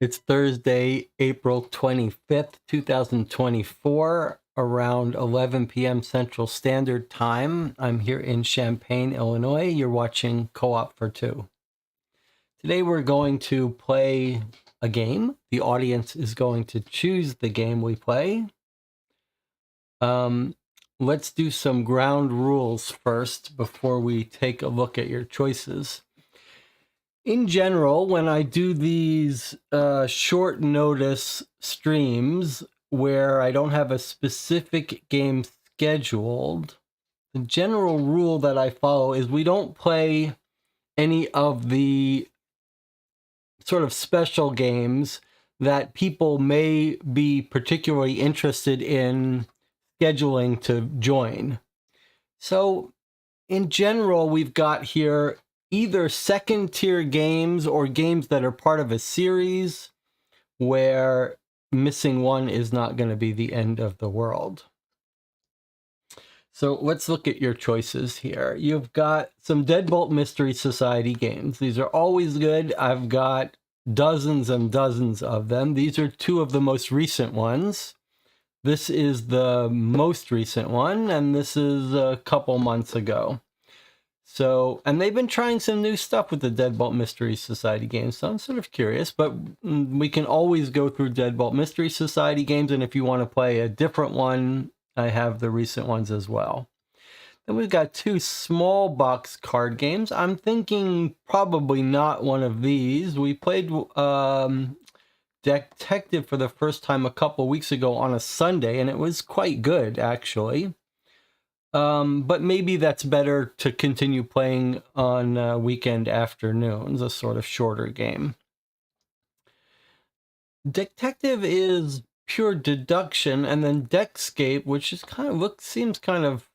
It's Thursday, April 25th, 2024, around 11 p.m. Central Standard Time. I'm here in Champaign, Illinois. You're watching Co-op for Two. Today we're going to play a game. The audience is going to choose the game we play. Let's do some ground rules first before we take a look at your choices. In general, when I do these short notice streams where I don't have a specific game scheduled, the general rule that I follow is we don't play any of the sort of special games that people may be particularly interested in scheduling to join. So in general, we've got here either second tier games or games that are part of a series where missing one is not going to be the end of the world. So let's look at your choices here. You've got some Deadbolt Mystery Society games. These are always good. I've got dozens and dozens of them. These are two of the most recent ones. This is the most recent one, and this is a couple months ago. So, and they've been trying some new stuff with the Deadbolt Mystery Society games, so I'm sort of curious, but we can always go through Deadbolt Mystery Society games, and if you want to play a different one, I have the recent ones as well. Then we've got two small box card games. I'm thinking probably not one of these. We played Detective for the first time a couple weeks ago on a Sunday, and it was quite good, actually. But maybe that's better to continue playing on weekend afternoons, a sort of shorter game. Detective is pure deduction, and then Deckscape, which is seems kind of,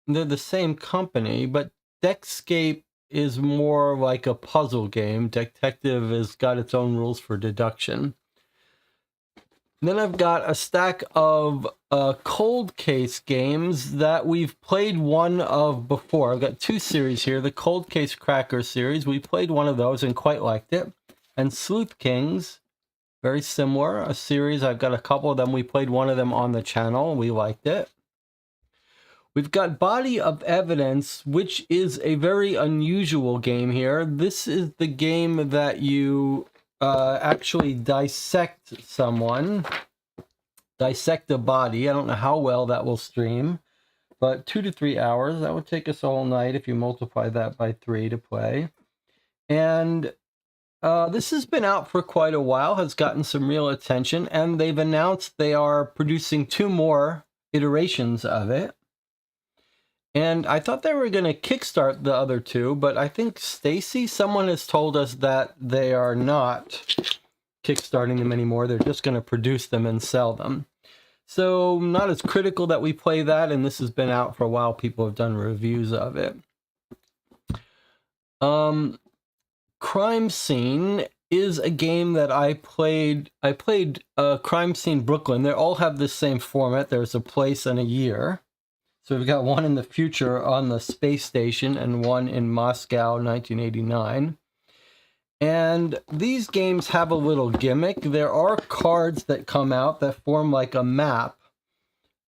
they're the same company, but Deckscape is more like a puzzle game. Detective has got its own rules for deduction. Then I've got a stack of cold case games that we've played one of before. I've got two series here. The Cold Case Cracker series, we played one of those and quite liked it. And Sleuth Kings, very similar, a series. I've got a couple of them. We played one of them on the channel. We liked it. We've got Body of Evidence, which is a very unusual game here. This is the game that you actually dissect someone, dissect a body. I don't know how well that will stream, but 2 to 3 hours. That would take us all night if you multiply that by 3 to play. And This has been out for quite a while, has gotten some real attention, and they've announced they are producing 2 more iterations of it. And I thought they were going to kickstart the other 2, but I think someone has told us that they are not kickstarting them anymore. They're just going to produce them and sell them. So not as critical that we play that, and this has been out for a while. People have done reviews of it. Crime Scene is a game that I played. I played Crime Scene Brooklyn. They all have the same format. There's a place and a year. So we've got one in the future on the space station and one in Moscow, 1989. And these games have a little gimmick. There are cards that come out that form like a map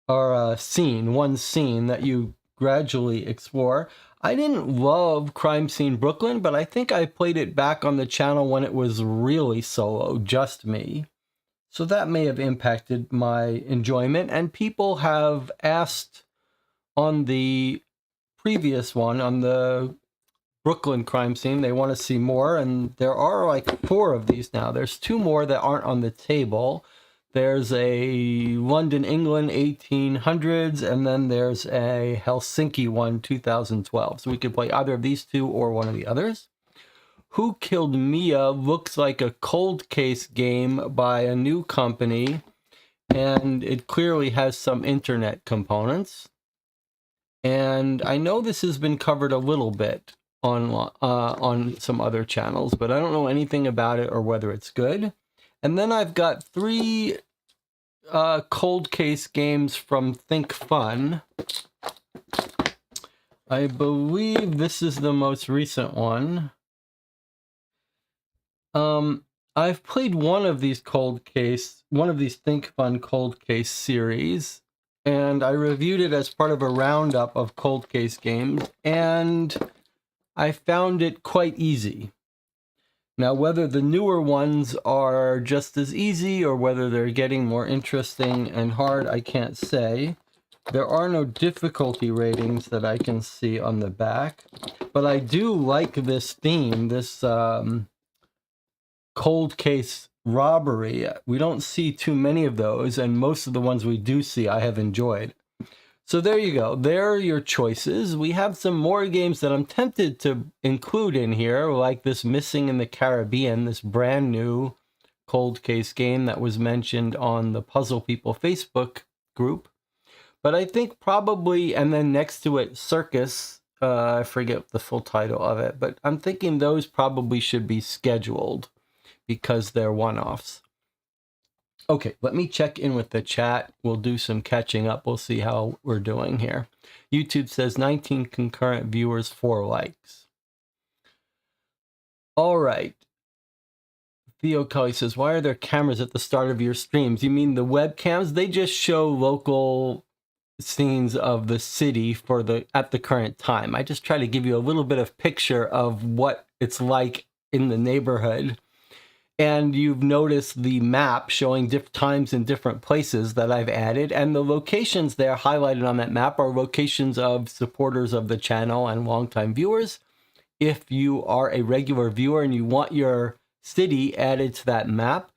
or a scene, one scene that you gradually explore. I didn't love Crime Scene Brooklyn, but I think I played it back on the channel when it was really solo, just me. So that may have impacted my enjoyment. And people have asked on the previous one, on the Brooklyn Crime Scene, they want to see more. And there are like 4 of these now. There's 2 more that aren't on the table. There's a London, England, 1800s, and then there's a Helsinki one, 2012. So we could play either of these 2 or one of the others. Who Killed Mia looks like a cold case game by a new company, and it clearly has some internet components. And I know this has been covered a little bit on some other channels, but I don't know anything about it or whether it's good. And then I've got 3 cold case games from Think Fun. I believe this is the most recent one. I've played one of these Think Fun cold case series, and I reviewed it as part of a roundup of cold case games, and I found it quite easy. Now, whether the newer ones are just as easy or whether they're getting more interesting and hard, I can't say. There are no difficulty ratings that I can see on the back, but I do like this theme, this cold case robbery. We don't see too many of those, and most of the ones we do see I have enjoyed. So there you go. There are your choices. We have some more games that I'm tempted to include in here, like this Missing in the Caribbean, this brand new cold case game that was mentioned on the Puzzle People Facebook group. But I think probably, and then next to it, Circus, I forget the full title of it, but I'm thinking those probably should be scheduled because they're one-offs. Okay, let me check in with the chat. We'll do some catching up. We'll see how we're doing here. YouTube says 19 concurrent viewers, 4 likes. All right. Theo Kelly says, why are there cameras at the start of your streams? You mean the webcams? They just show local scenes of the city at the current time. I just try to give you a little bit of picture of what it's like in the neighborhood. And you've noticed the map showing different times in different places that I've added. And the locations there highlighted on that map are locations of supporters of the channel and longtime viewers. If you are a regular viewer and you want your city added to that map,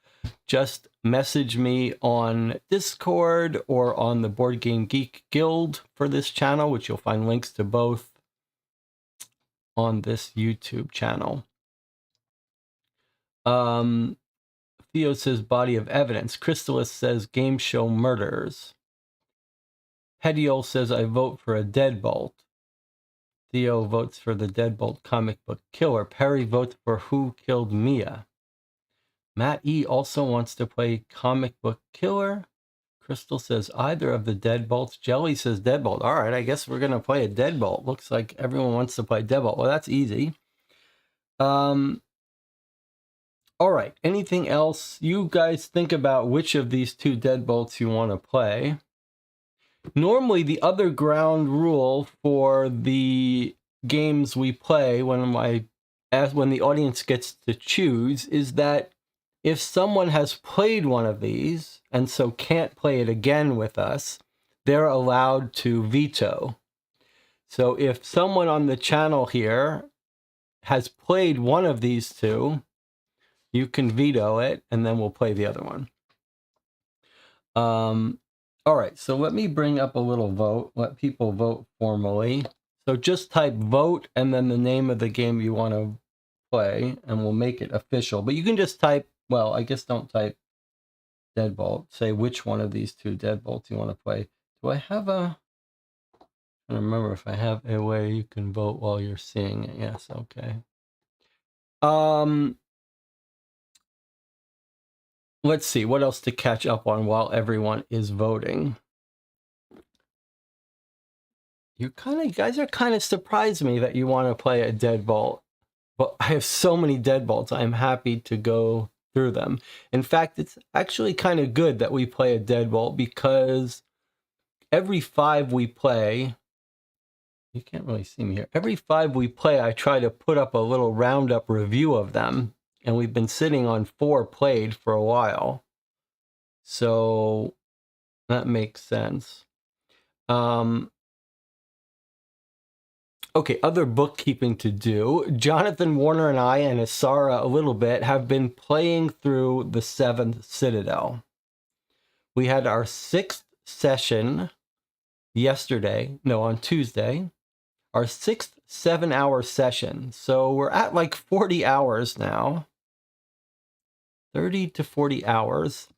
just message me on Discord or on the Board Game Geek Guild for this channel, which you'll find links to both on this YouTube channel. Theo says body of evidence. Crystallis says game show murders. Hediol says I vote for a Deadbolt. Theo votes for the Deadbolt comic book killer. Perry votes for Who Killed Mia. Matt E also wants to play comic book killer. Crystal says either of the Deadbolts. Jelly says Deadbolt. All right, I guess we're going to play a Deadbolt. Looks like everyone wants to play Deadbolt. Well, that's easy. All right, anything else? You guys think about which of these 2 Deadbolts you want to play. Normally, the other ground rule for the games we play when the audience gets to choose is that if someone has played one of these and so can't play it again with us, they're allowed to veto. So if someone on the channel here has played one of these 2 You can veto it, and then we'll play the other one. All right, so let me bring up a little vote. Let people vote formally. So just type vote and then the name of the game you want to play, and we'll make it official. But you can just type, well, I guess don't type Deadbolt. Say which one of these two Deadbolts you want to play. Do I have a... I don't remember if I have a way you can vote while you're seeing it. Yes, okay. Let's see, what else to catch up on while everyone is voting. You guys are kind of surprised me that you want to play a Deadbolt. But I have so many Deadbolts, I'm happy to go through them. In fact, it's actually kind of good that we play a Deadbolt, because every 5 we play, you can't really see me here, every 5 we play, I try to put up a little roundup review of them. And we've been sitting on 4 played for a while. So that makes sense. Okay, other bookkeeping to do. Jonathan Warner and I, and Asara a little bit, have been playing through the 7th Citadel. We had our 6th session on Tuesday. Our 6th 7-hour session. So we're at like 40 hours now. 30 to 40 hours.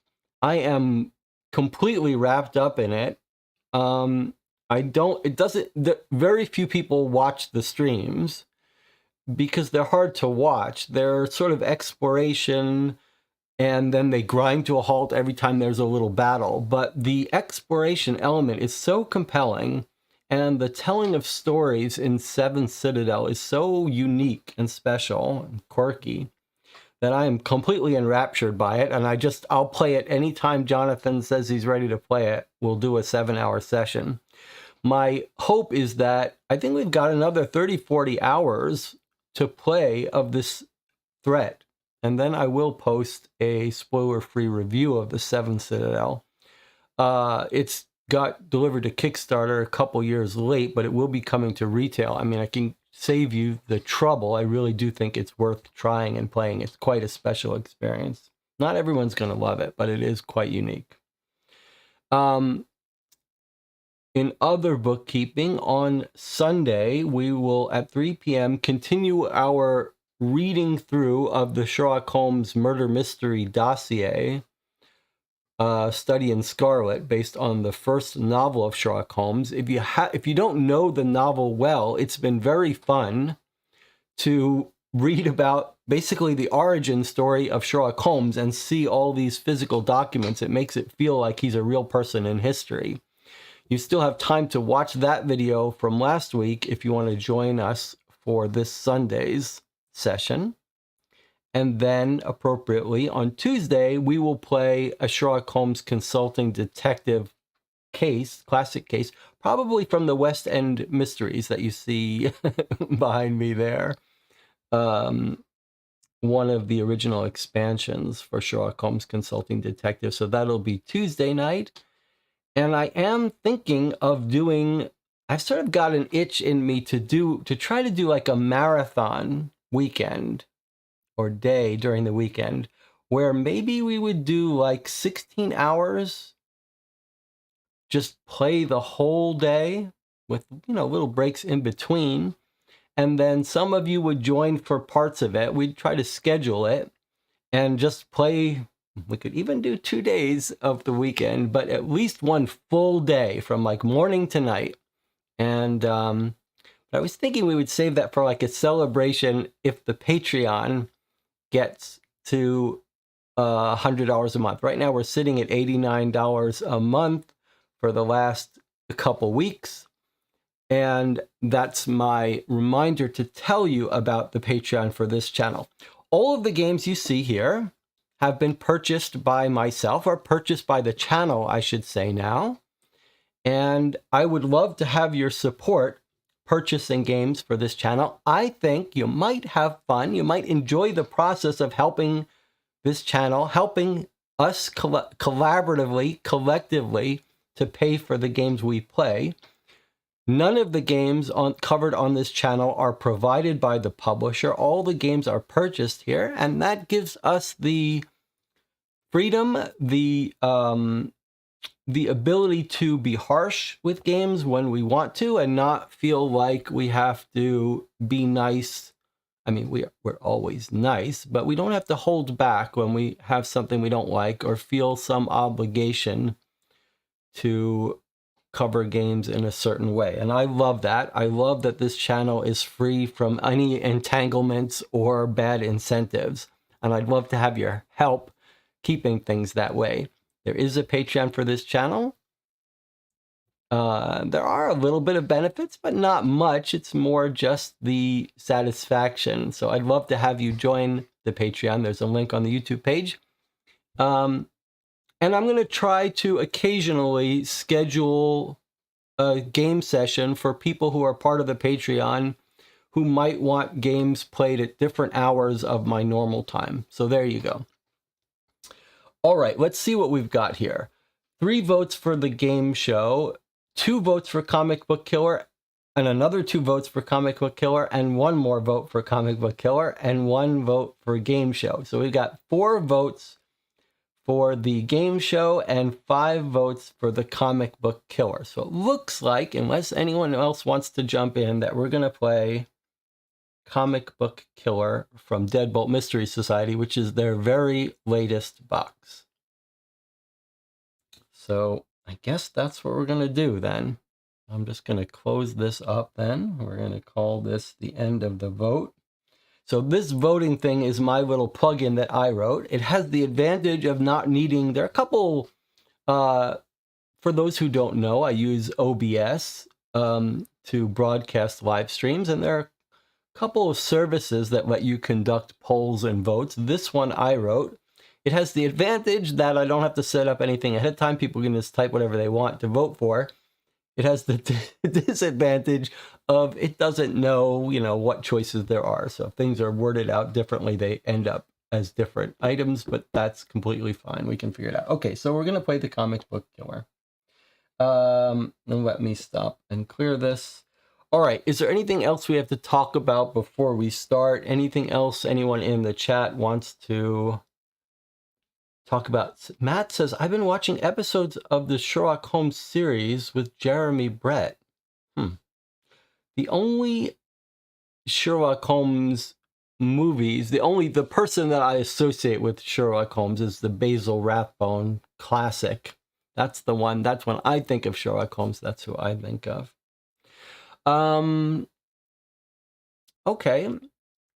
I am completely wrapped up in it. Very few people watch the streams because they're hard to watch. They're sort of exploration, and then they grind to a halt every time there's a little battle. But the exploration element is so compelling, and the telling of stories in 7 Citadel is so unique and special and quirky that I am completely enraptured by it. And I'll play it anytime Jonathan says he's ready to play it. We'll do a 7-hour session. My hope is that I think we've got another 30, 40 hours to play of this threat. And then I will post a spoiler-free review of the 7th Citadel. It's got delivered to Kickstarter a couple years late, but it will be coming to retail. I mean, I can save you the trouble. I really do think it's worth trying and playing. It's quite a special experience. Not everyone's going to love it, but it is quite unique. In other bookkeeping, on Sunday, we will, at 3 p.m., continue our reading through of the Sherlock Holmes murder mystery dossier, Study in Scarlet, based on the first novel of Sherlock Holmes. If you don't know the novel well, it's been very fun to read about basically the origin story of Sherlock Holmes and see all these physical documents. It makes it feel like he's a real person in history. You still have time to watch that video from last week if you want to join us for this Sunday's session. And then, appropriately, on Tuesday, we will play a Sherlock Holmes consulting detective case, classic case, probably from the West End Mysteries that you see behind me there. One of the original expansions for Sherlock Holmes consulting detective. So that'll be Tuesday night. And I am thinking of doing, I've sort of got an itch in me to try to do like a marathon weekend or day during the weekend, where maybe we would do like 16 hours, just play the whole day with, little breaks in between. And then some of you would join for parts of it. We'd try to schedule it and just play. We could even do 2 days of the weekend, but at least one full day from like morning to night. And I was thinking we would save that for like a celebration if the Patreon gets to $100 a month. Right now we're sitting at $89 a month for the last couple weeks. And that's my reminder to tell you about the Patreon for this channel. All of the games you see here have been purchased by myself, or purchased by the channel, I should say now. And I would love to have your support purchasing games for this channel. I think you might have fun. You might enjoy the process of helping this channel, helping us collaboratively, collectively, to pay for the games we play. None of the games covered on this channel are provided by the publisher. All the games are purchased here, and that gives us the freedom, the ability to be harsh with games when we want to and not feel like we have to be nice. I mean, we're always nice, but we don't have to hold back when we have something we don't like or feel some obligation to cover games in a certain way. And I love that. I love that this channel is free from any entanglements or bad incentives. And I'd love to have your help keeping things that way. There is a Patreon for this channel. There are a little bit of benefits, but not much. It's more just the satisfaction. So I'd love to have you join the Patreon. There's a link on the YouTube page. And I'm going to try to occasionally schedule a game session for people who are part of the Patreon who might want games played at different hours of my normal time. So there you go. All right, let's see what we've got here. 3 votes for the game show, 2 votes for Comic Book Killer, and another 2 votes for Comic Book Killer, and 1 more vote for Comic Book Killer, and 1 vote for Game Show. So we got 4 votes for the game show and 5 votes for the Comic Book Killer. So it looks like, unless anyone else wants to jump in, that we're going to play Comic Book Killer from Deadbolt Mystery Society, which is their very latest box. So I guess that's what we're going to do then. I'm just going to close this up then. We're going to call this the end of the vote. So this voting thing is my little plugin that I wrote. It has the advantage of not needing, there are a couple, for those who don't know, I use OBS to broadcast live streams, and there are a couple of services that let you conduct polls and votes. This one I wrote. It has the advantage that I don't have to set up anything ahead of time. People can just type whatever they want to vote for. It has the disadvantage of it doesn't know, what choices there are. So if things are worded out differently, they end up as different items, but that's completely fine. We can figure it out. Okay, so we're going to play the Comic Book Killer. And let me stop and clear this. All right, is there anything else we have to talk about before we start? Anything else anyone in the chat wants to talk about? Matt says, I've been watching episodes of the Sherlock Holmes series with Jeremy Brett. The only Sherlock Holmes movies, the person that I associate with Sherlock Holmes is the Basil Rathbone classic. That's the one, that's when I think of Sherlock Holmes, that's who I think of. Okay,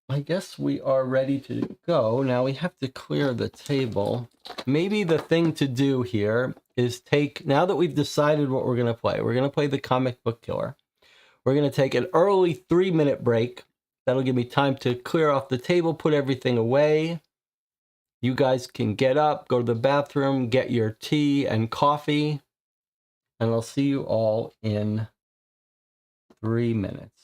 I guess we are ready to go. Now we have to clear the table. Maybe the thing to do here is now that we've decided what we're going to play the Comic Book Killer. We're going to take an early 3-minute break. That'll give me time to clear off the table, put everything away. You guys can get up, go to the bathroom, get your tea and coffee, and I'll see you all in 3 minutes.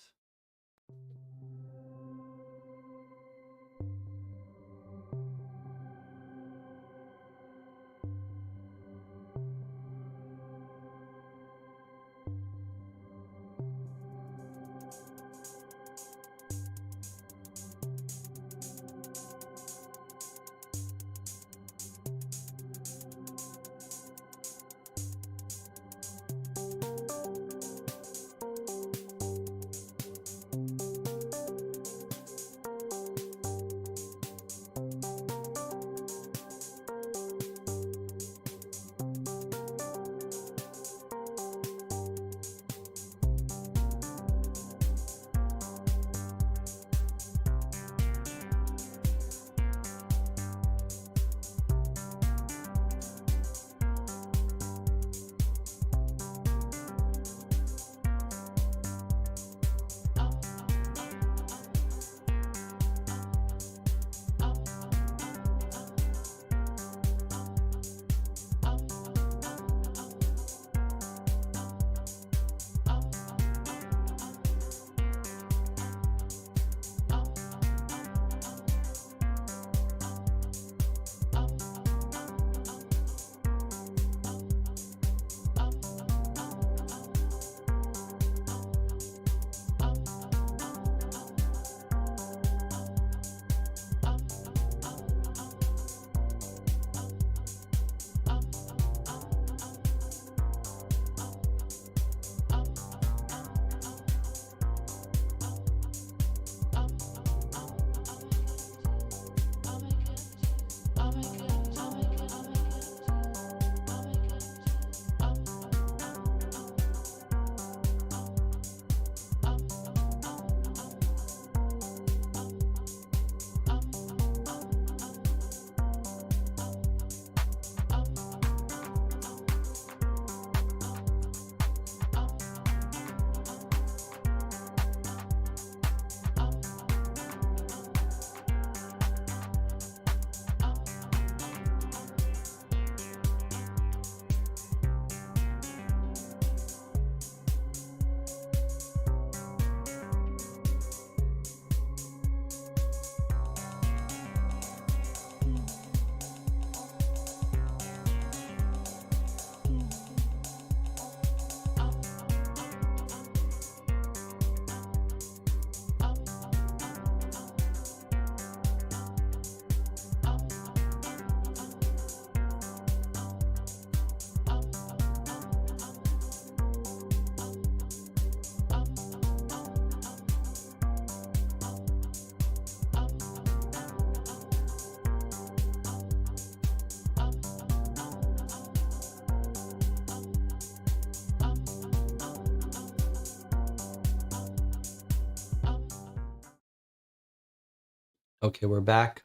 Okay, we're back.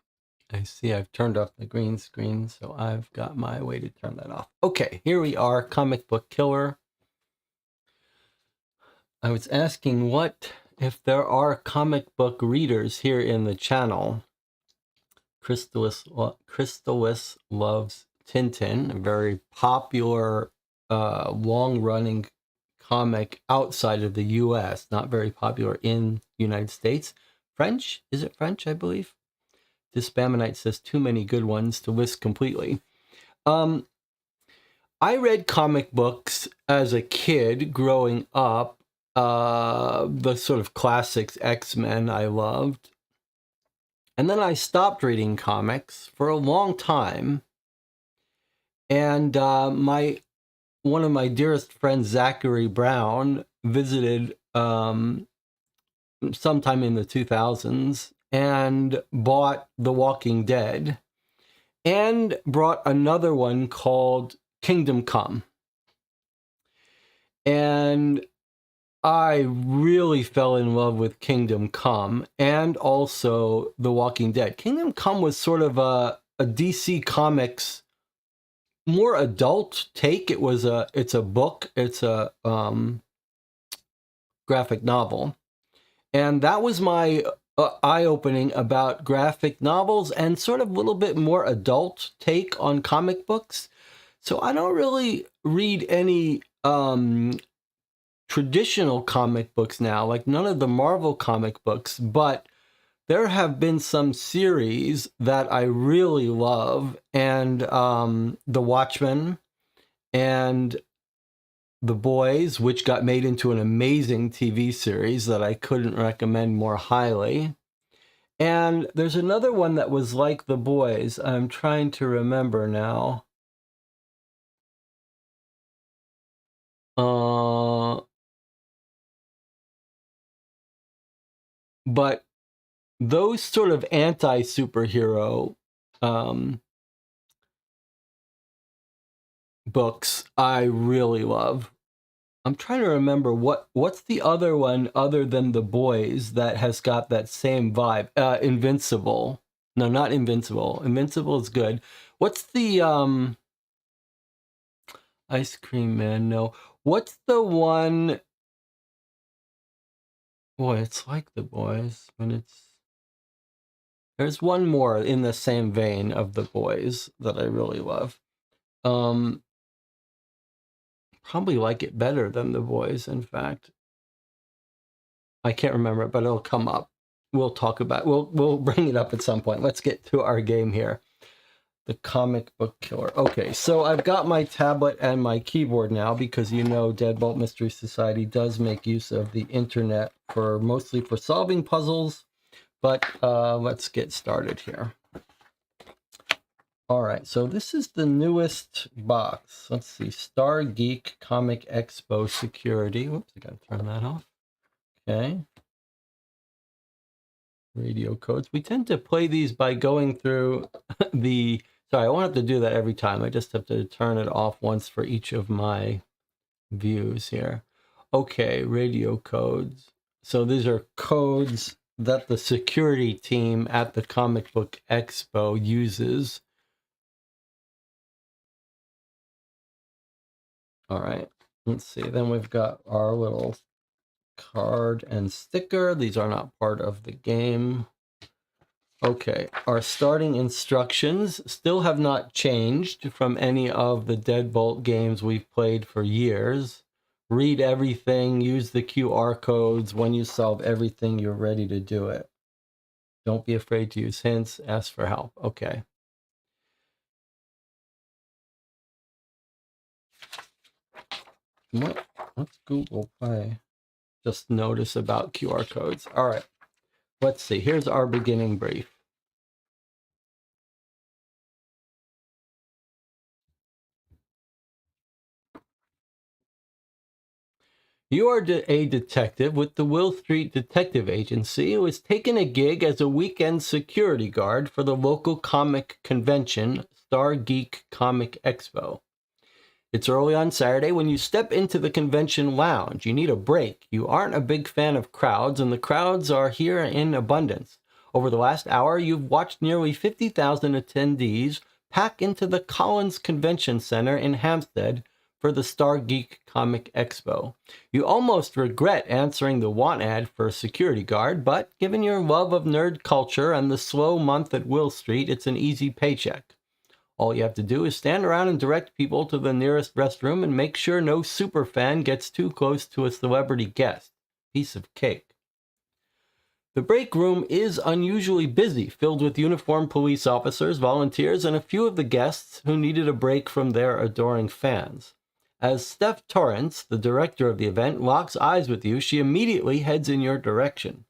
I see I've turned off the green screen, so I've got my way to turn that off. Okay, here we are, Comic Book Killer. I was asking what if there are comic book readers here in the channel. Crystallis loves Tintin, a very popular, long-running comic outside of the U.S., not very popular in the United States. French? Is it French, I believe? This Spamonite says too many good ones to list completely. I read comic books as a kid growing up. The sort of classics, X-Men, I loved. And then I stopped reading comics for a long time. And one of my dearest friends, Zachary Brown, visited sometime in the 2000s and bought The Walking Dead and brought another one called Kingdom Come. And I really fell in love with Kingdom Come and also The Walking Dead. Kingdom Come was sort of a DC Comics more adult take. It's a book, it's a graphic novel. And that was my eye-opening about graphic novels and sort of a little bit more adult take on comic books. So I don't really read any traditional comic books now, like none of the Marvel comic books, but there have been some series that I really love, and The Watchmen and The Boys, which got made into an amazing TV series that I couldn't recommend more highly. And there's another one that was like The Boys. I'm trying to remember now. But those sort of anti-superhero books I really love. I'm trying to remember what's the other one other than The Boys that has got that same vibe. Invincible. No, not Invincible. Invincible is good. What's the Ice Cream Man? No. What's the one? Boy, it's like The Boys, but there's one more in the same vein of The Boys that I really love. Probably like it better than The Boys, in fact. I can't remember it, but it'll come up. We'll talk about it. We'll bring it up at some point. Let's get to our game here. The Comic Book Killer. Okay, so I've got my tablet and my keyboard now because you know Deadbolt Mystery Society does make use of the internet mostly for solving puzzles. But let's get started here. All right, so this is the newest box. Let's see, Star Geek Comic Expo Security. Whoops, I gotta turn that off. Okay. Radio codes. We tend to play these by going through the... Sorry, I won't have to do that every time. I just have to turn it off once for each of my views here. Okay, radio codes. So these are codes that the security team at the Comic Book Expo uses. All right, let's see. Then we've got our little card and sticker. These are not part of the game. Okay, our starting instructions still have not changed from any of the Deadbolt games we've played for years. Read everything, use the QR codes. When you solve everything, you're ready to do it. Don't be afraid to use hints, ask for help. Okay. What's Google Play? Just notice about QR codes. All right, let's see. Here's our beginning brief. You are a detective with the Will Street Detective Agency who has taken a gig as a weekend security guard for the local comic convention, Star Geek Comic Expo. It's early on Saturday when you step into the convention lounge. You need a break. You aren't a big fan of crowds, and the crowds are here in abundance. Over the last hour, you've watched nearly 50,000 attendees pack into the Collins Convention Center in Hampstead for the Star Geek Comic Expo. You almost regret answering the want ad for a security guard, but given your love of nerd culture and the slow month at Will Street, it's an easy paycheck. All you have to do is stand around and direct people to the nearest restroom and make sure no superfan gets too close to a celebrity guest. Piece of cake. The break room is unusually busy, filled with uniformed police officers, volunteers, and a few of the guests who needed a break from their adoring fans. As Steph Torrance, the director of the event, locks eyes with you, she immediately heads in your direction.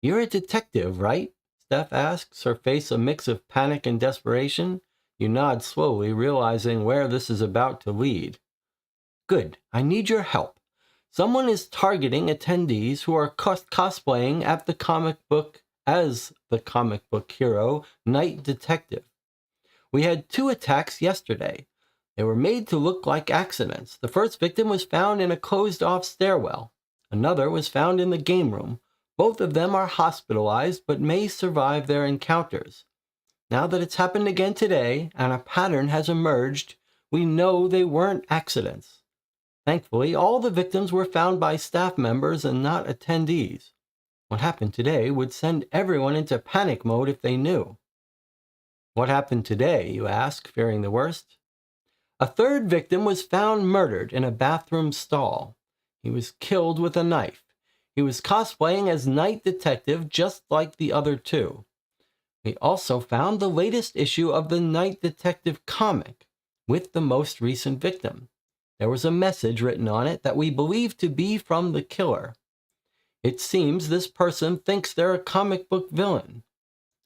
"You're a detective, right?" Steph asks, her face a mix of panic and desperation. You nod slowly, realizing where this is about to lead. "Good. I need your help. Someone is targeting attendees who are cosplaying at the comic book as the comic book hero, Night Detective. We had 2 attacks yesterday. They were made to look like accidents. The first victim was found in a closed-off stairwell. Another was found in the game room. Both of them are hospitalized, but may survive their encounters. Now that it's happened again today, and a pattern has emerged, we know they weren't accidents. Thankfully, all the victims were found by staff members and not attendees. What happened today would send everyone into panic mode if they knew." "What happened today?" you ask, fearing the worst. "A third victim was found murdered in a bathroom stall. He was killed with a knife. He was cosplaying as Night Detective just like the other 2. We also found the latest issue of the Night Detective comic with the most recent victim. There was a message written on it that we believe to be from the killer. It seems this person thinks they're a comic book villain.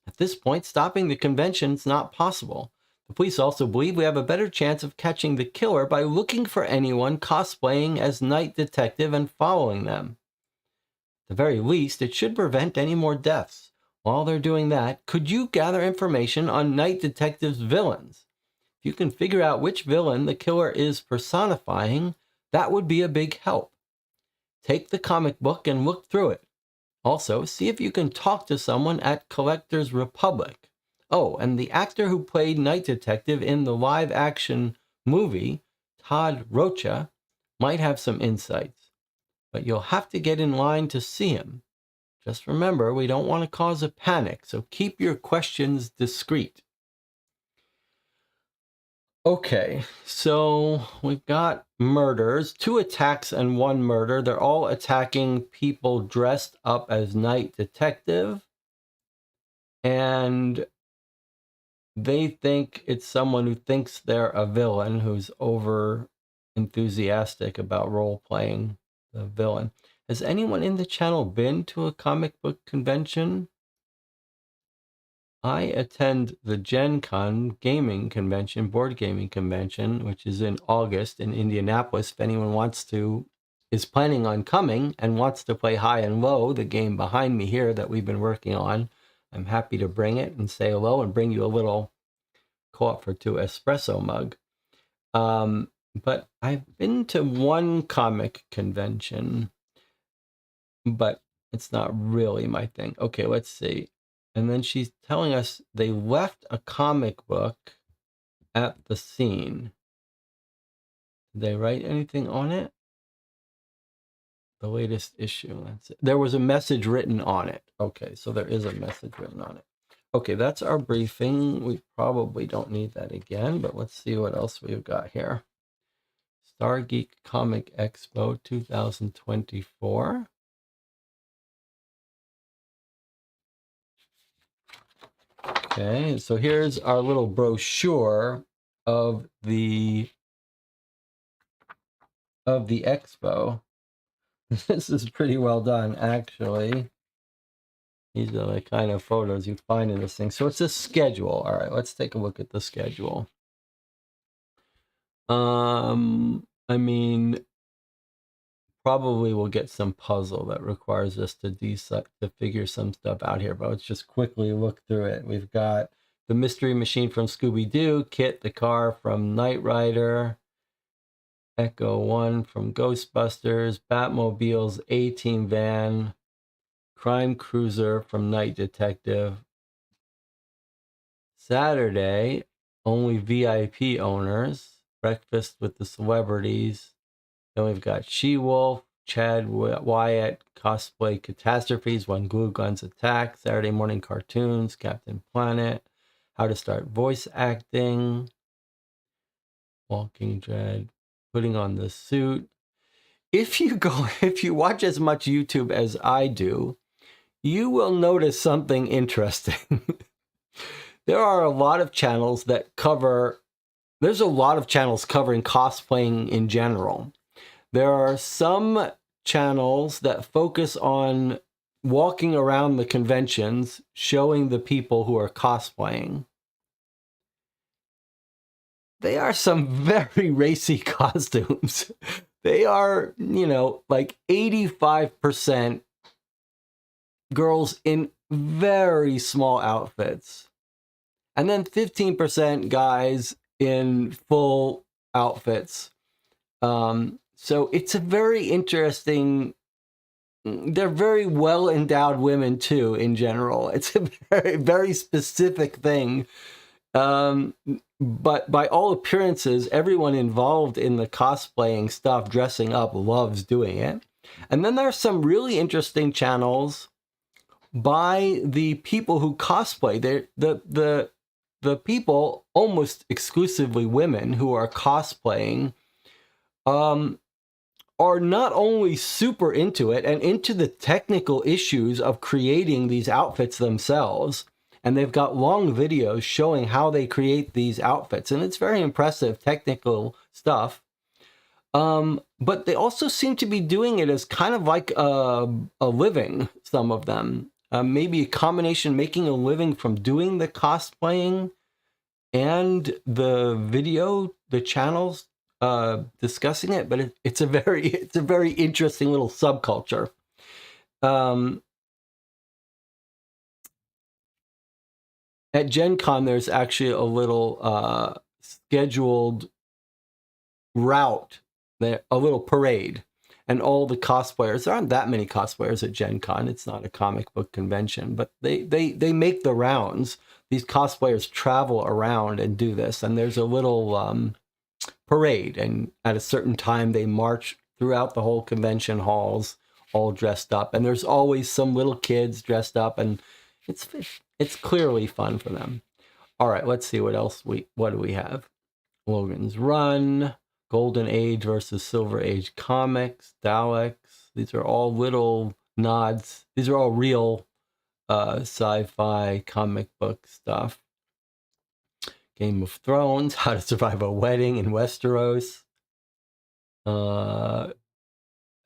At this point, stopping the convention is not possible. The police also believe we have a better chance of catching the killer by looking for anyone cosplaying as Night Detective and following them. At the very least, it should prevent any more deaths. While they're doing that, could you gather information on Night Detective's villains? If you can figure out which villain the killer is personifying, that would be a big help. Take the comic book and look through it. Also, see if you can talk to someone at Collectors Republic. Oh, and the actor who played Night Detective in the live-action movie, Todd Rocha, might have some insights. But you'll have to get in line to see him. Just remember, we don't want to cause a panic, so keep your questions discreet." Okay, so we've got murders, 2 attacks and 1 murder. They're all attacking people dressed up as Night Detective. And they think it's someone who thinks they're a villain, who's over enthusiastic about role-playing the villain. Has anyone in the channel been to a comic book convention? I attend the Gen Con gaming convention, board gaming convention, which is in August in Indianapolis. If anyone is planning on coming and wants to play High and Low, the game behind me here that we've been working on, I'm happy to bring it and say hello and bring you a little co-op for 2 espresso mug. But I've been to 1 comic convention, but it's not really my thing. Okay, let's see. And then she's telling us they left a comic book at the scene. Did they write anything on it? The latest issue. That's it. There was a message written on it. Okay, so there is a message written on it. Okay, that's our briefing. We probably don't need that again, but let's see what else we've got here. Star Geek Comic Expo 2024. Okay, so here's our little brochure of the expo. This is pretty well done, actually. These are the kind of photos you find in this thing. So it's a schedule. All right, let's take a look at the schedule. I mean, probably we'll get some puzzle that requires us to figure some stuff out here, but let's just quickly look through it. We've got the Mystery Machine from Scooby-Doo, Kit the car from Knight Rider, Echo 1 from Ghostbusters, Batmobile's A-Team van, Crime Cruiser from Night Detective. Saturday, only VIP owners. Breakfast with the Celebrities. Then we've got She-Wolf, Chad Wyatt, Cosplay Catastrophes, When Glue Guns Attack, Saturday Morning Cartoons, Captain Planet, How to Start Voice Acting, Walking Dead, Putting on the Suit. If you watch as much YouTube as I do, you will notice something interesting. There are a lot of channels that there's a lot of channels covering cosplaying in general. There are some channels that focus on walking around the conventions, showing the people who are cosplaying. They are some very racy costumes. They are, like 85% girls in very small outfits. And then 15% guys in full outfits. So it's a very interesting, they're very well endowed women too, in general. It's a very, very specific thing. But by all appearances, everyone involved in the cosplaying stuff, dressing up, loves doing it. And then there's some really interesting channels by the people who cosplay. The people, almost exclusively women, who are cosplaying, are not only super into it and into the technical issues of creating these outfits themselves, and they've got long videos showing how they create these outfits, and it's very impressive technical stuff. But they also seem to be doing it as kind of like a living, some of them. Maybe a combination, making a living from doing the cosplaying and the channels discussing it, but it's a very interesting little subculture. At Gen Con, there's actually a little scheduled route, there, a little parade, and all the cosplayers. There aren't that many cosplayers at Gen Con. It's not a comic book convention, but they make the rounds. These cosplayers travel around and do this, and there's a little parade, and at a certain time they march throughout the whole convention halls, all dressed up, and there's always some little kids dressed up, and it's clearly fun for them. All right, let's see what do we have. Logan's Run, Golden Age versus Silver Age comics, Daleks. These are all little nods. These are all real sci-fi comic book stuff. Game of Thrones, How to Survive a Wedding in Westeros,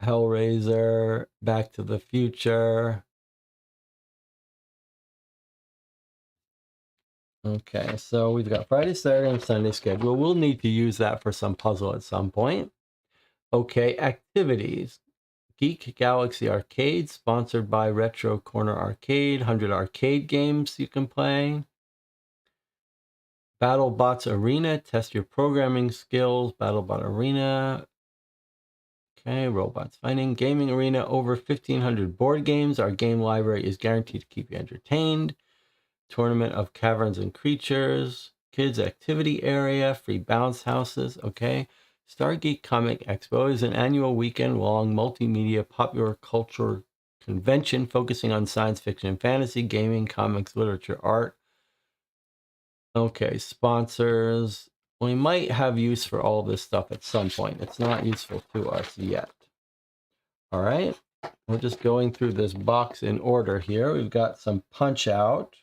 Hellraiser, Back to the Future. Okay, so we've got Friday, Saturday, and Sunday schedule. We'll need to use that for some puzzle at some point. Okay, activities. Geek Galaxy Arcade, sponsored by Retro Corner Arcade. 100 arcade games you can play. BattleBots Arena, test your programming skills. BattleBot Arena. Okay, robots fighting. Gaming Arena, over 1,500 board games. Our game library is guaranteed to keep you entertained. Tournament of Caverns and Creatures. Kids Activity Area, free bounce houses. Okay. Stargeek Comic Expo is an annual weekend-long multimedia popular culture convention focusing on science fiction and fantasy, gaming, comics, literature, art. Okay, sponsors. We might have use for all this stuff at some point. It's not useful to us yet. All right, we're just going through this box in order here. We've got some Punch Out.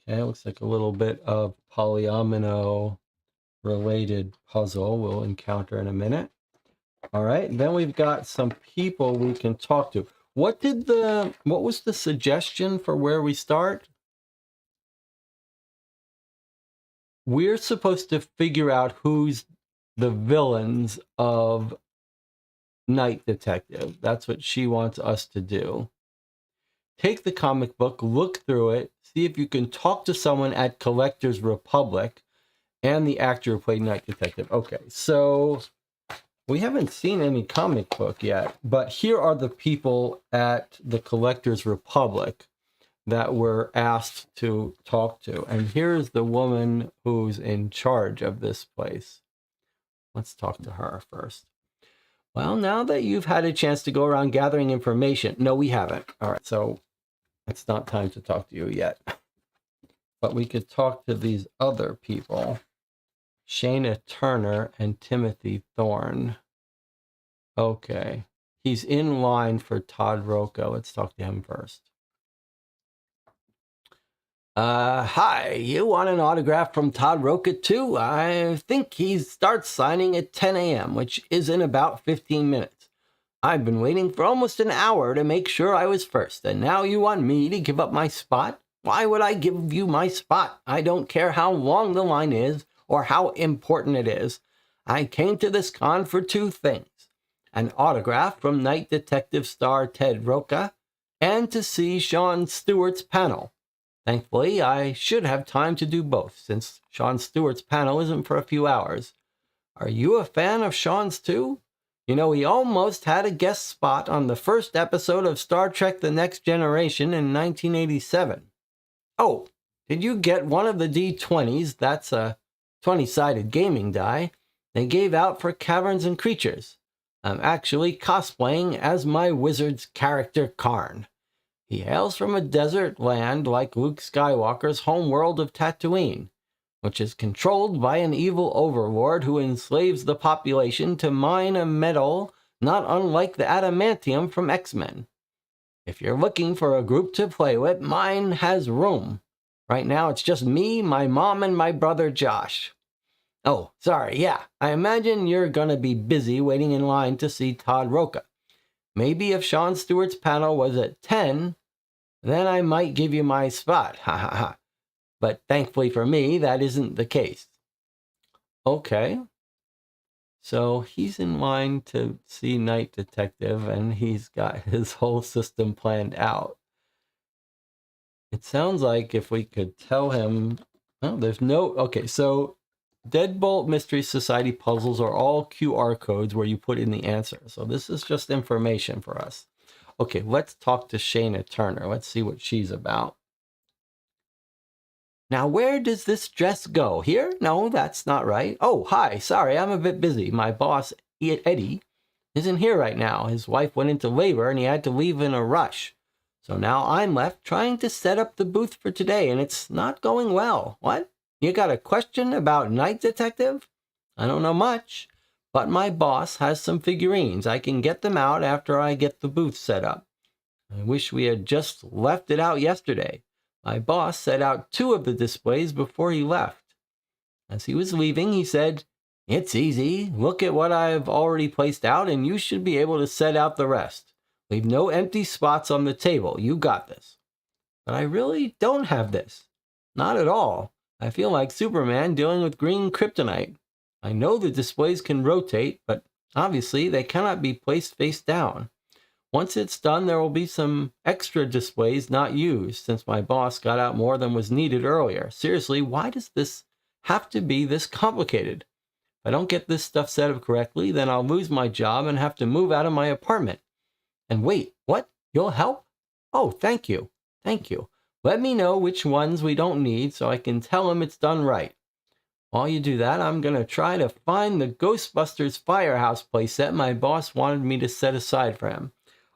Okay, looks like a little bit of polyomino related puzzle we'll encounter in a minute. All right, then we've got some people we can talk to. What was the suggestion for where we start? We're supposed to figure out who's the villains of Night Detective. That's what she wants us to do. Take the comic book, look through it, see if you can talk to someone at Collectors Republic and the actor who played Night Detective. Okay, so We haven't seen any comic book yet, but here are the people at the Collectors Republic that were asked to talk to. And here's the woman who's in charge of this place. Let's talk to her first. Well, now that you've had a chance to go around gathering information. No, we haven't. All right, so it's not time to talk to you yet. But we could talk to these other people. Shayna Turner and Timothy Thorne. Okay. He's in line for Todd Roca. Let's talk to him first. Hi, you want an autograph from Todd Roca too? I think he starts signing at 10 a.m., which is in about 15 minutes. I've been waiting for almost an hour to make sure I was first, and now you want me to give up my spot? Why would I give you my spot? I don't care how long the line is or how important it is. I came to this con for two things. An autograph from Night Detective star Ted Roca, and to see Sean Stewart's panel. Thankfully, I should have time to do both, since Sean Stewart's panel isn't for a few hours. Are you a fan of Sean's too? You know, he almost had a guest spot on the first episode of Star Trek The Next Generation in 1987. Oh, did you get one of the D20s? That's a 20-sided gaming die they gave out for Caverns and Creatures. I'm actually cosplaying as my wizard's character Karn. He hails from a desert land like Luke Skywalker's homeworld of Tatooine, which is controlled by an evil overlord who enslaves the population to mine a metal not unlike the adamantium from X-Men. If you're looking for a group to play with, mine has room. Right now it's just me, my mom, and my brother Josh. Oh, sorry, yeah, I imagine you're gonna be busy waiting in line to see Todd Roca. Maybe if Sean Stewart's panel was at 10, then I might give you my spot, ha ha ha. But thankfully for me, that isn't the case. Okay. So he's in line to see Night Detective, and he's got his whole system planned out. It sounds like if we could tell him... Oh, there's no... Okay, so Deadbolt Mystery Society puzzles are all QR codes where you put in the answer. So this is just information for us. Okay, let's talk to Shayna Turner. Let's see what she's about. Now, where does this dress go? Here? No, that's not right. Oh, hi. Sorry, I'm a bit busy. My boss, Eddie, isn't here right now. His wife went into labor and he had to leave in a rush. So now I'm left trying to set up the booth for today, and it's not going well. What? You got a question about Night Detective? I don't know much, but my boss has some figurines. I can get them out after I get the booth set up. I wish we had just left it out yesterday. My boss set out 2 of the displays before he left. As he was leaving, he said, "It's easy. Look at what I've already placed out, and you should be able to set out the rest. Leave no empty spots on the table. You got this." But I really don't have this. Not at all. I feel like Superman dealing with green kryptonite. I know the displays can rotate, but obviously they cannot be placed face down. Once it's done, there will be some extra displays not used, since my boss got out more than was needed earlier. Seriously, why does this have to be this complicated? If I don't get this stuff set up correctly, then I'll lose my job and have to move out of my apartment. And wait, what? You'll help? Oh, thank you. Thank you. Let me know which ones we don't need so I can tell him it's done right. While you do that, I'm going to try to find the Ghostbusters Firehouse playset my boss wanted me to set aside for him.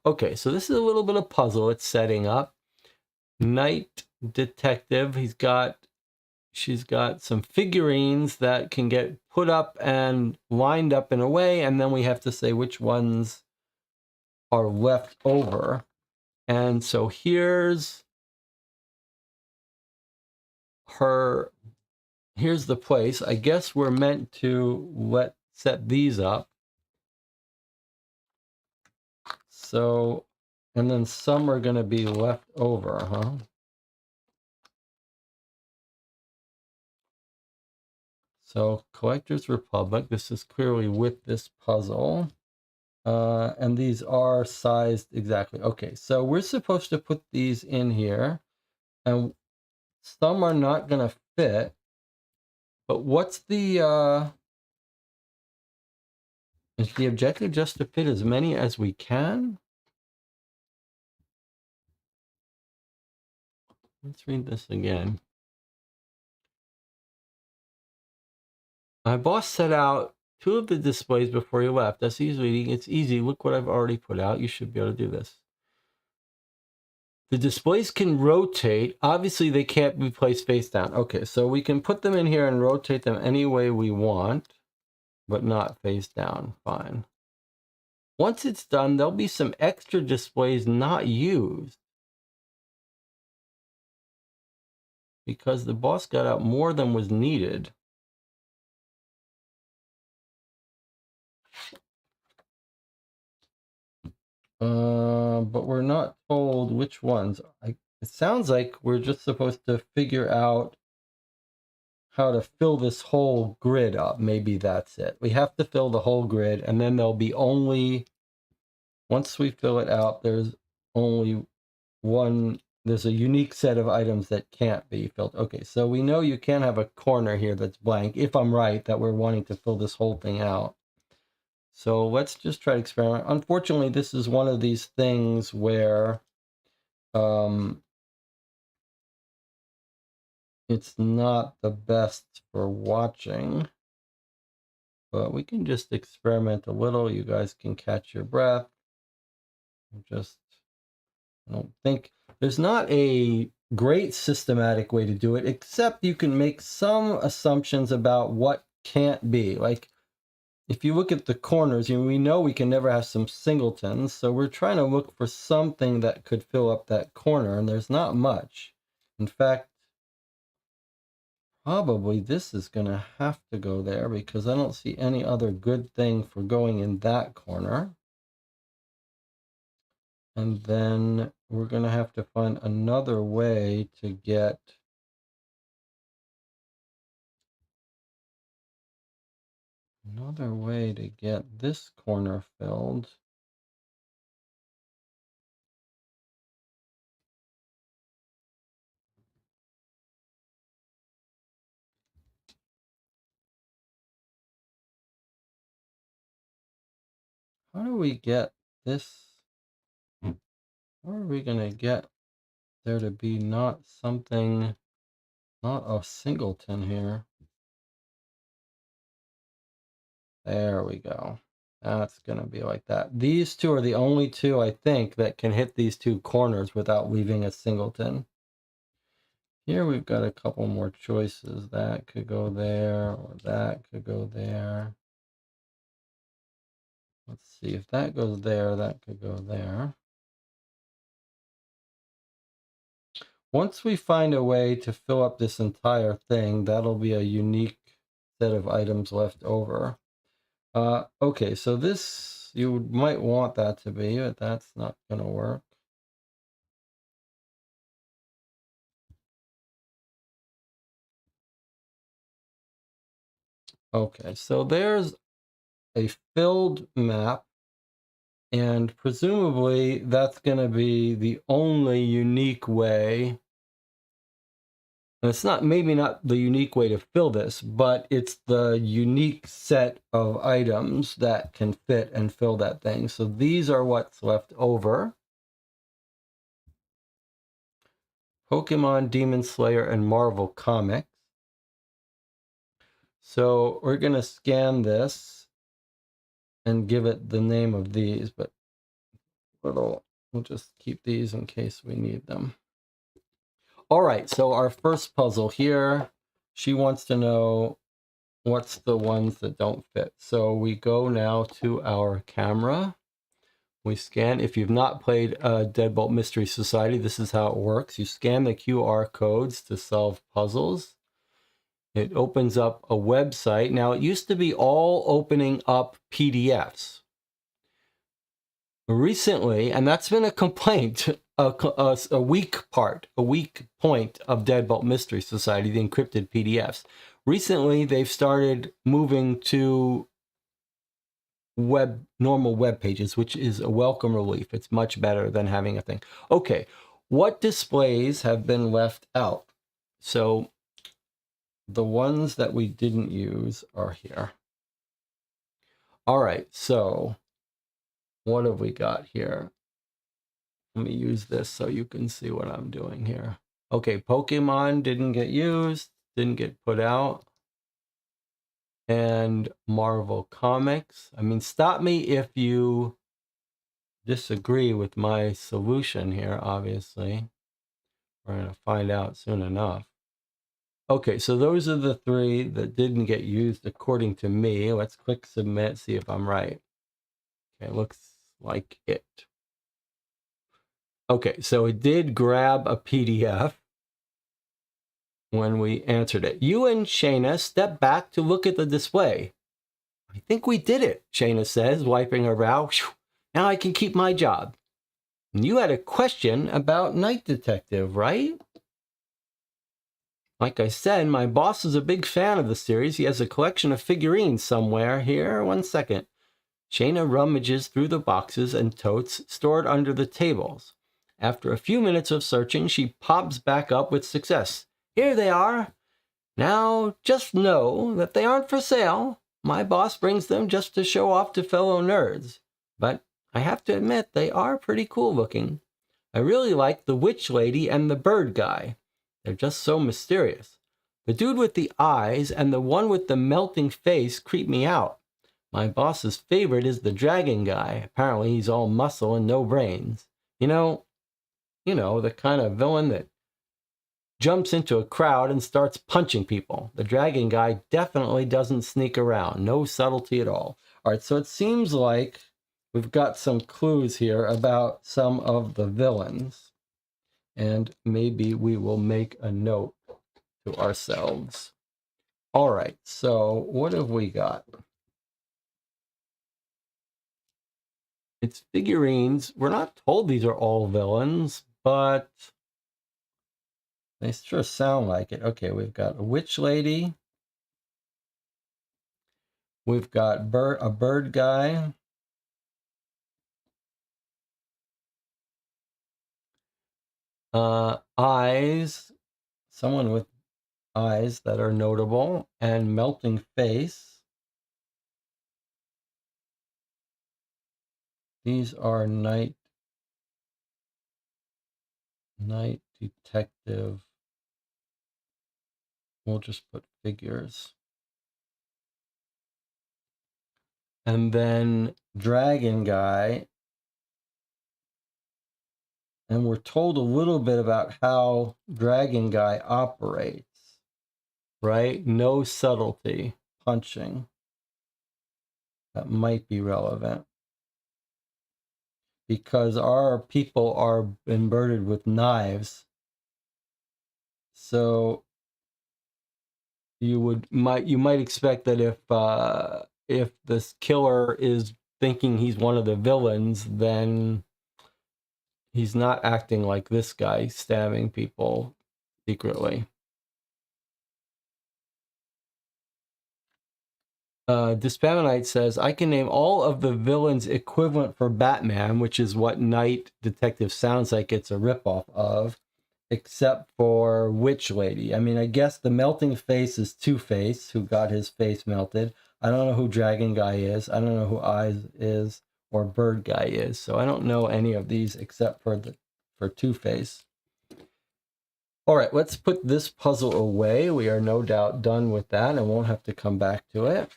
Okay, so this is a little bit of puzzle it's setting up. Night Detective, she's got some figurines that can get put up and lined up in a way, and then we have to say which ones are left over. And so here's the place. I guess we're meant to set these up. So, and then some are going to be left over, huh? So, Collectors Republic, this is clearly with this puzzle. And these are sized exactly. Okay, so we're supposed to put these in here. And some are not going to fit. But what's the... Is the objective just to fit as many as we can? Let's read this again. My boss set out 2 of the displays before he left. As he's reading, it's easy. Look what I've already put out. You should be able to do this. The displays can rotate. Obviously, they can't be placed face down. Okay, so we can put them in here and rotate them any way we want, but not face down. Fine. Once it's done, there'll be some extra displays not used because the boss got out more than was needed. But we're not told which ones. It sounds like we're just supposed to figure out how to fill this whole grid up. Maybe that's it. We have to fill the whole grid, and then there'll be only, once we fill it out, there's only one, there's a unique set of items that can't be filled. Okay, so we know you can't have a corner here that's blank, if I'm right, that we're wanting to fill this whole thing out. So let's just try to experiment. Unfortunately, this is one of these things where it's not the best for watching, but we can just experiment a little. You guys can catch your breath. I don't think there's not a great systematic way to do it, except you can make some assumptions about what can't be. Like, if you look at the corners, we know we can never have some singletons, so we're trying to look for something that could fill up that corner, and there's not much. In fact, probably this is going to have to go there because I don't see any other good thing for going in that corner. And then we're going to have to find another way to get this corner filled. How do we get this? How are we going to get there to be not something, not a singleton here? There we go. That's going to be like that. These two are the only two, I think, that can hit these two corners without leaving a singleton. Here we've got a couple more choices. That could go there, or that could go there. Let's see, if that goes there, that could go there. Once we find a way to fill up this entire thing, that'll be a unique set of items left over. Okay, so this, you might want that to be, but that's not going to work. Okay, so there's a filled map, and presumably that's going to be the only unique way. And it's not, maybe not the unique way to fill this, but it's the unique set of items that can fit and fill that thing. So these are what's left over. Pokemon, Demon Slayer, and Marvel Comics. So we're going to scan this and give it the name of these, but we'll just keep these in case we need them. All right, so our first puzzle here, she wants to know what's the ones that don't fit. So we go now to our camera. We scan. If you've not played Deadbolt Mystery Society, this is how it works. You scan the QR codes to solve puzzles. It opens up a website. Now, it used to be all opening up PDFs. Recently, and that's been a complaint, a weak point of Deadbolt Mystery Society, the encrypted PDFs. Recently, they've started moving to normal web pages, which is a welcome relief. It's much better than having a thing. Okay, what displays have been left out? So the ones that we didn't use are here. All right, so what have we got here? Let me use this so you can see what I'm doing here. Okay, Pokemon didn't get used, didn't get put out. And Marvel Comics. I mean, stop me if you disagree with my solution here, obviously. We're going to find out soon enough. Okay, so those are the three that didn't get used according to me. Let's click submit, see if I'm right. Okay, looks like it. Okay, so it did grab a PDF when we answered it. You and Shayna step back to look at the display. I think we did it, Shayna says, wiping her brow. Now I can keep my job. And you had a question about Night Detective, right? Like I said, my boss is a big fan of the series. He has a collection of figurines somewhere. Here, 1 second. Shayna rummages through the boxes and totes stored under the tables. After a few minutes of searching, she pops back up with success. Here they are. Now, just know that they aren't for sale. My boss brings them just to show off to fellow nerds. But I have to admit, they are pretty cool looking. I really like the witch lady and the bird guy. They're just so mysterious. The dude with the eyes and the one with the melting face creep me out. My boss's favorite is the dragon guy. Apparently he's all muscle and no brains. You know, the kind of villain that jumps into a crowd and starts punching people. The dragon guy definitely doesn't sneak around. No subtlety at all. All right, so it seems like we've got some clues here about some of the villains. And maybe we will make a note to ourselves. All right, so what have we got? It's figurines. We're not told these are all villains, but they sure sound like it. Okay, we've got a witch lady. We've got a bird guy. Eyes. Someone with eyes that are notable. And melting face. These are night detective. We'll just put figures. And then dragon guy. And we're told a little bit about how dragon guy operates, right? No subtlety, punching. That might be relevant. Because our people are embroidered with knives. So you might expect that if this killer is thinking he's one of the villains, then he's not acting like this guy, stabbing people secretly. Dispamonite says, I can name all of the villains equivalent for Batman, which is what Night Detective sounds like it's a ripoff of, except for Witch Lady. I mean, I guess the melting face is Two-Face, who got his face melted. I don't know who Dragon Guy is. I don't know who Eyes is or Bird Guy is. So I don't know any of these except for Two-Face. All right, let's put this puzzle away. We are no doubt done with that and won't have to come back to it.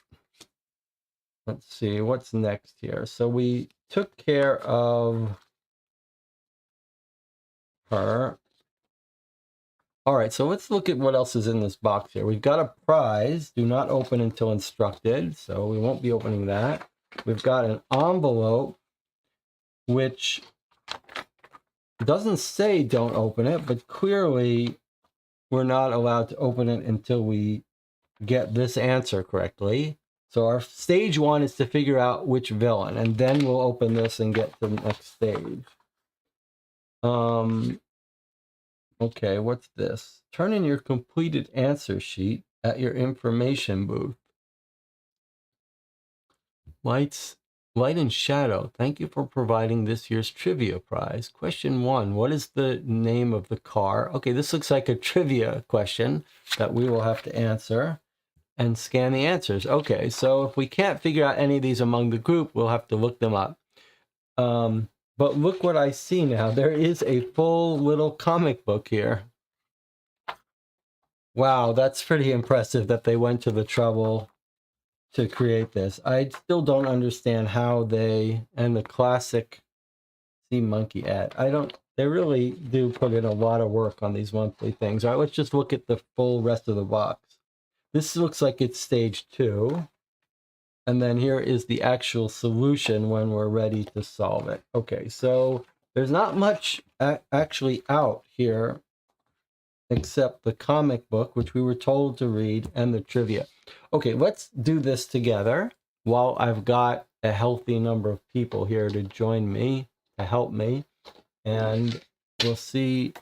Let's see, what's next here? So we took care of her. All right, so let's look at what else is in this box here. We've got a prize. Do not open until instructed, so we won't be opening that. We've got an envelope, which doesn't say don't open it, but clearly we're not allowed to open it until we get this answer correctly. So our stage one is to figure out which villain, and then we'll open this and get to the next stage. Okay, what's this? Turn in your completed answer sheet at your information booth. Light and Shadow, thank you for providing this year's trivia prize. Question 1, what is the name of the car? Okay, this looks like a trivia question that we will have to answer. and scan the answers. Okay, so if we can't figure out any of these among the group, we'll have to look them up. But look what I see now. There is a full little comic book here. Wow, that's pretty impressive that they went to the trouble to create this. I still don't understand how they, and the classic Sea Monkey ad. They really do put in a lot of work on these monthly things. All right, let's just look at the full rest of the box. This looks like it's stage 2. And then here is the actual solution when we're ready to solve it. Okay, so there's not much actually out here except the comic book, which we were told to read, and the trivia. Okay, let's do this together while I've got a healthy number of people here to join me, to help me, and we'll see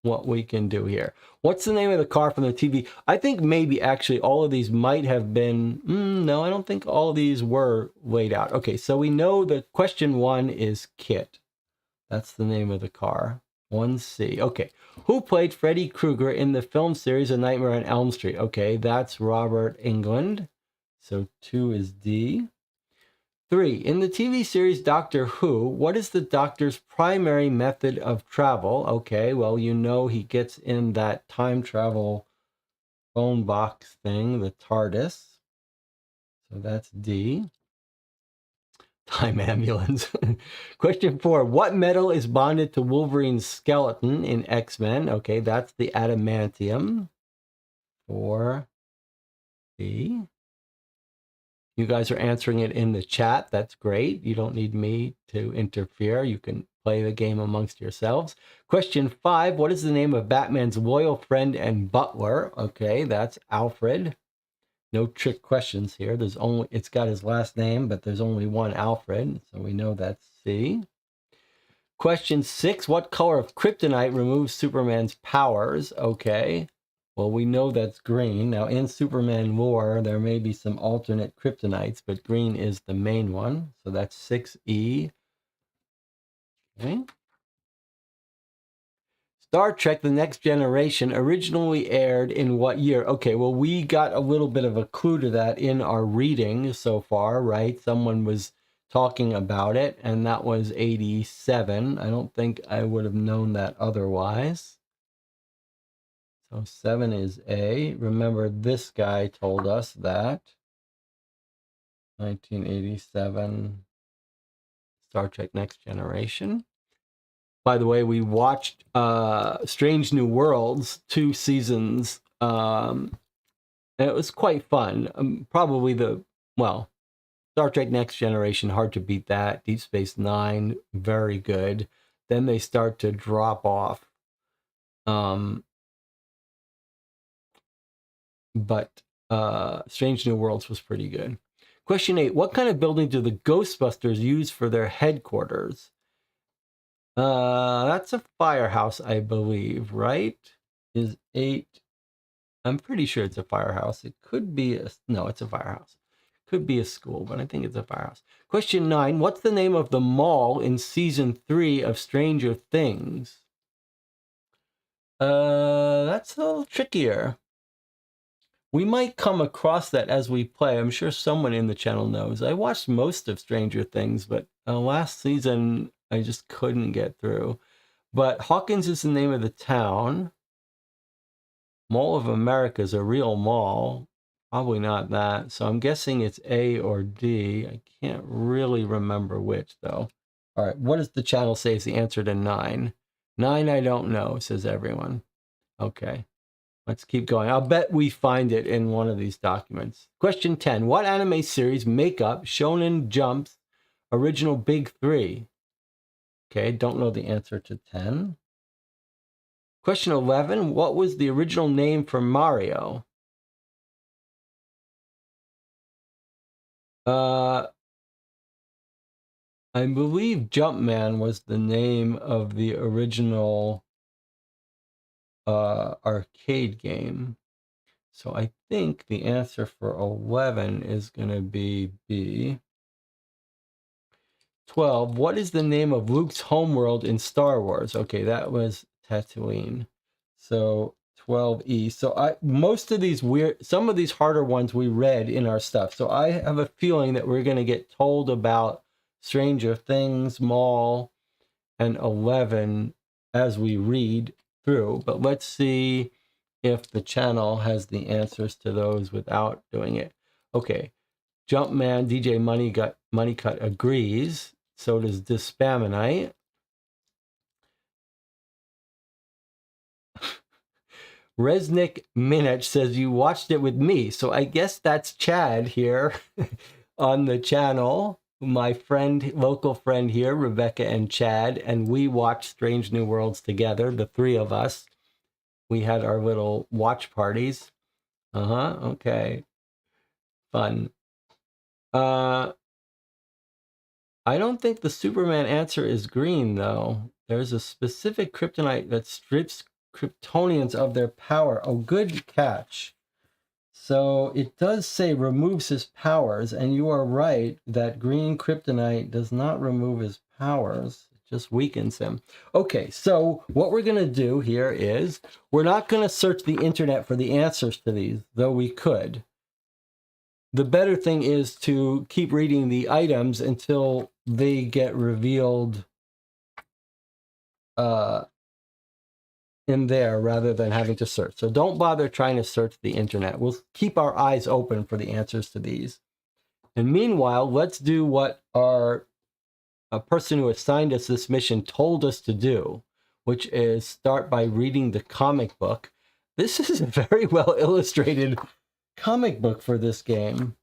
what we can do here. What's the name of the car from the TV? I think maybe actually all of these might have been, no, I don't think all of these were laid out. Okay, so we know that question 1 is Kit. That's the name of the car. 1C. Okay. Who played Freddy Krueger in the film series A Nightmare on Elm Street? Okay, that's Robert Englund. So 2 is D. 3. In the TV series Doctor Who, what is the Doctor's primary method of travel? Okay, well, you know he gets in that time travel phone box thing, the TARDIS. So that's D. Time ambulance. Question 4. What metal is bonded to Wolverine's skeleton in X-Men? Okay, that's the adamantium. 4. D. You guys are answering it in the chat. That's great. You don't need me to interfere. You can play the game amongst yourselves. Question 5. What is the name of Batman's loyal friend and butler? Okay, that's Alfred. No trick questions here. It's got his last name, but there's only one Alfred, so we know that's C. Question 6, what color of kryptonite removes Superman's powers? Okay, well, we know that's green. Now, in Superman lore, there may be some alternate kryptonites, but green is the main one, so that's 6E. Okay. Star Trek The Next Generation originally aired in what year? Okay, well, we got a little bit of a clue to that in our reading so far, right? Someone was talking about it, and that was 87. I don't think I would have known that otherwise. So 7 is A. Remember, this guy told us that. 1987, Star Trek Next Generation. By the way, we watched Strange New Worlds, 2 seasons, and it was quite fun. Probably Star Trek Next Generation, hard to beat that. Deep Space Nine, very good. Then they start to drop off. But Strange New Worlds was pretty good. Question 8, what kind of building do the Ghostbusters use for their headquarters? That's a firehouse, I believe, right? Is 8? I'm pretty sure it's a firehouse. It could be no, it's a firehouse. Could be a school, but I think it's a firehouse. Question 9, what's the name of the mall in season 3 of Stranger Things? That's a little trickier. We might come across that as we play. I'm sure someone in the channel knows. I watched most of Stranger Things, but last season I just couldn't get through. But Hawkins is the name of the town. Mall of America is a real mall. Probably not that. So I'm guessing it's A or D. I can't really remember which, though. All right, what does the channel say is the answer to 9? 9, I don't know, says everyone. Okay, let's keep going. I'll bet we find it in one of these documents. Question 10. What anime series make up Shonen Jump's original big 3? Okay, don't know the answer to 10. Question 11. What was the original name for Mario? I believe Jumpman was the name of the original arcade game. So I think the answer for 11 is going to be B. 12. What is the name of Luke's homeworld in Star Wars? Okay, that was Tatooine. So 12E. So most of these some of these harder ones we read in our stuff. So I have a feeling that we're going to get told about Stranger Things, Mall, and 11 as we read through. But let's see if the channel has the answers to those without doing it. Okay, Jumpman DJ Moneycut agrees. So does Dispaminite. Resnick Minich says you watched it with me. So I guess that's Chad here on the channel. My friend, local friend here, Rebecca and Chad, and we watched Strange New Worlds together, the three of us. We had our little watch parties. Okay. Fun. I don't think the Superman answer is green, though. There's a specific kryptonite that strips Kryptonians of their power. Oh, good catch. So it does say removes his powers, and you are right that green kryptonite does not remove his powers. It just weakens him. Okay, so what we're going to do here is we're not going to search the internet for the answers to these, though we could. The better thing is to keep reading the items until they get revealed in there rather than having to search. So don't bother trying to search the internet. We'll keep our eyes open for the answers to these. And meanwhile, let's do what a person who assigned us this mission told us to do, which is start by reading the comic book. This is a very well illustrated comic book for this game.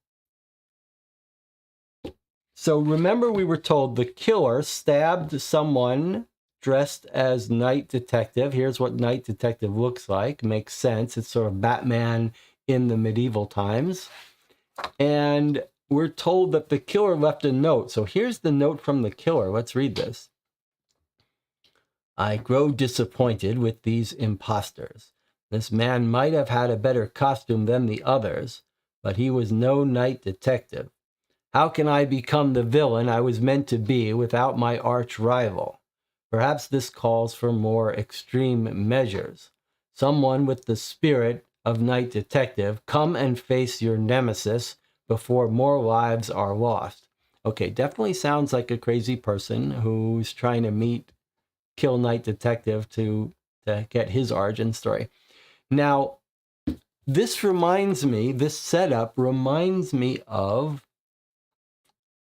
So remember, we were told the killer stabbed someone dressed as Night Detective. Here's what Night Detective looks like. Makes sense. It's sort of Batman in the medieval times. And we're told that the killer left a note. So here's the note from the killer. Let's read this. I grow disappointed with these imposters. This man might have had a better costume than the others, but he was no Night Detective. How can I become the villain I was meant to be without my arch rival? Perhaps this calls for more extreme measures. Someone with the spirit of Night Detective, come and face your nemesis before more lives are lost. Okay, definitely sounds like a crazy person who's trying to kill Night Detective to get his origin story. Now, this setup reminds me of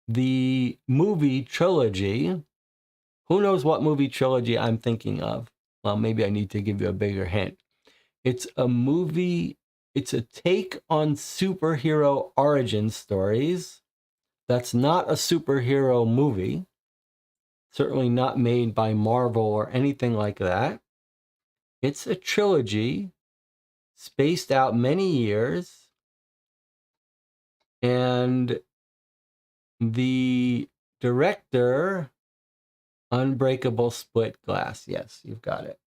the movie trilogy. Who knows what movie trilogy I'm thinking of? Well, maybe I need to give you a bigger hint. It's a movie, it's a take on superhero origin stories. That's not a superhero movie. Certainly not made by Marvel or anything like that. It's a trilogy spaced out many years. And the director, Unbreakable Split Glass. Yes, you've got it.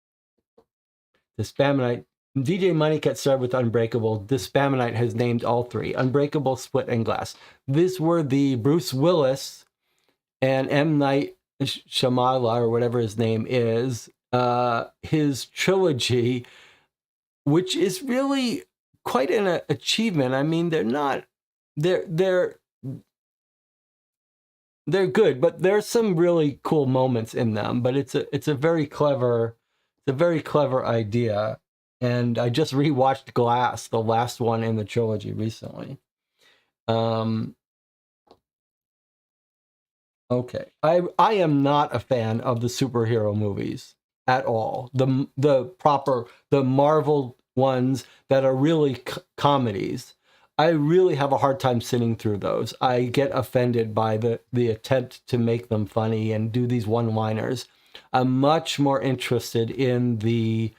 Dispaminite. DJ Moneycat started with Unbreakable. Dispaminite has named all three. Unbreakable, Split, and Glass. These were the Bruce Willis and M. Night Shyamalan, or whatever his name is, his trilogy, which is really quite an achievement. I mean, they're good, but there's some really cool moments in them. But it's a very clever idea. And I just rewatched Glass, the last one in the trilogy, recently. Okay, I am not a fan of the superhero movies at all. The Marvel ones that are really comedies. I really have a hard time sitting through those. I get offended by the attempt to make them funny and do these one-liners. I'm much more interested in the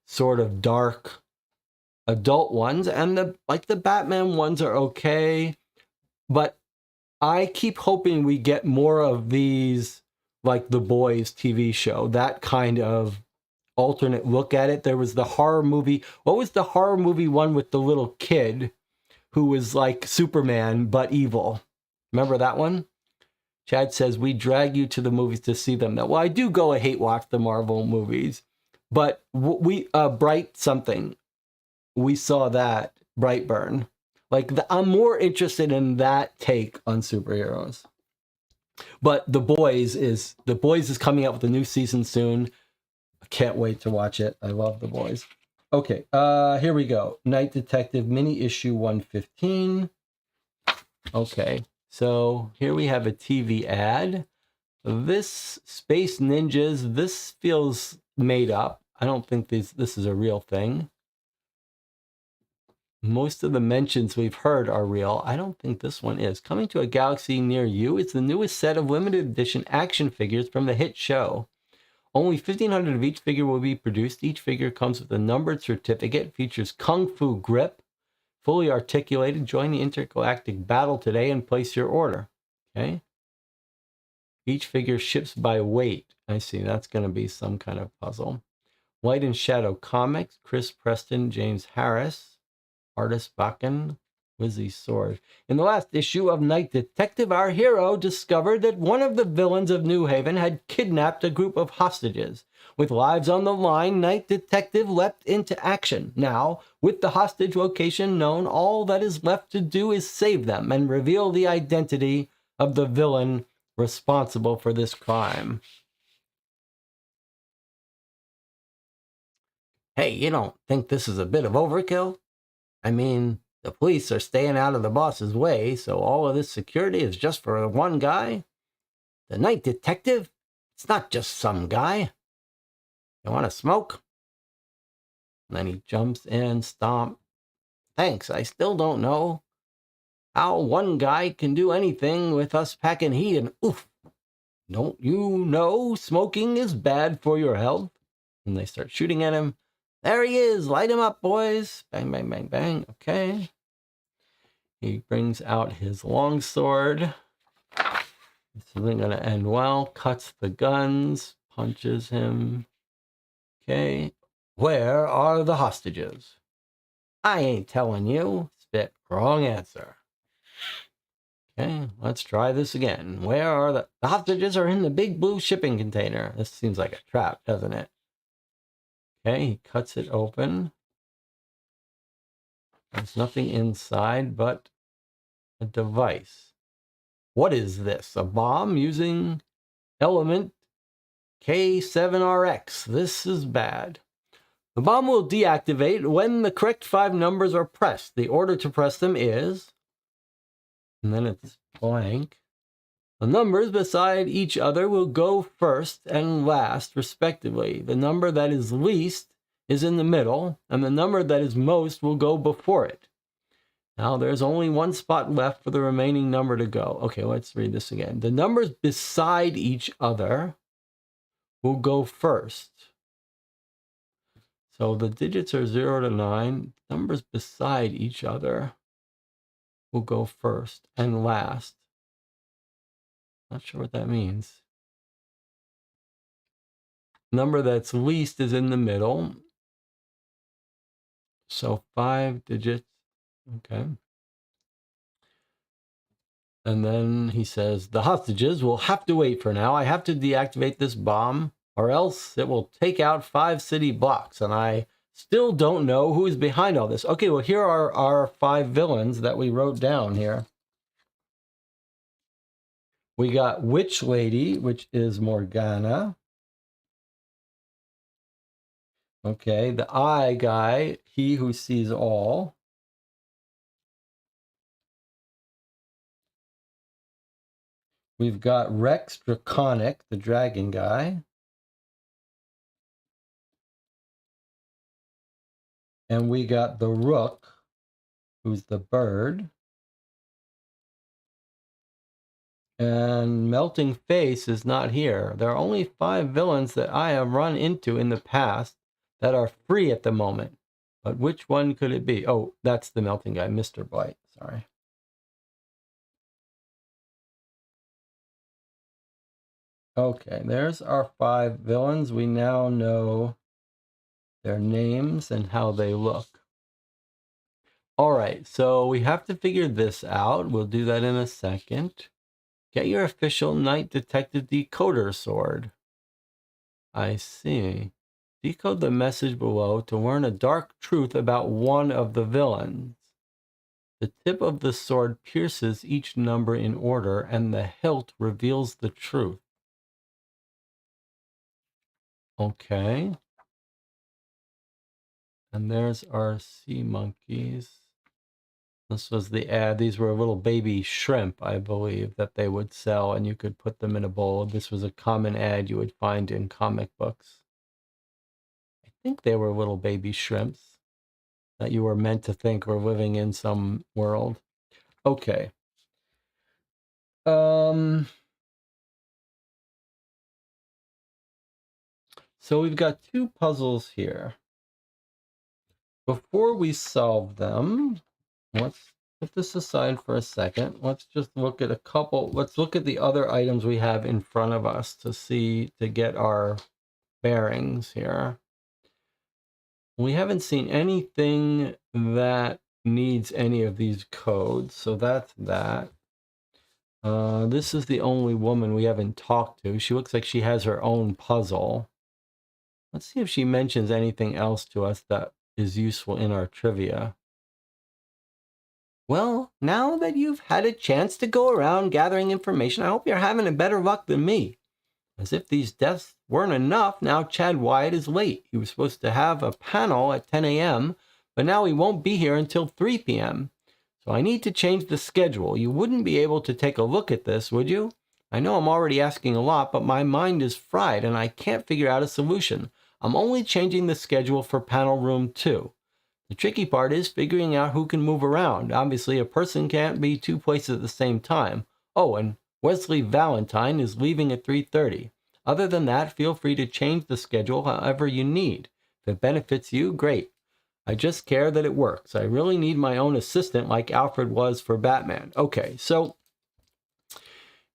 sort of dark adult ones, and the Batman ones are okay, but I keep hoping we get more of these, like The Boys TV show, that kind of alternate look at it. There was the horror movie. What was the horror movie one with the little kid who was like Superman but evil? Remember that one? Chad says, we drag you to the movies to see them. Well, I do go hate watch the Marvel movies, But we Bright something. We saw that Brightburn. Like I'm more interested in that take on superheroes. But The Boys is coming out with a new season soon. I can't wait to watch it. I love The Boys. Okay, here we go. Night Detective mini issue 115. Okay, so here we have a TV ad. This Space Ninjas, this feels made up. I don't think this is a real thing. Most of the mentions we've heard are real. I don't think this one is. Coming to a galaxy near you, it's the newest set of limited edition action figures from the hit show. Only 1,500 of each figure will be produced. Each figure comes with a numbered certificate, features Kung Fu grip, fully articulated. Join the intergalactic battle today and place your order. Okay. Each figure ships by weight. I see. That's going to be some kind of puzzle. Light and Shadow Comics, Chris Preston, James Harris. Artist Bakken, Wizzy Sword. In the last issue of Night Detective, our hero discovered that one of the villains of New Haven had kidnapped a group of hostages. With lives on the line, Night Detective leapt into action. Now, with the hostage location known, all that is left to do is save them and reveal the identity of the villain responsible for this crime. Hey, you don't think this is a bit of overkill? I mean, the police are staying out of the boss's way, so all of this security is just for one guy? The Night Detective? It's not just some guy. You want to smoke? And then he jumps in, stomp. Thanks, I still don't know how one guy can do anything with us packing heat and oof. Don't you know smoking is bad for your health? And they start shooting at him. There he is. Light him up, boys. Bang, bang, bang, bang. Okay. He brings out his longsword. This isn't going to end well. Cuts the guns. Punches him. Okay. Where are the hostages? I ain't telling you. Spit. Wrong answer. Okay, let's try this again. Where are the hostages? Are in the big blue shipping container. This seems like a trap, doesn't it? Okay, he cuts it open. There's nothing inside but a device. What is this? A bomb using element K7RX. This is bad. The bomb will deactivate when the correct 5 numbers are pressed. The order to press them is... And then it's blank. The numbers beside each other will go first and last, respectively. The number that is least is in the middle, and the number that is most will go before it. Now, there's only one spot left for the remaining number to go. Okay, let's read this again. The numbers beside each other will go first. So the digits are 0 to 9. Numbers beside each other will go first and last. Not sure what that means. Number that's least is in the middle. So 5 digits. Okay. And then he says, the hostages will have to wait for now. I have to deactivate this bomb, or else it will take out 5 city blocks. And I still don't know who is behind all this. Okay, well, here are our 5 villains that we wrote down here. We got Witch Lady, which is Morgana. Okay, the Eye Guy, he who sees all. We've got Rex Draconic, the dragon guy. And we got the Rook, who's the bird. And Melting Face is not here. There are only 5 villains that I have run into in the past that are free at the moment. But which one could it be? Oh, that's the melting guy, Mr. Blight. Sorry. Okay, there's our 5 villains. We now know their names and how they look. All right, so we have to figure this out. We'll do that in a second. Get your official Night Detective Decoder sword. I see. Decode the message below to learn a dark truth about one of the villains. The tip of the sword pierces each number in order, and the hilt reveals the truth. Okay. And there's our sea monkeys. This was the ad. These were little baby shrimp, I believe, that they would sell, and you could put them in a bowl. This was a common ad you would find in comic books. I think they were little baby shrimps that you were meant to think were living in some world. Okay. So we've got two puzzles here. Before we solve them, let's put this aside for a second. Let's just look at a couple. Let's look at the other items we have in front of us to get our bearings here. We haven't seen anything that needs any of these codes, so that's that. This is the only woman we haven't talked to. She looks like she has her own puzzle. Let's see if she mentions anything else to us that is useful in our trivia. Well, now that you've had a chance to go around gathering information, I hope you're having a better luck than me. As if these deaths weren't enough, now Chad Wyatt is late. He was supposed to have a panel at 10 a.m., but now he won't be here until 3 p.m. So I need to change the schedule. You wouldn't be able to take a look at this, would you? I know I'm already asking a lot, but my mind is fried and I can't figure out a solution. I'm only changing the schedule for panel room 2. The tricky part is figuring out who can move around. Obviously, a person can't be two places at the same time. Oh, and Wesley Valentine is leaving at 3:30. Other than that, feel free to change the schedule however you need. If it benefits you, great. I just care that it works. I really need my own assistant like Alfred was for Batman. Okay, so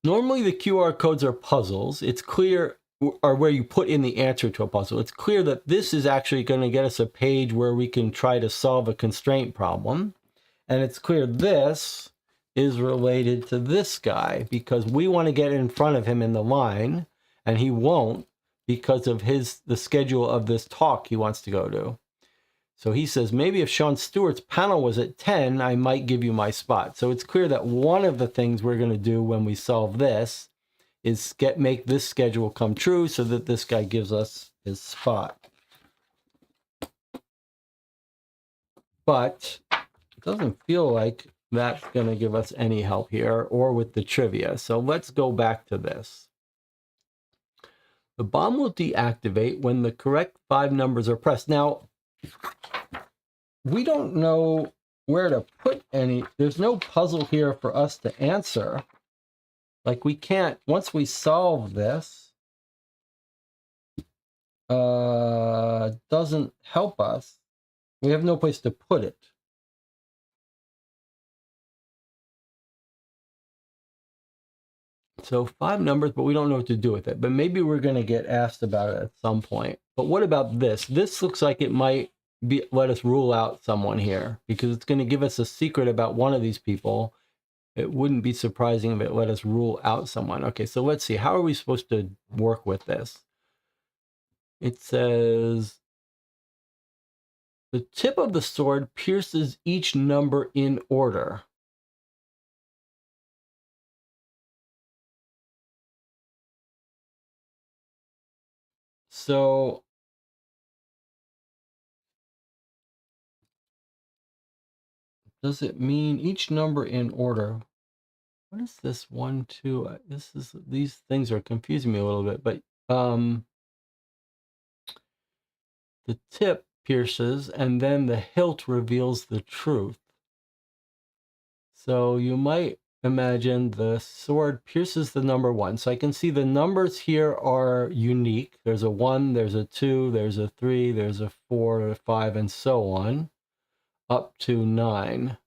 normally the QR codes are puzzles. It's clear, or where you put in the answer to a puzzle. It's clear that this is actually going to get us a page where we can try to solve a constraint problem. And it's clear this is related to this guy because we want to get in front of him in the line, and he won't because of the schedule of this talk he wants to go to. So he says, maybe if Sean Stewart's panel was at 10, I might give you my spot. So it's clear that one of the things we're going to do when we solve this is make this schedule come true so that this guy gives us his spot. But it doesn't feel like that's going to give us any help here or with the trivia. So let's go back to this. The bomb will deactivate when the correct 5 numbers are pressed. Now, we don't know where to put any. There's no puzzle here for us to answer. Like we can't, once we solve this, doesn't help us. We have no place to put it. So 5 numbers, but we don't know what to do with it. But maybe we're going to get asked about it at some point. But what about this? This looks like it might let us rule out someone here because it's going to give us a secret about one of these people. It wouldn't be surprising if it let us rule out someone. Okay, so let's see. How are we supposed to work with this? It says, the tip of the sword pierces each number in order. So does it mean each number in order? What is this 1, 2? These things are confusing me a little bit, but the tip pierces and then the hilt reveals the truth. So you might imagine the sword pierces the number 1. So I can see the numbers here are unique. There's a 1, there's a 2, there's a 3, there's a 4, a 5, and so on, up to 9.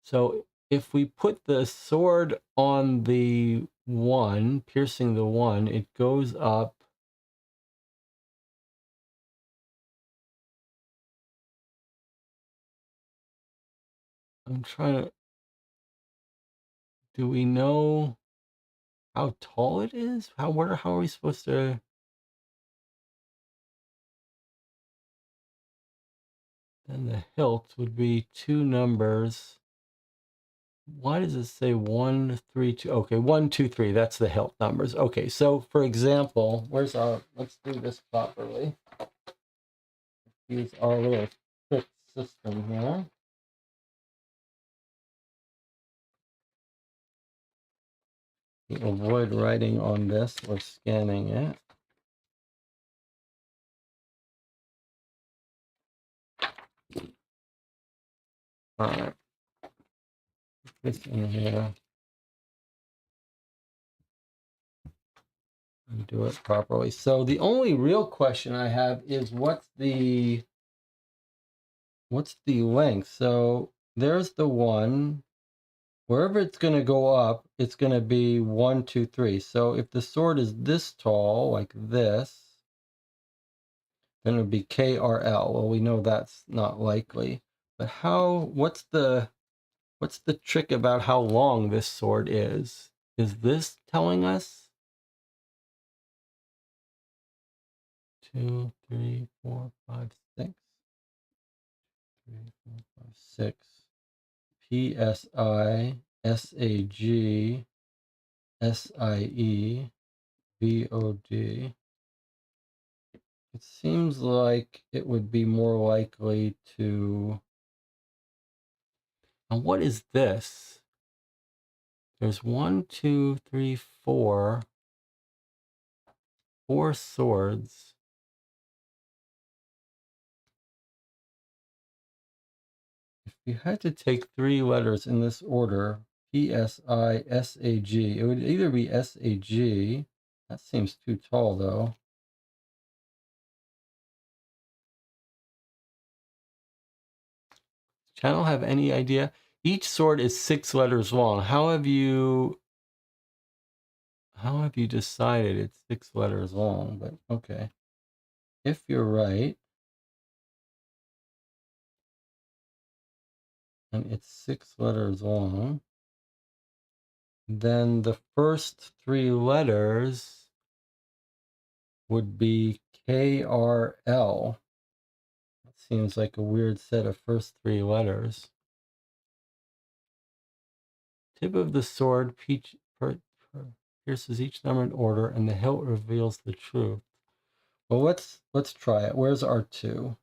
So if we put the sword on the 1, piercing the 1, it goes up. I'm trying to, do we know how tall it is? How are we supposed to? And the hilt would be 2 numbers. Why does it say 1, 3, 2? Okay, 1, 2, 3. That's the hilt numbers. Okay, so for example, where's our, let's do this properly. Use our little trick system here. Avoid writing on this or scanning it. All right, put this in here and do it properly. So the only real question I have is what's the length? So there's the 1. Wherever it's going to go up, it's going to be 1, 2, 3. So if the sword is this tall, like this, then it would be KRL. Well, we know that's not likely. But what's the trick about how long this sword is? Is this telling us? 2, 3, 4, 5, 6. 3, 4, 5, 6. PSI, SAG, SIE, VOD. It seems like it would be more likely to... And what is this? There's 1, 2, 3, 4. 4 swords. If you had to take 3 letters in this order, PSI, SAG, it would either be SAG. That seems too tall, though. Channel have any idea? Each sword is 6 letters long. How have you decided it's 6 letters long? But okay. If you're right, and it's 6 letters long, then the first 3 letters would be KRL. That seems like a weird set of first 3 letters. Tip of the sword pierces each number in order, and the hilt reveals the truth. Well, let's try it. Where's R2?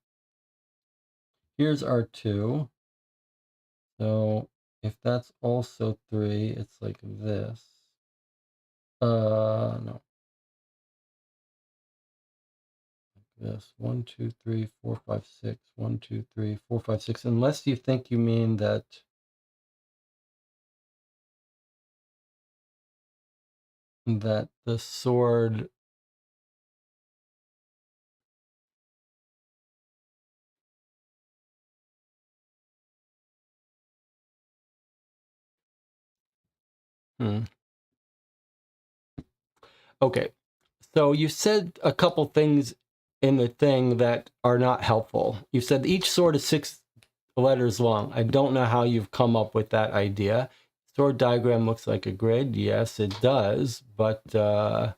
Here's R2. So if that's also 3, it's like this. No. This 1, 2, 3, 4, 5, 6. 1, 2, 3, 4, 5, 6. Unless you think you mean that the sword Okay, so you said a couple things in the thing that are not helpful. You said each sword is 6 letters long. I don't know how you've come up with that idea. Sword diagram looks like a grid. Yes, it does, but I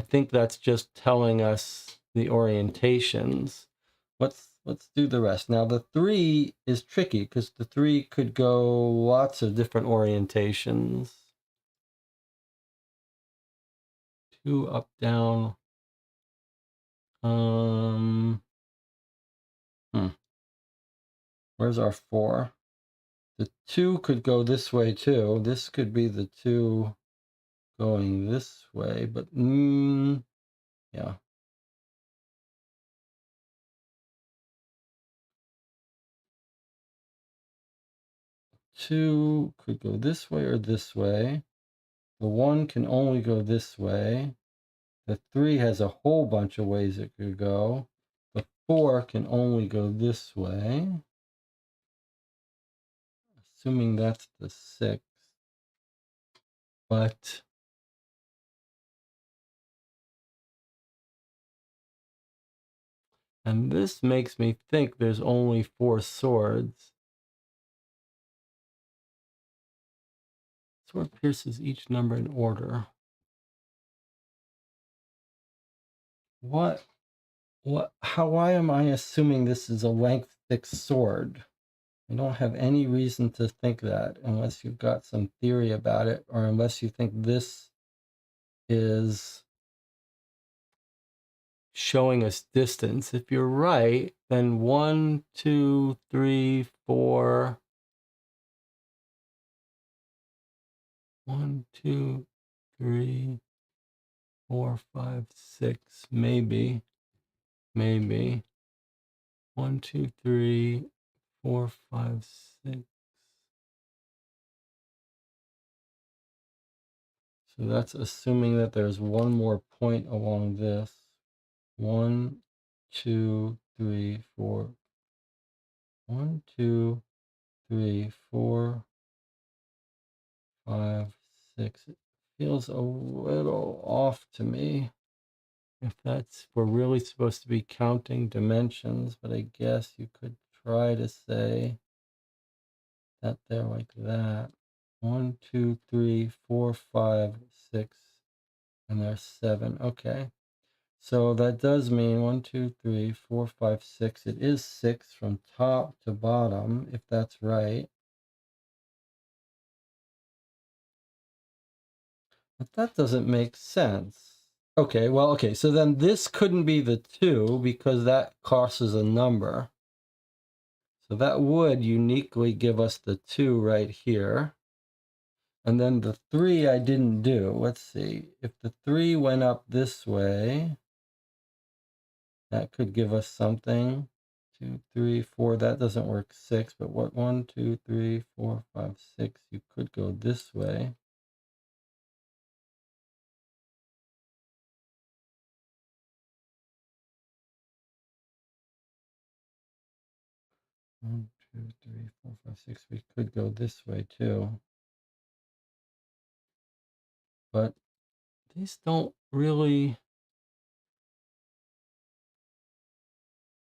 think that's just telling us the orientations. Let's do the rest. Now the 3 is tricky because the 3 could go lots of different orientations. 2 up, down. Where's our 4? The 2 could go this way too. This could be the 2 going this way, but yeah. 2 could go this way or this way. The 1 can only go this way. The 3 has a whole bunch of ways it could go. The 4 can only go this way. Assuming that's the 6. But and this makes me think there's only 4 swords. Sword pierces each number in order. What why am I assuming this is a length 6 sword? I don't have any reason to think that unless you've got some theory about it, or unless you think this is showing us distance. If you're right, then 1, 2, 3, 4. 1, 2, 3, 4, 5, 6. Maybe. 1, 2, 3, 4, 5, 6. So that's assuming that there's one more point along this. 1, 2, 3, 4. 1, 2, 3, 4, 5, 6. It feels a little off to me. If we're really supposed to be counting dimensions, but I guess you could try to say that there like that. 1, 2, 3, 4, 5, 6, and there's 7. Okay. So that does mean 1, 2, 3, 4, 5, 6. It is 6 from top to bottom, if that's right. But that doesn't make sense. Okay, well, okay, so then this couldn't be the 2 because that crosses a number. So that would uniquely give us the 2 right here. And then the 3 I didn't do. Let's see. If the 3 went up this way, that could give us something. 2, 3, 4. That doesn't work. 6. But what? 1, 2, 3, 4, 5, 6. You could go this way. One, 2, 3, 4, 5, 6. We could go this way too. But these don't really...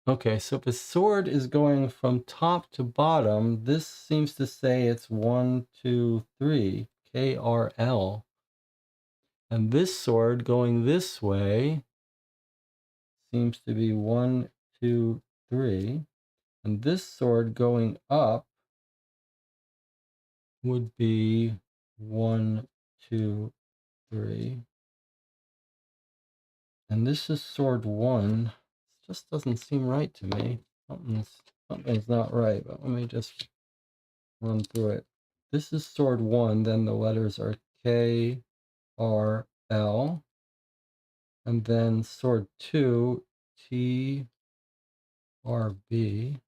Okay, so if a sword is going from top to bottom, this seems to say it's 1, 2, 3, KRL. And this sword going this way seems to be 1, 2, 3. And this sword going up would be 1, 2, 3. And this is sword 1. It just doesn't seem right to me. Something's not right, but let me just run through it. This is sword 1, then the letters are K, R, L. And then sword 2, T, R, B.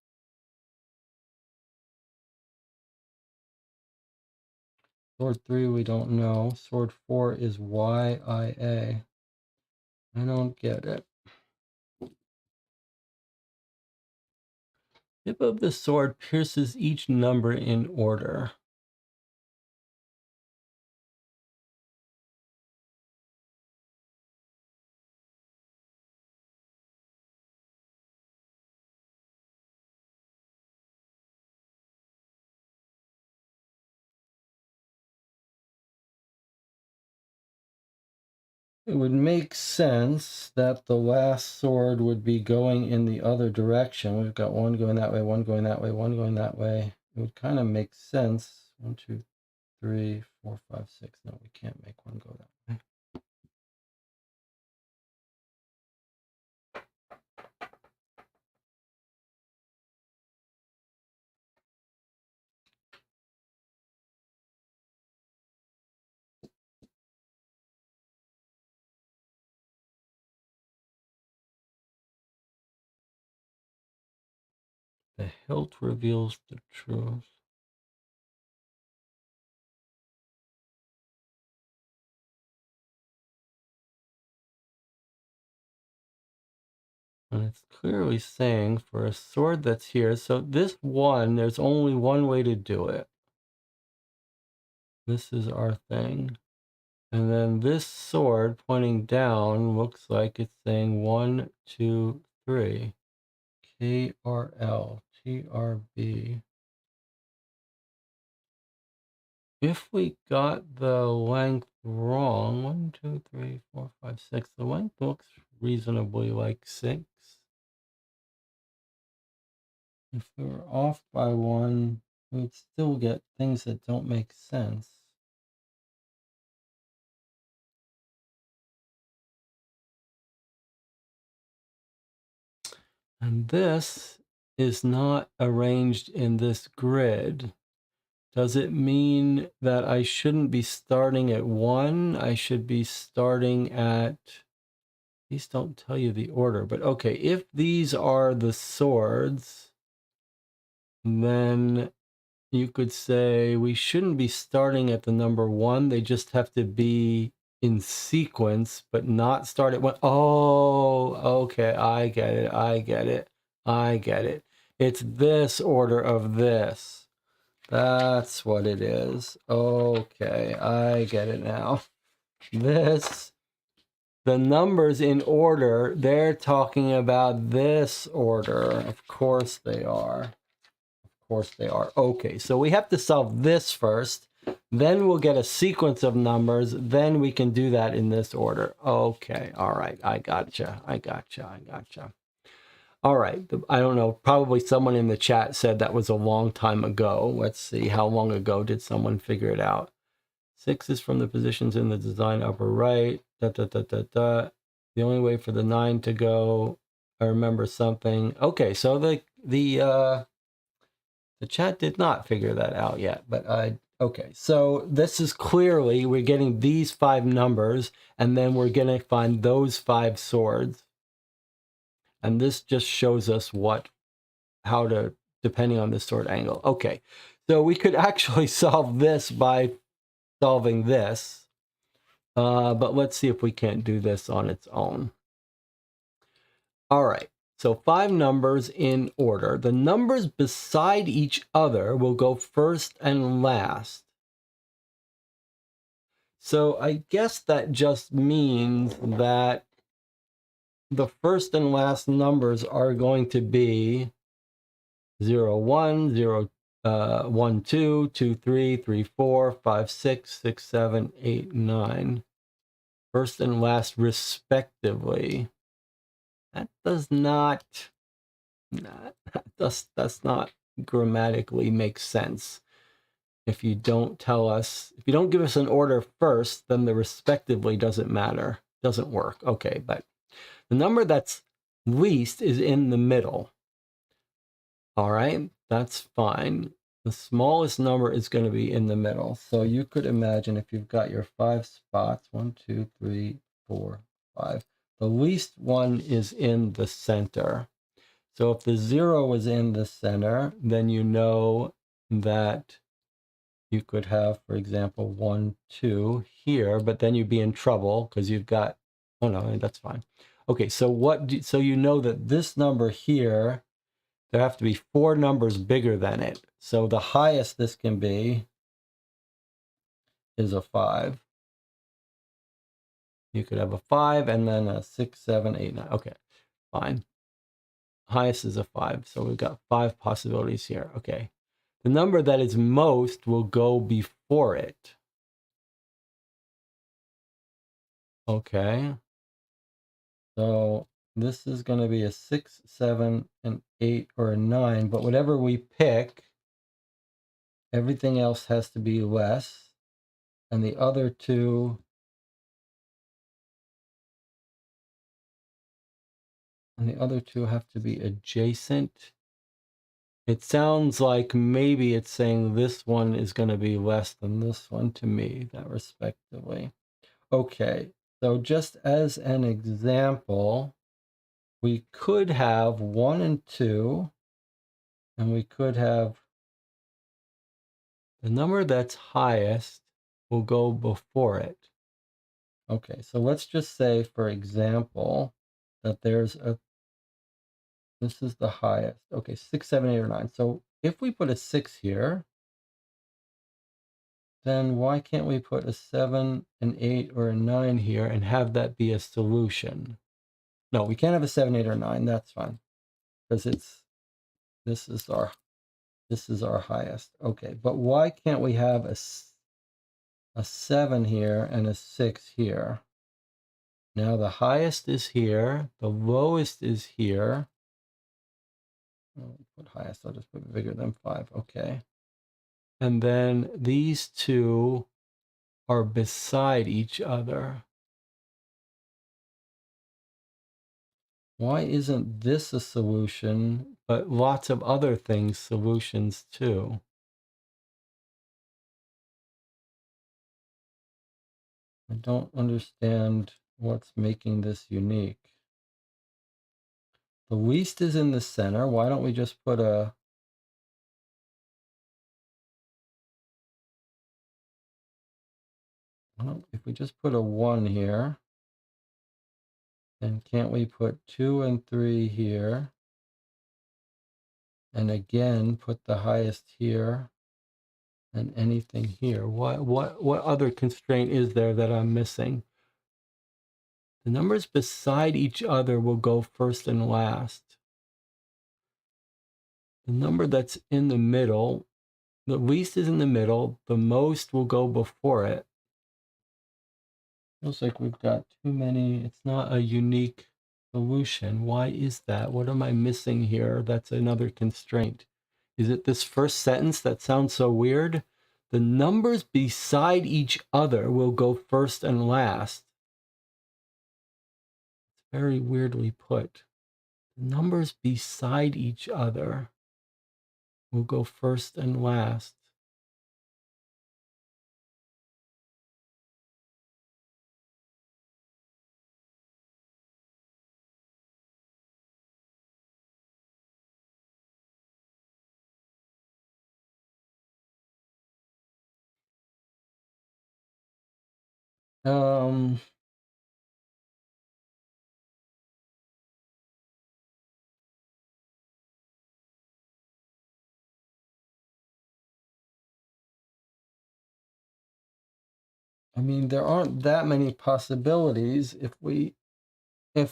Sword 3, we don't know. Sword 4 is Y, I, A. I don't get it. Tip of the sword pierces each number in order. It would make sense that the last sword would be going in the other direction. We've got one going that way, one going that way, one going that way. It would kind of make sense. 1, 2, 3, 4, 5, 6. No, we can't make one go that way. The hilt reveals the truth. And it's clearly saying for a sword that's here, so this one, there's only one way to do it. This is our thing. And then this sword pointing down looks like it's saying 1, 2, 3. KRL, TRB. If we got the length wrong, 1, 2, 3, 4, 5, 6. The length looks reasonably like 6. If we were off by one, we'd still get things that don't make sense. And this is not arranged in this grid. Does it mean that I shouldn't be starting at 1? I should be starting at... These don't tell you the order, but okay, if these are the swords, then you could say we shouldn't be starting at the number 1. They just have to be in sequence, but not start at 1. Oh, okay, I get it, I get it, I get it. It's this order of this. That's what it is. Okay, I get it now. This, the numbers in order, they're talking about this order. Of course they are. Of course they are. Okay, so we have to solve this first. Then we'll get a sequence of numbers. Then we can do that in this order. Okay, all right. I gotcha. I gotcha. I gotcha. All right. I don't know. Probably someone in the chat said that was a long time ago. Let's see. How long ago did someone figure it out? 6 is from the positions in the design upper right. Da, da, da, da, da. The only way for the 9 to go. I remember something. Okay, so the chat did not figure that out yet, but okay. So this is clearly, we're getting these 5 numbers, and then we're going to find those 5 swords. And this just shows us how to, depending on the sword angle. Okay, so we could actually solve this by solving this. But let's see if we can't do this on its own. All right, so 5 numbers in order. The numbers beside each other will go first and last. So I guess that just means that the first and last numbers are going to be 0, 1, 0, 1, 2, 2, 3, 3, 4, 5, 6, 6, 7, 8, 9. First and last respectively. That does not grammatically make sense. If you don't give us an order first, then the respectively doesn't matter, doesn't work. Okay, but the number that's least is in the middle. All right, that's fine. The smallest number is going to be in the middle. So you could imagine if you've got your 5 spots, 1, 2, 3, 4, 5. The least one is in the center. So if the 0 was in the center, then you know that you could have, for example, 1, 2 here, but then you'd be in trouble because you've got, oh no, that's fine. Okay, so so you know that this number here, there have to be 4 numbers bigger than it. So the highest this can be is a 5. You could have a 5 and then a 6, 7, 8, 9. Okay, fine. Highest is a 5. So we've got 5 possibilities here. Okay. The number that is most will go before it. Okay. So this is going to be a 6, 7, an 8, or a 9. But whatever we pick, everything else has to be less. And the other two... And the other two have to be adjacent. It sounds like maybe it's saying this one is going to be less than this one to me, that respectively. Okay, so just as an example, we could have 1 and 2, and we could have the number that's highest will go before it. Okay, so let's just say, for example, that there's this is the highest. Okay, 6, 7, 8, or 9. So if we put a 6 here, then why can't we put a 7, an 8, or a 9 here and have that be a solution? No, we can't have a 7, 8, or 9. That's fine. Because this is our highest. Okay, but why can't we have a 7 here and a 6 here? Now the highest is here, the lowest is here. I'll put highest, I'll just put bigger than 5. Okay. And then these two are beside each other. Why isn't this a solution, but lots of other things solutions too? I don't understand what's making this unique. The least is in the center. Why don't we just put a... Well, if we just put a 1 here, then can't we put 2 and 3 here? And again, put the highest here and anything here. What other constraint is there that I'm missing? The numbers beside each other will go first and last. The number that's in the middle, the least is in the middle, the most will go before it. Feels like we've got too many. It's not a unique solution. Why is that? What am I missing here? That's another constraint. Is it this first sentence that sounds so weird? The numbers beside each other will go first and last. It's very weirdly put. The numbers beside each other will go first and last. Um, I mean, there aren't that many possibilities. If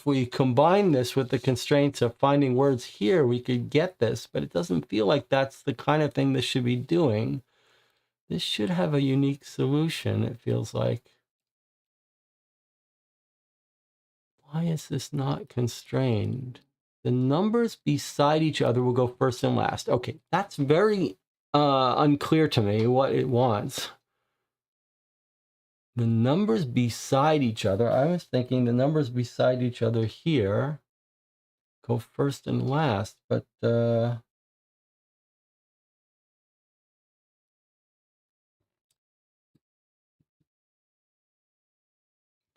we combine this with the constraints of finding words here, we could get this, but it doesn't feel like that's the kind of thing this should be doing. This should have a unique solution, it feels like. Why is this not constrained? The numbers beside each other will go first and last. Okay, that's very unclear to me what it wants. The numbers beside each other, I was thinking the numbers beside each other here go first and last, but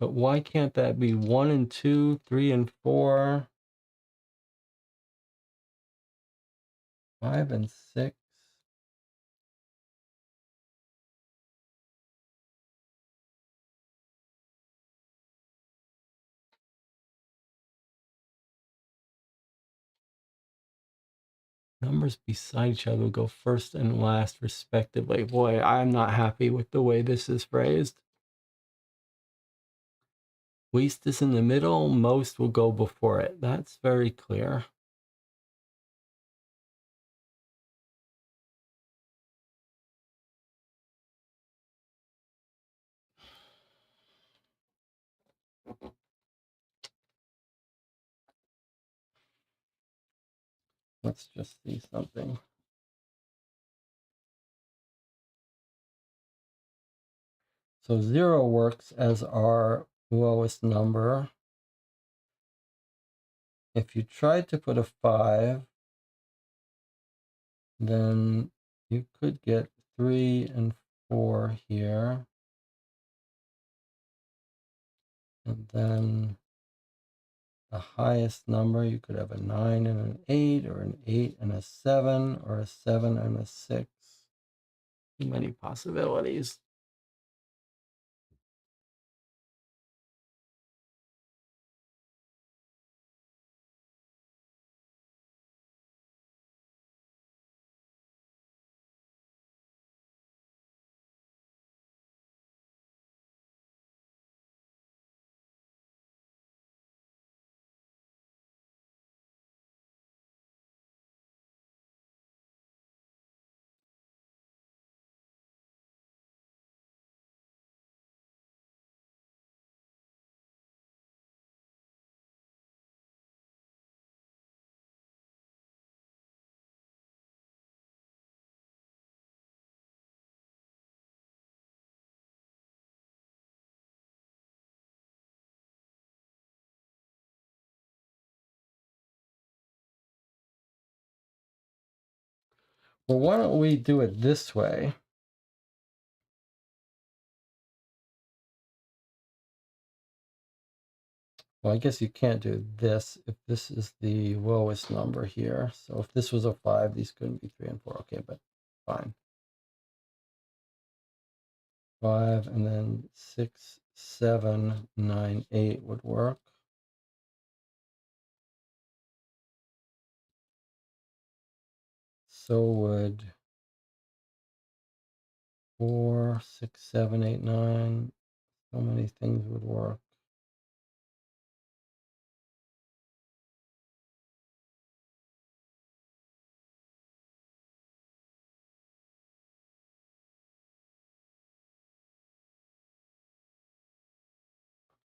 why can't that be 1 and 2, 3 and 4, 5 and 6? Numbers beside each other go first and last, respectively. Boy, I'm not happy with the way this is phrased. Least is in the middle, most will go before it. That's very clear. Let's just see something. So 0 works as our lowest number. If you tried to put a 5, then you could get 3 and 4 here. And then the highest number, you could have a 9 and an 8, or an 8 and a 7, or a 7 and a 6. Too many possibilities. Well, why don't we do it this way? Well, I guess you can't do this if this is the lowest number here. So if this was a 5, these couldn't be 3 and 4. Okay, but fine. 5 and then 6, 7, 9, 8 would work. So would 4, 6, 7, 8, 9. So many things would work.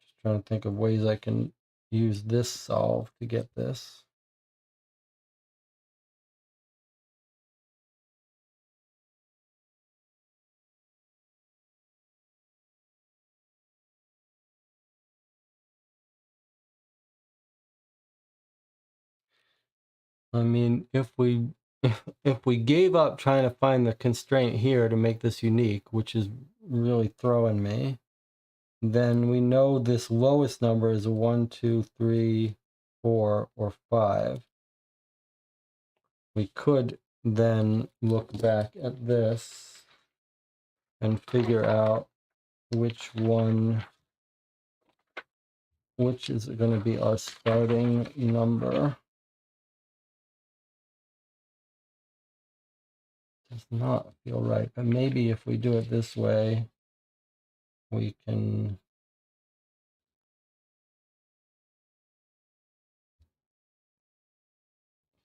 Just trying to think of ways I can use this solve to get this. I mean, if we gave up trying to find the constraint here to make this unique, which is really throwing me, then we know this lowest number is a 1, 2, 3, 4, or 5. We could then look back at this and figure out which is going to be our starting number. Does not feel right, but maybe if we do it this way, we can.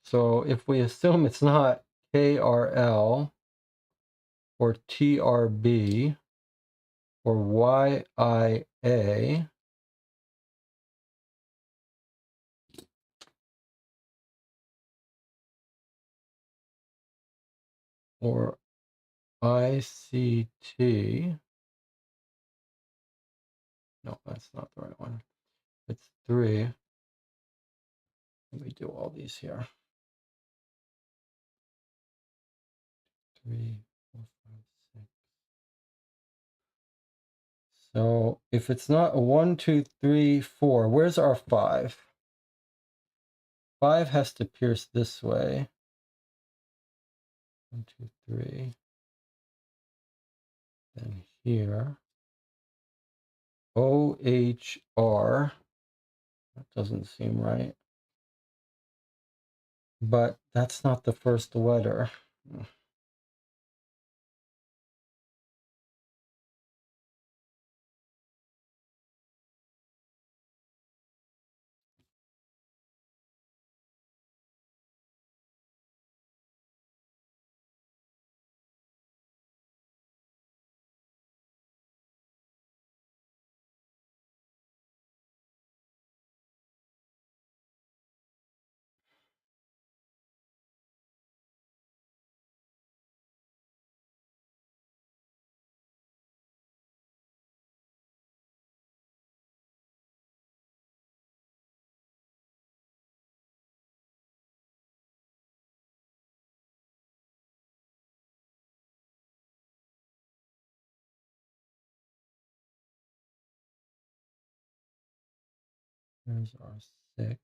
So if we assume it's not KRL or TRB or YIA, or ICT, no, that's not the right one. It's 3. Let me do all these here. 3, 4, 5, 6. So if it's not a 1, 2, 3, 4, where's our 5? 5 has to pierce this way. 1, 2, 3. Then here. OHR. That doesn't seem right. But that's not the first letter. There's our 6.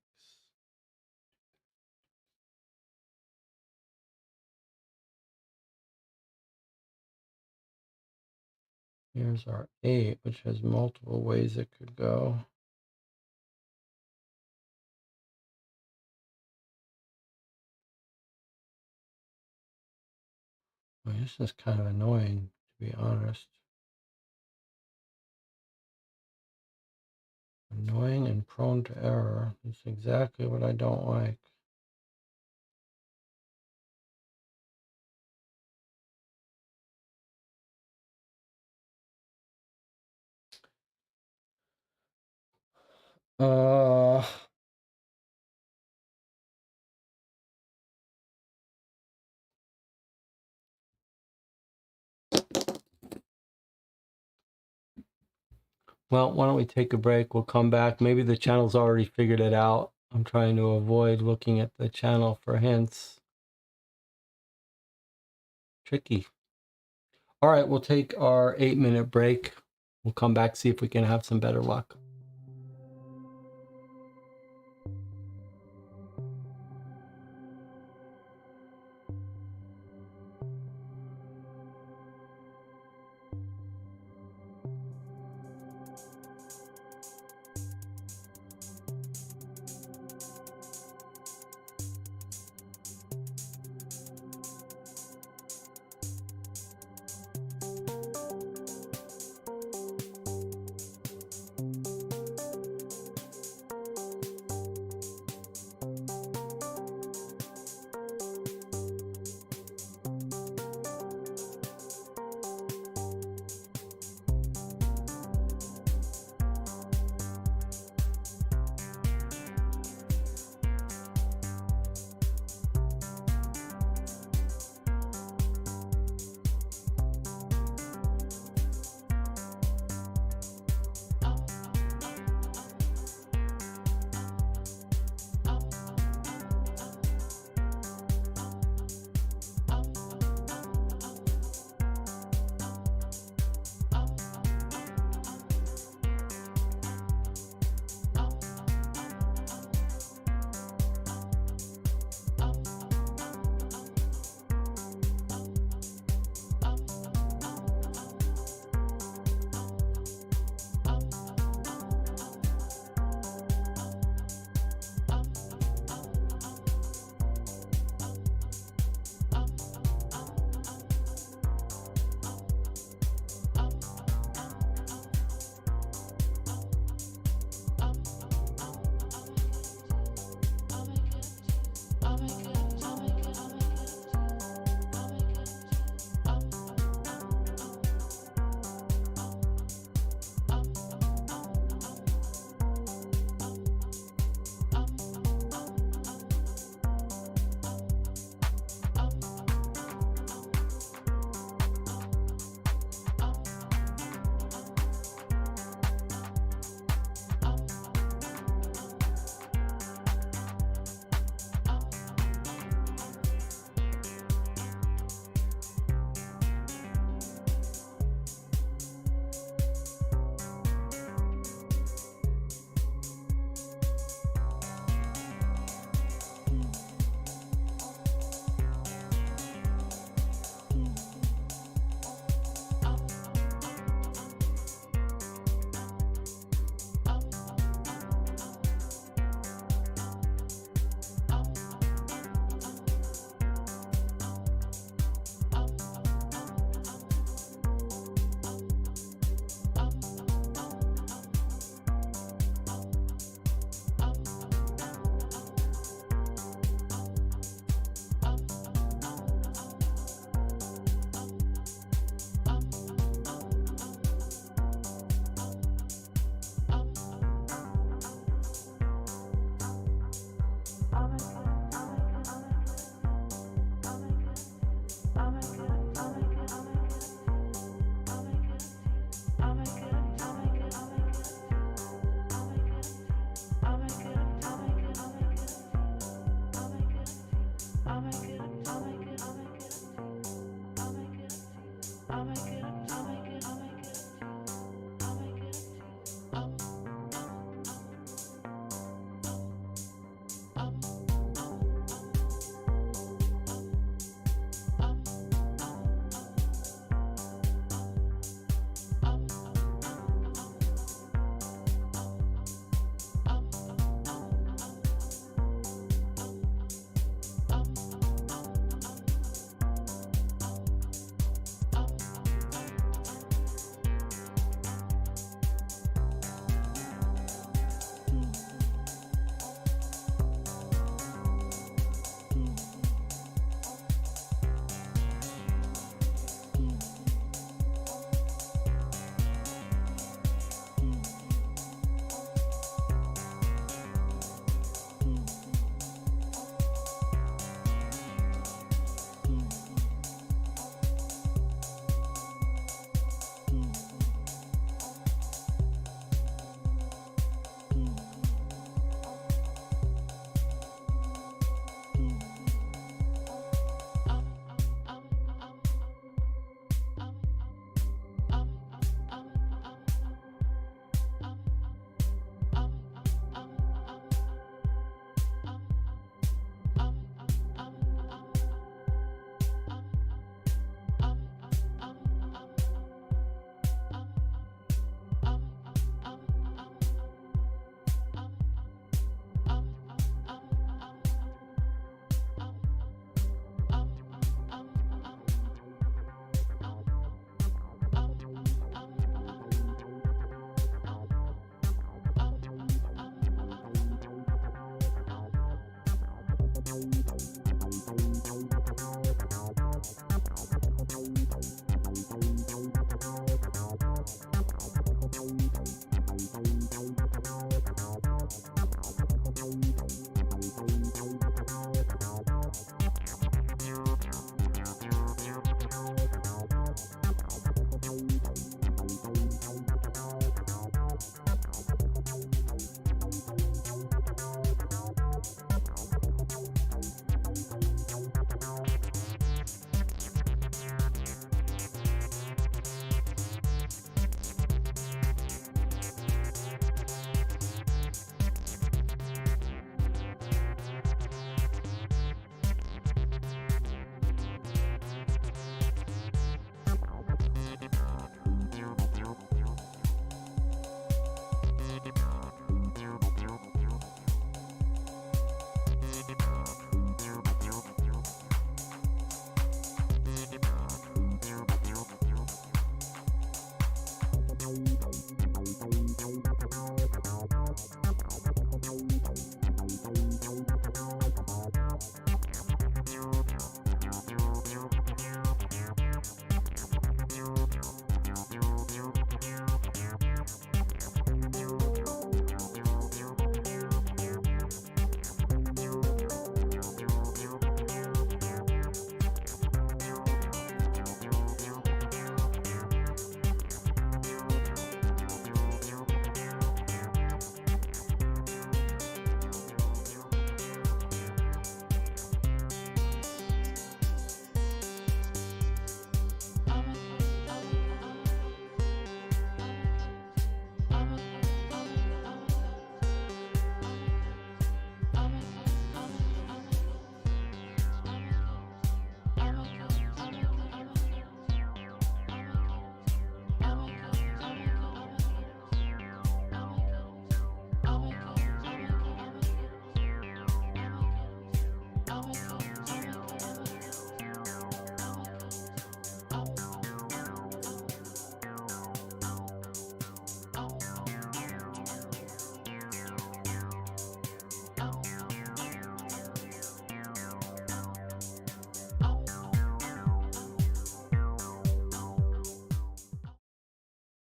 Here's our 8, which has multiple ways it could go. Well, this is kind of annoying, to be honest. Annoying and prone to error. That's exactly what I don't like. Uh, well, why don't we take a break? We'll come back. Maybe the channel's already figured it out. I'm trying to avoid looking at the channel for hints. Tricky. All right, we'll take our 8-minute break. We'll come back, see if we can have some better luck.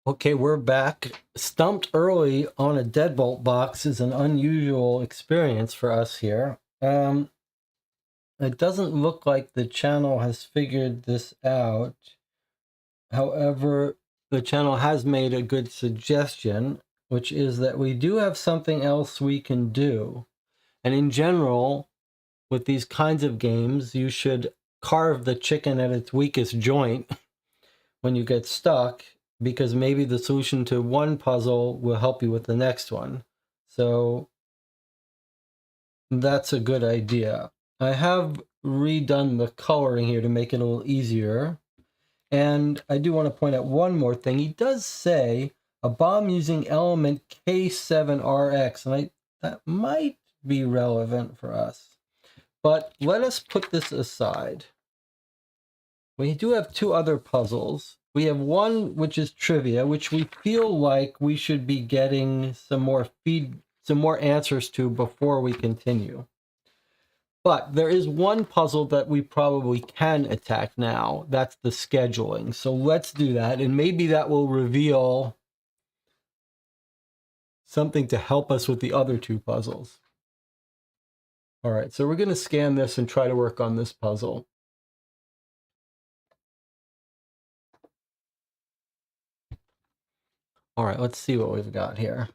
Okay, we're back. Stumped early on a Deadbolt box is an unusual experience for us here. It doesn't look like the channel has figured this out. However, the channel has made a good suggestion, which is that we do have something else we can do. And in general, with these kinds of games, you should carve the chicken at its weakest joint when you get stuck, because maybe the solution to one puzzle will help you with the next one. So that's a good idea. I have redone the coloring here to make it a little easier. And I do want to point out one more thing. He does say a bomb using element K7RX, and that might be relevant for us. But let us put this aside. We do have two other puzzles. We have one which is trivia, which we feel like we should be getting some more answers to before we continue. But there is one puzzle that we probably can attack now. That's the scheduling. So let's do that, and maybe that will reveal something to help us with the other two puzzles. All right, so we're going to scan this and try to work on this puzzle. All right, let's see what we've got here.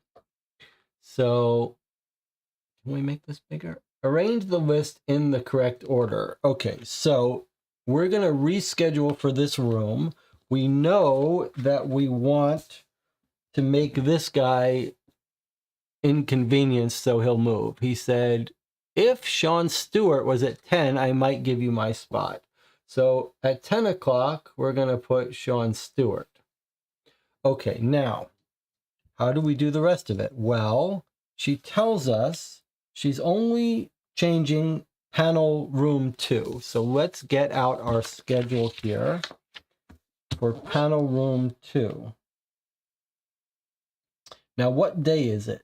So, can we make this bigger? Arrange the list in the correct order. Okay, so we're going to reschedule for this room. We know that we want to make this guy inconvenienced so he'll move. He said, if Sean Stewart was at 10, I might give you my spot. So at 10 o'clock, we're going to put Sean Stewart. Okay, now, how do we do the rest of it? Well, she tells us she's only changing panel room 2. So let's get out our schedule here for panel room 2. Now, what day is it?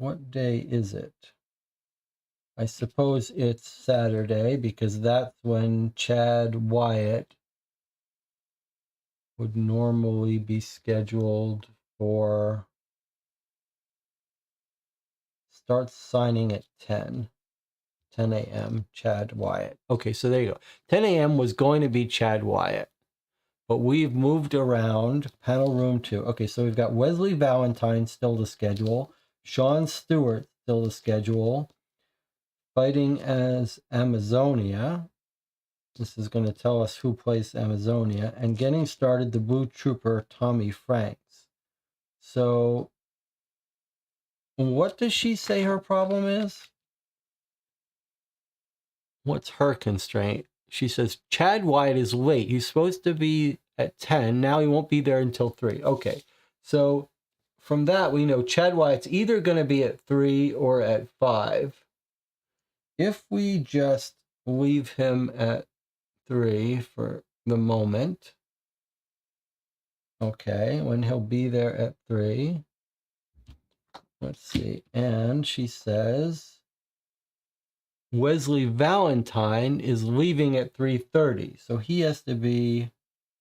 what day is it? I suppose it's Saturday because that's when Chad Wyatt would normally be scheduled for starts signing at 10 a.m. Chad Wyatt. Okay, so there you go. 10 a.m. was going to be Chad Wyatt, but we've moved around. Panel room 2. Okay, so we've got Wesley Valentine still to schedule. Sean Stewart still to schedule. Fighting as Amazonia. This is going to tell us who plays Amazonia. And getting started, the Blue Trooper, Tommy Franks. So, what does she say her problem is? What's her constraint? She says, Chad Wyatt is late. He's supposed to be at 10. Now he won't be there until 3. Okay. So, from that, we know Chad Wyatt's either going to be at 3 or at 5. If we just leave him at 3 for the moment. Okay, when he'll be there at 3. Let's see. And she says Wesley Valentine is leaving at 3:30. So he has to be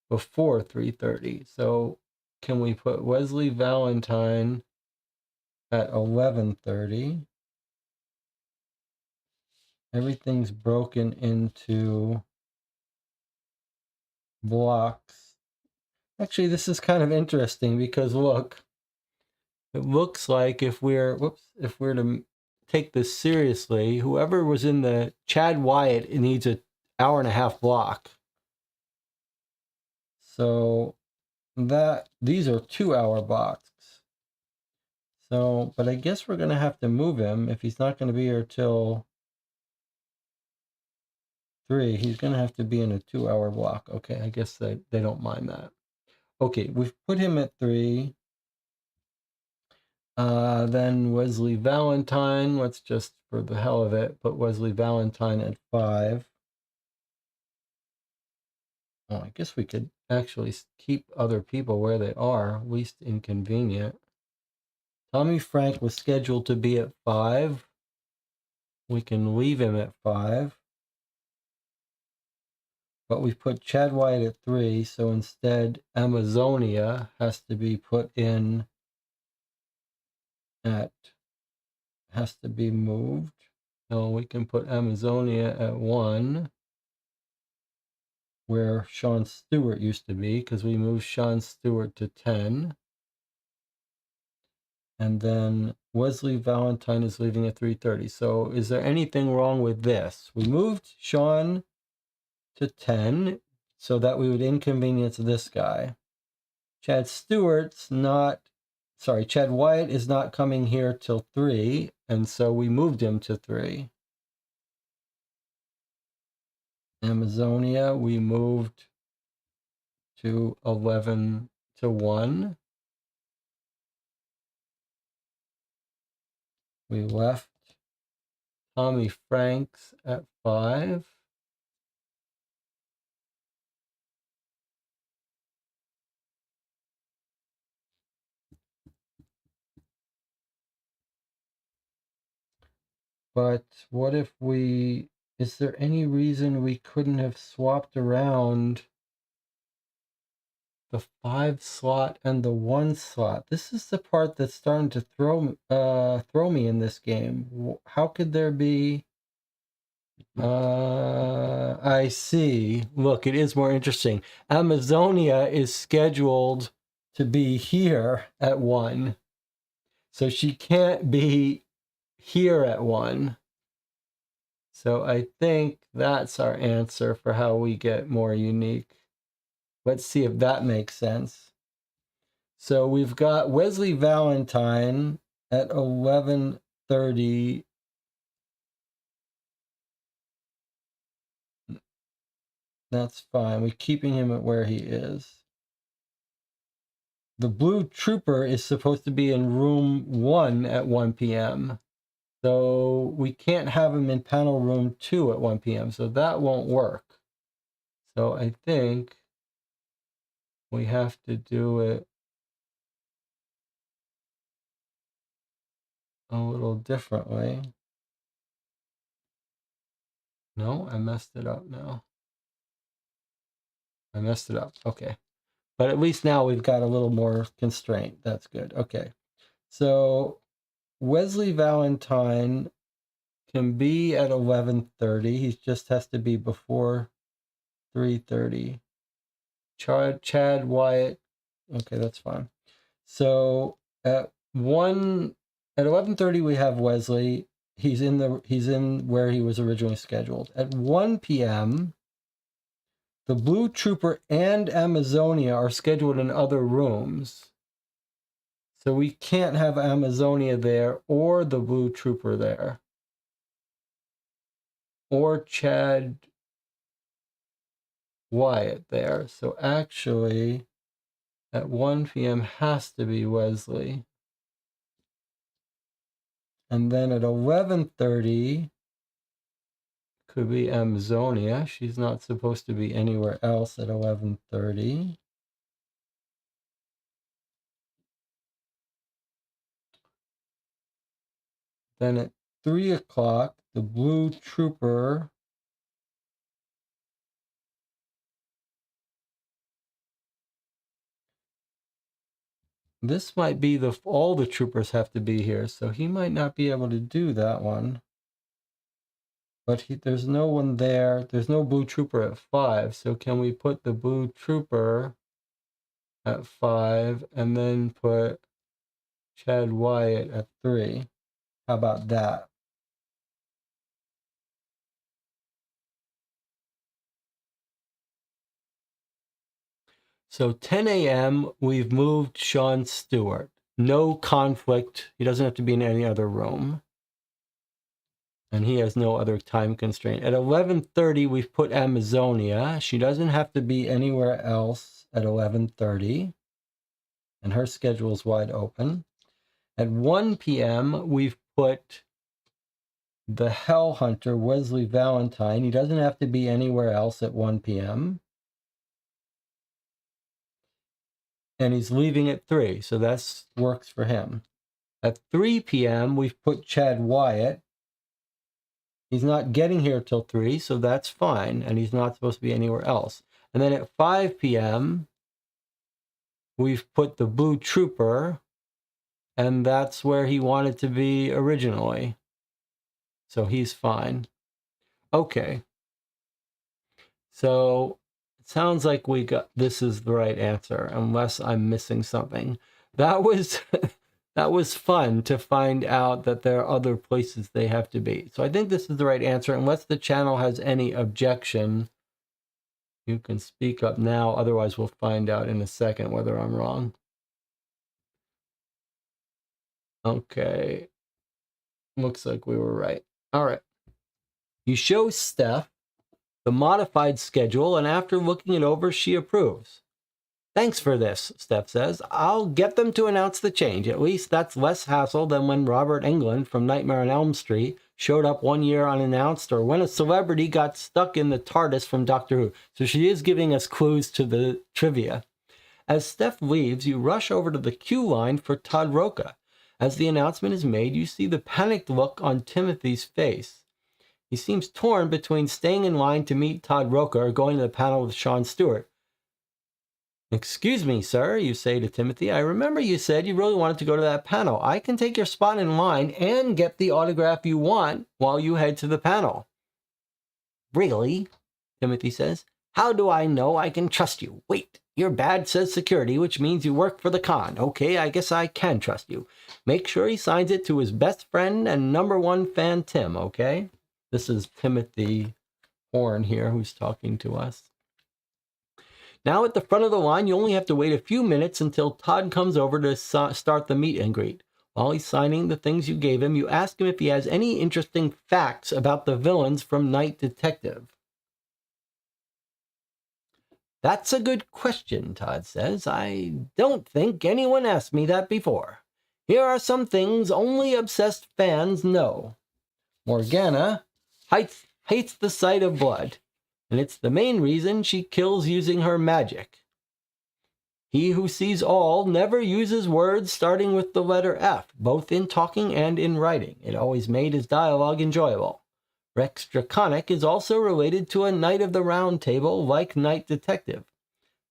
before 3:30. So can we put Wesley Valentine at 11:30? Everything's broken into blocks. Actually, this is kind of interesting because look, it looks like if we're to take this seriously, whoever was in the Chad Wyatt, it needs an hour and a half block. So that these are 2-hour blocks. So, but I guess we're gonna have to move him if he's not gonna be here till 3. He's gonna have to be in a 2-hour block. Okay, I guess they don't mind that. Okay, we've put him at 3. Then Wesley Valentine, let's just, for the hell of it, put Wesley Valentine at 5. Oh, I guess we could actually keep other people where they are, least inconvenient. Tommy Frank was scheduled to be at 5. We can leave him at 5. But we put Chad Wyatt at 3, so instead Amazonia has to be put in has to be moved. So we can put Amazonia at 1, where Sean Stewart used to be, because we moved Sean Stewart to 10. And then Wesley Valentine is leaving at 3:30. So is there anything wrong with this? We moved Sean to 10 so that we would inconvenience this guy. Chad Wyatt is not coming here till 3, and so we moved him to 3. Amazonia, we moved to 11 to 1. We left Tommy Franks at 5. But what if is there any reason we couldn't have swapped around the 5 slot and the 1 slot? This is the part that's starting to throw me in this game. How could there be? I see. Look, it is more interesting. Amazonia is scheduled to be here at 1, so she can't be here at 1. So I think that's our answer for how we get more unique. Let's see if that makes sense. So we've got Wesley Valentine at 11:30. That's fine. We're keeping him at where he is. The Blue Trooper is supposed to be in room 1 at 1 p.m. So we can't have him in panel room 2 at 1 p.m. So that won't work. So I think we have to do it a little differently. No, I messed it up now. I messed it up. Okay. But at least now we've got a little more constraint. That's good. Okay. So Wesley Valentine can be at 11:30. He just has to be before 3:30. Chad Wyatt. Okay, that's fine. So at 11:30 we have Wesley. He's in where he was originally scheduled. At 1 p.m. the Blue Trooper and Amazonia are scheduled in other rooms. So we can't have Amazonia there or the Blue Trooper there. Or Chad Wyatt there. So actually, at 1 p.m. has to be Wesley. And then at 11:30 could be Amazonia. She's not supposed to be anywhere else at 11:30. Then at 3 o'clock, the Blue Trooper this might be all the troopers have to be here, so he might not be able to do that one. But there's no one there. There's no Blue Trooper at 5, so can we put the Blue Trooper at 5 and then put Chad Wyatt at 3? How about that? So 10 a.m., we've moved Sean Stewart. No conflict. He doesn't have to be in any other room. And he has no other time constraint. At 11:30, we've put Amazonia. She doesn't have to be anywhere else at 11:30. And her schedule is wide open. At 1 p.m., we've put the Hell Hunter, Wesley Valentine. He doesn't have to be anywhere else at 1 p.m. And he's leaving at 3, so that works for him. At 3 p.m., we've put Chad Wyatt. He's not getting here till 3, so that's fine, and he's not supposed to be anywhere else. And then at 5 p.m., we've put the Blue Trooper, and that's where he wanted to be originally. So he's fine. Okay. So it sounds like this is the right answer, unless I'm missing something. That was that was fun to find out that there are other places they have to be. So I think this is the right answer. Unless the channel has any objection, you can speak up now. Otherwise, we'll find out in a second whether I'm wrong. Okay. Looks like we were right. All right. You show Steph the modified schedule, and after looking it over, she approves. Thanks for this, Steph says. I'll get them to announce the change. At least that's less hassle than when Robert Englund from Nightmare on Elm Street showed up one year unannounced, or when a celebrity got stuck in the TARDIS from Doctor Who. So she is giving us clues to the trivia. As Steph leaves, you rush over to the queue line for Todd Roca. As the announcement is made, you see the panicked look on Timothy's face. He seems torn between staying in line to meet Todd Roca or going to the panel with Sean Stewart. Excuse me, sir, you say to Timothy. I remember you said you really wanted to go to that panel. I can take your spot in line and get the autograph you want while you head to the panel. Really? Timothy says. How do I know I can trust you? Wait, your badge says security, which means you work for the con. Okay, I guess I can trust you. Make sure he signs it to his best friend and #1 fan, Tim, okay? This is Timothy Horn here who's talking to us. Now at the front of the line, you only have to wait a few minutes until Todd comes over to start the meet and greet. While he's signing the things you gave him, you ask him if he has any interesting facts about the villains from Night Detective. That's a good question, Todd says. I don't think anyone asked me that before. Here are some things only obsessed fans know. Morgana hates the sight of blood, and it's the main reason she kills using her magic. He who sees all never uses words starting with the letter F, both in talking and in writing. It always made his dialogue enjoyable. Rex Draconic is also related to a Knight of the Round Table like Knight Detective.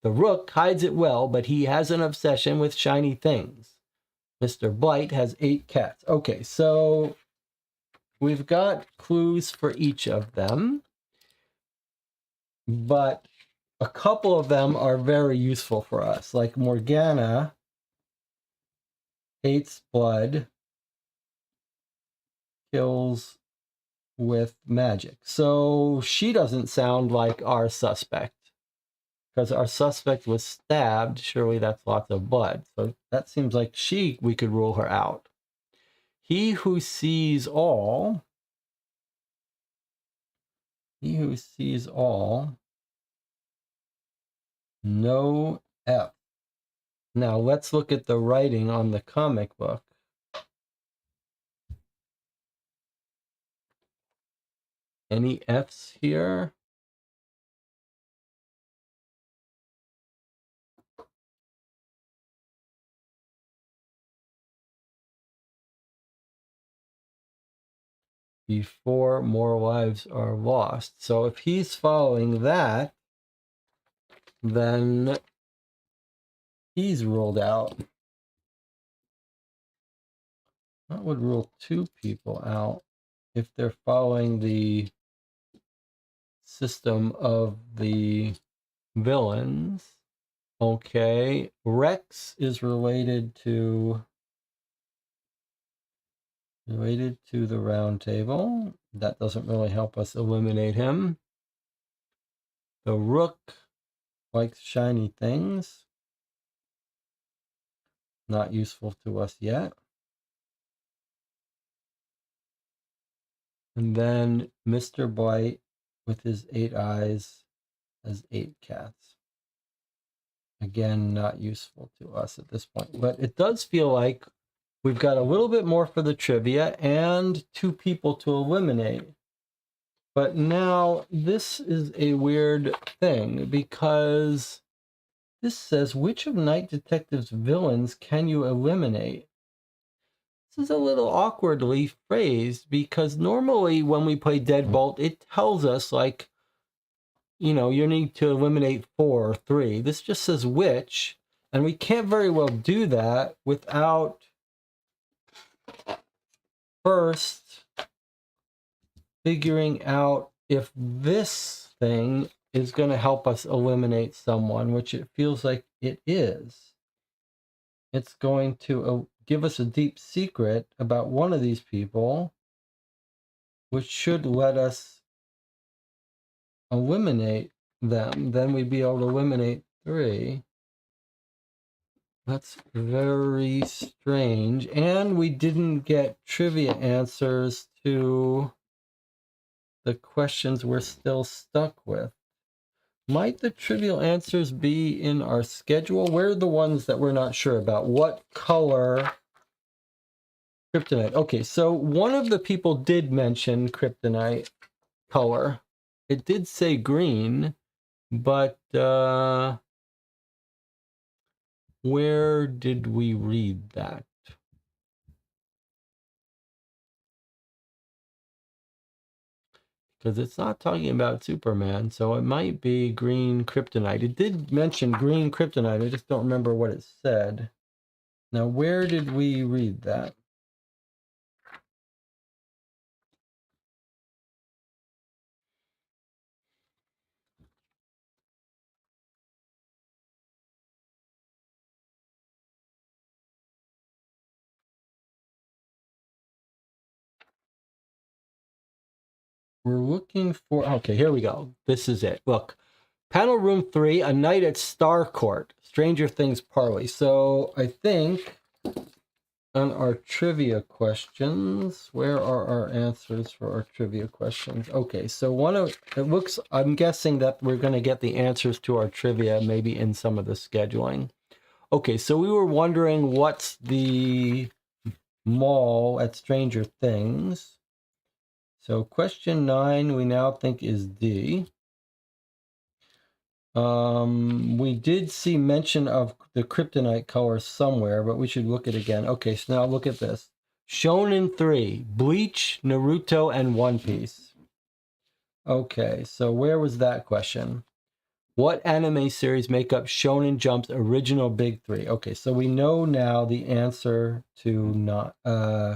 The Rook hides it well, but he has an obsession with shiny things. Mr. Blight has 8 cats. Okay, so we've got clues for each of them, but a couple of them are very useful for us. Like Morgana hates blood, kills with magic. So she doesn't sound like our suspect, because our suspect was stabbed. Surely that's lots of blood. So that seems like we could rule her out. He who sees all, no F. Now let's look at the writing on the comic book. Any F's here? Before more lives are lost. So if he's following that, then he's ruled out. That would rule 2 people out if they're following the system of the villains. Okay, Rex is related to the Round Table. That doesn't really help us eliminate him. The Rook likes shiny things. Not useful to us yet. And then Mr. Blight, with his 8 eyes, has 8 cats. Again, not useful to us at this point. But it does feel like we've got a little bit more for the trivia and 2 people to eliminate. But now this is a weird thing, because this says, which of Night Detective's villains can you eliminate? This is a little awkwardly phrased, because normally when we play Deadbolt, it tells us, like, you know, you need to eliminate 4 or 3. This just says which, and we can't very well do that without first figuring out if this thing is going to help us eliminate someone, which it feels like it is. It's going to give us a deep secret about one of these people, which should let us eliminate them. Then we'd be able to eliminate 3. That's very strange. And we didn't get trivia answers to the questions we're still stuck with. Might the trivial answers be in our schedule? Where are the ones that we're not sure about? What color kryptonite? Okay, so one of the people did mention kryptonite color. It did say green, but where did we read that? Because it's not talking about Superman, so it might be green kryptonite. It did mention green kryptonite. I just don't remember what it said. Now, where did we read that? We're looking for, okay, here we go. This is it. Look, panel room 3, A Night at Starcourt, Stranger Things Parley. So I think on our trivia questions, where are our answers for our trivia questions? Okay, so I'm guessing that we're going to get the answers to our trivia maybe in some of the scheduling. Okay, so we were wondering what's the mall at Stranger Things. So question 9 we now think is D. We did see mention of the kryptonite color somewhere, but we should look at it again. Okay, so now look at this. Shonen 3, Bleach, Naruto, and One Piece. Okay, so where was that question? What anime series make up Shonen Jump's original big three? Okay, so we know now the answer to not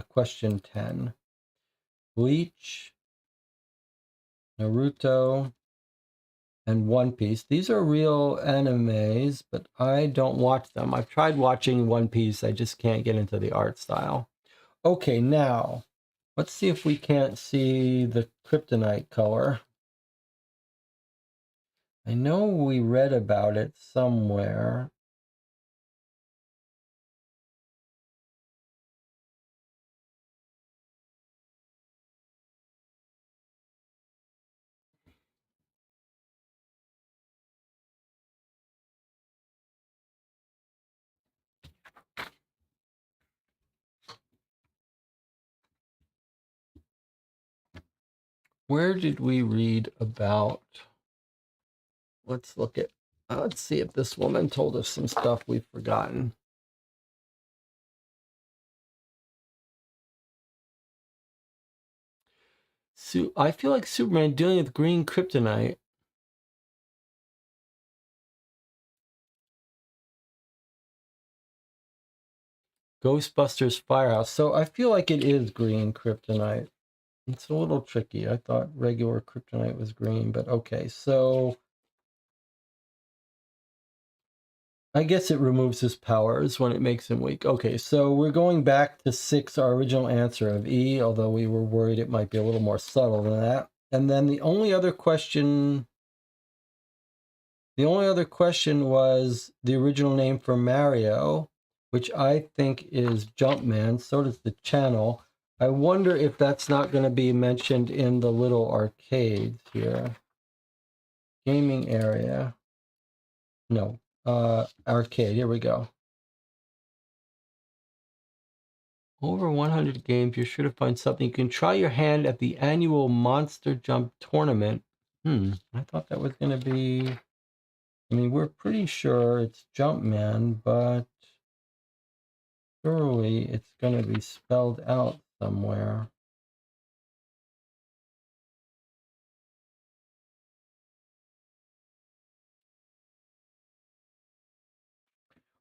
question 10. Bleach, Naruto, and One Piece. These are real animes, but I don't watch them. I've tried watching One Piece. I just can't get into the art style. Okay, now let's see if we can't see the kryptonite color. I know we read about it somewhere. Where did we read about? Let's look at, let's see if this woman told us some stuff we've forgotten. So I feel like Superman dealing with green kryptonite. Ghostbusters Firehouse. So I feel like it is green kryptonite. It's a little tricky. I thought regular kryptonite was green, but okay. So I guess it removes his powers when it makes him weak. Okay, so we're going back to 6, our original answer of E, although we were worried it might be a little more subtle than that. And then the only other question was the original name for Mario, which I think is Jumpman. So does the channel. I wonder if that's not going to be mentioned in the little arcades here. Gaming area. No. Arcade. Here we go. Over 100 games. You're sure to find something. You can try your hand at the annual Monster Jump tournament. I thought that was going to be... I mean, we're pretty sure it's Jumpman, but surely it's going to be spelled out somewhere.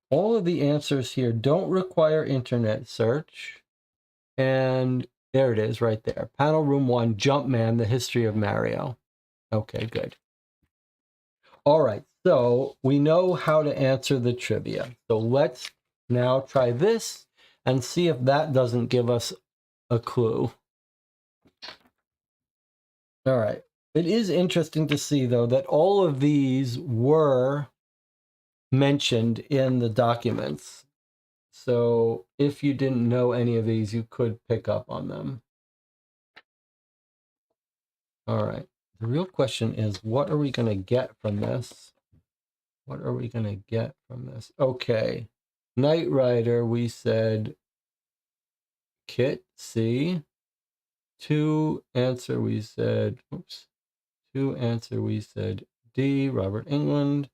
All of the answers here don't require internet search. And there it is right there. Panel room 1, Jumpman, the history of Mario. Okay, good. All right, so we know how to answer the trivia. So let's now try this and see if that doesn't give us a clue. All right. It is interesting to see, though, that all of these were mentioned in the documents. So if you didn't know any of these, you could pick up on them. All right. The real question is, what are we going to get from this? What are we going to get from this? Okay. Knight Rider, we said Kit, C. 2 answer, we said, oops. 2 answer, we said D, Robert England.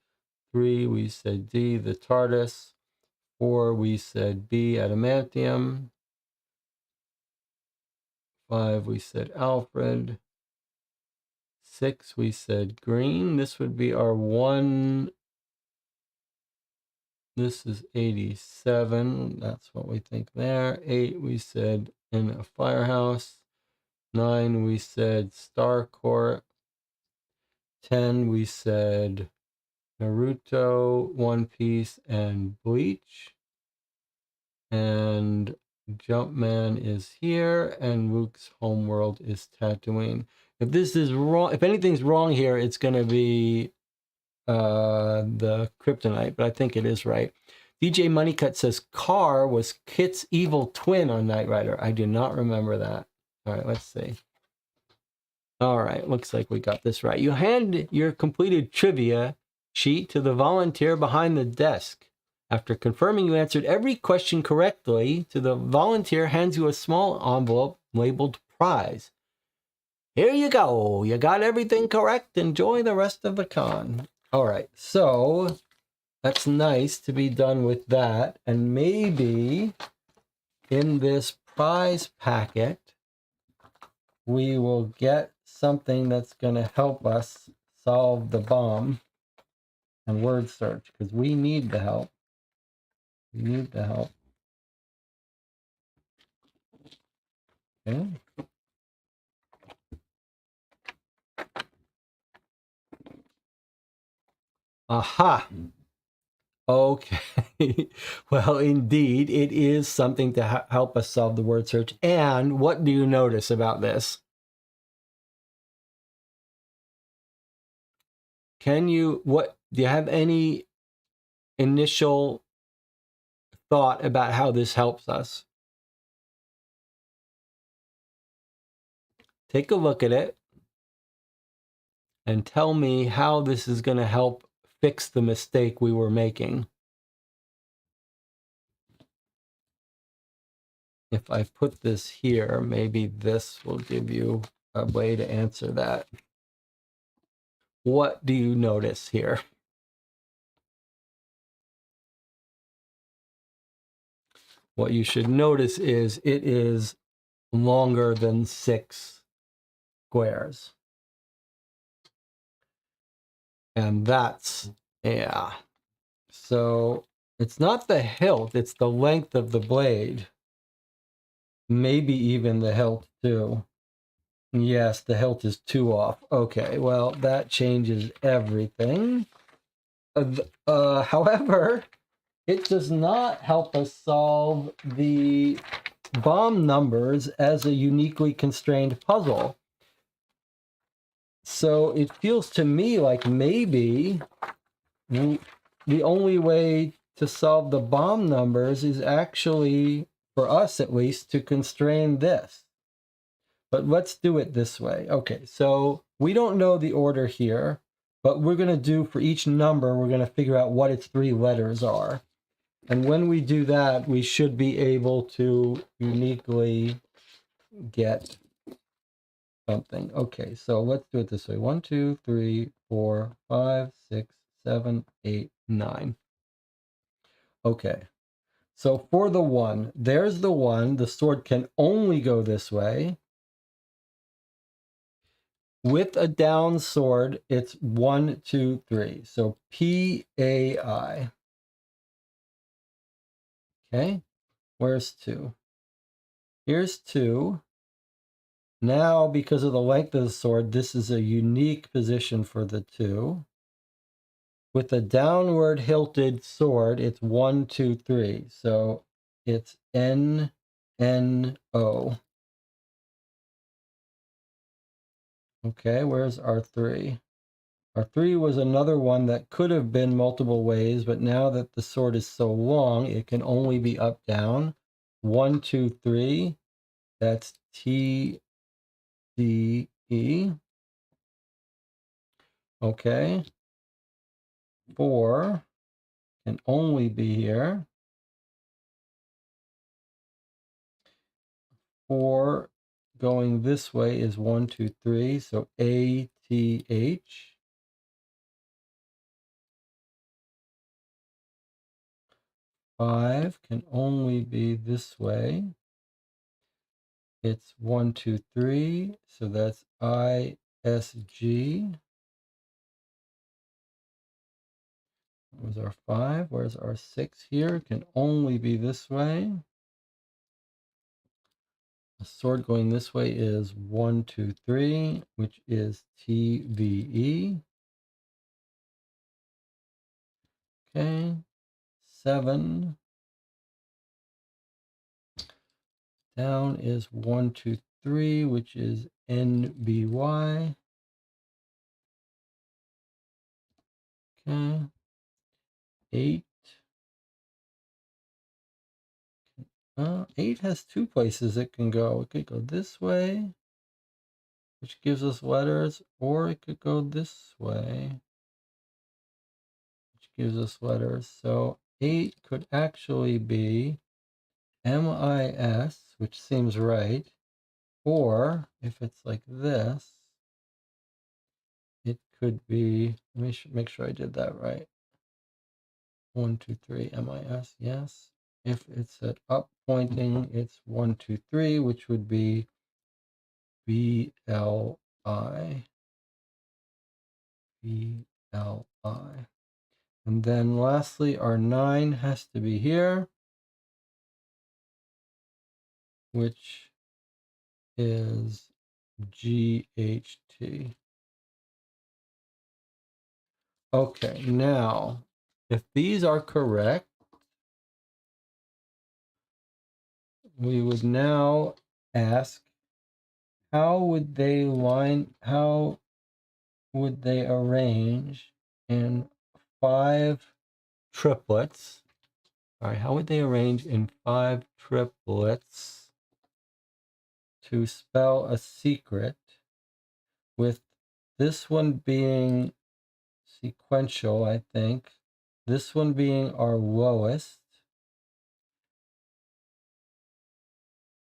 3, we said D, the TARDIS. 4, we said B, adamantium. 5, we said Alfred. 6, we said green. This would be our 1. This is 87. That's what we think there. 8, we said in a firehouse. 9, we said Starcourt. 10, we said Naruto, One Piece, and Bleach. And Jumpman is here, and Rook's homeworld is Tatooine. If this is wrong, if anything's wrong here, it's going to be the kryptonite, but I think it is right. DJ Moneycut says Carr was Kit's evil twin on Knight Rider. I do not remember that. All right, let's see. All right, looks like we got this right. You hand your completed trivia sheet to the volunteer behind the desk. After confirming you answered every question correctly, the volunteer hands you a small envelope labeled prize. Here you go. You got everything correct. Enjoy the rest of the con. All right, so that's nice to be done with that. And maybe in this prize packet, we will get something that's going to help us solve the bomb and word search, because we need the help. We need the help. Okay. Aha. Okay. Well, indeed, it is something to help us solve the word search. And what do you notice about this? Do you have any initial thought about how this helps us? Take a look at it and tell me how this is going to help fix the mistake we were making. If I put this here, maybe this will give you a way to answer that. What do you notice here? What you should notice is it is longer than 6 squares. And that's, yeah. So it's not the hilt, it's the length of the blade. Maybe even the hilt too. Yes, the hilt is 2 off. Okay, well, that changes everything. However, it does not help us solve the bomb numbers as a uniquely constrained puzzle. So it feels to me like maybe the only way to solve the bomb numbers is actually, for us at least, to constrain this. But let's do it this way. Okay, so we don't know the order here, but we're going to do for each number, we're going to figure out what its 3 letters are. And when we do that, we should be able to uniquely get something. Okay, so let's do it this way. 1, 2, 3, 4, 5, 6, 7, 8, 9. Okay, so for the 1, there's the 1. The sword can only go this way. With a down sword, it's 1, 2, 3. So P-A-I. Okay, where's 2? Here's 2. Now, because of the length of the sword, this is a unique position for the 2. With a downward hilted sword, it's 1, 2, 3. So it's N, N, O. Okay, where's our 3? Our 3 was another one that could have been multiple ways, but now that the sword is so long, it can only be up, down. 1, 2, 3. That's T, D, E. Okay. 4 can only be here. 4 going this way is 1, 2, 3. So A, T, H. 5 can only be this way. It's 1, 2, 3. So that's I, S, G. Where's our 5? Where's our 6 here? It can only be this way. The sword going this way is 1, 2, 3, which is T, V, E. Okay. 7. Down is 1, 2, 3, which is N, B, Y. Okay. 8. 8 has 2 places it can go. It could go this way, which gives us letters, or it could go this way, which gives us letters. So 8 could actually be MIS, which seems right, or if it's like this, it could be, let me make sure I did that right. 1, 2, 3, MIS, yes. If it's at up pointing, it's 1, 2, 3, which would be BLI. BLI. And then lastly, our 9 has to be here, which is GHT. Okay, now, if these are correct, we would now ask, how would they arrange in 5 triplets? All right, how would they arrange in 5 triplets to spell a secret, with this one being sequential, I think, this one being our lowest.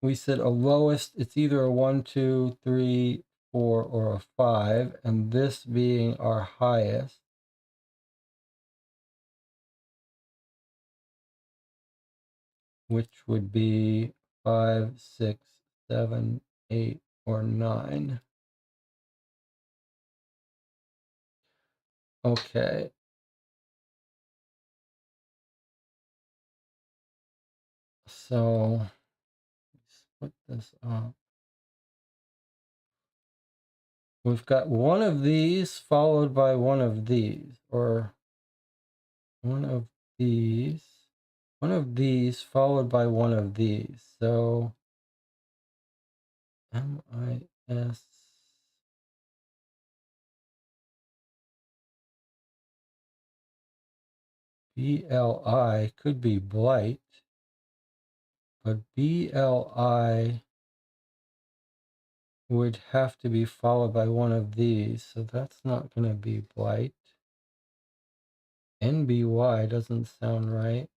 We said a lowest, it's either a 1, 2, 3, 4, or a 5, and this being our highest. Which would be 5, 6, 7, 8, or 9. Okay. So let's put this up. We've got one of these followed by one of these, or one of these followed by one of these. So MIS. BLI could be blight, but BLI would have to be followed by one of these, so that's not going to be blight. NBY doesn't sound right.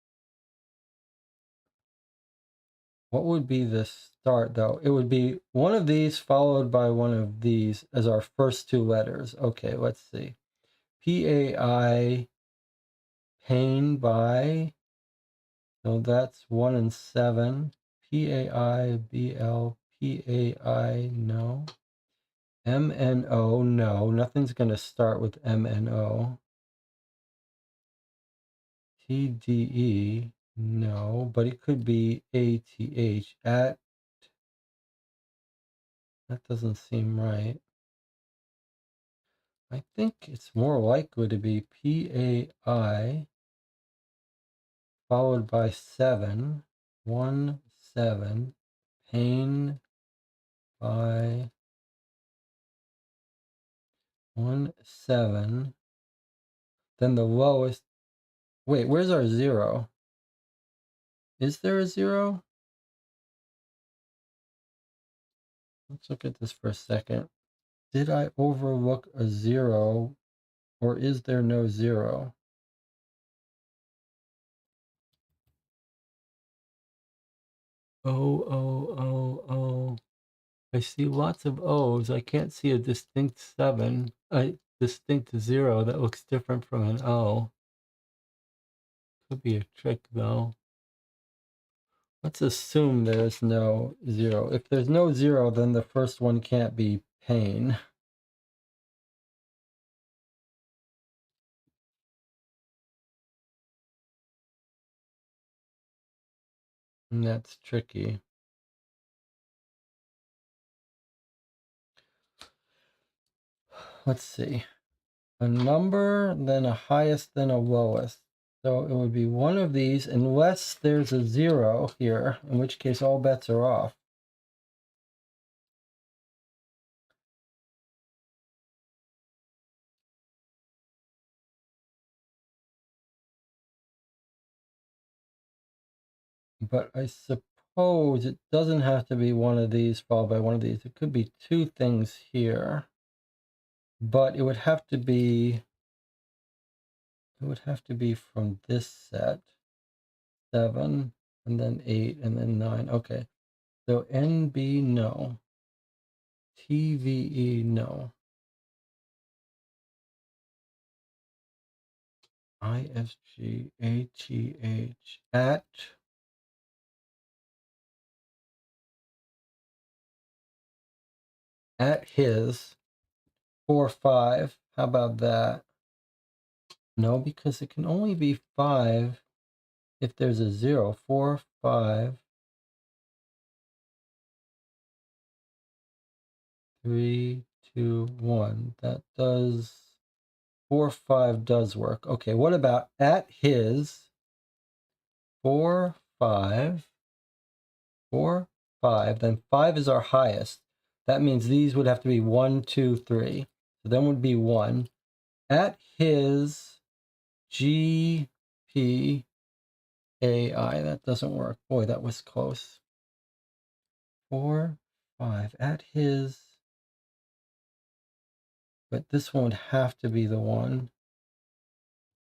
What would be the start, though? It would be one of these followed by one of these as our first 2 letters. Okay, let's see. PAI, pain by, so that's 1 and 7. PAI, BL, PAI, no. MNO, no. Nothing's going to start with MNO. TDE, no, but it could be ATH. At, that doesn't seem right. I think it's more likely to be PAI followed by 7, 1, 7, pain by 1, 7. Then the lowest. Wait, where's our 0? Is there a 0? Let's look at this for a second. Did I overlook a 0, or is there no 0? Oh. I see lots of O's. I can't see a distinct 7, a distinct 0 that looks different from an O. Could be a trick, though. Let's assume there's no 0. If there's no 0, then the first one can't be pain. And that's tricky. Let's see. A number, then a highest, then a lowest. So it would be one of these, unless there's a 0 here, in which case all bets are off. But I suppose it doesn't have to be one of these followed by one of these. It could be 2 things here. But it would have to be from this set. 7, and then 8, and then 9. Okay. So NB, no. TVE, no. ISGATH at his 4, 5. How about that? No, because it can only be 5 if there's a 0. 4, 5, 3, 2, 1. That does 4, 5 does work. Okay, what about at his 4, 5, 4, 5? Then 5 is our highest. That means these would have to be 1, 2, 3. So then would be 1. At his GPAI. That doesn't work. Boy, that was close. 4, 5. At his. But this one would have to be the one.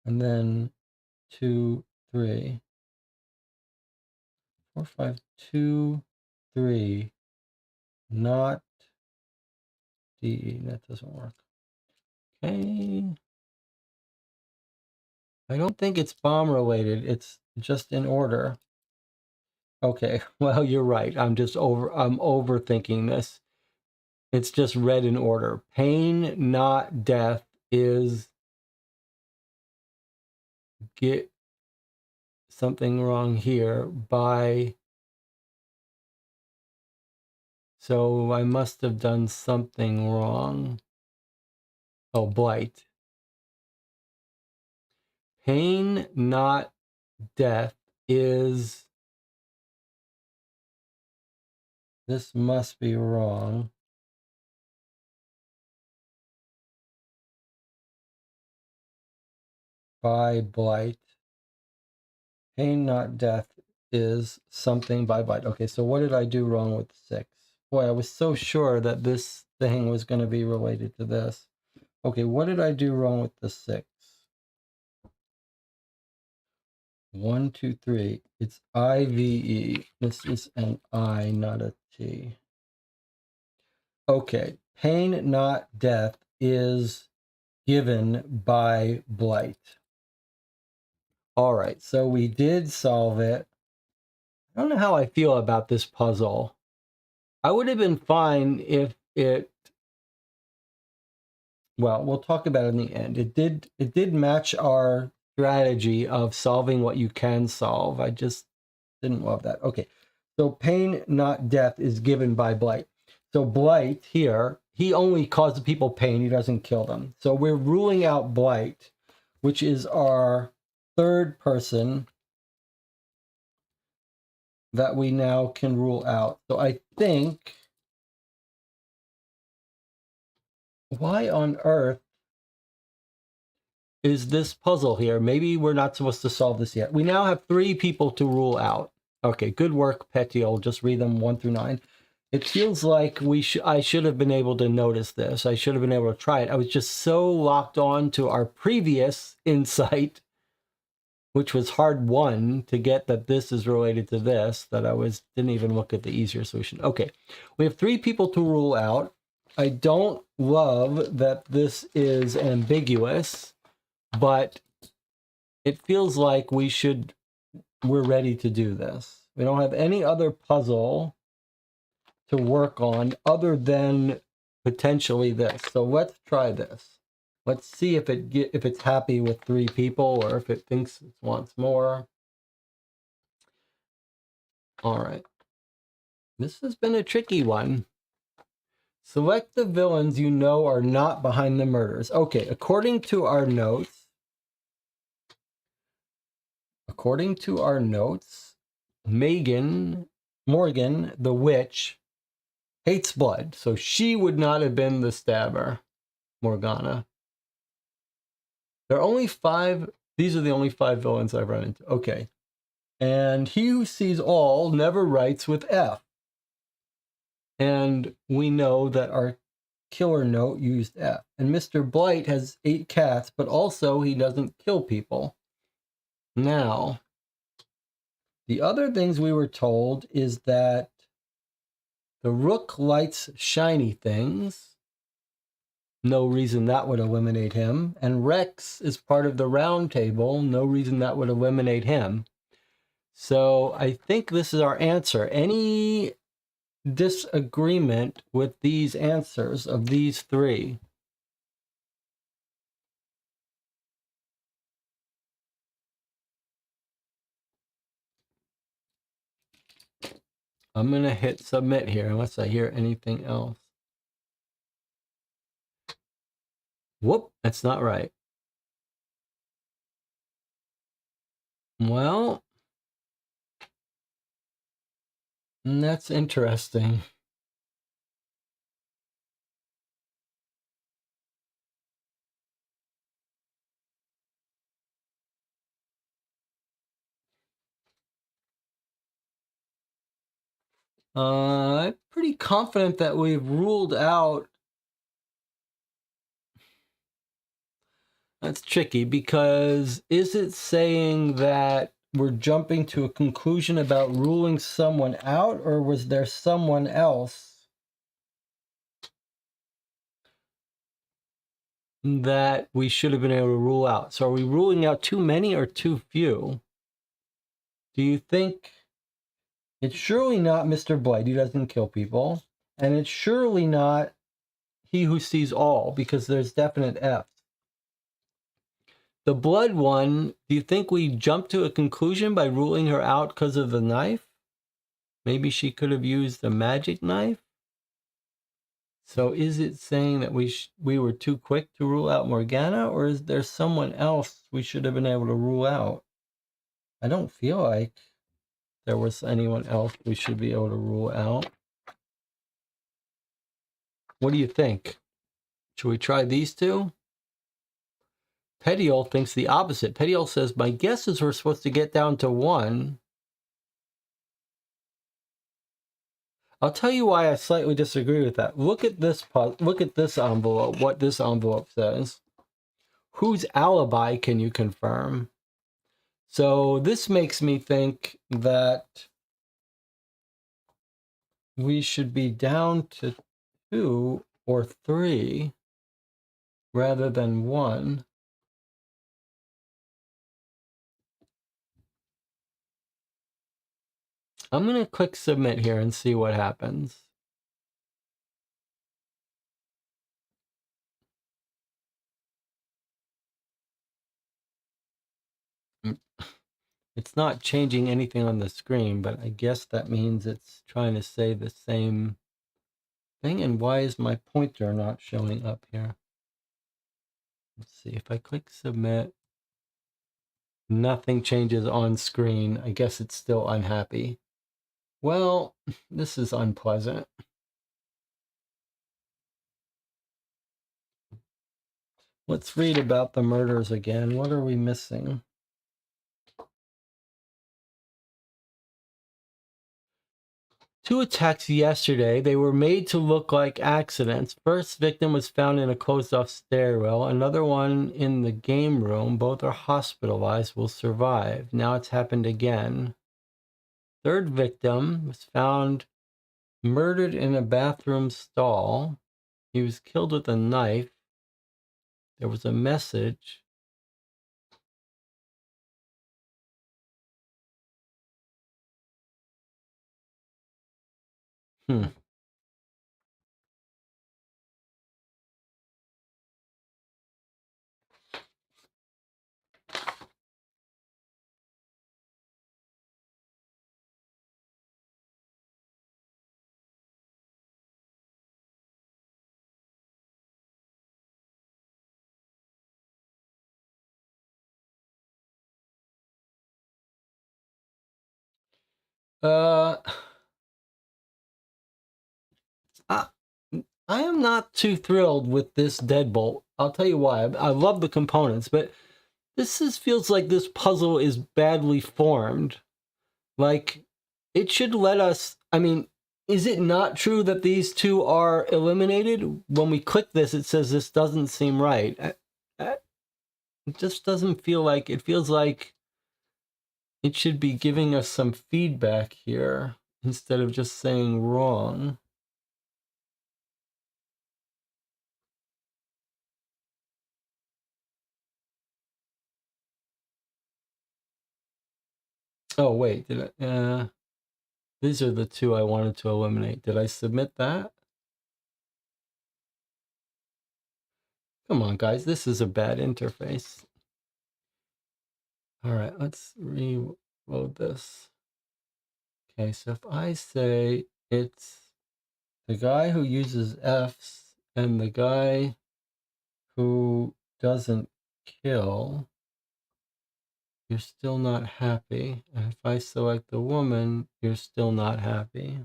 And then 2, 3. 4, 5, 2, 3. Not DE. That doesn't work. Okay. I don't think it's bomb related. It's just in order. Okay. Well, you're right. I'm overthinking this. It's just read in order. Pain, not death, is get something wrong here by. So I must have done something wrong. Oh, blight. Pain, not death, is. This must be wrong. By blight. Pain, not death, is something by blight. Okay, so what did I do wrong with 6? Boy, I was so sure that this thing was going to be related to this. Okay, what did I do wrong with the 6? 1, 2, 3. It's IVE. This is an I, not a T. Okay, pain, not death, is given by blight. All right, so we did solve it. I don't know how I feel about this puzzle. I would have been fine if it. Well, we'll talk about it in the end. It did match our strategy of solving what you can solve. I just didn't love that. Okay, so pain, not death, is given by blight. So blight here, he only causes people pain. He doesn't kill them. So we're ruling out blight, which is our third person that we now can rule out. So I think, why on earth is this puzzle here? Maybe we're not supposed to solve this yet. We now have 3 people to rule out. Okay, good work, Petiole. Just read them 1 through 9. It feels like I should have been able to notice this. I should have been able to try it. I was just so locked on to our previous insight, which was hard won, to get that this is related to this, that I didn't even look at the easier solution. Okay, we have 3 people to rule out. I don't love that this is ambiguous, but it feels like we're ready to do this. We don't have any other puzzle to work on other than potentially this. So let's try this. Let's see if it's happy with 3 people or if it thinks it wants more. All right. This has been a tricky one. Select the villains you know are not behind the murders. Okay, according to our notes, Morgan, the witch, hates blood, so she would not have been the stabber, Morgana. There are only 5. These are the only 5 villains I've run into. Okay. And he who sees all never writes with F. And we know that our killer note used F. And Mr. Blight has 8 cats, but also he doesn't kill people. Now, the other things we were told is that the rook lights shiny things. No reason that would eliminate him. And Rex is part of the round table. No reason that would eliminate him. So I think this is our answer. Any disagreement with these answers of these three? I'm going to hit submit here unless I hear anything else. Whoop, that's not right. Well, that's interesting. I'm pretty confident that we've ruled out. That's tricky because is it saying that we're jumping to a conclusion about ruling someone out, or was there someone else that we should have been able to rule out? So are we ruling out too many or too few? Do you think it's surely not Mr. Blight, he doesn't kill people, and it's surely not He Who Sees All, because there's definite F's. The blood one, do you think we jumped to a conclusion by ruling her out because of the knife? Maybe she could have used a magic knife? So is it saying that we were too quick to rule out Morgana, or is there someone else we should have been able to rule out? I don't feel like there was anyone else we should be able to rule out. What do you think? Should we try these two? Petiole thinks the opposite. Petiole says, my guess is we're supposed to get down to one. I'll tell you why I slightly disagree with that. Look at this envelope, what this envelope says. Whose alibi can you confirm? So this makes me think that we should be down to 2 or 3 rather than 1. I'm going to click submit here and see what happens. It's not changing anything on the screen, but I guess that means it's trying to say the same thing. And why is my pointer not showing up here? Let's see, if I click submit, nothing changes on screen. I guess it's still unhappy. Well, this is unpleasant. Let's read about the murders again. What are we missing? Two attacks yesterday. They were made to look like accidents. First victim was found in a closed-off stairwell. Another one in the game room. Both are hospitalized, will survive. Now it's happened again. Third victim was found murdered in a bathroom stall. He was killed with a knife. There was a message. Hmm. Uh, I, I am not too thrilled with this Deadbolt. I'll tell you why. I love the components, but feels like this puzzle is badly formed. Like, it should let us, I mean, is it not true that these two are eliminated? When we click this, it says this doesn't seem right. It just doesn't feel like, it feels like it should be giving us some feedback here instead of just saying wrong. Oh, wait, did I? These are the two I wanted to eliminate. Did I submit that? Come on, guys, this is a bad interface. All right, let's reload this. Okay, so if I say it's the guy who uses Fs and the guy who doesn't kill, you're still not happy. And if I select the woman, you're still not happy.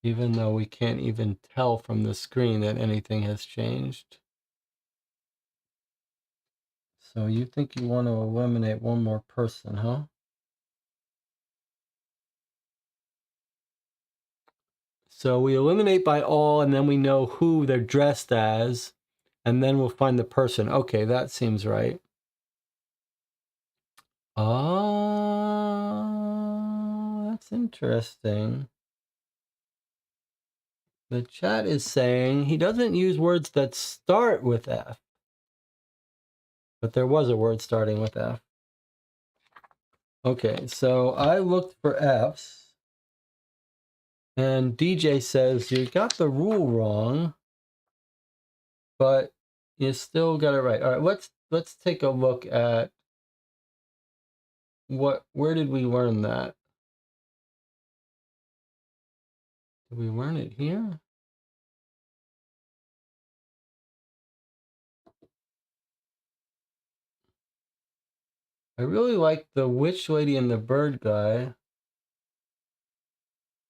Even though we can't even tell from the screen that anything has changed. So you think you want to eliminate one more person, huh? So we eliminate by all, and then we know who they're dressed as, and then we'll find the person. Okay, that seems right. Oh, that's interesting. The chat is saying he doesn't use words that start with F. But there was a word starting with F. Okay, so I looked for Fs. And DJ says you got the rule wrong, but you still got it right. All right, let's take a look at where did we learn that? Did we learn it here? I really like the witch lady and the bird guy.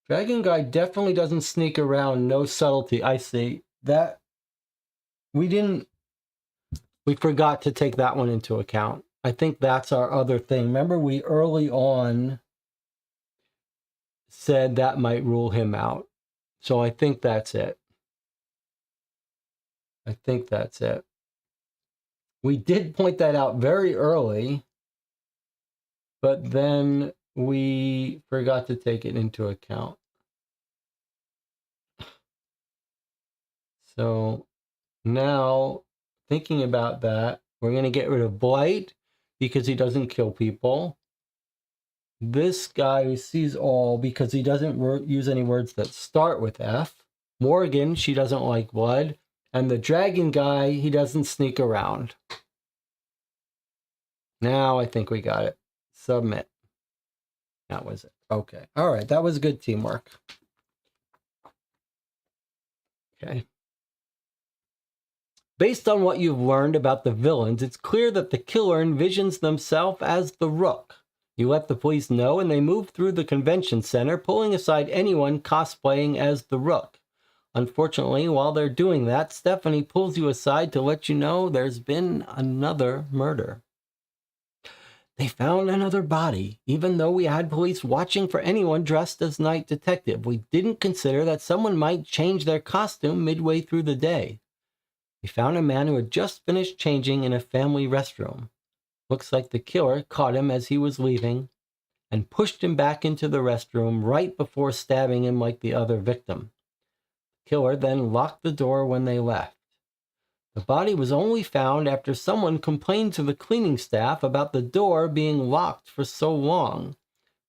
Dragon guy definitely doesn't sneak around, no subtlety. I see. That we forgot to take that one into account. I think that's our other thing. Remember, we early on said that might rule him out. So I think that's it. I think that's it. We did point that out very early, but then we forgot to take it into account. So now, thinking about that, we're going to get rid of Blight because he doesn't kill people. This guy who sees all because he doesn't use any words that start with F. Morgan, she doesn't like blood. And the dragon guy, he doesn't sneak around. Now I think we got it. Submit. That was it. Okay. All right. That was good teamwork. Okay. Based on what you've learned about the villains, it's clear that the killer envisions themselves as the Rook. You let the police know and they move through the convention center, pulling aside anyone cosplaying as the Rook. Unfortunately, while they're doing that, Stephanie pulls you aside to let you know there's been another murder. They found another body. Even though we had police watching for anyone dressed as night detective, we didn't consider that someone might change their costume midway through the day. We found a man who had just finished changing in a family restroom. Looks like the killer caught him as he was leaving and pushed him back into the restroom right before stabbing him like the other victim. The killer then locked the door when they left. The body was only found after someone complained to the cleaning staff about the door being locked for so long.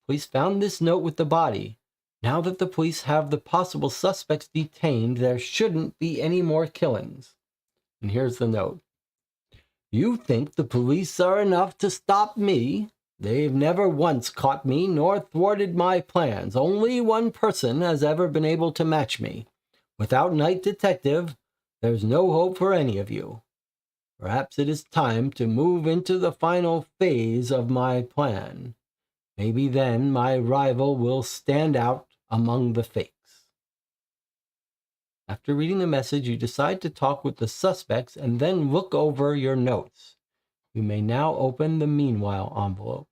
Police found this note with the body. Now that the police have the possible suspects detained, there shouldn't be any more killings. And here's the note. You think the police are enough to stop me? They've never once caught me nor thwarted my plans. Only one person has ever been able to match me. Without Night Detective, there's no hope for any of you. Perhaps it is time to move into the final phase of my plan. Maybe then my rival will stand out among the fakes. After reading the message, you decide to talk with the suspects and then look over your notes. You may now open the meanwhile envelope.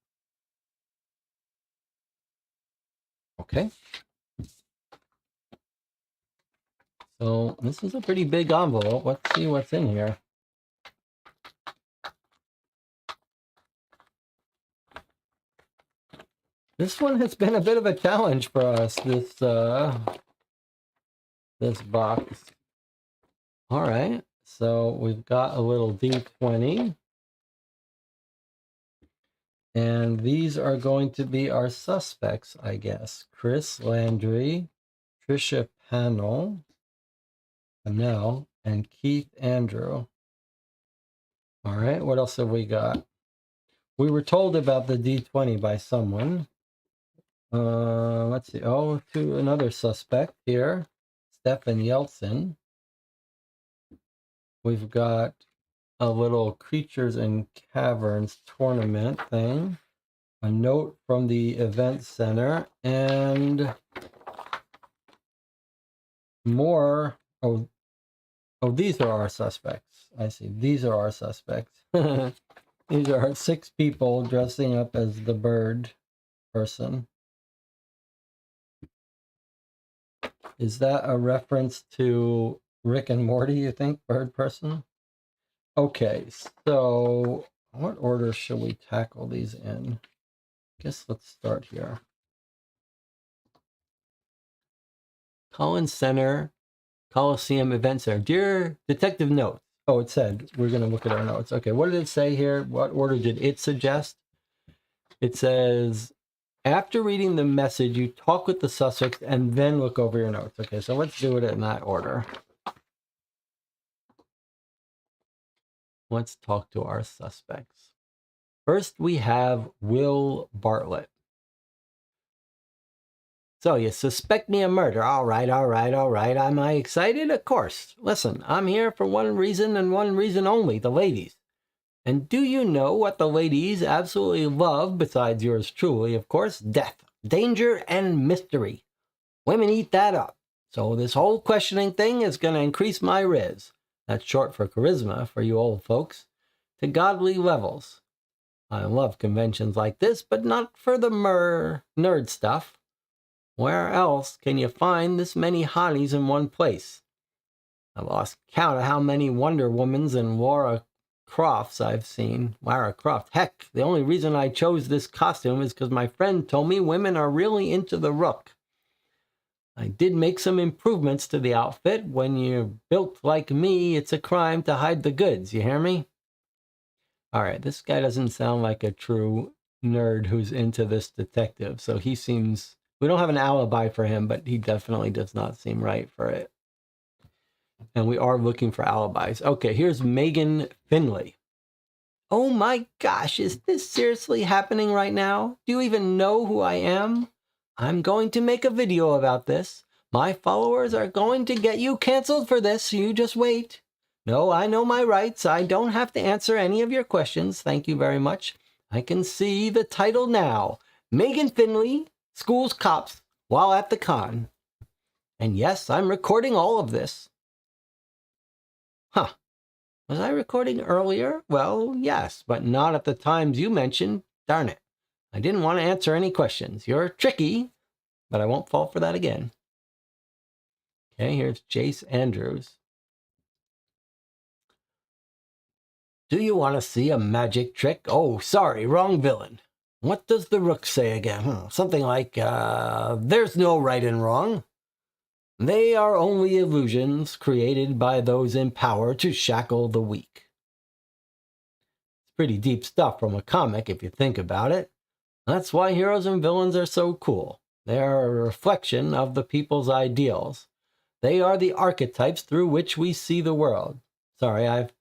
Okay. So this is a pretty big envelope. Let's see what's in here. This one has been a bit of a challenge for us, this box. All right, so we've got a little D20. And these are going to be our suspects, I guess. Chris Landry, Trisha Panel, and Keith Andrew. All right, what else have we got? We were told about the D20 by someone. Let's see. Oh, to another suspect here, Stefan Yeltsin. We've got a little Creatures and Caverns tournament thing, a note from the event center, and more. Oh, these are our suspects. I see. These are our suspects. These are 6 people dressing up as the bird person. Is that a reference to Rick and Morty, you think, bird person? Okay, so what order should we tackle these in? Guess let's start here. Collins Center, Coliseum Event Center. Dear Detective Notes. Oh, it said we're going to look at our notes. Okay, what did it say here? What order did it suggest? It says, after reading the message, you talk with the suspects and then look over your notes. Okay, so let's do it in that order. Let's talk to our suspects. First, we have Will Bartlett. So you suspect me of murder. All right. Am I excited? Of course. Listen, I'm here for one reason and one reason only, the ladies. And do you know what the ladies absolutely love, besides yours truly, of course? Death, danger, and mystery. Women eat that up. So this whole questioning thing is going to increase my riz. That's short for charisma for you old folks. To godly levels. I love conventions like this, but not for the nerd stuff. Where else can you find this many hotties in one place? I lost count of how many Wonder Womans and Laura Crofts I've seen. Lara Croft. Heck, the only reason I chose this costume is because my friend told me women are really into the Rook. I did make some improvements to the outfit. When you're built like me, it's a crime to hide the goods. You hear me? All right, this guy doesn't sound like a true nerd who's into this detective. So he seems... We don't have an alibi for him, but he definitely does not seem right for it. And we are looking for alibis. Okay, here's Megan Finley. Oh my gosh, is this seriously happening right now? Do you even know who I am? I'm going to make a video about this. My followers are going to get you canceled for this. You just wait. No, I know my rights. I don't have to answer any of your questions. Thank you very much. I can see the title now. Megan Finley schools cops while at the con. And yes, I'm recording all of this. Huh. Was I recording earlier? Well, yes, but not at the times you mentioned. Darn it. I didn't want to answer any questions. You're tricky, but I won't fall for that again. Okay, here's Jace Andrews. Do you want to see a magic trick? Oh, sorry, wrong villain. What does the Rook say again? Something like, there's no right and wrong. They are only illusions created by those in power to shackle the weak. It's pretty deep stuff from a comic if you think about it. That's why heroes and villains are so cool. They are a reflection of the people's ideals. They are the archetypes through which we see the world. Sorry, I've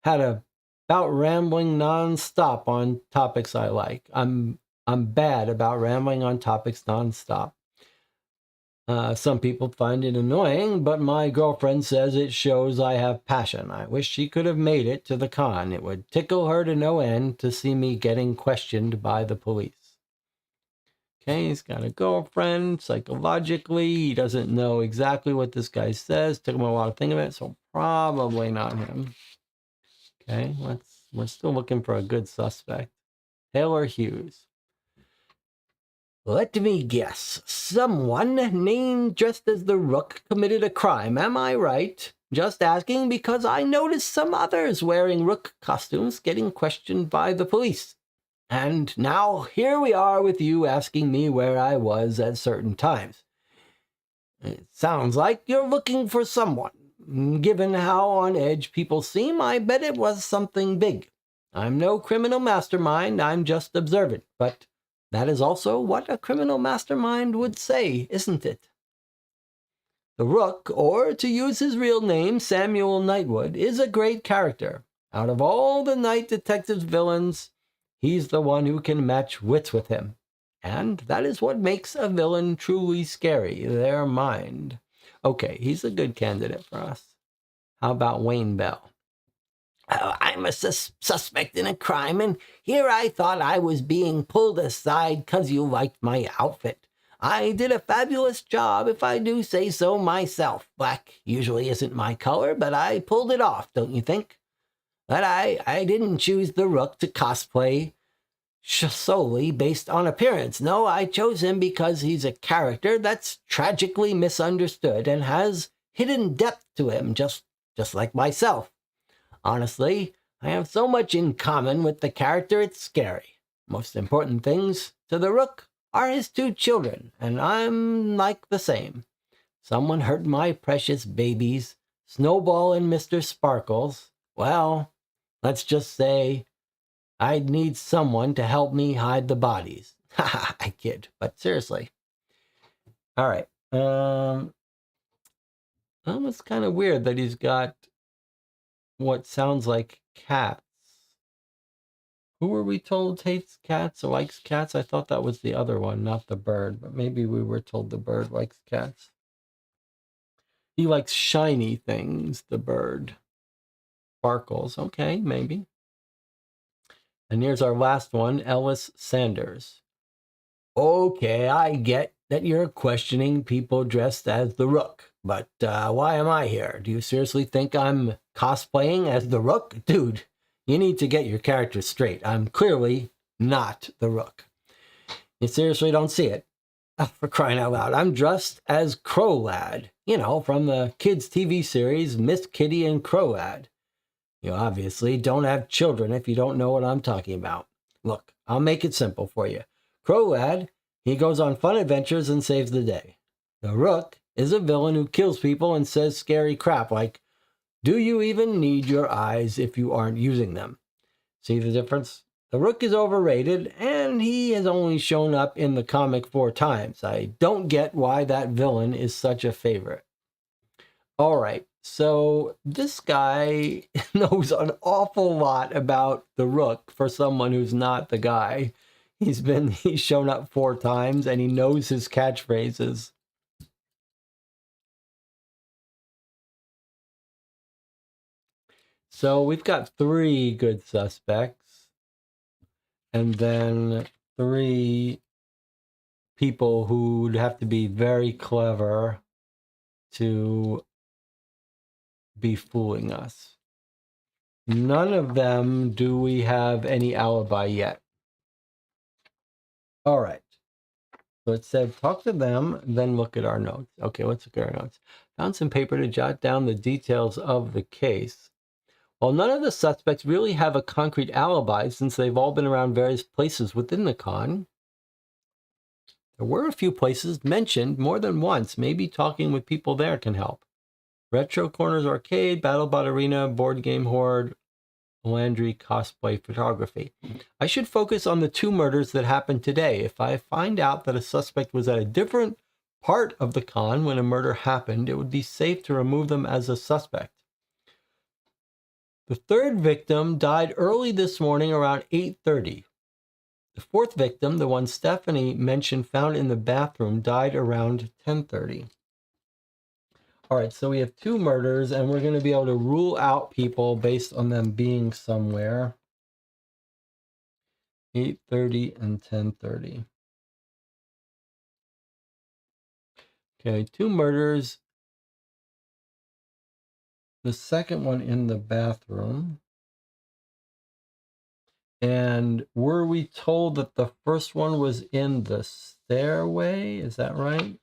had a bout rambling non-stop on topics I like. I'm bad about rambling on topics non-stop. Some people find it annoying, but my girlfriend says it shows I have passion. I wish she could have made it to the con. It would tickle her to no end to see me getting questioned by the police. Okay, he's got a girlfriend. Psychologically, he doesn't know exactly what this guy says. Took him a while to think of it, so probably not him. Okay, we're still looking for a good suspect. Taylor Hughes. Let me guess. Someone named just as the Rook committed a crime, am I right? Just asking because I noticed some others wearing Rook costumes getting questioned by the police. And now here we are with you asking me where I was at certain times. It sounds like you're looking for someone. Given how on edge people seem, I bet it was something big. I'm no criminal mastermind, I'm just observant, but that is also what a criminal mastermind would say, isn't it? The Rook, or to use his real name, Samuel Knightwood, is a great character. Out of all the Night Detective's villains, he's the one who can match wits with him. And that is what makes a villain truly scary, their mind. Okay, he's a good candidate for us. How about Wayne Bell? Oh, I'm a suspect in a crime, and here I thought I was being pulled aside 'cause you liked my outfit. I did a fabulous job, if I do say so myself. Black usually isn't my color, but I pulled it off, don't you think? But I didn't choose the Rook to cosplay solely based on appearance. No, I chose him because he's a character that's tragically misunderstood and has hidden depth to him, just like myself. Honestly, I have so much in common with the character, it's scary. Most important things to the Rook are his two children, and I'm like the same. Someone hurt my precious babies, Snowball and Mr. Sparkles. Well, let's just say I'd need someone to help me hide the bodies. Haha, I kid, but seriously. All right. It's kind of weird that he's got what sounds like cats. Who were we told hates cats or likes cats? I thought that was the other one, not the bird, but maybe we were told the bird likes cats. He likes shiny things, the bird. Sparkles, okay, maybe. And here's our last one, Ellis Sanders. Okay, I get that you're questioning people dressed as the Rook, but why am I here? Do you seriously think I'm cosplaying as the Rook? Dude, you need to get your character straight. I'm clearly not the Rook. You seriously don't see it? Oh, for crying out loud, I'm dressed as Crow Lad, from the kids' TV series Miss Kitty and Crow Lad. You obviously don't have children if you don't know what I'm talking about. Look, I'll make it simple for you. Crow Lad, he goes on fun adventures and saves the day. The Rook is a villain who kills people and says scary crap like, "Do you even need your eyes if you aren't using them?" See the difference? The Rook is overrated, and he has only shown up in the comic 4 times. I don't get why that villain is such a favorite. All right, so this guy knows an awful lot about the Rook for someone who's not the guy. He's shown up 4 times, and he knows his catchphrases. So we've got 3 good suspects, and then 3 people who'd have to be very clever to be fooling us. None of them do we have any alibi yet. All right. So it said, talk to them, then look at our notes. Okay, let's look at our notes. Found some paper to jot down the details of the case. While none of the suspects really have a concrete alibi since they've all been around various places within the con, there were a few places mentioned more than once. Maybe talking with people there can help. Retro Corners Arcade, BattleBot Arena, Board Game Horde, Landry Cosplay Photography. I should focus on the 2 murders that happened today. If I find out that a suspect was at a different part of the con when a murder happened, it would be safe to remove them as a suspect. The 3rd victim died early this morning around 8:30. The 4th victim, the one Stephanie mentioned found in the bathroom, died around 10:30. All right, so we have 2 murders, and we're going to be able to rule out people based on them being somewhere. 8:30 and 10:30. Okay, 2 murders. The second one in the bathroom. And were we told that the first one was in the stairway? Is that right?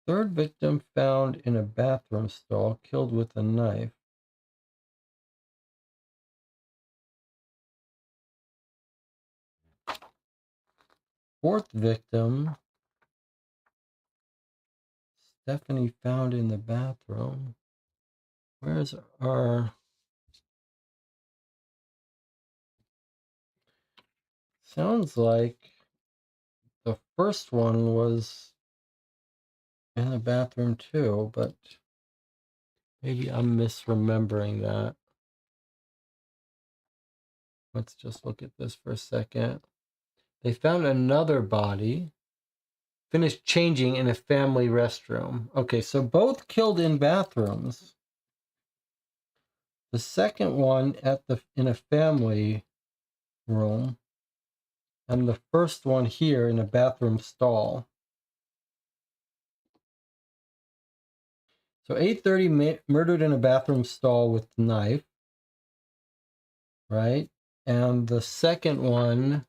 3rd victim found in a bathroom stall, killed with a knife. Fourth victim, Stephanie found in the bathroom. Where's our... sounds like the first one was in the bathroom too, but maybe I'm misremembering that. Let's just look at this for a second. They found another body, finished changing in a family restroom. Okay, so both killed in bathrooms. The second one in a family room, and the first one here in a bathroom stall. So 8:30 murdered in a bathroom stall with knife, right? And the second one,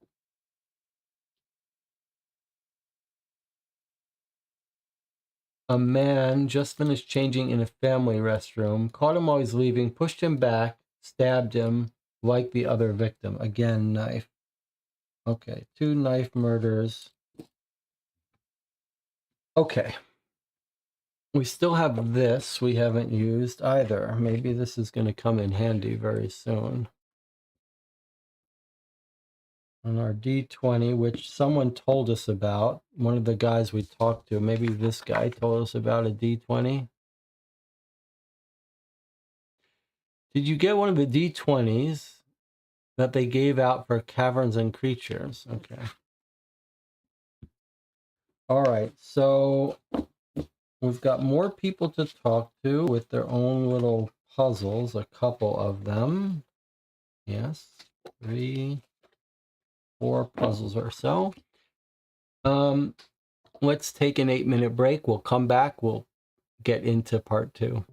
a man just finished changing in a family restroom, caught him while he's leaving, pushed him back, stabbed him like the other victim. Again, knife. Okay, 2 knife murders. Okay. We still have this we haven't used either. Maybe this is going to come in handy very soon. On our D20, which someone told us about, one of the guys we talked to, maybe this guy told us about a D20. Did you get one of the D20s that they gave out for caverns and creatures? Okay. All right, so we've got more people to talk to with their own little puzzles, a couple of them. Yes, 3, 4 puzzles or so. Let's take an 8-minute break. We'll come back. We'll get into part 2.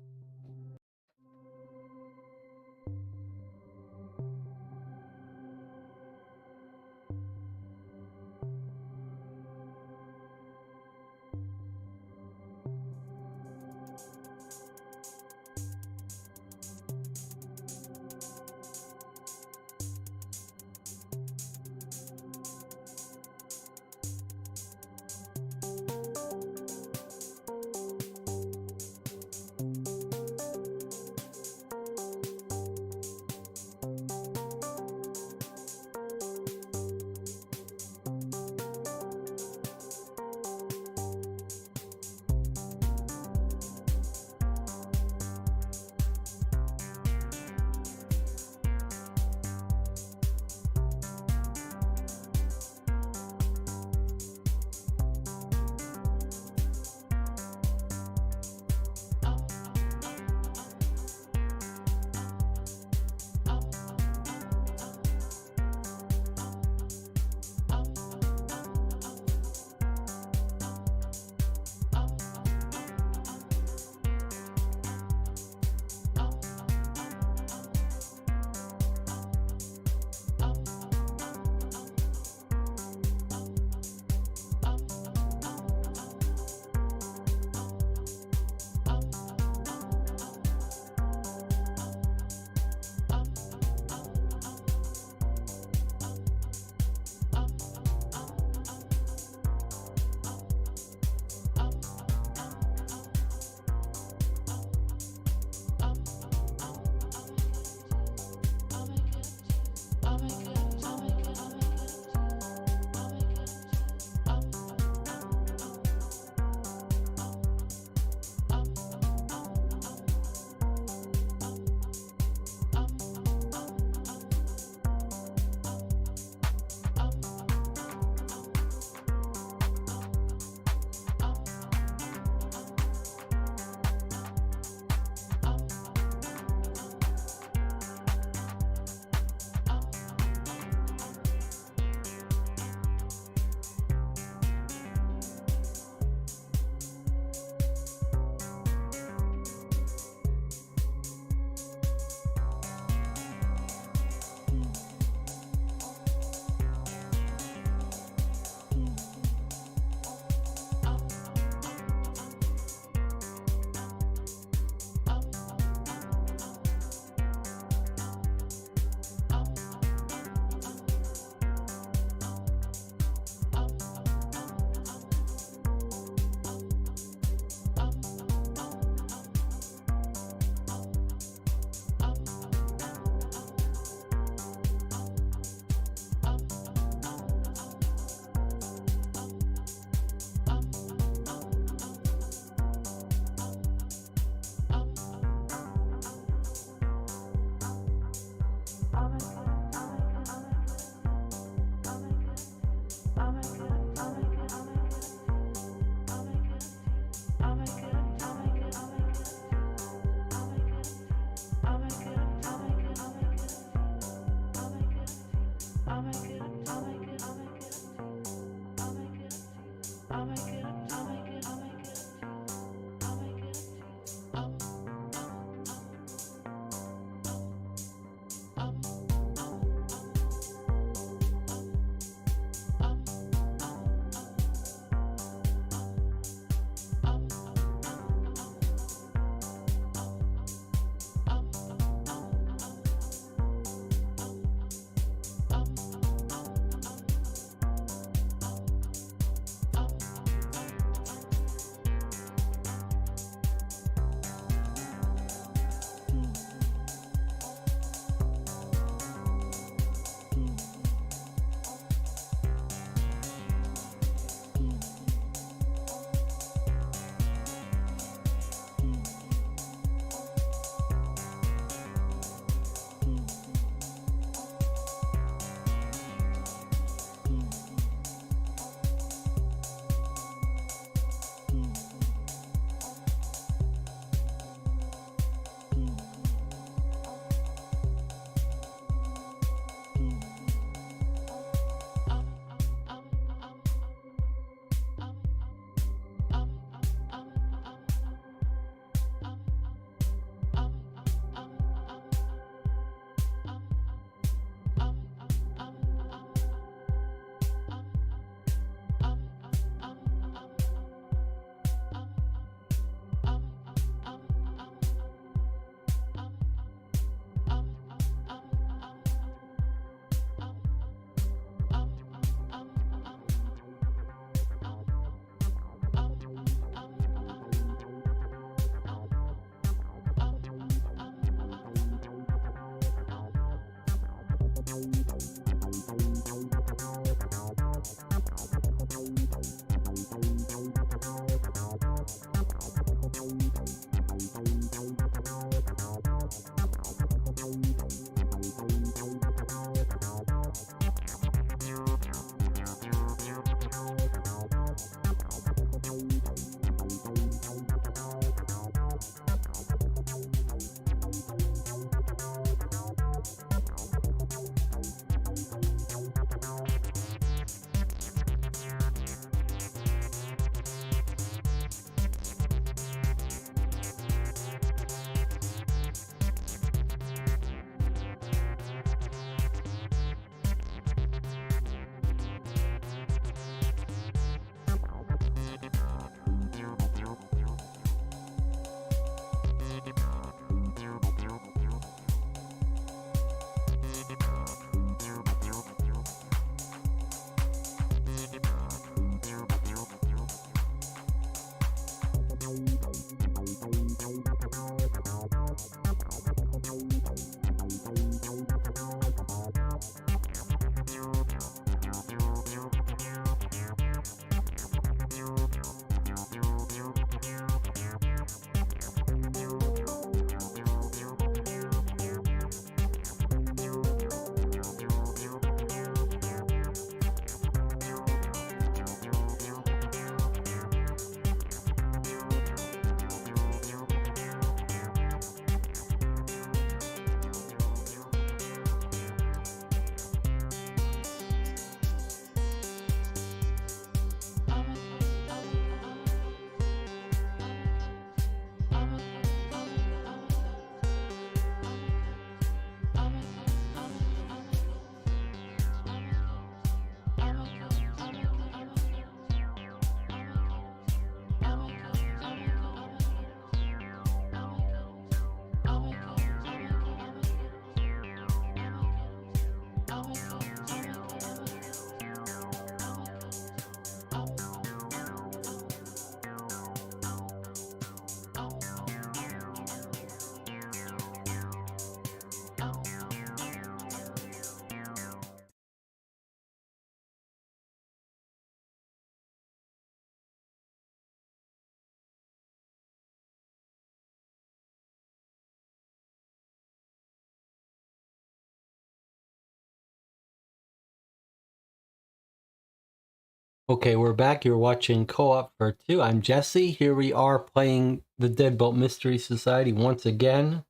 Okay, we're back. You're watching Co-op for 2. I'm Jesse. Here we are playing the Deadbolt Mystery Society once again,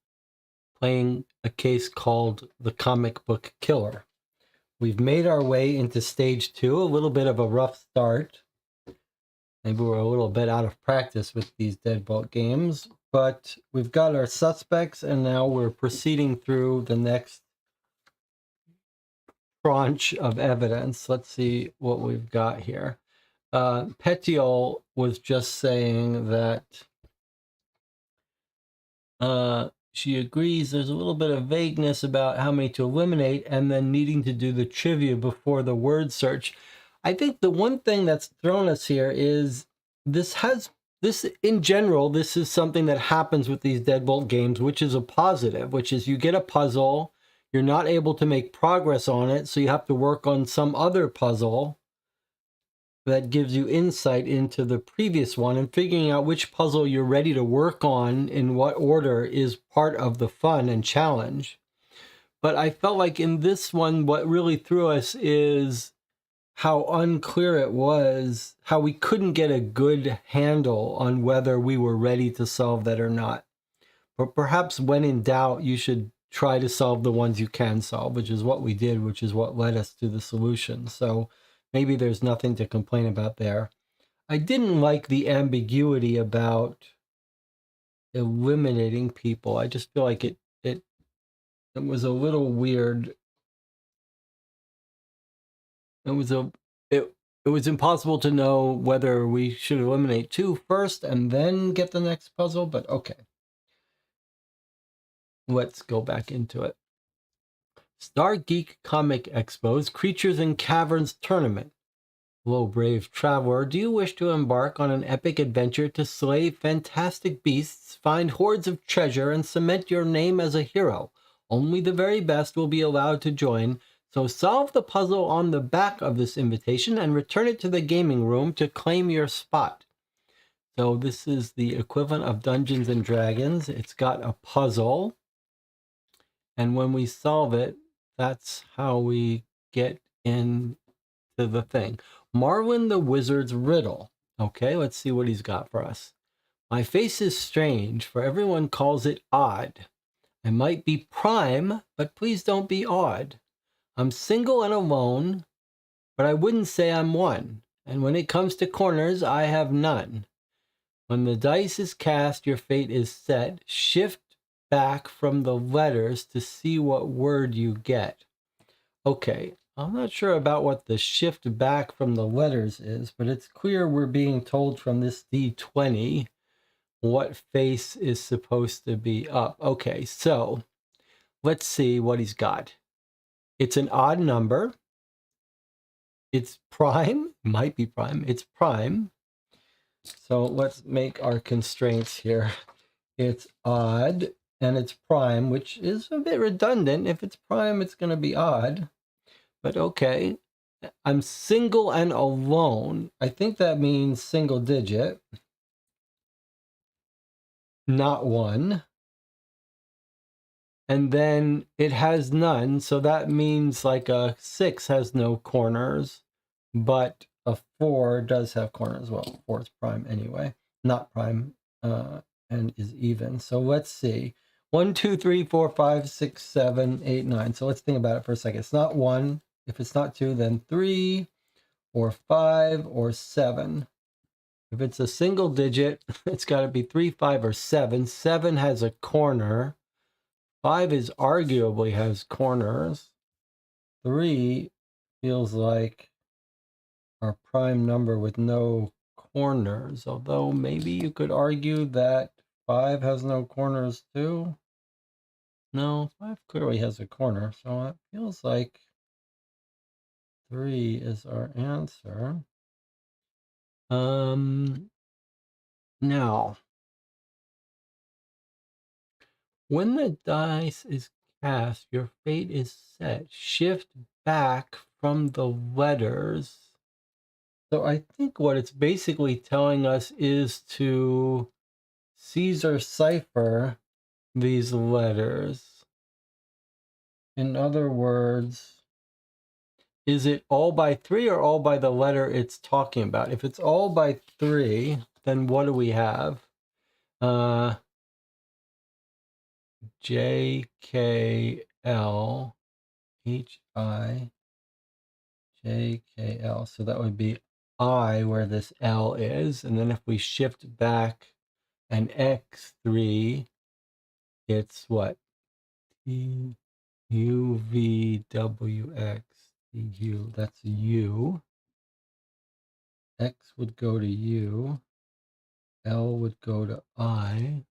playing a case called The Comic Book Killer. We've made our way into stage 2, a little bit of a rough start. Maybe we're a little bit out of practice with these Deadbolt games, but we've got our suspects, and now we're proceeding through the next tranche of evidence. Let's see what we've got here. Petiol was just saying that she agrees there's a little bit of vagueness about how many to eliminate and then needing to do the trivia before the word search. I think the one thing that's thrown us here is this in general, this is something that happens with these Deadbolt games, which is a positive, which is you get a puzzle, you're not able to make progress on it, so you have to work on some other puzzle that gives you insight into the previous one, and figuring out which puzzle you're ready to work on in what order is part of the fun and challenge. But I felt like in this one, what really threw us is how unclear it was, how we couldn't get a good handle on whether we were ready to solve that or not. But perhaps when in doubt, you should try to solve the ones you can solve, which is what we did, which is what led us to the solution. So maybe there's nothing to complain about there. I didn't like the ambiguity about eliminating people. I just feel like it was a little weird. It was impossible to know whether we should eliminate 2 first and then get the next puzzle, but okay. Let's go back into it. Star Geek Comic Expo's Creatures in Caverns Tournament. Hello, brave traveler. Do you wish to embark on an epic adventure to slay fantastic beasts, find hordes of treasure, and cement your name as a hero? Only the very best will be allowed to join, so solve the puzzle on the back of this invitation and return it to the gaming room to claim your spot. So this is the equivalent of Dungeons and Dragons. It's got a puzzle, and when we solve it, that's how we get into the thing. Marwin the Wizard's Riddle. Okay, let's see what he's got for us. My face is strange, for everyone calls it odd. I might be prime, but please don't be odd. I'm single and alone, but I wouldn't say I'm one. And when it comes to corners, I have none. When the dice is cast, your fate is set. Shift back from the letters to see what word you get. Okay, I'm not sure about what the shift back from the letters is, but it's clear we're being told from this D20 what face is supposed to be up. Okay, so let's see what he's got. It's an odd number. It's prime. Might be prime. It's prime. So let's make our constraints here. It's odd and it's prime, which is a bit redundant. If it's prime, it's going to be odd. But okay. I'm single and alone. I think that means single digit. Not one. And then it has none, so that means like a 6 has no corners, but a 4 does have corners. Well, 4 is prime anyway, not prime, and is even. So let's see. 1, 2, 3, 4, 5, 6, 7, 8, 9. So let's think about it for a second. It's not 1. If it's not 2, then 3 or 5 or 7. If it's a single digit, it's got to be 3, 5, or 7. 7 has a corner. 5 is arguably has corners. 3 feels like our prime number with no corners, although maybe you could argue that 5 has no corners too. No, 5 clearly has a corner, so it feels like 3 is our answer. Now, when the dice is cast, your fate is set. Shift back from the letters. So I think what it's basically telling us is to Caesar cipher these letters. In other words, is it all by 3 or all by the letter it's talking about? If it's all by 3, then what do we have? J, K, L, H, I, JKL. So that would be I where this L is. And then if we shift back an X3, it's what? T U V W X U. That's U. X would go to U. L would go to I.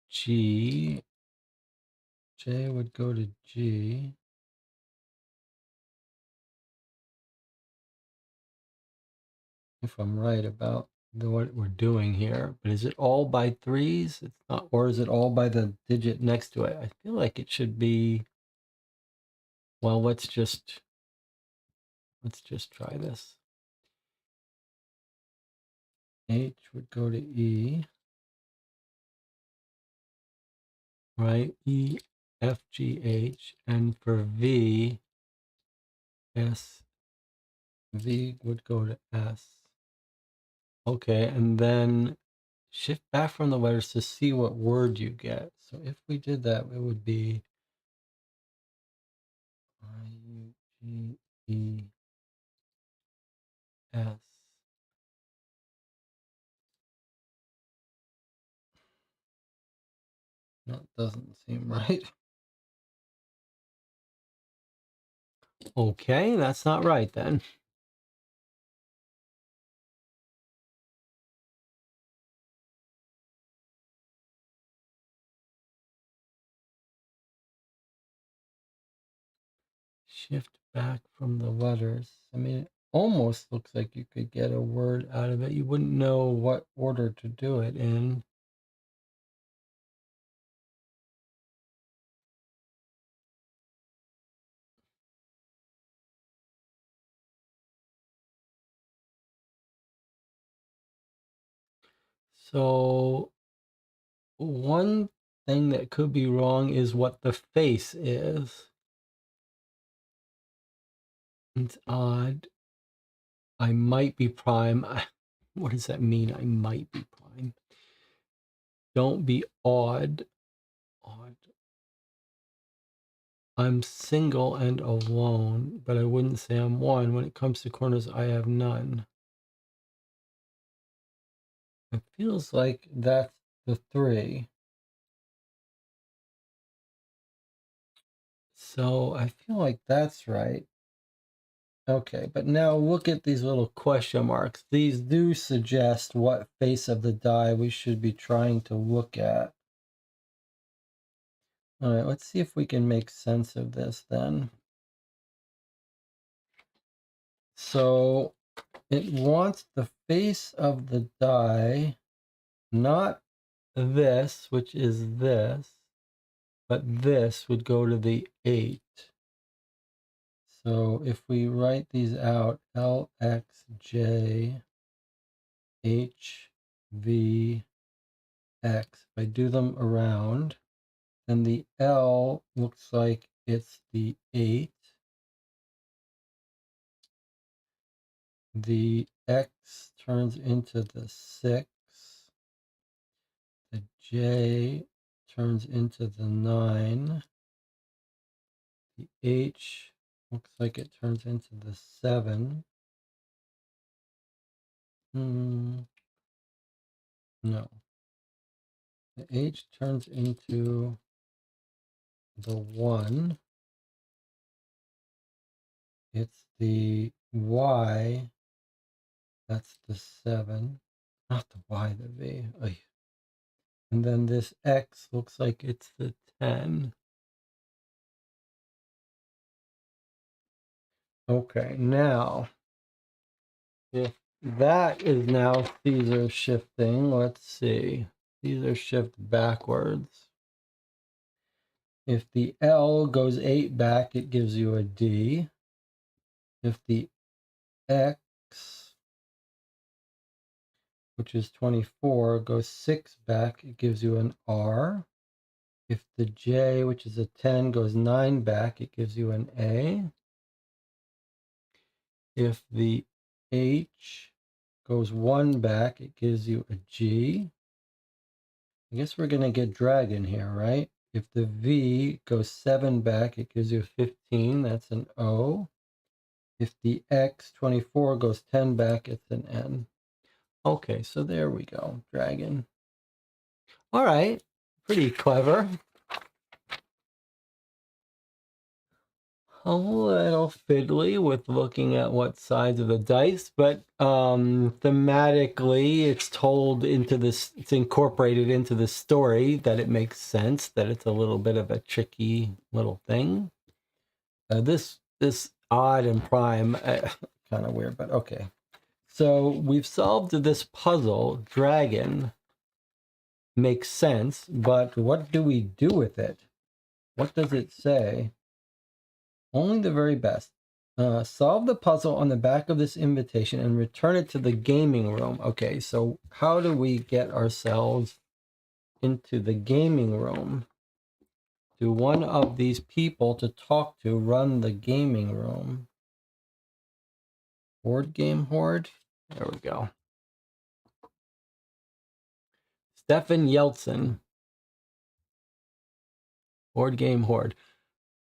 G. J would go to G. If I'm right about what we're doing here, but is it all by threes? It's not, or is it all by the digit next to it? I feel like it should be. Well, let's just try this. H would go to E, right? E, F, G, H, and for V, S, V would go to S. Okay, and then shift back from the letters to see what word you get. So if we did that, it would be I-U-G-E-S. That doesn't seem right. Okay, that's not right then. Shift back from the letters. I mean, it almost looks like you could get a word out of it. You wouldn't know what order to do it in. So one thing that could be wrong is what the face is. It's odd. I might be prime. What does that mean? I might be prime. Don't be odd. Odd. I'm single and alone, but I wouldn't say I'm one. When it comes to corners, I have none. It feels like that's the 3. So I feel like that's right. Okay, but now look at these little question marks. These do suggest what face of the die we should be trying to look at. All right, let's see if we can make sense of this then. So it wants the face of the die, not this, which is this, but this would go to the 8. So if we write these out, L, X, J, H, V, X, if I do them around, then the L looks like it's the 8. The X turns into the 6. The J turns into the 9. The H looks like it turns into the 7. No. The H turns into the 1. It's the Y. That's the 7. Not the Y, the V. Oy. And then this X looks like it's the 10. Okay, now, if that is now Caesar shifting, let's see. Caesar shift backwards. If the L goes 8 back, it gives you a D. If the X, which is 24, goes 6 back, it gives you an R. If the J, which is a 10, goes 9 back, it gives you an A. If the H goes 1 back, it gives you a G. I guess we're going to get dragon here, right? If the V goes 7 back, it gives you 15. That's an O. If the X 24 goes 10 back, it's an N. Okay, so there we go. Dragon. All right. Pretty clever. A little fiddly with looking at what sides of the dice, but thematically it's told into this, it's incorporated into the story that it makes sense that it's a little bit of a tricky little thing. This odd and prime, kind of weird, but okay. So we've solved this puzzle. Dragon makes sense, but what do we do with it? What does it say? Only the very best. Solve the puzzle on the back of this invitation and return it to the gaming room. Okay, so how do we get ourselves into the gaming room? Do one of these people to talk to run the gaming room? Board game horde? There we go. Stefan Yeltsin. Board game horde.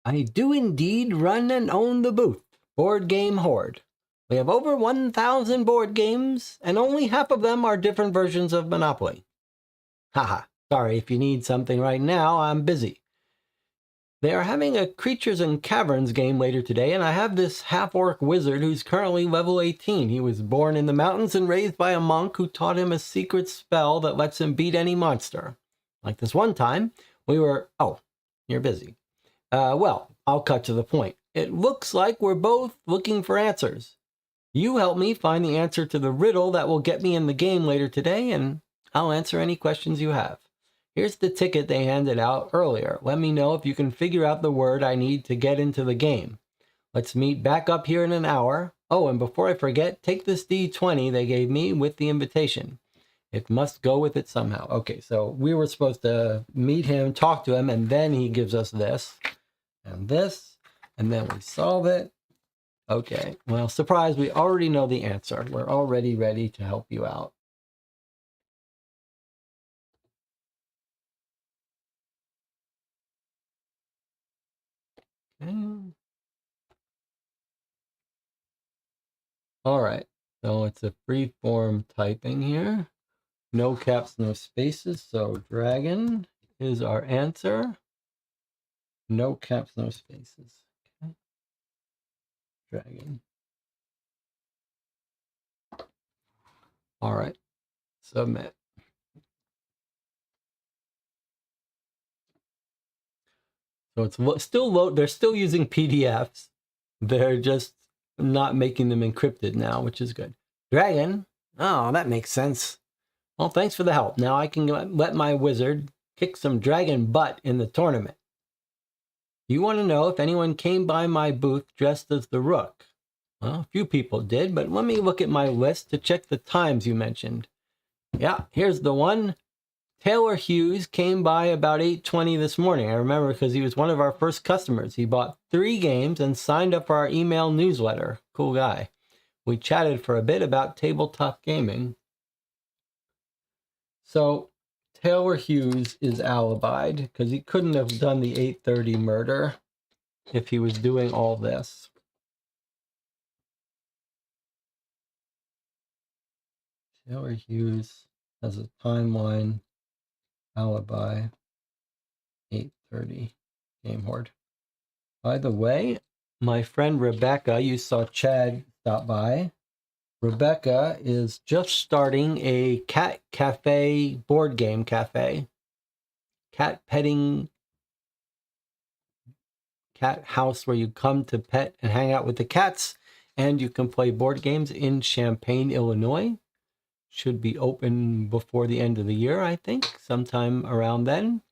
I do indeed run and own the booth, Board Game Horde. We have over 1,000 board games, and only half of them are different versions of Monopoly. Haha, sorry if you need something right now, I'm busy. They are having a Creatures and Caverns game later today, and I have this half-orc wizard who's currently level 18. He was born in the mountains and raised by a monk who taught him a secret spell that lets him beat any monster. Like this one time, we were... Oh, you're busy. Well, I'll cut to the point. It looks like we're both looking for answers. You help me find the answer to the riddle that will get me in the game later today, and I'll answer any questions you have. Here's the ticket they handed out earlier. Let me know if you can figure out the word I need to get into the game. Let's meet back up here in an hour. Oh, and before I forget, take this D20 they gave me with the invitation. It must go with it somehow. Okay, so we were supposed to meet him, talk to him, and then he gives us this. And this, and then we solve it. Okay, well, surprise, we already know the answer. We're already ready to help you out. Okay. All right, so it's a free form typing here. No caps, no spaces, so dragon is our answer. No caps, no spaces. Okay. Dragon. All right, submit. So it's still low. They're still using PDFs. They're just not making them encrypted now, which is good. Dragon. Oh, that makes sense. Well, thanks for the help. Now I can let my wizard kick some dragon butt in the tournament. You want to know if anyone came by my booth dressed as the Rook? Well, a few people did, but let me look at my list to check the times you mentioned. Yeah, here's the one. Taylor Hughes came by about 8:20 this morning. I remember because he was one of our first customers. He bought 3 games and signed up for our email newsletter. Cool guy. We chatted for a bit about tabletop gaming. So Taylor Hughes is alibied because he couldn't have done the 8:30 murder if he was doing all this. Taylor Hughes has a timeline alibi 8:30 game horde. By the way, my friend Rebecca, you saw Chad stop by. Rebecca is just starting a cat cafe, board game cafe. Cat petting, cat house where you come to pet and hang out with the cats, and you can play board games in Champaign, Illinois. Should be open before the end of the year, I think, sometime around then.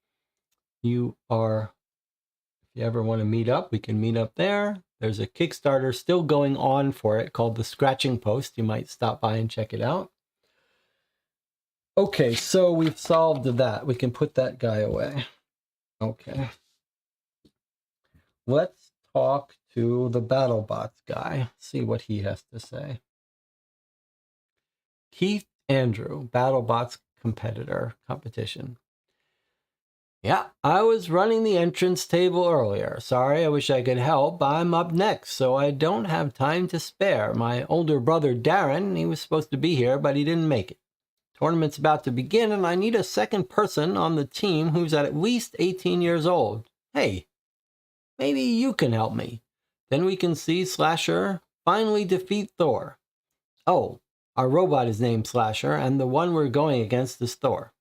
If you ever want to meet up, we can meet up there. There's a Kickstarter still going on for it called The Scratching Post. You might stop by and check it out. Okay, so we've solved that. We can put that guy away. Okay. Let's talk to the BattleBots guy, see what he has to say. Keith Andrew, BattleBots competition. Yeah, I was running the entrance table earlier. Sorry, I wish I could help. I'm up next, so I don't have time to spare. My older brother Darren, he was supposed to be here, but he didn't make it. Tournament's about to begin, and I need a second person on the team who's at least 18 years old. Hey, maybe you can help me. Then we can see Slasher finally defeat Thor. Oh, our robot is named Slasher, and the one we're going against is Thor.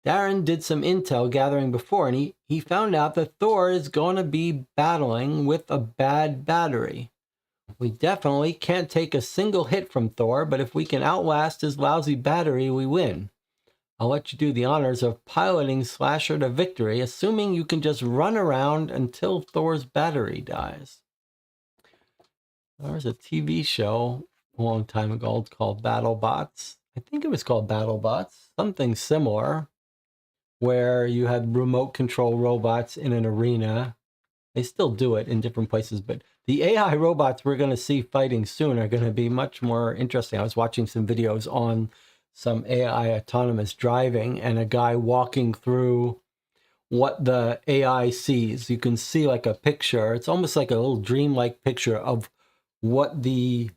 Darren did some intel gathering before, and he found out that Thor is going to be battling with a bad battery. We definitely can't take a single hit from Thor, but if we can outlast his lousy battery, we win. I'll let you do the honors of piloting Slasher to victory, assuming you can just run around until Thor's battery dies. There was a TV show a long time ago called BattleBots. I think it was called BattleBots, something similar, where you had remote control robots in an arena. They still do it in different places, but the AI robots we're going to see fighting soon are going to be much more interesting. I was watching some videos on some AI autonomous driving and a guy walking through what the AI sees. You can see like a picture. It's almost like a little dreamlike picture of what the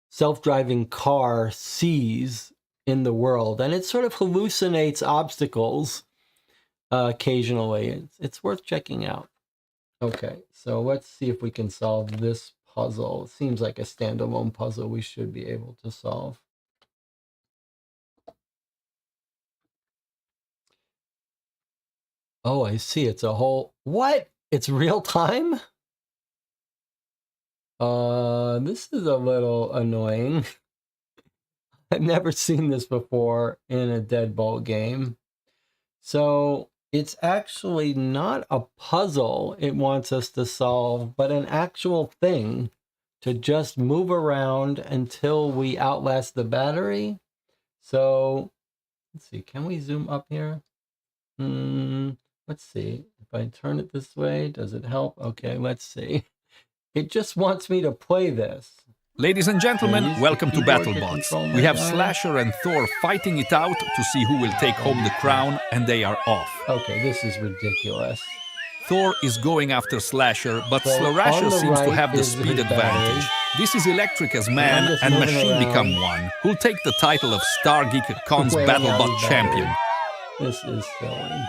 self-driving car sees in the world. And it sort of hallucinates obstacles occasionally. It's worth checking out. Okay, so let's see if we can solve this puzzle. It seems like a standalone puzzle we should be able to solve. Oh, I see. It's a whole... What? It's real time? This is a little annoying. I've never seen this before in a Deadbolt game. So it's actually not a puzzle it wants us to solve, but an actual thing to just move around until we outlast the battery. So let's see, can we zoom up here? Let's see. If I turn it this way, does it help? Okay, let's see. It just wants me to play this. Ladies and gentlemen, welcome to BattleBots. We have Slasher and Thor fighting it out to see who will take home the crown, and they are off. Okay, this is ridiculous. Thor is going after Slasher, but So Slasher seems to right have the is speed his advantage. battery. This is Electric as I'm man just and moving Machine around. become one, who'll take the title of Star Geek Con's Weighing out BattleBot his champion. battery. This is silly.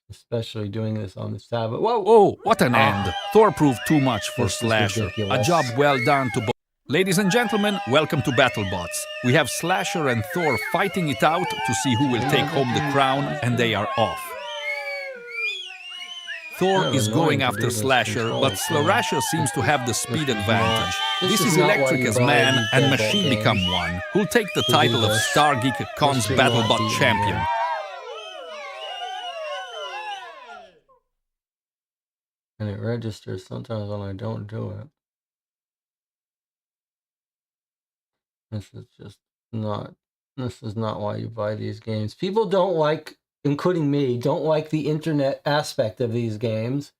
Especially doing this on the Sabbath. Whoa! Oh, what an end. Thor proved too much for This is Slasher. ridiculous. A job well done to both. Ladies and gentlemen, welcome to BattleBots. We have Slasher and Thor fighting it out to see who will take home the crown, and they are off. Thor is going after Slasher, but Slasher seems to have the speed advantage. This is Electric as man and Machine become one, who'll take the title of Star Geek Con's BattleBot champion. And it registers sometimes when I don't do it. This is not why you buy these games. People don't like, including me, don't like the internet aspect of these games.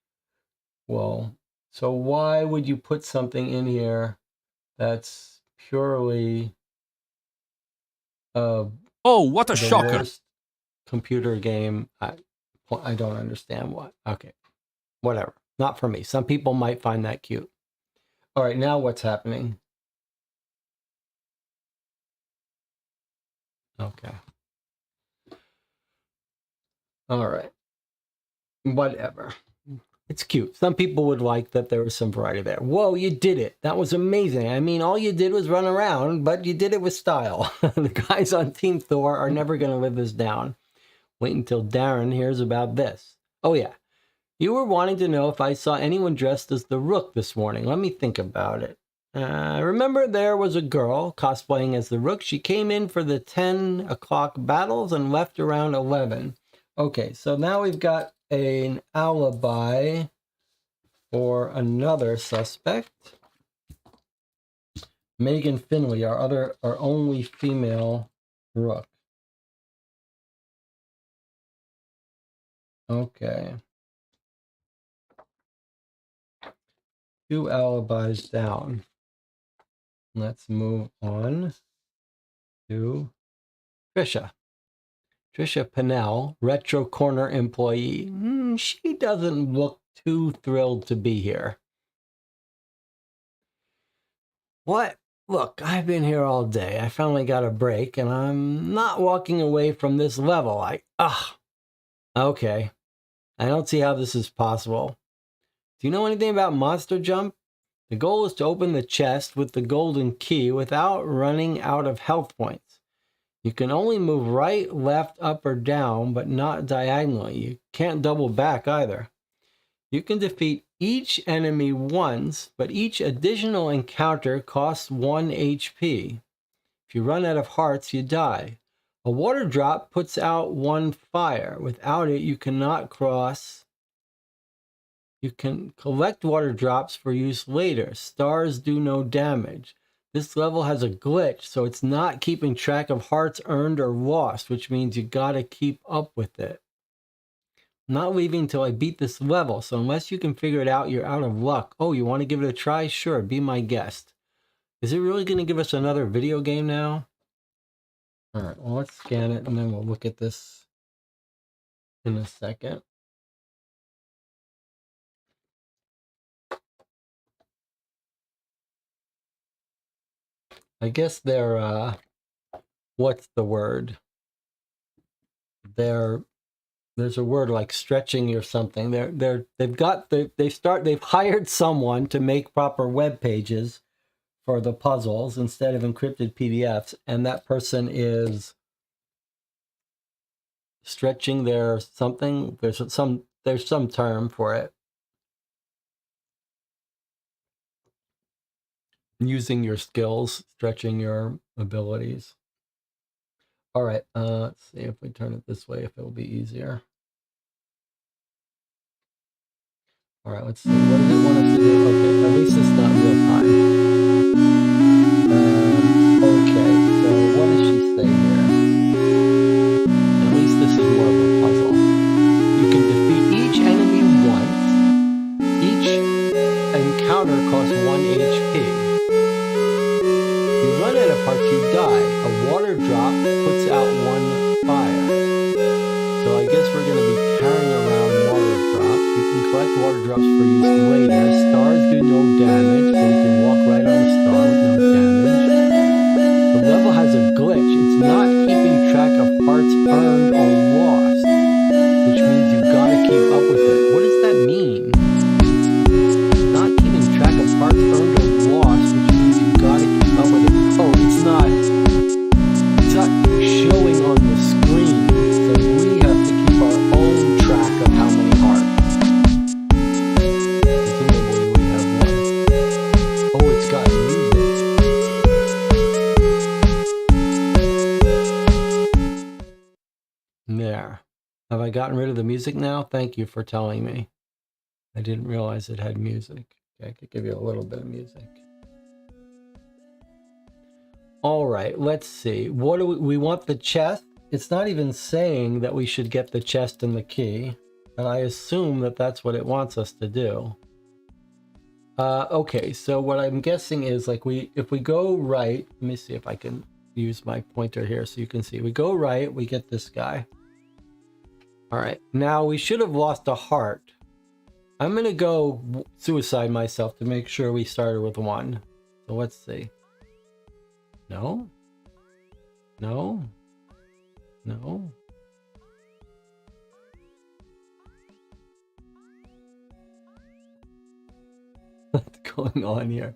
Well, so why would you put something in here that's purely oh, what a shocker. Worst computer game? I don't understand why. Okay, whatever. Not for me. Some people might find that cute. All right, now what's happening? Okay. All right. Whatever. It's cute. Some people would like that there was some variety there. Whoa, you did it. That was amazing. I mean, all you did was run around, but you did it with style. The guys on Team Thor are never going to live this down. Wait until Darren hears about this. Oh, yeah. You were wanting to know if I saw anyone dressed as the Rook this morning. Let me think about it. Remember there was a girl cosplaying as the Rook. She came in for the 10 o'clock battles and left around 11. Okay, so now we've got an alibi for another suspect. Megan Finley, our only female Rook. Okay. 2 alibis down. Let's move on. to Trisha. Trisha Pinnell, Retro Corner employee. She doesn't look too thrilled to be here. What? Look, I've been here all day. I finally got a break, and I'm not walking away from this level. Okay. I don't see how this is possible. Do you know anything about Monster Jump? The goal is to open the chest with the golden key without running out of health points. You can only move right, left, up, or down, but not diagonally. You can't double back either. You can defeat each enemy once, but each additional encounter costs 1 HP. If you run out of hearts, you die. A water drop puts out 1 fire. Without it, you cannot cross. You can collect water drops for use later. Stars do no damage. This level has a glitch, so it's not keeping track of hearts earned or lost, which means you gotta keep up with it. I'm not leaving until I beat this level, so unless you can figure it out, you're out of luck. Oh, you want to give it a try? Sure, be my guest. Is it really going to give us another video game now? Alright, well, let's scan it, and then we'll look at this in a second. I guess they're, what's the word? There's a word like stretching or something. They've hired someone to make proper web pages for the puzzles instead of encrypted PDFs, and that person is stretching their something. There's some term for it. Using your skills, stretching your abilities. All right, let's see if we turn it this way, if it will be easier. All right, let's see. What does it want us to do? Okay, at least it's not real time. Okay, so what does she say here? At least this is more of a puzzle. You can defeat each enemy once. Each encounter costs 1 HP. If you run out of hearts, you die. A water drop puts out 1 fire. So I guess we're going to be carrying around water drops. You can collect water drops for use later. Stars do no damage, so we can walk right on a star with no damage. The level has a glitch. It's not keeping track of hearts earned or lost, which means you've got to keep up with it. What does that mean? Not keeping track of hearts earned or lost, which means you've got to keep up with it. Oh, it's not showing on the screen, so we have to keep our own track of how many hearts. Presumably we have 1. Oh, it's got music. There. Have I gotten rid of the music now? Thank you for telling me. I didn't realize it had music. Okay, I could give you a little bit of music. All right, let's see. What do we want? The chest. It's not even saying that we should get the chest and the key, and I assume that that's what it wants us to do. Okay, so what I'm guessing is like if we go right, let me see if I can use my pointer here so you can see. We go right, we get this guy. All right, now we should have lost a heart. I'm gonna go suicide myself to make sure we started with 1. So let's see. No? No? No? What's going on here?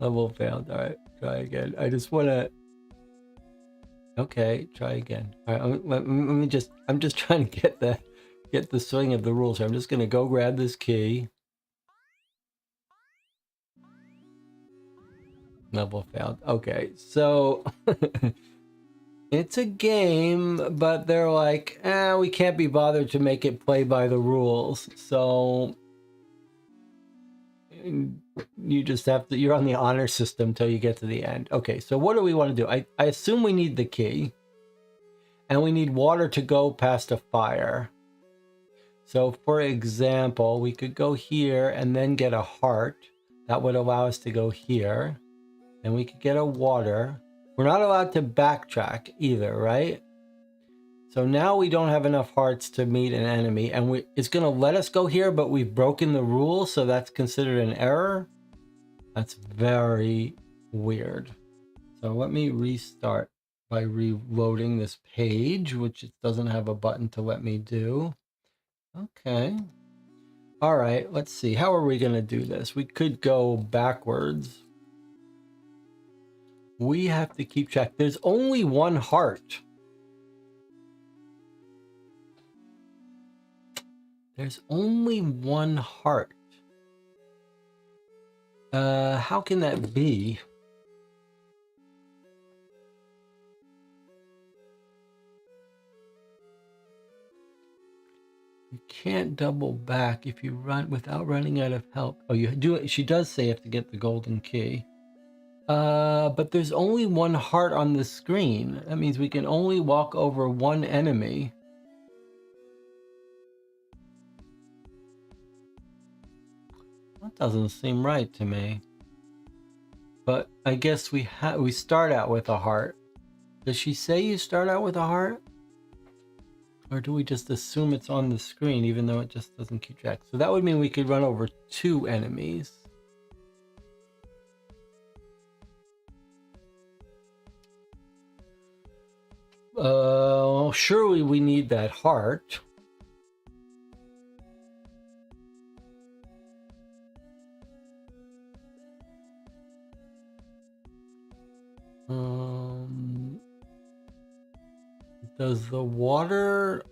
Level failed. All right, try again. I just want to... Okay, try again. All right, let me just... I'm just trying to get the swing of the rules here. I'm just going to go grab this key. Level failed. Okay, so... It's a game, but they're like, we can't be bothered to make it play by the rules. So you just have to, you're on the honor system till you get to the end. Okay, so what do we want to do? I assume we need the key. And we need water to go past a fire. So for example, we could go here and then get a heart. That would allow us to go here. Then we could get a water. We're not allowed to backtrack either, right? So now we don't have enough hearts to meet an enemy, and it's going to let us go here, but we've broken the rule, so that's considered an error. That's very weird. So let me restart by reloading this page, which it doesn't have a button to let me do. Okay. All right, let's see. How are we going to do this? We could go backwards. We have to keep track. There's only one heart. There's only one heart. How can that be? You can't double back if you run without running out of help. Oh, you do it. She does say you have to get the golden key. But there's only one heart on the screen. That means we can only walk over one enemy. That doesn't seem right to me. But I guess we start out with a heart. Does she say you start out with a heart? Or do we just assume it's on the screen even though it just doesn't keep track? So that would mean we could run over 2 enemies. Surely we need that heart. Does the water...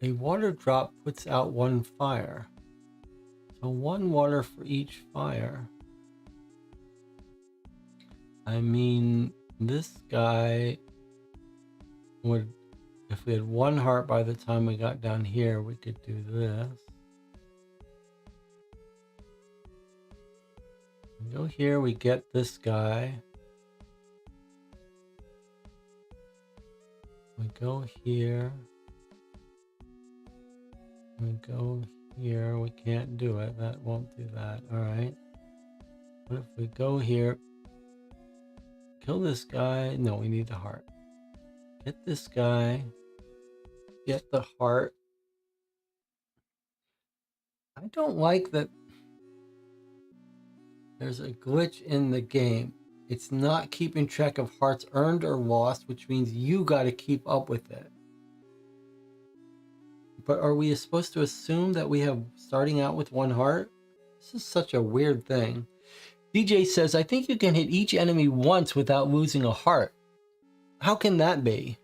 A water drop puts out 1 fire. So 1 water for each fire. I mean, this guy would... If we had 1 heart by the time we got down here, we could do this. We go here, we get this guy. We go here. We go here. We can't do it. That won't do that. All right. What if we go here? Kill this guy. No, we need the heart. Get this guy. Get the heart. I don't like that there's a glitch in the game. It's not keeping track of hearts earned or lost, which means you got to keep up with it. But are we supposed to assume that we have starting out with 1 heart? This is such a weird thing. DJ says, I think you can hit each enemy once without losing a heart. How can that be?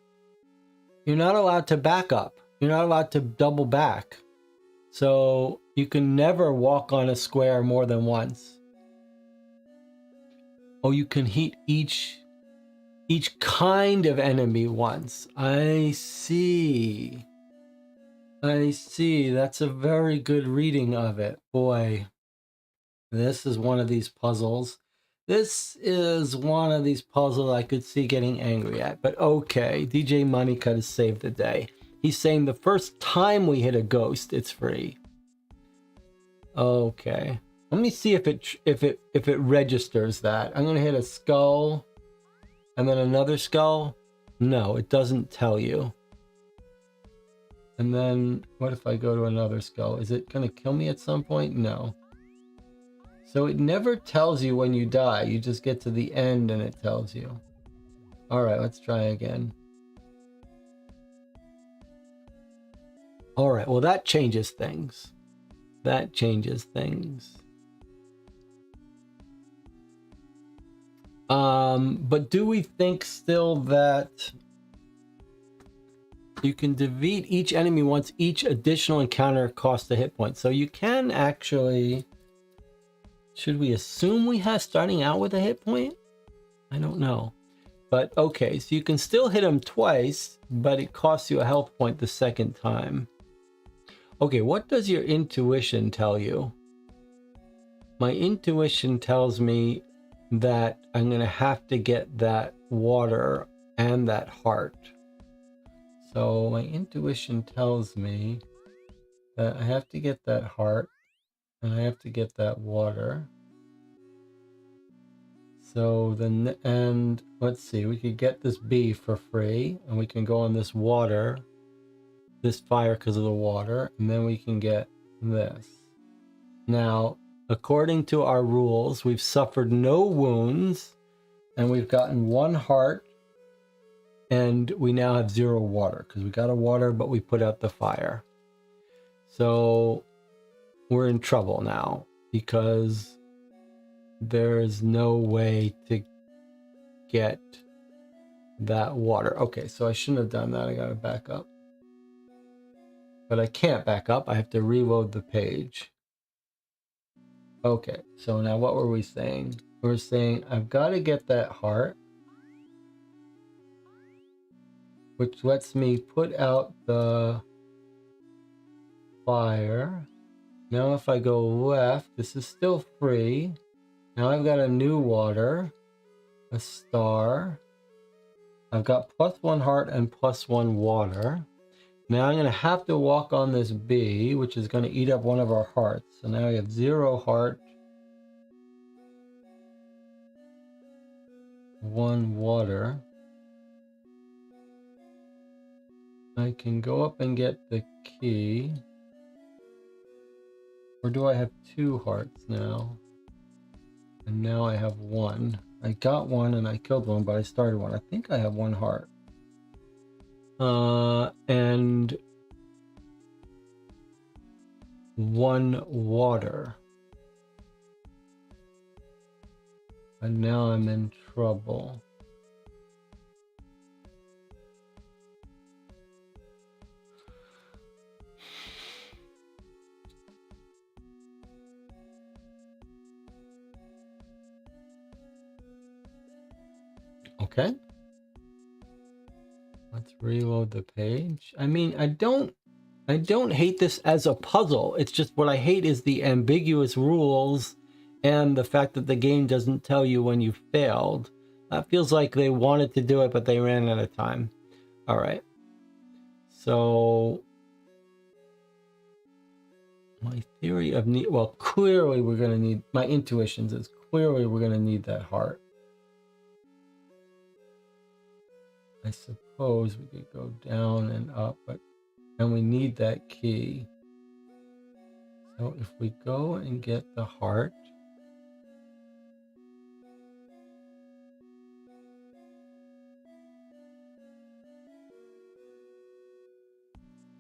You're not allowed to back up. You're not allowed to double back. So you can never walk on a square more than once. Oh, you can hit each kind of enemy once. I see. I see. That's a very good reading of it. Boy, this is one of these puzzles. This is one of these puzzles I could see getting angry at. But okay, DJ Moneycut has saved the day. He's saying the first time we hit a ghost, it's free. Okay. Let me see if it registers that. I'm gonna hit a skull and then another skull. No, it doesn't tell you. And then what if I go to another skull? Is it gonna kill me at some point? No. So it never tells you when you die. You just get to the end and it tells you. All right, let's try again. All right, well, that changes things. That changes things. But do we think still that you can defeat each enemy once each additional encounter costs a hit point? So you can actually... Should we assume we have starting out with a hit point? I don't know. But okay, so you can still hit them twice, but it costs you a health point the second time. Okay, what does your intuition tell you? My intuition tells me that I'm going to have to get that water and that heart. So my intuition tells me that I have to get that heart and I have to get that water. So then, and let's see, we could get this bee for free, and we can go on this water, this fire because of the water, and then we can get this. Now, according to our rules, we've suffered no wounds, and we've gotten 1 heart, and we now have 0 water because we got a water, but we put out the fire. So we're in trouble now because there's no way to get that water. Okay, so I shouldn't have done that. I gotta back up. But I can't back up. I have to reload the page. Okay, so now what were we saying? We're saying I've got to get that heart, which lets me put out the fire. Now if I go left, this is still free. Now I've got a new water, a star. I've got +1 heart and +1 water. Now I'm going to have to walk on this bee, which is going to eat up one of our hearts. So now I have 0 heart, 1 water. I can go up and get the key. Or do I have 2 hearts now? And now I have 1. I got 1 and I killed 1, but I started 1. I think I have 1 heart. And 1 water. And now I'm in trouble. Okay. Let's reload the page. I mean, I don't hate this as a puzzle. It's just what I hate is the ambiguous rules and the fact that the game doesn't tell you when you failed. That feels like they wanted to do it, but they ran out of time. All right. So my theory of need, well, clearly we're going to need, my intuitions is clearly we're going to need that heart. I suppose we could go down and up, but and we need that key. So if we go and get the heart,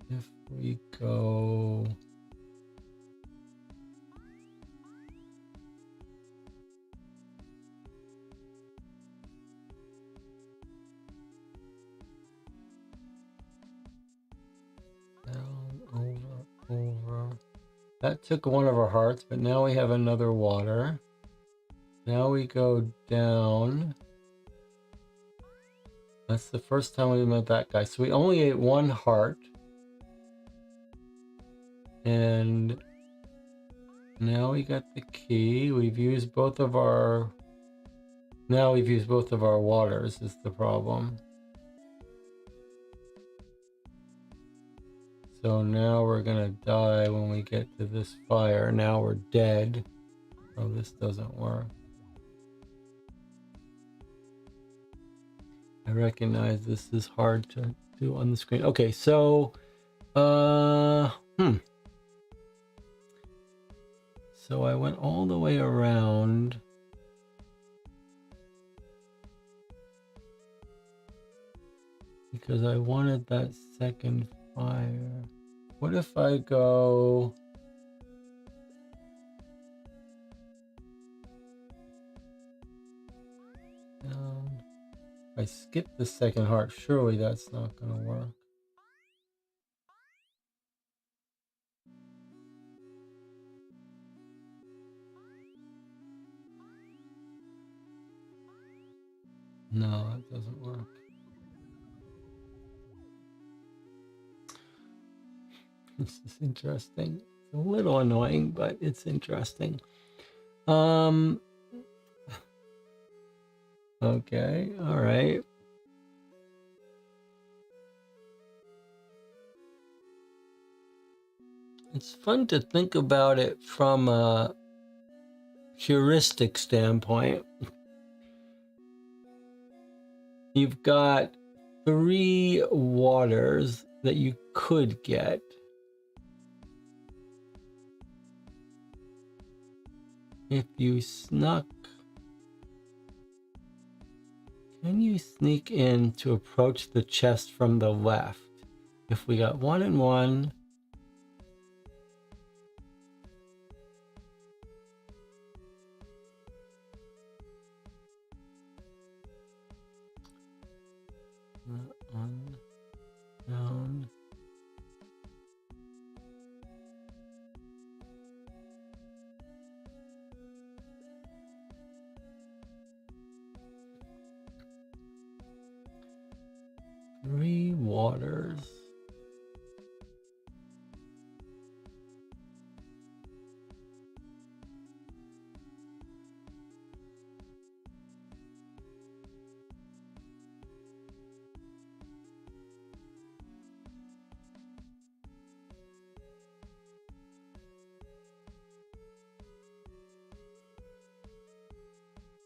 if we go down, over, that took one of our hearts, but now we have another water. Now we go down. That's the first time we met that guy. So we only ate 1 heart. And now we got the key. We've used both of our... Now we've used both of our waters is the problem. So now we're gonna die when we get to this fire. Now we're dead. Oh, this doesn't work. I recognize this is hard to do on the screen. Okay, so so I went all the way around. Because I wanted that second fire. What if I go... down? If I skip the second heart, surely that's not going to work. No, that doesn't work. This is interesting. It's a little annoying, but it's interesting. Okay, all right. It's fun to think about it from a heuristic standpoint. you've got 3 waters that you could get. If you snuck, can you sneak in to approach the chest from the left? If we got 1 and 1, down. Three waters.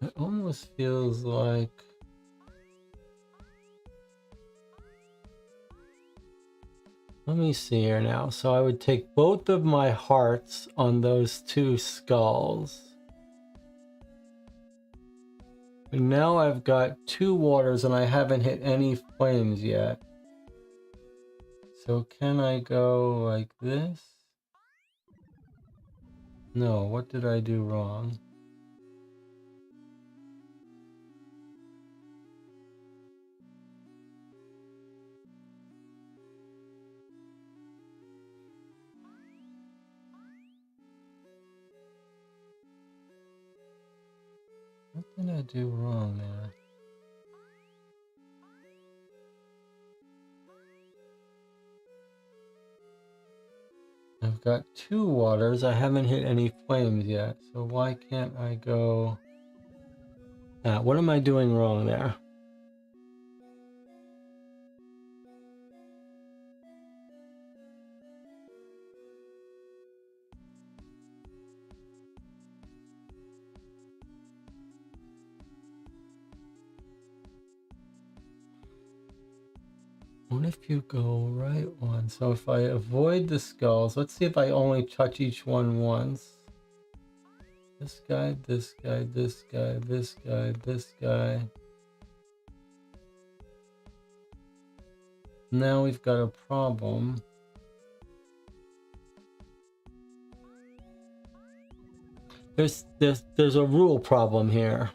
It almost feels like let me see here now. So I would take both of my hearts on those 2 skulls. And now I've got 2 waters and I haven't hit any flames yet. So can I go like this? No, what did I do wrong? What did I do wrong there? I've got 2 waters. I haven't hit any flames yet. So why can't I go? What am I doing wrong there? What if you go right one? So if I avoid the skulls, let's see if I only touch each one once. This guy, this guy, this guy, this guy, this guy. Now we've got a problem. There's a rule problem here.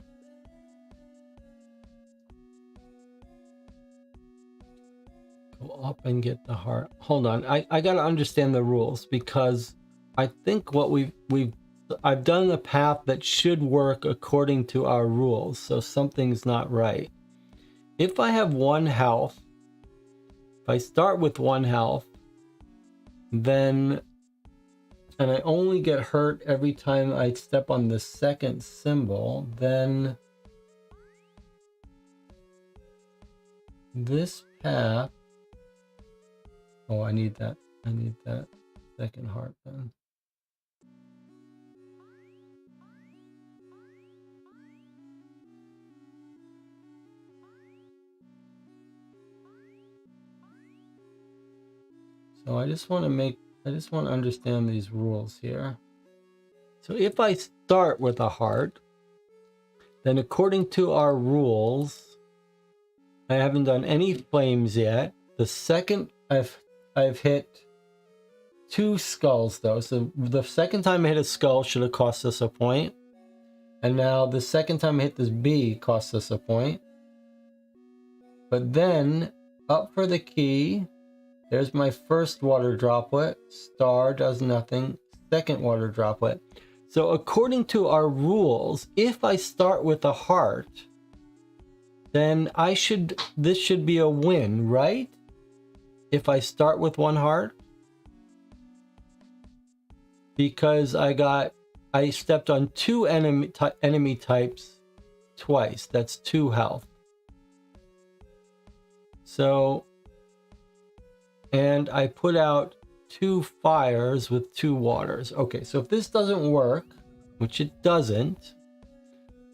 Go up and get the heart. Hold on, I gotta understand the rules because I think what I've done a path that should work according to our rules, so something's not right. If I have 1 health, if I start with 1 health, then, and I only get hurt every time I step on the second symbol, then this path, oh, I need that second heart then. So I just want to understand these rules here. So if I start with a heart, then according to our rules, I haven't done any flames yet. The second I've hit 2 skulls though. So the second time I hit a skull should have cost us a point. And now the second time I hit this B cost us a point. But then up for the key, there's my first water droplet. Star does nothing. Second water droplet. So according to our rules, if I start with a heart, then this should be a win, right? If I start with 1 heart. Because I stepped on 2 enemy types twice. That's 2 health. So, and I put out 2 fires with 2 waters. Okay, so if this doesn't work, which it doesn't,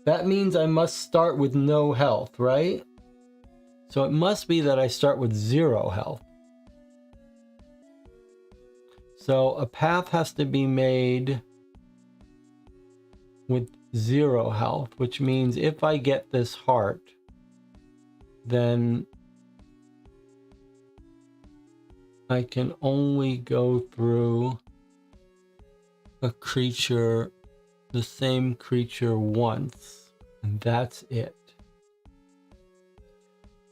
that means I must start with no health, right? So it must be that I start with 0 health. So a path has to be made with 0 health, which means if I get this heart, then I can only go through a creature, the same creature once, and that's it.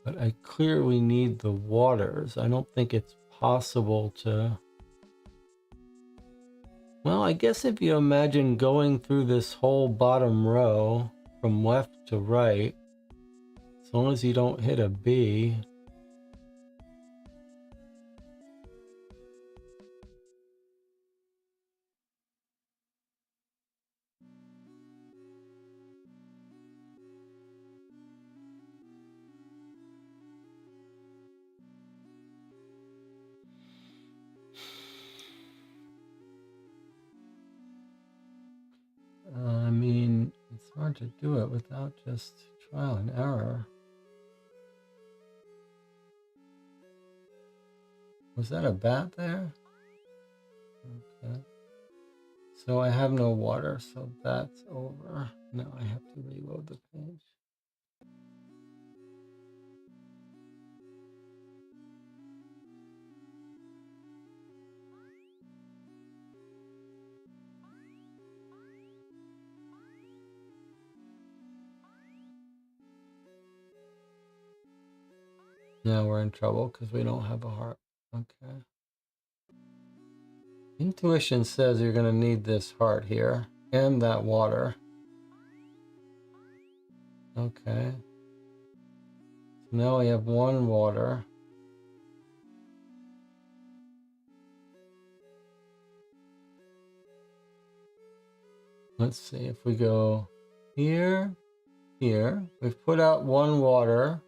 But I clearly need the waters. I don't think it's possible to... Well, I guess if you imagine going through this whole bottom row from left to right, as long as you don't hit a B. I mean, it's hard to do it without just trial and error. Was that a bat there? Okay. So I have no water, so that's over. Now I have to reload the page. Now we're in trouble because we don't have a heart. Okay. Intuition says you're going to need this heart here and that water. Okay. So now we have 1 water. Let's see if we go here, here. We've put out 1 water.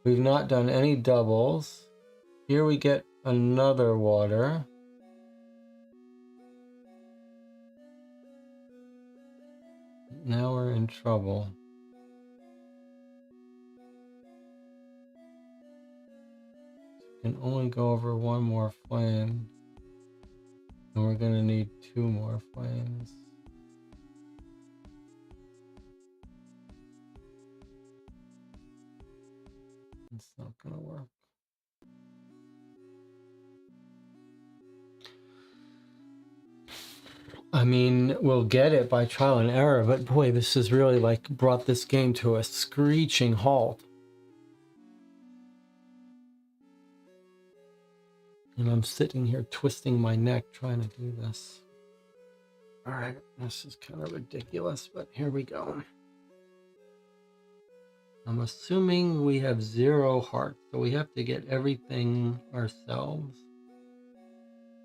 We've not done any doubles. Here we get another water. Now we're in trouble. We can only go over 1 more flame. And we're gonna need 2 more flames. It's not gonna work. I mean, we'll get it by trial and error, but boy, this has really like brought this game to a screeching halt. And I'm sitting here twisting my neck trying to do this. All right, this is kind of ridiculous, but here we go. I'm assuming we have 0 hearts, so we have to get everything ourselves.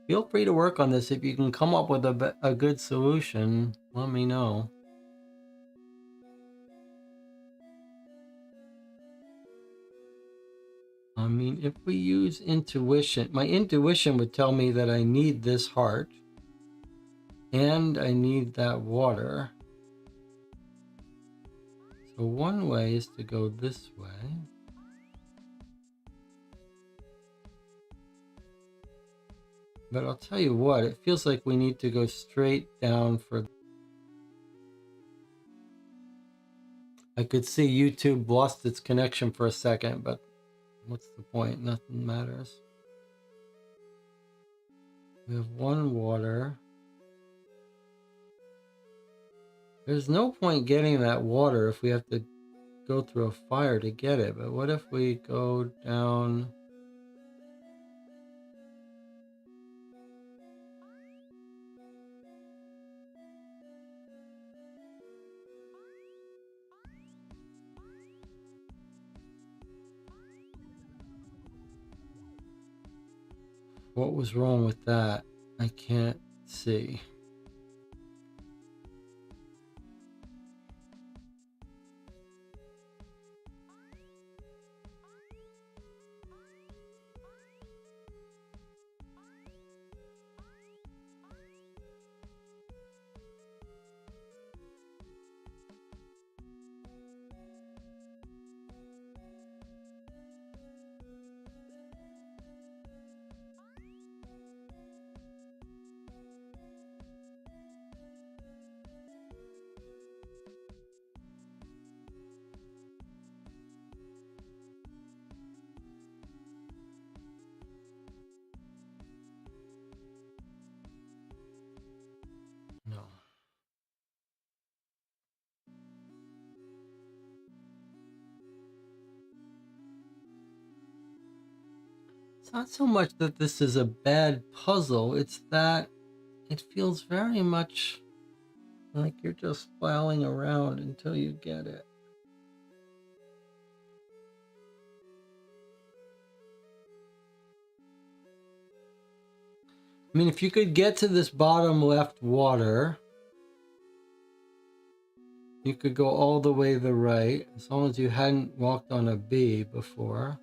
Feel free to work on this. If you can come up with a good solution, let me know. I mean, if we use intuition, my intuition would tell me that I need this heart and I need that water. So one way is to go this way. But I'll tell you what, it feels like we need to go straight down for... I could see YouTube lost its connection for a second, but what's the point? Nothing matters. We have 1 water. There's no point getting that water if we have to go through a fire to get it. But what if we go down... What was wrong with that? I can't see. It's not so much that this is a bad puzzle, it's that it feels very much like you're just plowing around until you get it. I mean, if you could get to this bottom left water, you could go all the way to the right, as long as you hadn't walked on a bee before.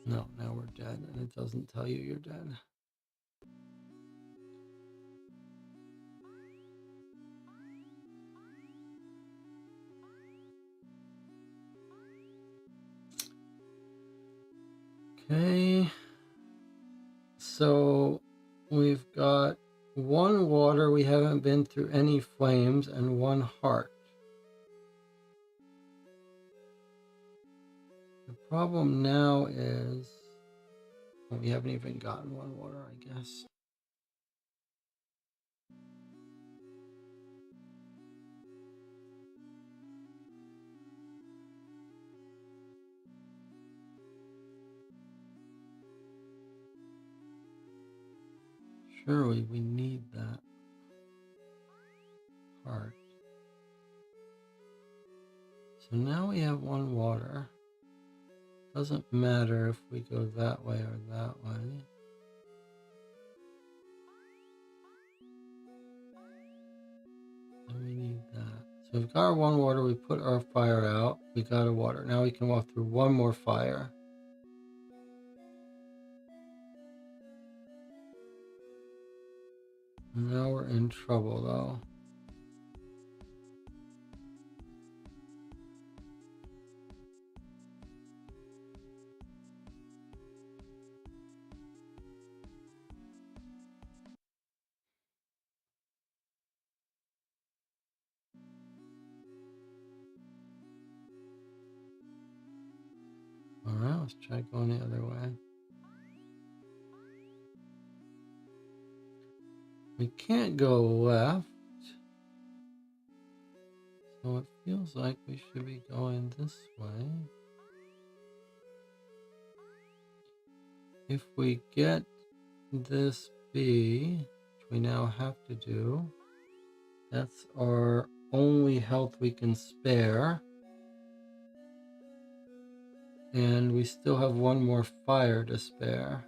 No, now we're dead, and it doesn't tell you you're dead. Okay, so we've got one water, we haven't been through any flames, and one heart. The problem now is, well, we haven't even gotten one water, I guess. Surely we need that heart. So now we have one water. Doesn't matter if we go that way or that way. And we need that. So we've got our one water, we put our fire out, we got a water. Now we can walk through one more fire. Now we're in trouble though. Alright, let's try going the other way. We can't go left. So it feels like we should be going this way. If we get this bee, which we now have to do, that's our only health we can spare. And we still have one more fire to spare.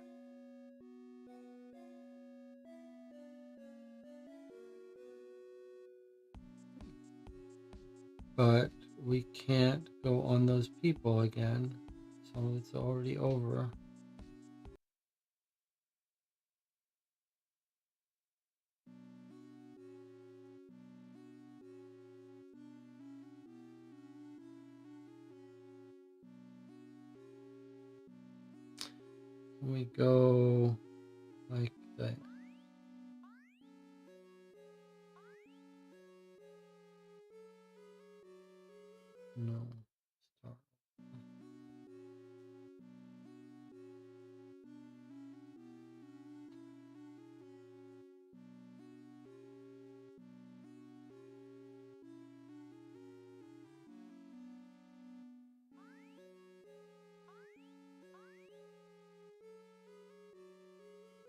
But we can't go on those people again, so it's already over. We go like that. No, start.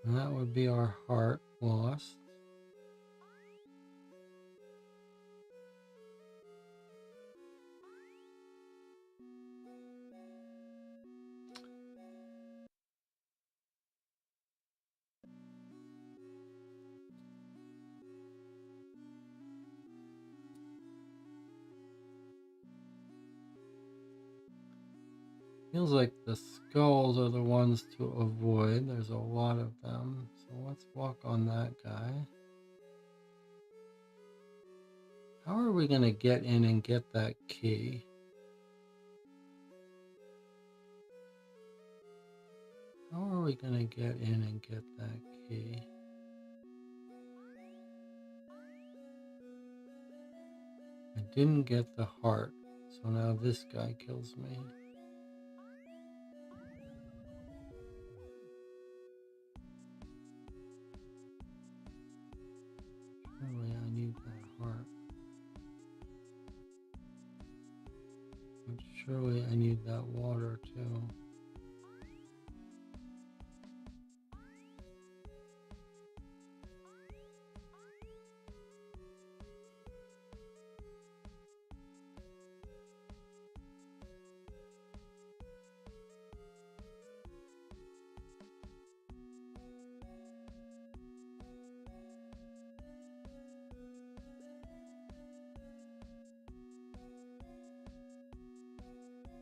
And that would be our heart lost. Feels like the skulls are the ones to avoid. There's a lot of them. So let's walk on that guy. How are we going to get in and get that key? How are we going to get in and get that key? I didn't get the heart, so now this guy kills me. surely I need that water too.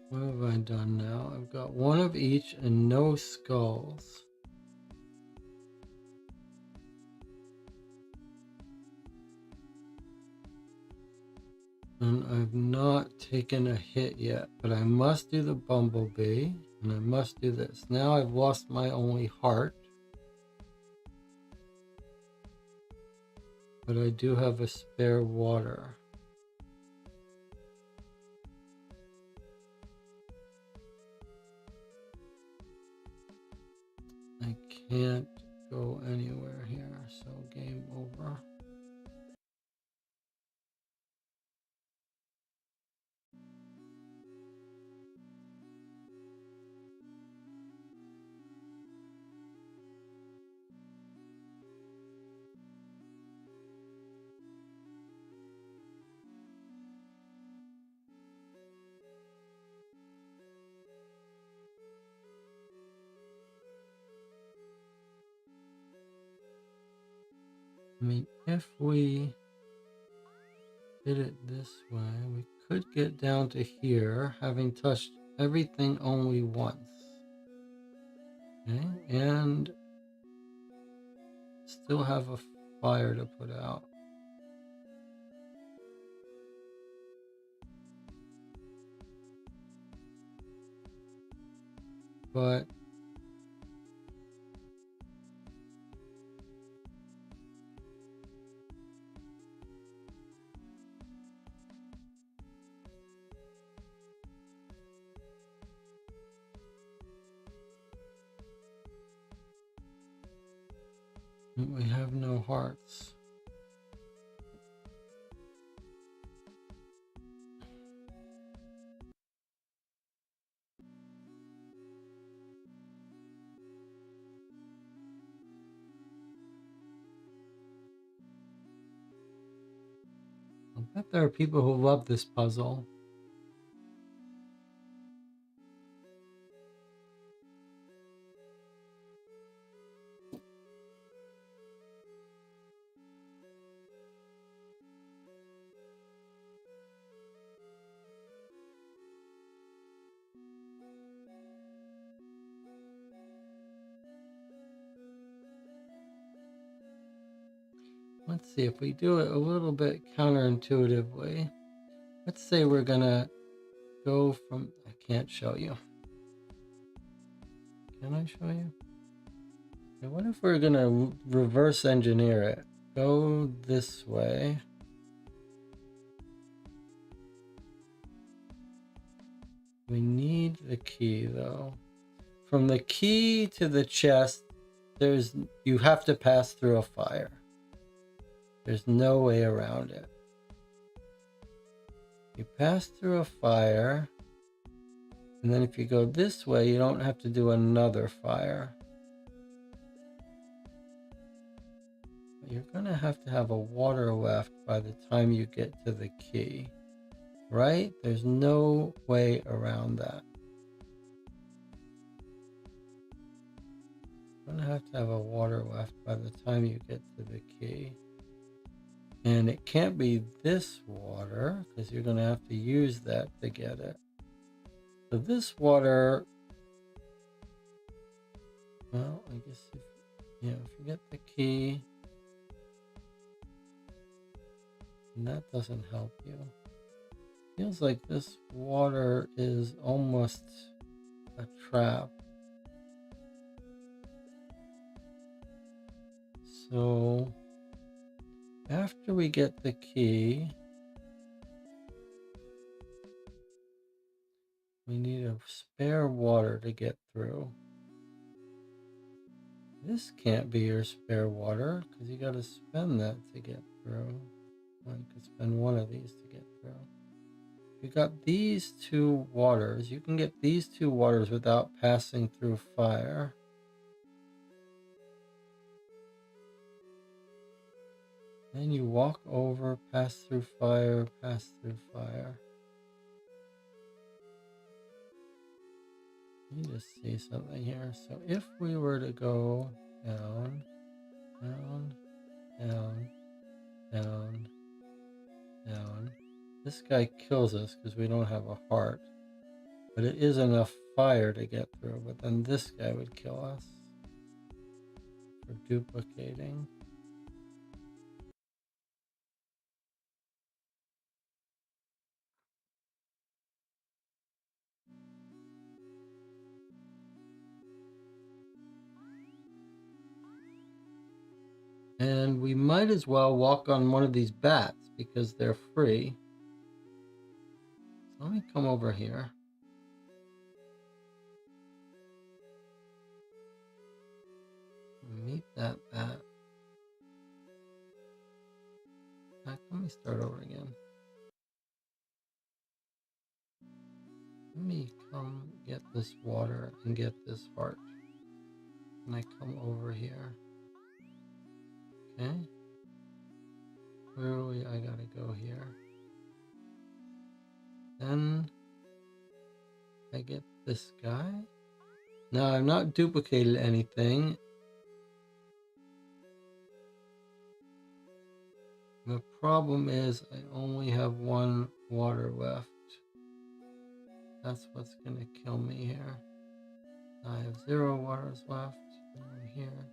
What have I done now? I've got one of each and no skulls. And I've not taken a hit yet, but I must do the bumblebee, and I must do this. Now I've lost my only heart. But I do have a spare water. I can't go anywhere here, so game over. I mean, if we did it this way, we could get down to here, having touched everything only once. Okay, and still have a fire to put out. But we have no hearts. I bet there are people who love this puzzle. Let's see if we do it a little bit counterintuitively. Let's say we're gonna go from, I can't show you. Can I show you? Okay, what if we're gonna reverse engineer it? Go this way. We need the key though. From the key to the chest, you have to pass through a fire. There's no way around it. You pass through a fire, and then if you go this way, you don't have to do another fire. But you're gonna have to have a water left by the time you get to the key, right? There's no way around that. You're gonna have to have a water left by the time you get to the key. And it can't be this water because you're going to have to use that to get it. So this water, well, I guess if you get the key, and that doesn't help you. Feels like this water is almost a trap. So after we get the key, we need a spare water to get through. This can't be your spare water because you got to spend that to get through. Well, you could spend one of these to get through. we got these two waters. You can get these two waters without passing through fire. Then you walk over, pass through fire, pass through fire. Let me just see something here. So if we were to go down, down, down, down, down, this guy kills us because we don't have a heart. But it is enough fire to get through. But then this guy would kill us for duplicating. And we might as well walk on one of these bats because they're free. So let me come over here. Meet that bat. In fact, let me start over again. Let me come get this water and get this heart. And I come over here. Okay. Where are we? I gotta go here. Then I get this guy. Now I've not duplicated anything. The problem is I only have one water left. That's what's gonna kill me here. I have 0 waters left over here.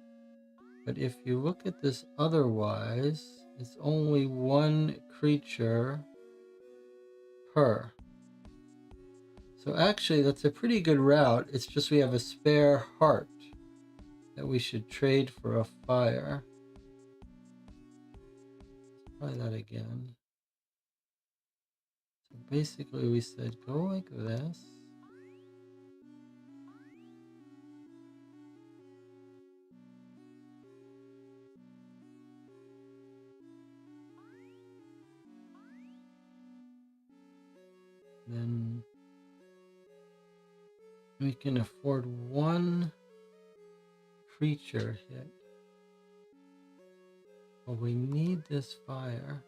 But if you look at this otherwise, it's only 1 creature per. So actually that's a pretty good route. It's just we have a spare heart that we should trade for a fire. Let's try that again. So basically we said go like this. Then we can afford 1 creature hit. Well, we need this fire.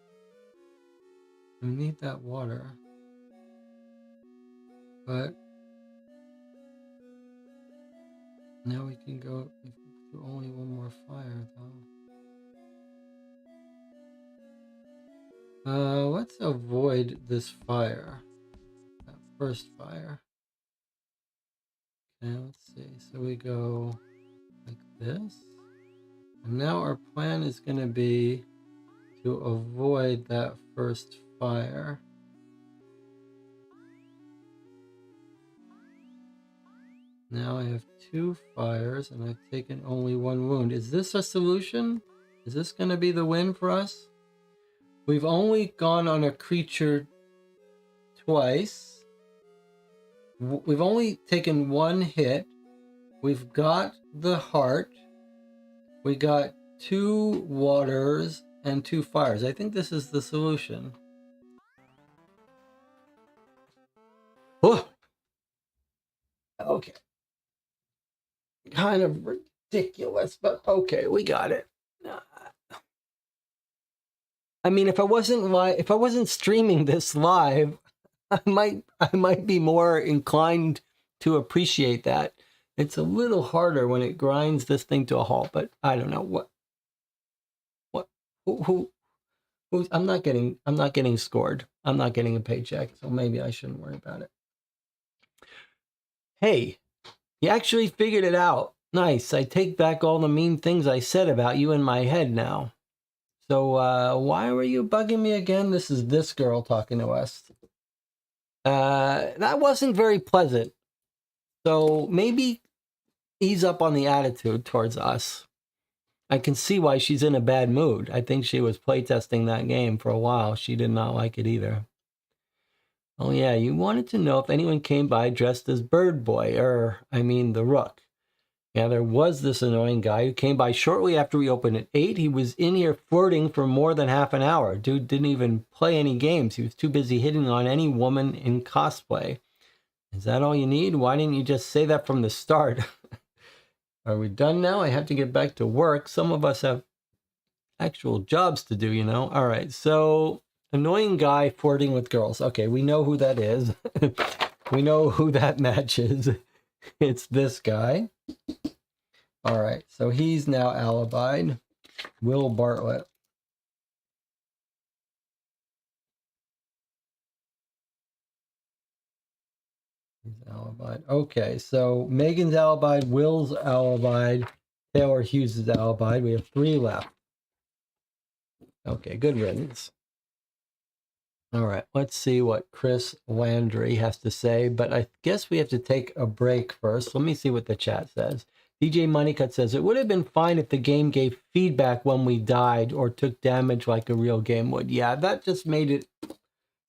We need that water. But now we can go through only 1 more fire though. Let's avoid this fire. That first fire. Okay, let's see. So we go like this. And now our plan is going to be to avoid that first fire. Now I have 2 fires and I've taken only 1 wound. Is this a solution? Is this going to be the win for us? We've only gone on a creature twice. We've only taken 1 hit. We've got the heart. We got 2 waters and 2 fires. I think this is the solution. Oh! Okay. Kind of ridiculous, but okay, we got it. I mean, if I wasn't streaming this live, I might be more inclined to appreciate that. It's a little harder when it grinds this thing to a halt, but I don't know who's I'm not getting scored. I'm not getting a paycheck, so maybe I shouldn't worry about it. Hey, you actually figured it out. Nice. I take back all the mean things I said about you in my head now. So why were you bugging me again? This is this girl talking to us. That wasn't very pleasant. So maybe ease up on the attitude towards us. I can see why she's in a bad mood. I think she was playtesting that game for a while. She did not like it either. Oh yeah, you wanted to know if anyone came by dressed as Bird Boy, I mean the Rook. Yeah, there was this annoying guy who came by shortly after we opened at 8. He was in here flirting for more than half an hour. Dude didn't even play any games. He was too busy hitting on any woman in cosplay. Is that all you need? Why didn't you just say that from the start? Are we done now? I have to get back to work. Some of us have actual jobs to do, you know? All right, so annoying guy flirting with girls. Okay, we know who that is. We know who that matches. It's this guy. All right, so he's now alibied. Will Bartlett. He's alibied. Okay, so Megan's alibied, Will's alibied, Taylor Hughes is alibied. We have 3 left. Okay, good riddance. All right, let's see what Chris Landry has to say, but I guess we have to take a break first. Let me see what the chat says. DJ Moneycut says, it would have been fine if the game gave feedback when we died or took damage like a real game would. Yeah, that just made it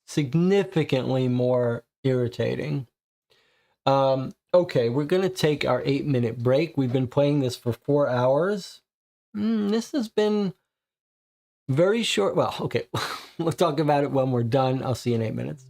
significantly more irritating. Okay, we're going to take our 8-minute break. We've been playing this for 4 hours. This has been very short. Well, okay, we'll talk about it when we're done. I'll see you in 8 minutes.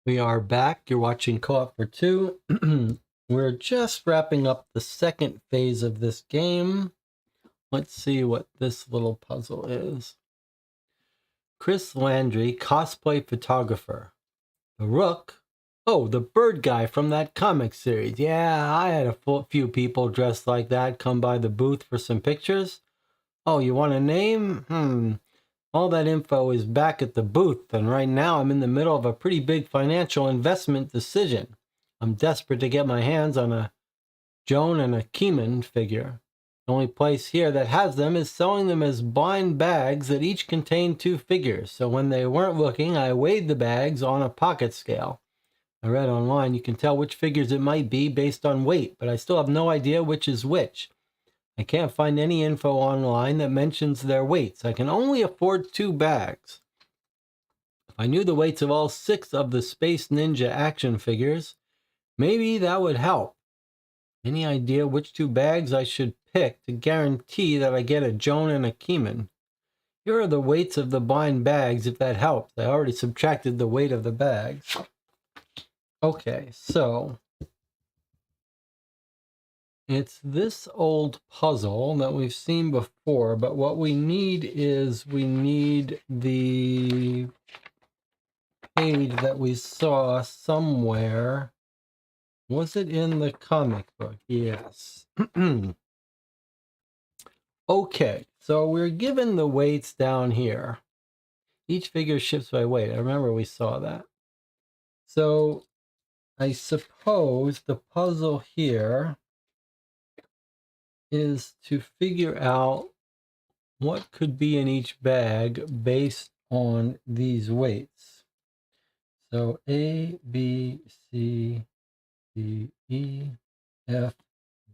We are back. You're watching Co-op for Two. We're just wrapping up the second phase of this game. Let's see what this little puzzle is. Chris Landry, cosplay photographer. The Rook. Oh, the bird guy from that comic series. Yeah, I had a few people dressed like that come by the booth for some pictures. Oh, you want a name? All that info is back at the booth, and right now I'm in the middle of a pretty big financial investment decision. I'm desperate to get my hands on a Joan and a Keeman figure. The only place here that has them is selling them as blind bags that each contain 2 figures. So when they weren't looking, I weighed the bags on a pocket scale. I read online you can tell which figures it might be based on weight, but I still have no idea which is which. I can't find any info online that mentions their weights. I can only afford 2 bags. If I knew the weights of all 6 of the Space Ninja action figures, maybe that would help. Any idea which 2 bags I should pick to guarantee that I get a Joan and a Keeman? Here are the weights of the blind bags, if that helps. I already subtracted the weight of the bags. Okay, so it's this old puzzle that we've seen before, but what we need is we need the page that we saw somewhere. Was it in the comic book? Yes. Okay, so we're given the weights down here. Each figure shifts by weight. I remember we saw that. So I suppose the puzzle here is to figure out what could be in each bag based on these weights. So A, B, C, D, E, F,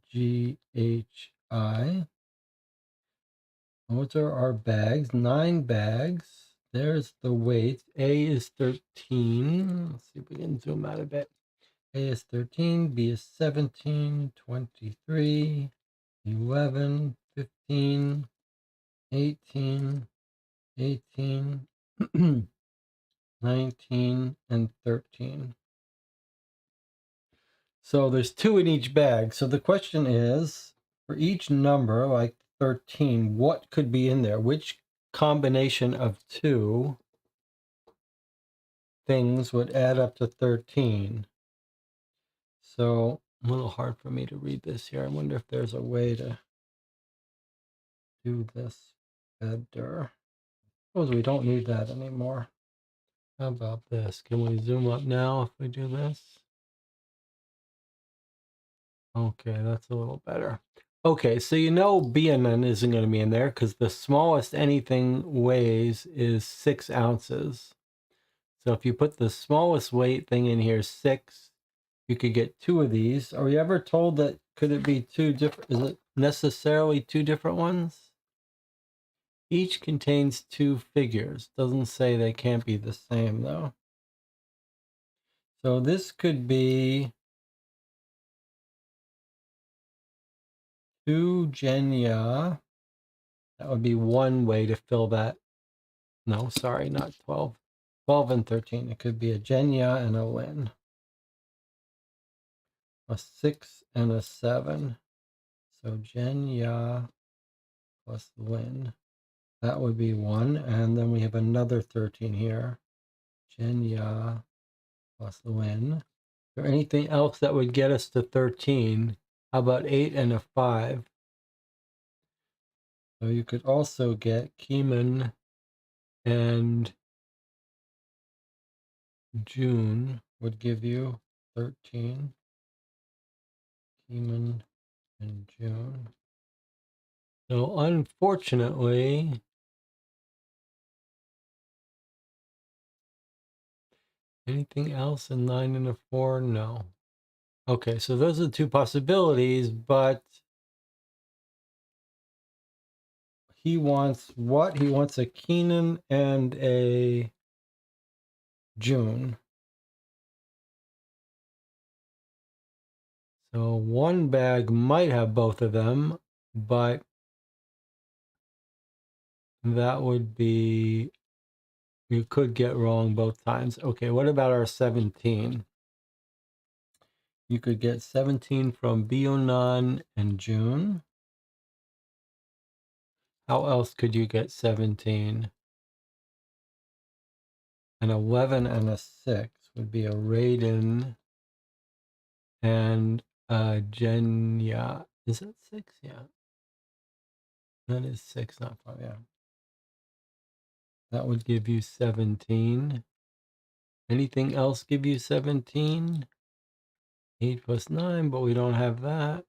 G, H, I. Those are our bags, 9 bags. There's the weights. A is 13. Let's see if we can zoom out a bit. A is 13, B is 17, 23, 11, 15, 18, 18, 19, and 13. So there's 2 in each bag. So the question is, for each number, like 13, what could be in there? Which combination of 2 things would add up to 13? So a little hard for me to read this here. I wonder if there's a way to do this better. Suppose we don't need that anymore. How about this? Can we zoom up now if we do this? Okay, that's a little better. Okay, so you know B&N isn't going to be in there because the smallest anything weighs is 6 ounces. So if you put the smallest weight thing in here, 6, you could get 2 of these. Are we ever told that could it be 2 different? Is it necessarily 2 different ones? Each contains 2 figures. Doesn't say they can't be the same though. So this could be 2 Genya. That would be one way to fill that. No, sorry, not 12. 12 and 13. It could be a Genya and a Lin. A 6 and a 7. So Genya plus Lin. That would be 1. And then we have another 13 here. Genya plus Lin. Is there anything else that would get us to 13? How about 8 and a 5? So you could also get Keeman and June would give you 13. Keeman and June. So unfortunately, anything else in 9 and a 4? No. Okay, so those are the 2 possibilities, but he wants what? He wants a Keenan and a June. So one bag might have both of them, but that would be, you could get wrong both times. Okay, what about our 17? You could get 17 from Bionan and June. How else could you get 17? An 11 and a 6 would be a Raiden and a Genya. Is that 6? Yeah. That is 6, not 5, yeah. That would give you 17. Anything else give you 17? 8 plus 9, but we don't have that.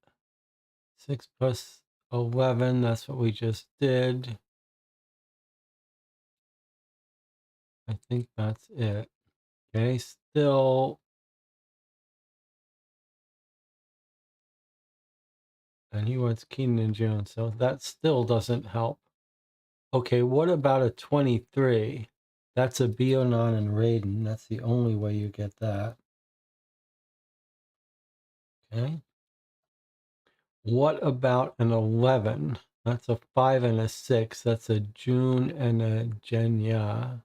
6 plus 11, that's what we just did. I think that's it. Okay, still. And he wants Keenan and Jones, so that still doesn't help. Okay, what about a 23? That's a Bionon and Raiden. That's the only way you get that. Okay. What about an 11? That's a 5 and a 6. That's a June and a Jenya.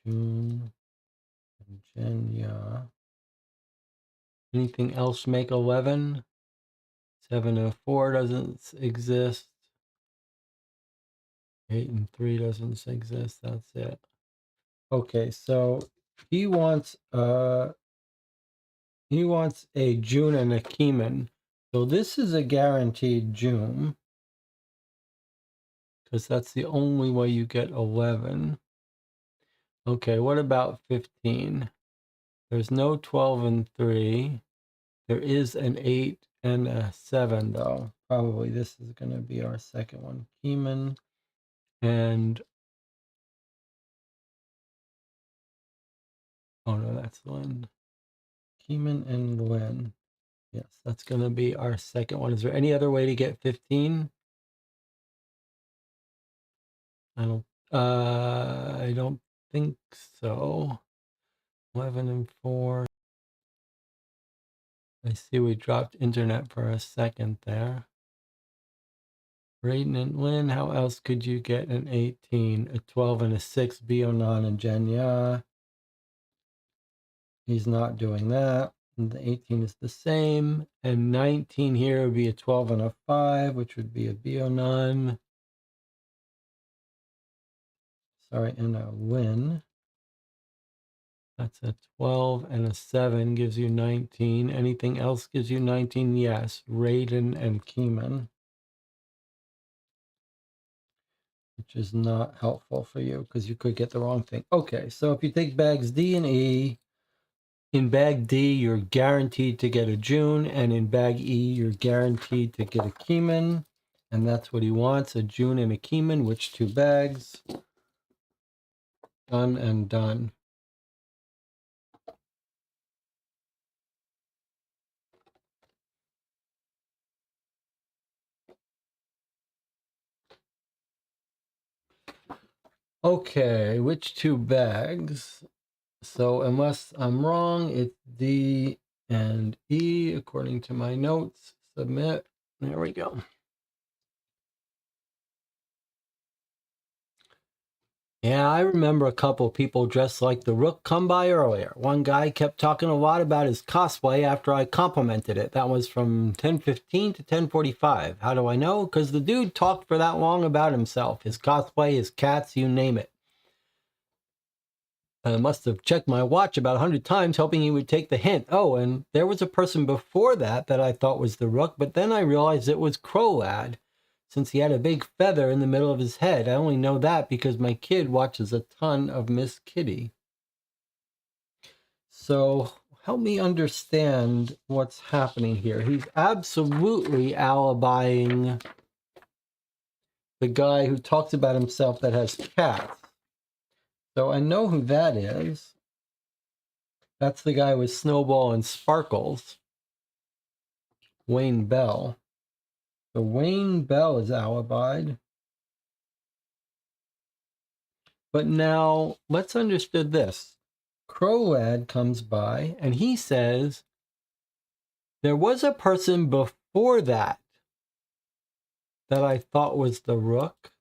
June and Jenya. Anything else make 11? 7 and 4 doesn't exist. 8 and 3 doesn't exist. That's it. Okay, so he wants a June and a Keeman. So this is a guaranteed June, because that's the only way you get 11. Okay, what about 15? There's no 12 and 3. There is an 8 and a 7, though. Probably this is going to be our second one. Keeman and... Oh, no, that's Lynn. Keeman and Lynn. Yes, that's going to be our second one. Is there any other way to get 15? I don't think so. 11 and 4. I see we dropped internet for a second there. Raiden and Lynn, how else could you get an 18? A 12 and a 6, Bionon and Jenya. He's not doing that. And the 18 is the same. And 19 here would be a 12 and a 5, which would be a Bionon. Sorry, and a Lynn. That's a 12 and a 7 gives you 19. Anything else gives you 19? Yes. Raiden and Keeman. Which is not helpful for you because you could get the wrong thing. Okay, so if you take bags D and E, in bag D, you're guaranteed to get a June, and in bag E, you're guaranteed to get a Keeman. And that's what he wants, a June and a Keeman. Which two bags? Done and done. Okay, which two bags? So unless I'm wrong, it's D and E, according to my notes. Submit. There we go. Yeah, I remember a couple people dressed like the Rook come by earlier. One guy kept talking a lot about his cosplay after I complimented it. That was from 10:15 to 10:45. How do I know? Because the dude talked for that long about himself. His cosplay, his cats, you name it. I must have checked my watch about 100 times, hoping he would take the hint. Oh, and there was a person before that I thought was the Rook, but then I realized it was Crow Lad, since he had a big feather in the middle of his head. I only know that because my kid watches a ton of Miss Kitty. So help me understand what's happening here. He's absolutely alibying the guy who talks about himself that has cats. So I know who that is. That's the guy with Snowball and Sparkles. Wayne Bell. So Wayne Bell is alibied. But now, let's understand this. Crow Lad comes by, and he says, there was a person before that I thought was the Rook.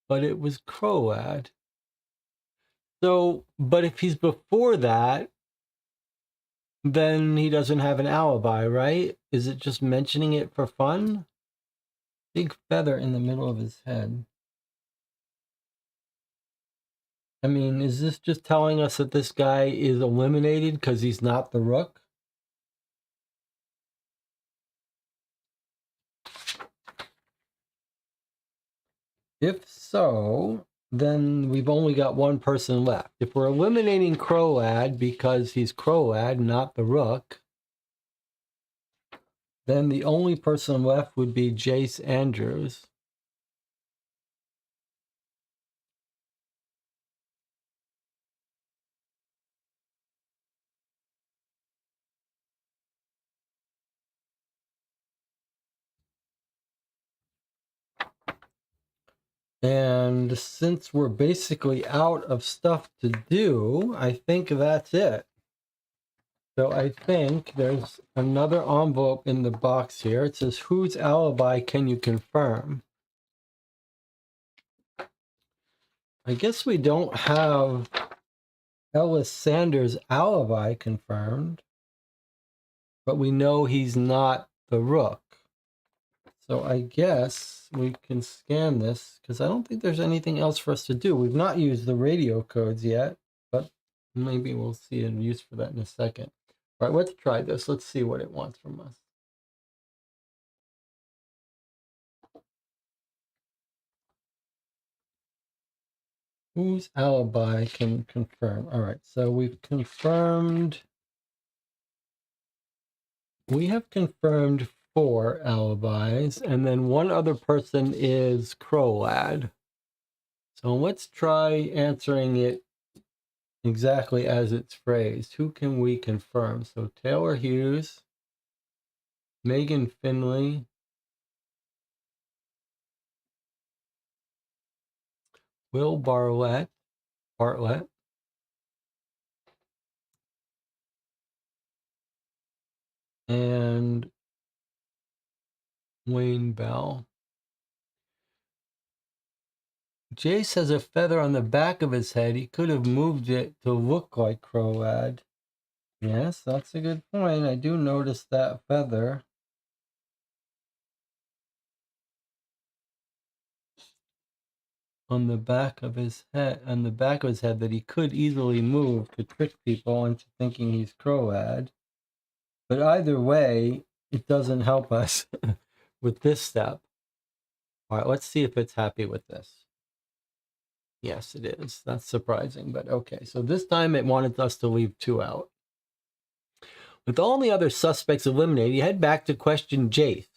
But it was Crow Lad. So, but if he's before that, then he doesn't have an alibi, right? Is it just mentioning it for fun? Big feather in the middle of his head. I mean, is this just telling us that this guy is eliminated because he's not the Rook? If so, then we've only got one person left. If we're eliminating Crowlad because he's Crowlad, not the Rook, then the only person left would be Jace Andrews. And since we're basically out of stuff to do, I think that's it. So I think there's another envelope in the box here. It says, whose alibi can you confirm? I guess we don't have Ellis Sanders' alibi confirmed, but we know he's not the Rook. So I guess we can scan this because I don't think there's anything else for us to do. We've not used the radio codes yet, but maybe we'll see a use for that in a second. All right, let's try this. Let's see what it wants from us. Whose alibi can confirm? All right, so we've confirmed. We have confirmed 4 alibis, and then one other person is Crowlad. So let's try answering it exactly as it's phrased. Who can we confirm? So Taylor Hughes, Megan Finley, Will Bartlett, and Wayne Bell. Jace has a feather on the back of his head. He could have moved it to look like Crowlad. Yes, that's a good point. I do notice that feather. On the back of his head, that he could easily move to trick people into thinking he's Crowlad. But either way, it doesn't help us with this step. All right, let's see if it's happy with this. Yes, it is. That's surprising, but okay. So this time it wanted us to leave 2 out. With all the other suspects eliminated, you head back to question Jace.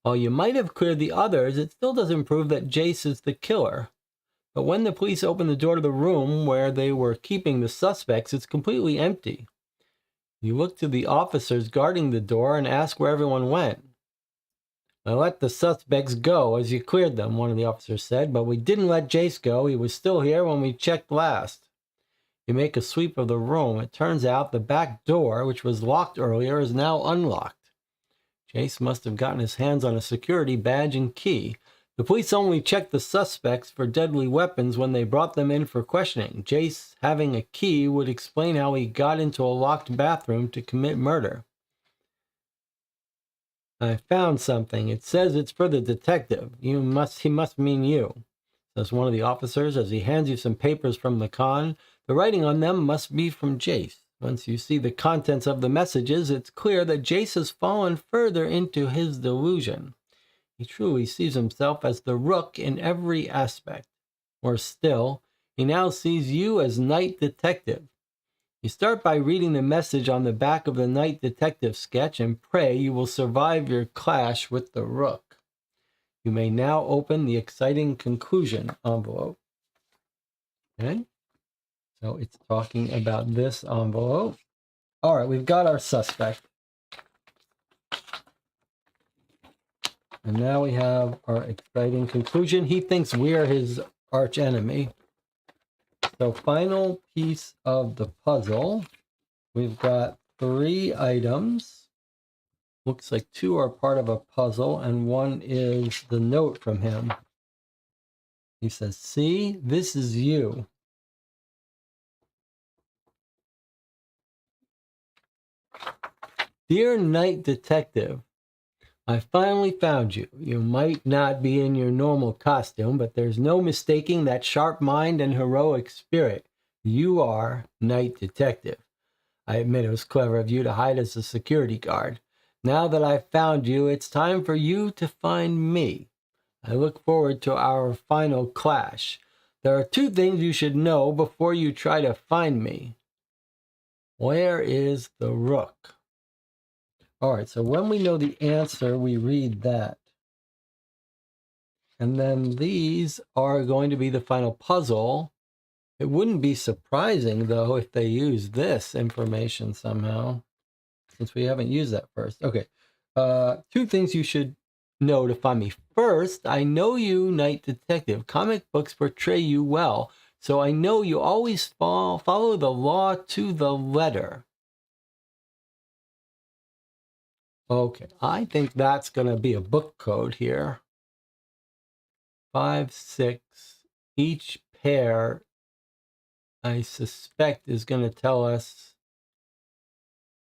While you might have cleared the others, it still doesn't prove that Jace is the killer. But when the police open the door to the room where they were keeping the suspects, it's completely empty. You look to the officers guarding the door and ask where everyone went. I let the suspects go as you cleared them, one of the officers said, but we didn't let Jace go. He was still here when we checked last. You make a sweep of the room. It turns out the back door, which was locked earlier, is now unlocked. Jace must have gotten his hands on a security badge and key. The police only checked the suspects for deadly weapons when they brought them in for questioning. Jace having a key would explain how he got into a locked bathroom to commit murder. I found something. It says it's for the detective. He must mean you, says one of the officers as he hands you some papers from the con. The writing on them must be from Jace. Once you see the contents of the messages, it's clear that Jace has fallen further into his delusion. He truly sees himself as the Rook in every aspect. Or still, he now sees you as Night Detective. You start by reading the message on the back of the Night Detective sketch and pray you will survive your clash with the Rook. You may now open the exciting conclusion envelope. Okay, so it's talking about this envelope. All right, we've got our suspect. And now we have our exciting conclusion. He thinks we are his arch enemy. So final piece of the puzzle. We've got 3 items. Looks like 2 are part of a puzzle, and 1 is the note from him. He says, "See, this is you." Dear Night Detective, I finally found you. You might not be in your normal costume, but there's no mistaking that sharp mind and heroic spirit. You are Night Detective. I admit it was clever of you to hide as a security guard. Now that I've found you, it's time for you to find me. I look forward to our final clash. There are two things you should know before you try to find me. Where is the rook? All right, so when we know the answer, we read that. And then these are going to be the final puzzle. It wouldn't be surprising, though, if they use this information somehow, since we haven't used that first. Okay, two things you should know to find me. First, I know you, Night Detective. Comic books portray you well, so I know you always follow the law to the letter. Okay, I think that's going to be a book code here. 5, 6. Each pair, I suspect, is going to tell us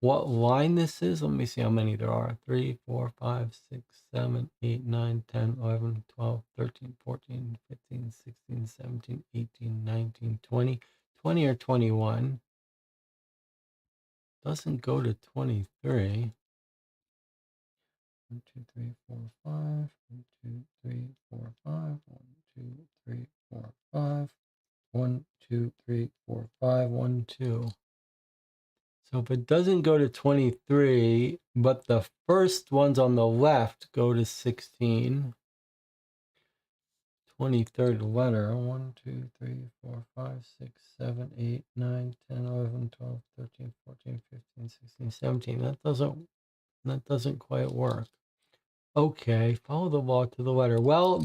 what line this is. Let me see how many there are. 3, 4, 5, 6, 7, 8, 9, 10, 11, 12, 13, 14, 15, 16, 17, 18, 19, 20. 20 or 21. Doesn't go to 23. 1, 2, 3, 4, 5. 1, 2, 3, 4, 5. 1, 2, 3, 4, 5. 1, 2, 3, 4, 5. 1, 2. So if it doesn't go to 23, but the first ones on the left go to 16, 23rd letter, 1, 2, 3, 4, 5, 6, 7, 8, 9, 10, 11, 12, 13, 14, 15, 16, 17. That doesn't quite work. Okay, follow the law to the letter. Well,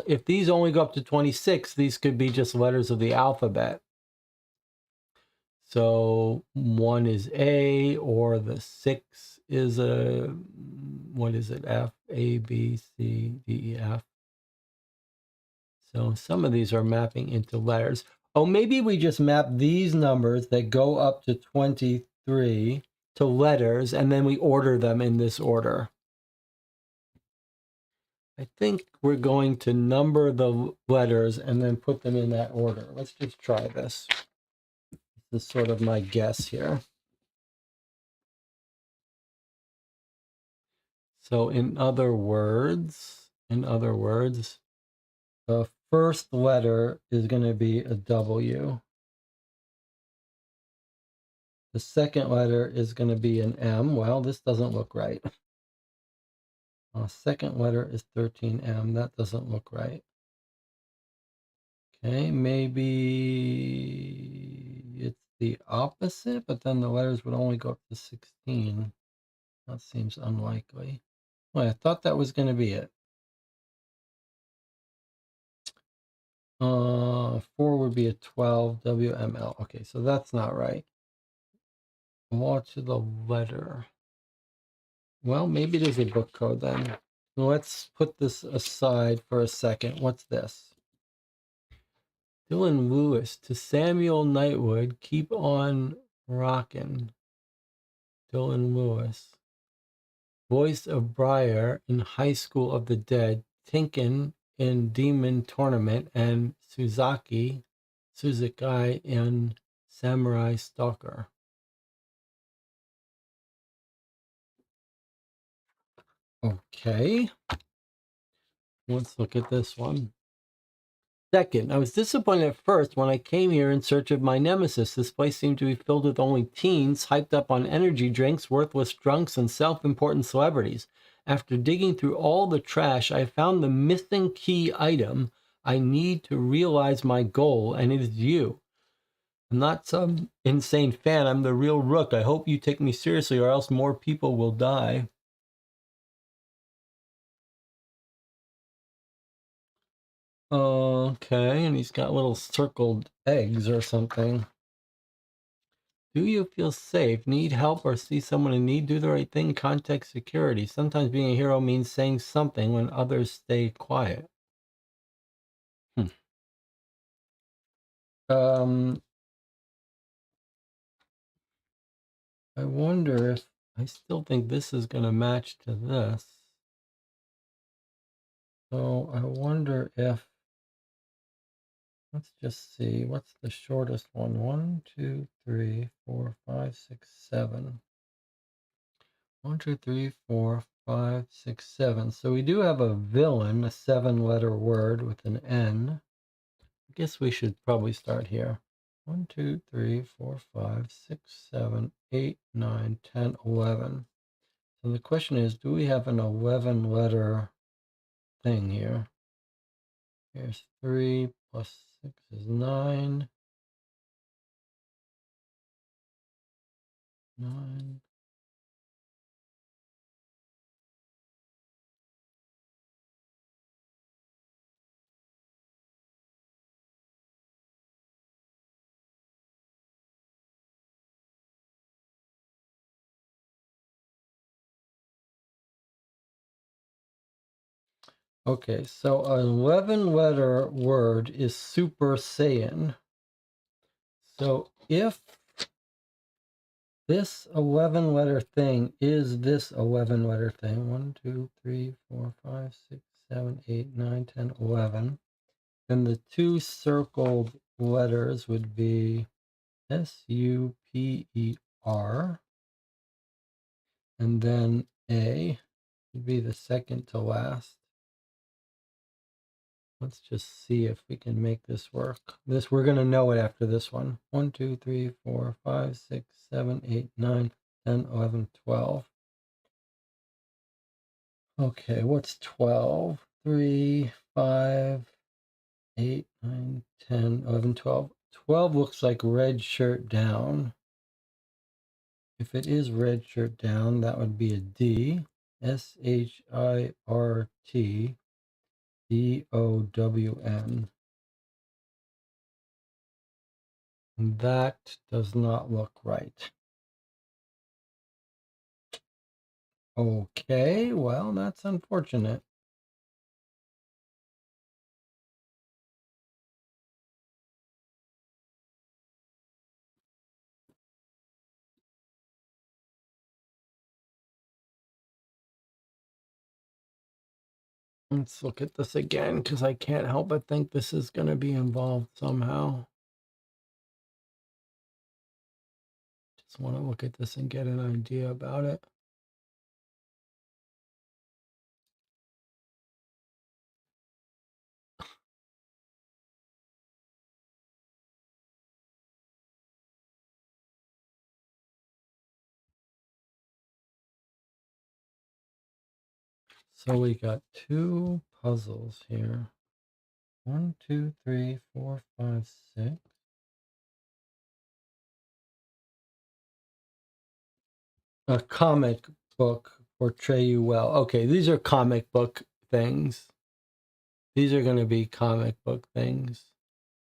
if these only go up to 26, these could be just letters of the alphabet. So 1 is A, or the 6 is what is it? F, A, B, C, D, E, F. So some of these are mapping into letters. Oh, maybe we just map these numbers that go up to 23 to letters, and then we order them in this order. I think we're going to number the letters and then put them in that order. Let's just try this. This is sort of my guess here. So in other words, the first letter is going to be a W. The second letter is going to be an M. Well, this doesn't look right. Second letter is 13M. That doesn't look right. Okay, maybe it's the opposite, but then the letters would only go up to 16. That seems unlikely. Well, I thought that was going to be it. 4 would be a 12, WML. Okay, so that's not right. Law to the letter. Well, maybe there's a book code then. Let's put this aside for a second. What's this? Dylan Lewis to Samuel Knightwood, keep on rockin'. Dylan Lewis. Voice of Briar in High School of the Dead, Tinkin in Demon Tournament, and Suzuki in Samurai Stalker. Okay. Let's look at this one. Second, I was disappointed at first when I came here in search of my nemesis. This place seemed to be filled with only teens, hyped up on energy drinks, worthless drunks, and self-important celebrities. After digging through all the trash, I found the missing key item. I need to realize my goal, and it is you. I'm not some insane fan. I'm the real Rook. I hope you take me seriously, or else more people will die. Okay, and he's got little circled eggs or something. Do you feel safe, need help, or see someone in need? Do the right thing, contact security. Sometimes being a hero means saying something when others stay quiet. I wonder if, I still think this is going to match to this. So I wonder if, let's just see, what's the shortest one? 1, 2, 3, 4, 5, 6, 7. 1, 2, 3, 4, 5, 6, 7. So we do have a villain, a 7-letter word with an N. guess we should probably start here. 1, 2, 3, 4, 5, 6, 7, 8, 9, 10, 11. So the question is, do we have an 11 letter thing here? Here's 3 plus 6 is 9. 9. Okay, so an 11 letter word is Super Saiyan. So if this 11 letter thing is this 11 letter thing, 1, 2, 3, 4, 5, 6, 7, 8, 9, 10, 11, then the two circled letters would be S-U-P-E-R, and then A would be the second to last. Let's just see if we can make this work. We're going to know it after this one. 1, 2, 3, 4, 5, 6, 7, 8, 9, 10, 11, 12. Okay, what's 12? 3, 5, 8, 9, 10, 11, 12. 12 looks like red shirt down. If it is red shirt down, that would be a D. S-H-I-R-T-D-O-W-N. That does not look right. Okay, well, that's unfortunate. Let's look at this again, because I can't help but think this is going to be involved somehow. Just want to look at this and get an idea about it. So we got two puzzles here. 1, 2, 3, 4, 5, 6. A comic book portray you well. Okay, these are comic book things. These are going to be comic book things.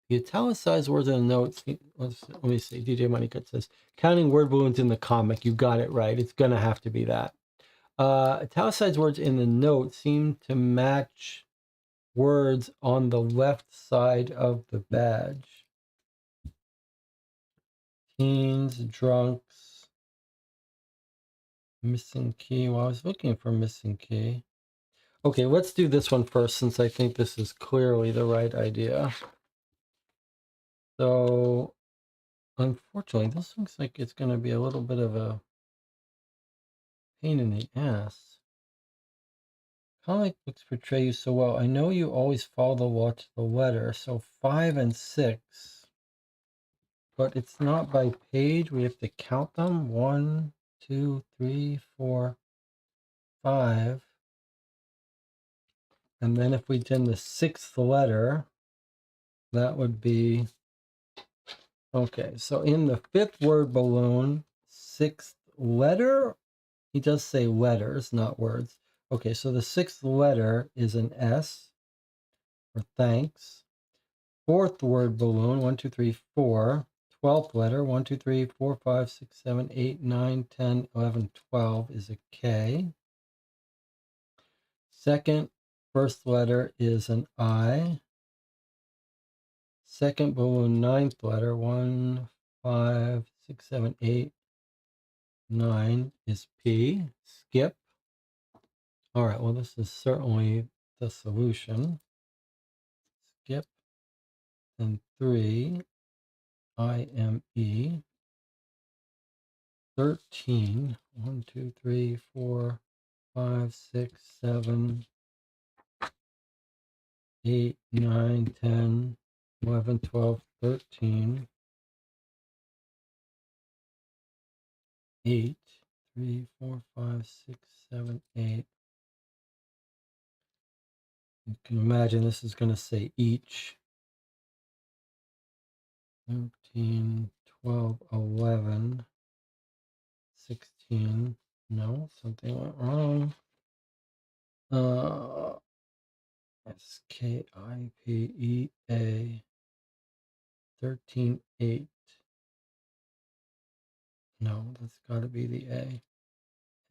The italicized words in the notes. Let me see. DJ Moneycut says, counting word balloons in the comic. You got it right. It's going to have to be that. Italicized words in the note seem to match words on the left side of the badge. Teens, drunks, missing key. Well, I was looking for missing key. Okay, let's do this one first, since I think this is clearly the right idea. So, unfortunately, this looks like it's going to be a little bit of a pain in the ass. Comic books portray you so well. I know you always follow the law to the letter. So 5 and 6. But it's not by page. We have to count them. 1, 2, 3, 4, 5. And then if we did the 6th letter, that would be... Okay, so in the 5th word balloon, 6th letter, he does say letters, not words. Okay, so the 6th letter is an S, for thanks. 4th word balloon, 1, 2, 3, 4. 12th letter, 1, 2, 3, 4, 5, 6, 7, 8, 9, 10, 11, 12 is a K. First letter is an I. Second balloon, 9th letter, 1, 5, 6, 7, 8, 9 is P. Skip. All right, well, this is certainly the solution. Skip. And 3, IME. 13. 1, 2, 3, 4, 5, 6, 7, 8, 9, 10. 11, 12, 13, 8, 3, 4, 5, 6, 7, 8. You can imagine this is going to say each. 13, 12, 11, 16. No, something went wrong. SKIPEA 13, 8. No, that's got to be the A.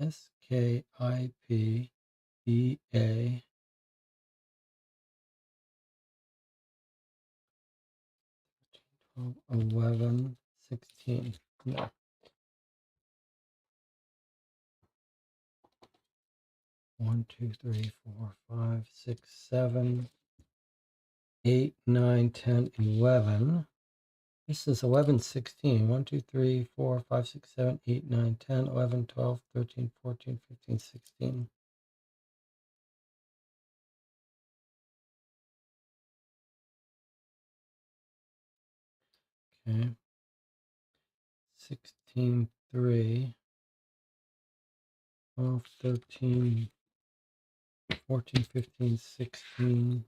SKIPEA 12, 11, 16. No. 1, 2, 3, 4, 5, 6, 7, 8, 9, 10, 11. This is 11, 16. 1, 2, 3, 4, 5, 6, 7, 8, 9, 10, 11, 12, 13, 14, 15, 16. Okay. 16, 3, 12, 13, 14, 15, 16.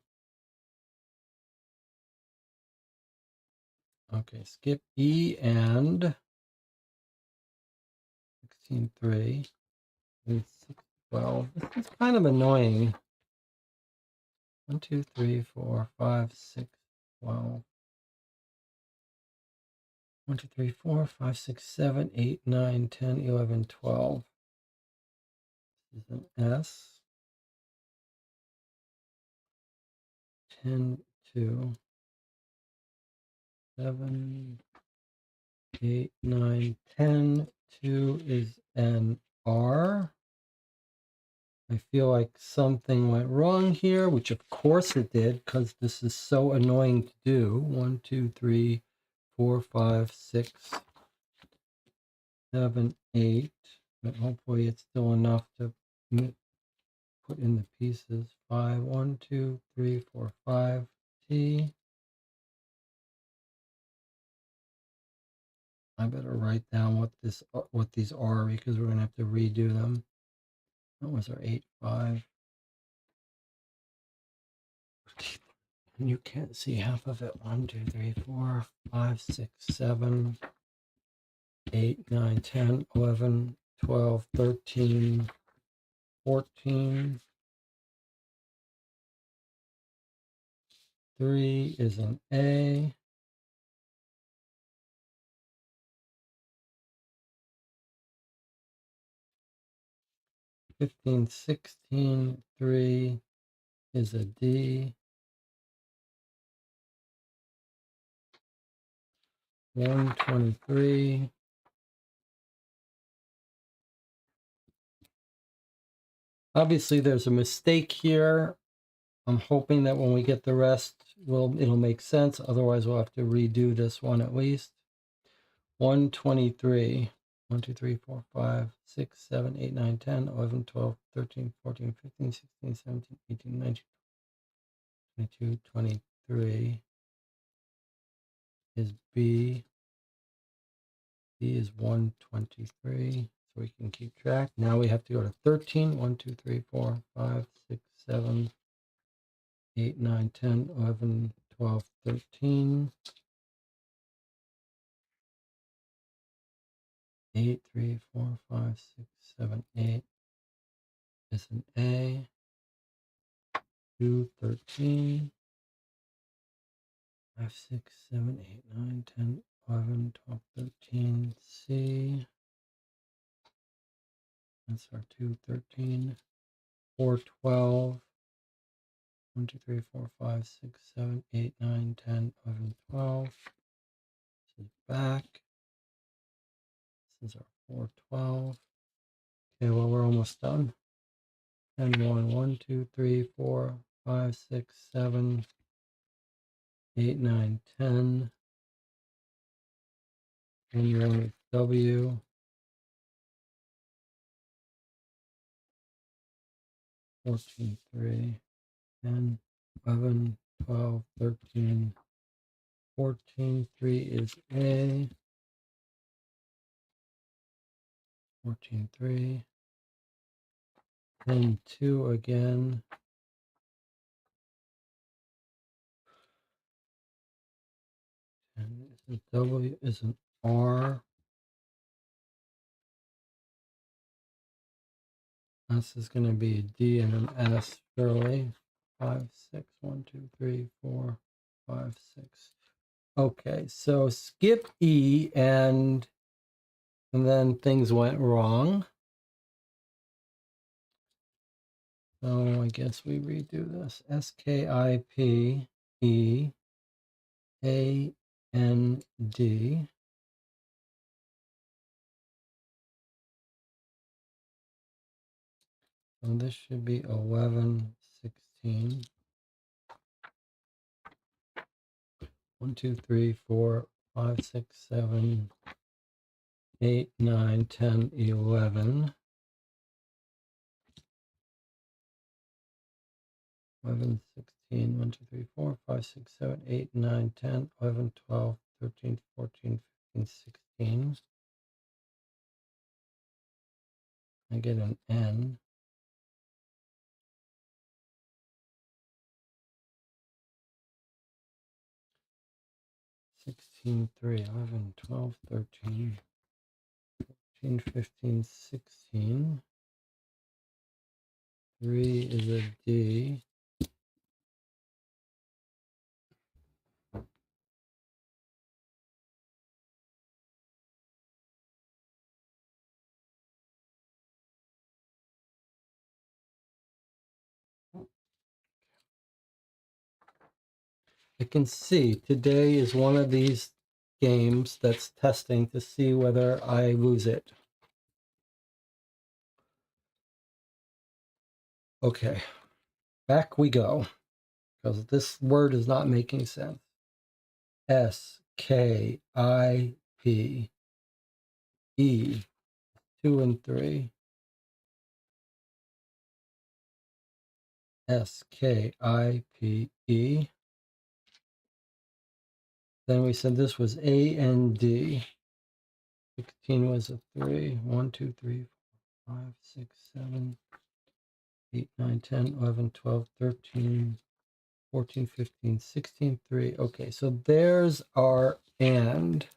Okay, skip E and 16, 3. And 6, 12. This is kind of annoying. 1, 2, 3, 4, 5, 6, 12. 1, 2, 3, 4, 5, 6, 7, 8, 9, 10, 11, 12. This is an S. 10, 2, 7, 8, 9, 10. 2 is an R. I feel like something went wrong here, which of course it did, because this is so annoying to do. 1, 2, 3, 4, 5, 6, 7, 8. But hopefully it's still enough to put in the pieces. 5, 1, 2, 3, 4, 5. T. I better write down what these are, because we're gonna have to redo them. That was our 8, 5. And you can't see half of it. 1, 2, 3, 4, 5, 6, 7, 8, 9, 10, 11, 12, 13, 14. 3 is an A. 15, 16, 3 is a D. 123. Obviously, there's a mistake here. I'm hoping that when we get the rest, it'll make sense. Otherwise, we'll have to redo this one at least. 123. 1, 2, 3, 4, 5, 6, 7, 8, 9, 10, 11, 12, 13, 14, 15, 16, 17, 18, 19, 22, 23 is B. B is 123. So we can keep track. Now we have to go to 13. 1, 2, 3, 4, 5, 6, 7, 8, 9, 10, 11, 12, 13. 8, 3, 4, 5, 6, 7, 8 is an A. 2, 13. 5, 6, 7, 8, 9, 10, 11, 12, 13. C. That's our 2, 13. 4, 12. 1, 2, 3, 4, 5, 6, 7, 8, 9, 10, 11, 12. This is back. This is our 4, 12. Okay, well, we're almost done. 10, 1, 1, 2, 3, 4, 5, 6, 7, 8, 9, 10. And you want W. 14, 3, 10, 11, 12, 13, 14.3 is A. 14.3. Then 2 again. And the W is an R. S is going to be a D and an S, surely. 5, 6, 1, 2, 3, 4, 5, 6. Okay, so skip E and then things went wrong. So I guess we redo this. SKIP E A N D. So this should be 11, 16. 1, 2, 3, 4, 5, 6, 7, 8, 9, 10, 11. 11, 16, 1, 2, 3, 4, 5, 6, 7, 8, 9, 10, 11, 12, 13, 14, 15, 16. I get an N. 16, 3, 11, 12, 13, 14, 15, 16. 3 is a D. I can see today is one of these games that's testing to see whether I lose it. Okay, back we go, because this word is not making sense. SKIP E 2 and 3. SKIP E. Then we said this was A and D. 16 was a 3. 1, 2, 3, 4, 5, 6, 7, 8, 9, 10, 11, 12, 13, 14, 15, 16, 3. Okay, so there's our and.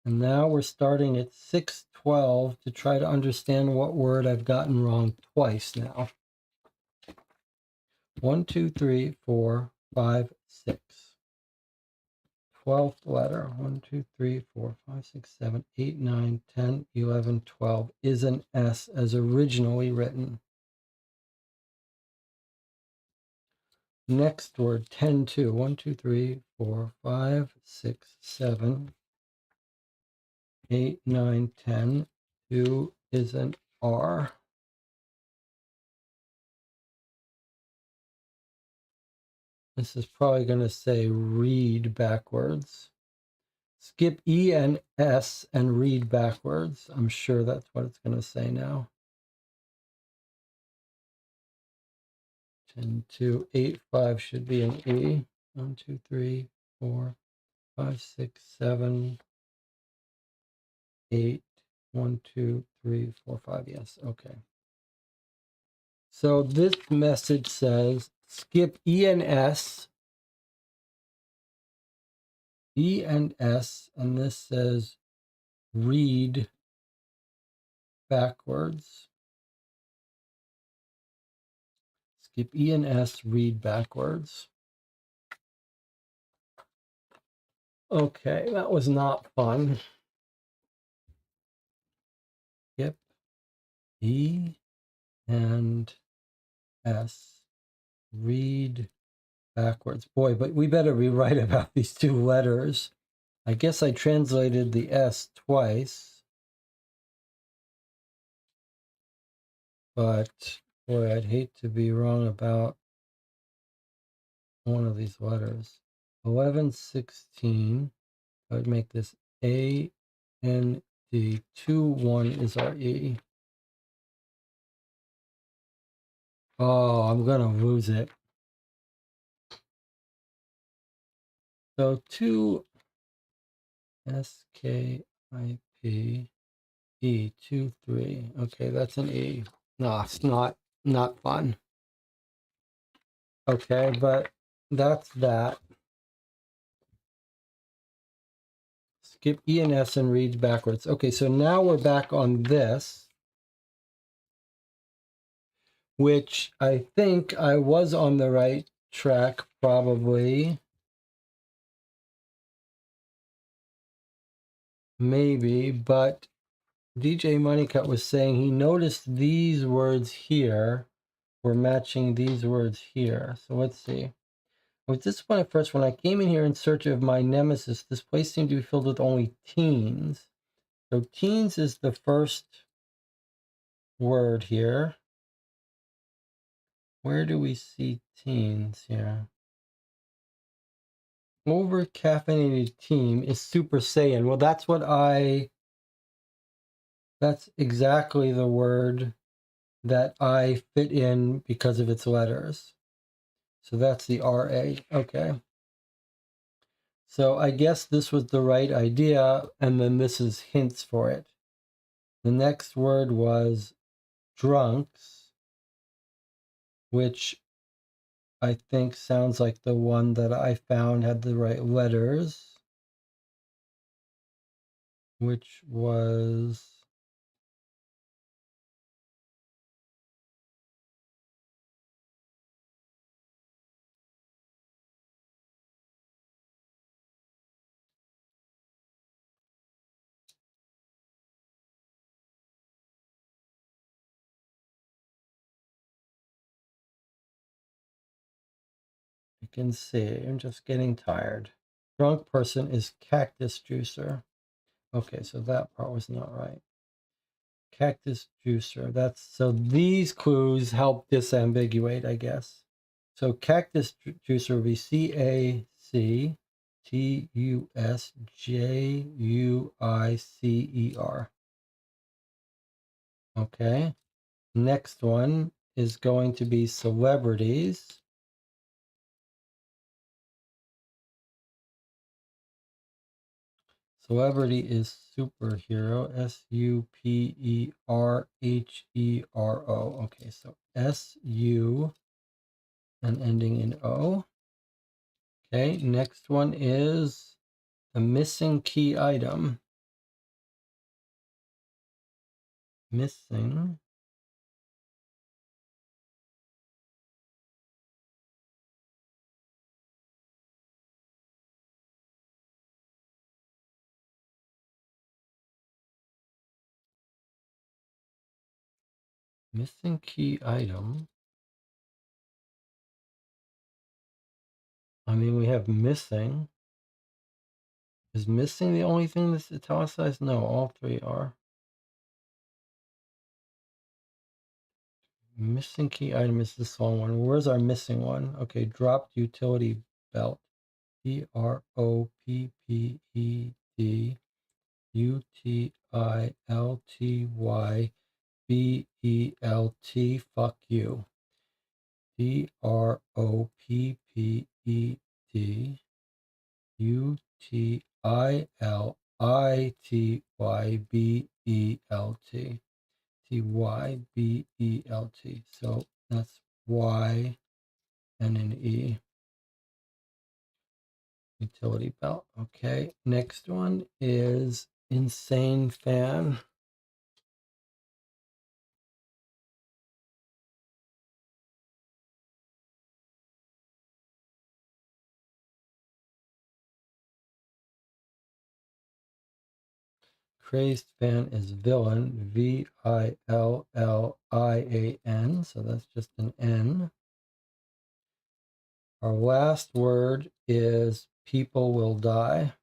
And now we're starting at 612 to try to understand what word I've gotten wrong twice now. 1, 2, 3, 4, 5, 6. 12th letter. 1, 2, 3, 4, 5, 6, 7, 8, 9, 10, 11, 12 is an S as originally written. Next word, 10, 2. 1, 2, 3, 4, 5, 6, 7, 8, 9, 10. 2 is an R. This is probably going to say read backwards. Skip E and S and read backwards. I'm sure that's what it's going to say now. 10, 2, 8, 5 should be an E. 1, 2, 3, 4, 5, 6, 7, 8. 1, 2, 3, 4, 5. Yes, okay. So this message says skip E and S. E and S, and this says read backwards. Skip E and S, read backwards. Okay, that was not fun. Skip E and S, read backwards. Boy, but we better be right about these two letters. I guess I translated the S twice. But, boy, I'd hate to be wrong about one of these letters. 11, 16. I would make this A, N, D. 2, 1 is our E. Oh, I'm going to lose it. So 2 SKIP E 2 3. Okay, that's an E. No, it's not fun. Okay, but that's that. Skip E and S and reads backwards. Okay, so now we're back on this, which I think I was on the right track, probably. Maybe, but DJ Moneycut was saying he noticed these words here were matching these words here. So let's see. With this one at first, when I came in here in search of my nemesis, this place seemed to be filled with only teens. So teens is the first word here. Where do we see teens here? Over caffeinated team is Super Saiyan. Well, that's exactly the word that I fit in because of its letters. So that's the RA. Okay. So I guess this was the right idea, and then this is hints for it. The next word was drunks, which I think sounds like the one that I found had the right letters, which was you can see, I'm just getting tired. Drunk person is cactus juicer. Okay, so that part was not right. Cactus juicer. That's so these clues help disambiguate, I guess. So cactus juicer would be CACTUSJUICER. Okay. Next one is going to be celebrities. Celebrity is superhero. SUPERHERO. Okay, so SU and ending in O. Okay, next one is a missing key item. Missing. Missing key item. I mean, we have missing. Is missing the only thing that's italicized? No, all three are. Missing key item is this long one. Where's our missing one? Okay, dropped utility belt. DROPPEDUTILTYBELT. Fuck you. DROPPEDUTILITYBELT. TYBELT. So that's Y and an E. Utility belt. Okay. Next one is insane fan. Crazed fan is villain. VILLIAN. So that's just an N. Our last word is people will die.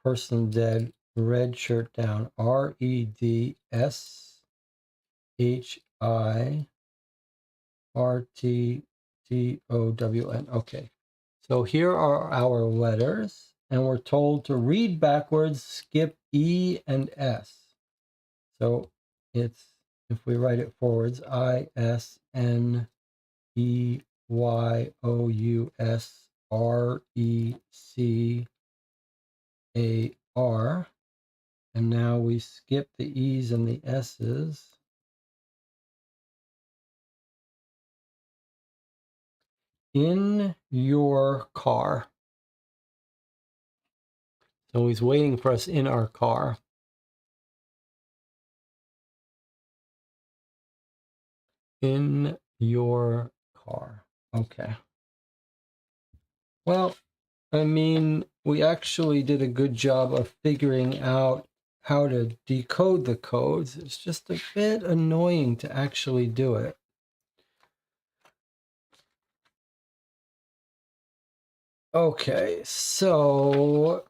Person dead. Red shirt down. REDSHIRTTOWN. Okay. So here are our letters, and we're told to read backwards, skip E and S. So It's, if we write it forwards, ISNEYOUSRECAR. And now we skip the E's and the S's. In your car. So he's waiting for us in our car. In your car. Okay. Well, I mean, we actually did a good job of figuring out how to decode the codes. It's just a bit annoying to actually do it. Okay, so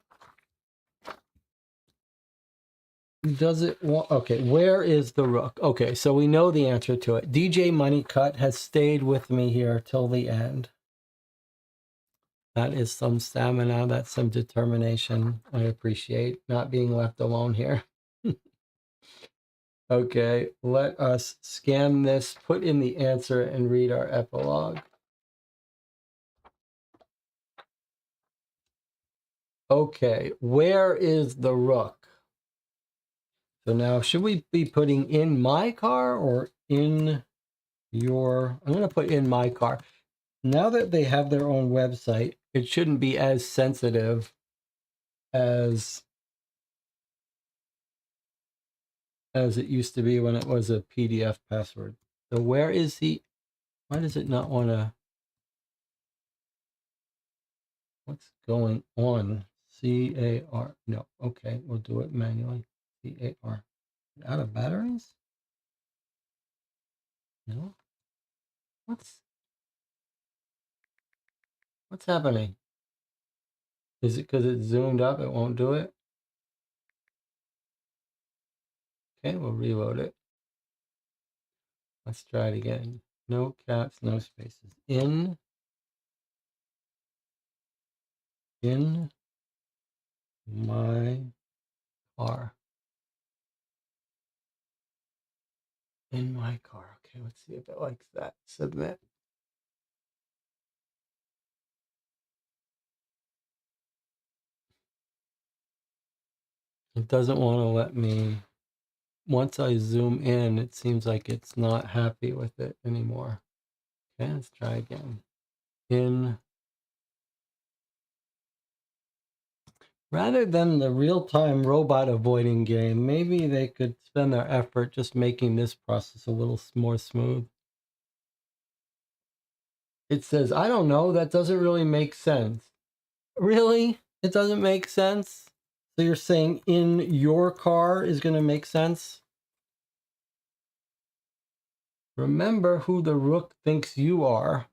does it want, okay, where is the rook? Okay, so we know the answer to it. DJ Moneycut has stayed with me here till the end. That is some stamina, that's some determination. I appreciate not being left alone here. Okay, let us scan this, put in the answer, and read our epilogue. Okay, where is the rook? So now, should we be putting in my car or in your... I'm going to put in my car. Now that they have their own website, it shouldn't be as sensitive as it used to be when it was a PDF password. So where is he? Why does it not want to... What's going on? C-A-R. No, okay, we'll do it manually. C-A-R. Out of batteries? No? What's happening? Is it because it's zoomed up, it won't do it? Okay, we'll reload it. Let's try it again. No caps, no spaces. In my car. In my car. Okay, let's see if it likes that. Submit. It doesn't want to let me... Once I zoom in, it seems like it's not happy with it anymore. Okay, let's try again. In... Rather than the real-time robot avoiding game, maybe they could spend their effort just making this process a little more smooth. It says, I don't know, that doesn't really make sense. Really? It doesn't make sense? So you're saying in your car is going to make sense? Remember who the rook thinks you are.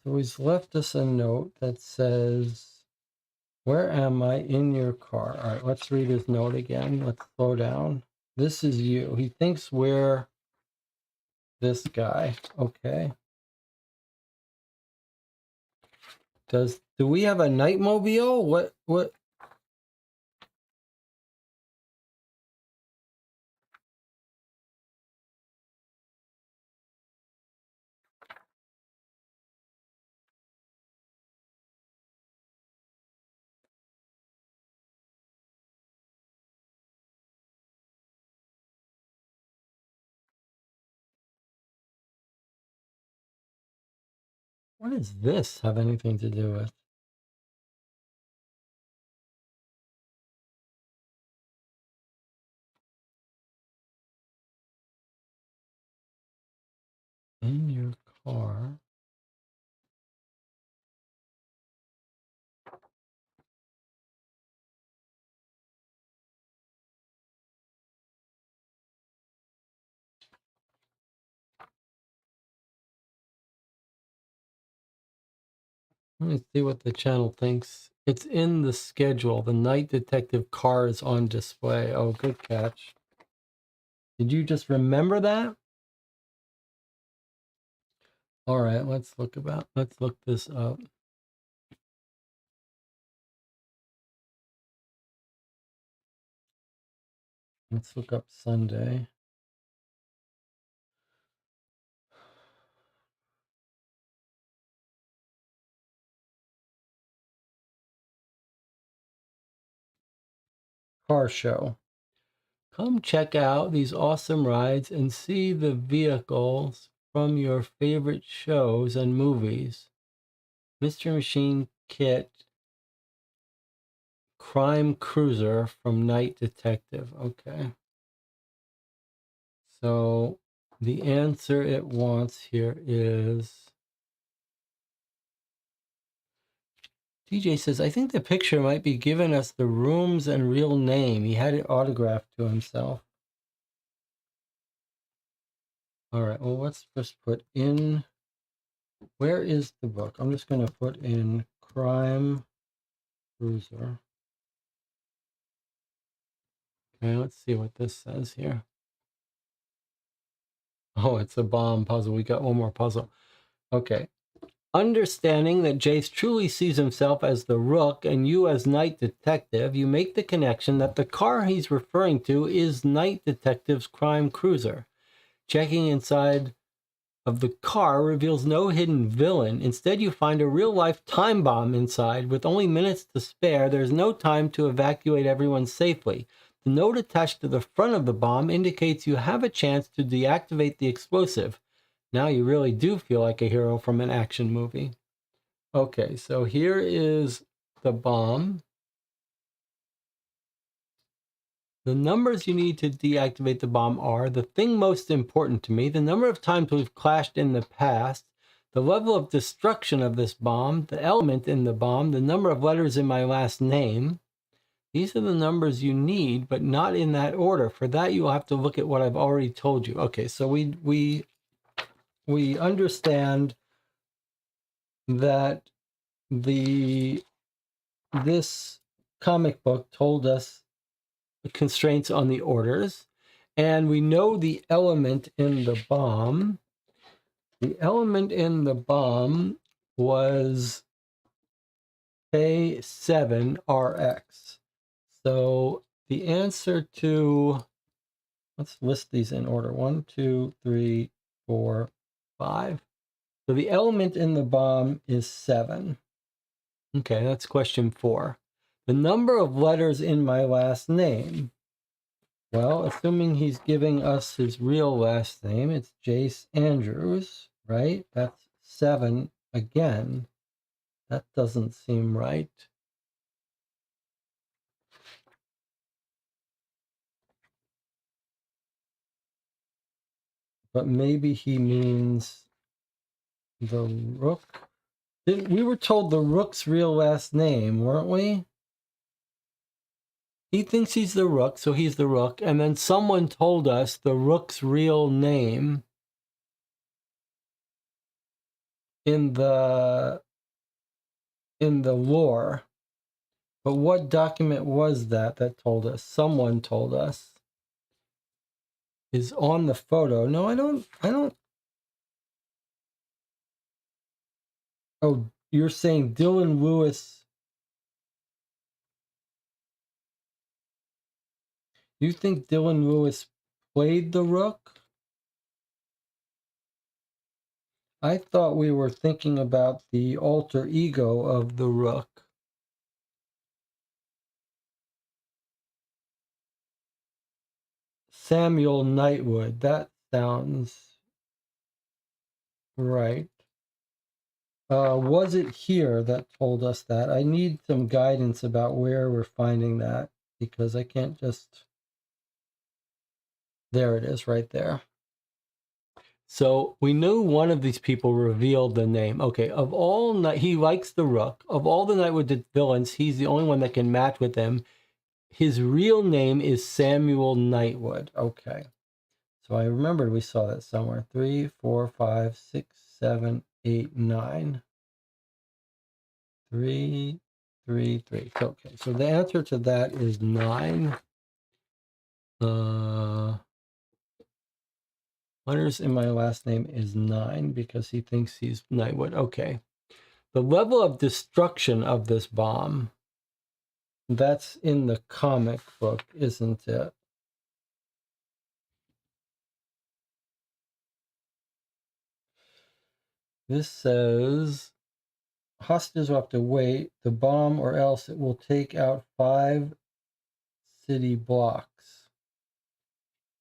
So he's left us a note that says, where am I in your car? All right, let's read his note again. Let's slow down. This is you. He thinks we're this guy. Okay. Do we have a Nightmobile? What? What does this have anything to do with? In your car. Let me see what the channel thinks. It's in the schedule. The night detective car is on display. Oh, good catch. Did you just remember that? All right, let's look this up. Let's look up Sunday. Car show. Come check out these awesome rides and see the vehicles from your favorite shows and movies. Mystery Machine Kit, Crime Cruiser from Night Detective. Okay. So the answer it wants here is... DJ says, I think the picture might be giving us the rooms and real name. He had it autographed to himself. All right, well, let's just put in... Where is the book? I'm just going to put in Crime Cruiser. Okay, let's see what this says here. Oh, it's a bomb puzzle. We got one more puzzle. Okay. Understanding that Jace truly sees himself as the Rook and you as Night Detective, you make the connection that the car he's referring to is Night Detective's Crime Cruiser. Checking inside of the car reveals no hidden villain. Instead, you find a real-life time bomb inside. With only minutes to spare, there's no time to evacuate everyone safely. The note attached to the front of the bomb indicates you have a chance to deactivate the explosive. Now you really do feel like a hero from an action movie. Okay, so here is the bomb. The numbers you need to deactivate the bomb are the thing most important to me, the number of times we've clashed in the past, the level of destruction of this bomb, the element in the bomb, the number of letters in my last name. These are the numbers you need, but not in that order. For that, you'll have to look at what I've already told you. Okay, so we understand that this comic book told us the constraints on the orders, and we know the element in the bomb. The element in the bomb was K7RX. So the answer to, let's list these in order. 1, 2, 3, 4, 5. So the element in the bomb is 7. Okay, that's question 4. The number of letters in my last name. Well, assuming he's giving us his real last name, it's Jace Andrews, right? That's 7 again. That doesn't seem right. But maybe he means the Rook. We were told the Rook's real last name, weren't we? He thinks he's the Rook, so he's the Rook. And then someone told us the Rook's real name in the lore. But what document was that told us? Someone told us. Is on the photo. No, I don't. Oh, you're saying Dylan Lewis. You think Dylan Lewis played the Rook? I thought we were thinking about the alter ego of the Rook. Samuel Knightwood. That sounds right. Was it here that told us that? I need some guidance about where we're finding that, because I can't just... There it is, right there. So we knew one of these people revealed the name. Okay, of all he likes the Rook. Of all the Knightwood villains, he's the only one that can match with him. His real name is Samuel Knightwood. Okay. So I remembered we saw that somewhere. 3, 4, 5, 6, 7, 8, 9. 3, 3, 3. Okay, so the answer to that is 9. Letters in my last name is 9 because he thinks he's Knightwood. Okay. The level of destruction of this bomb, that's in the comic book, isn't it? This says hostages will have to wait the bomb or else it will take out 5 city blocks.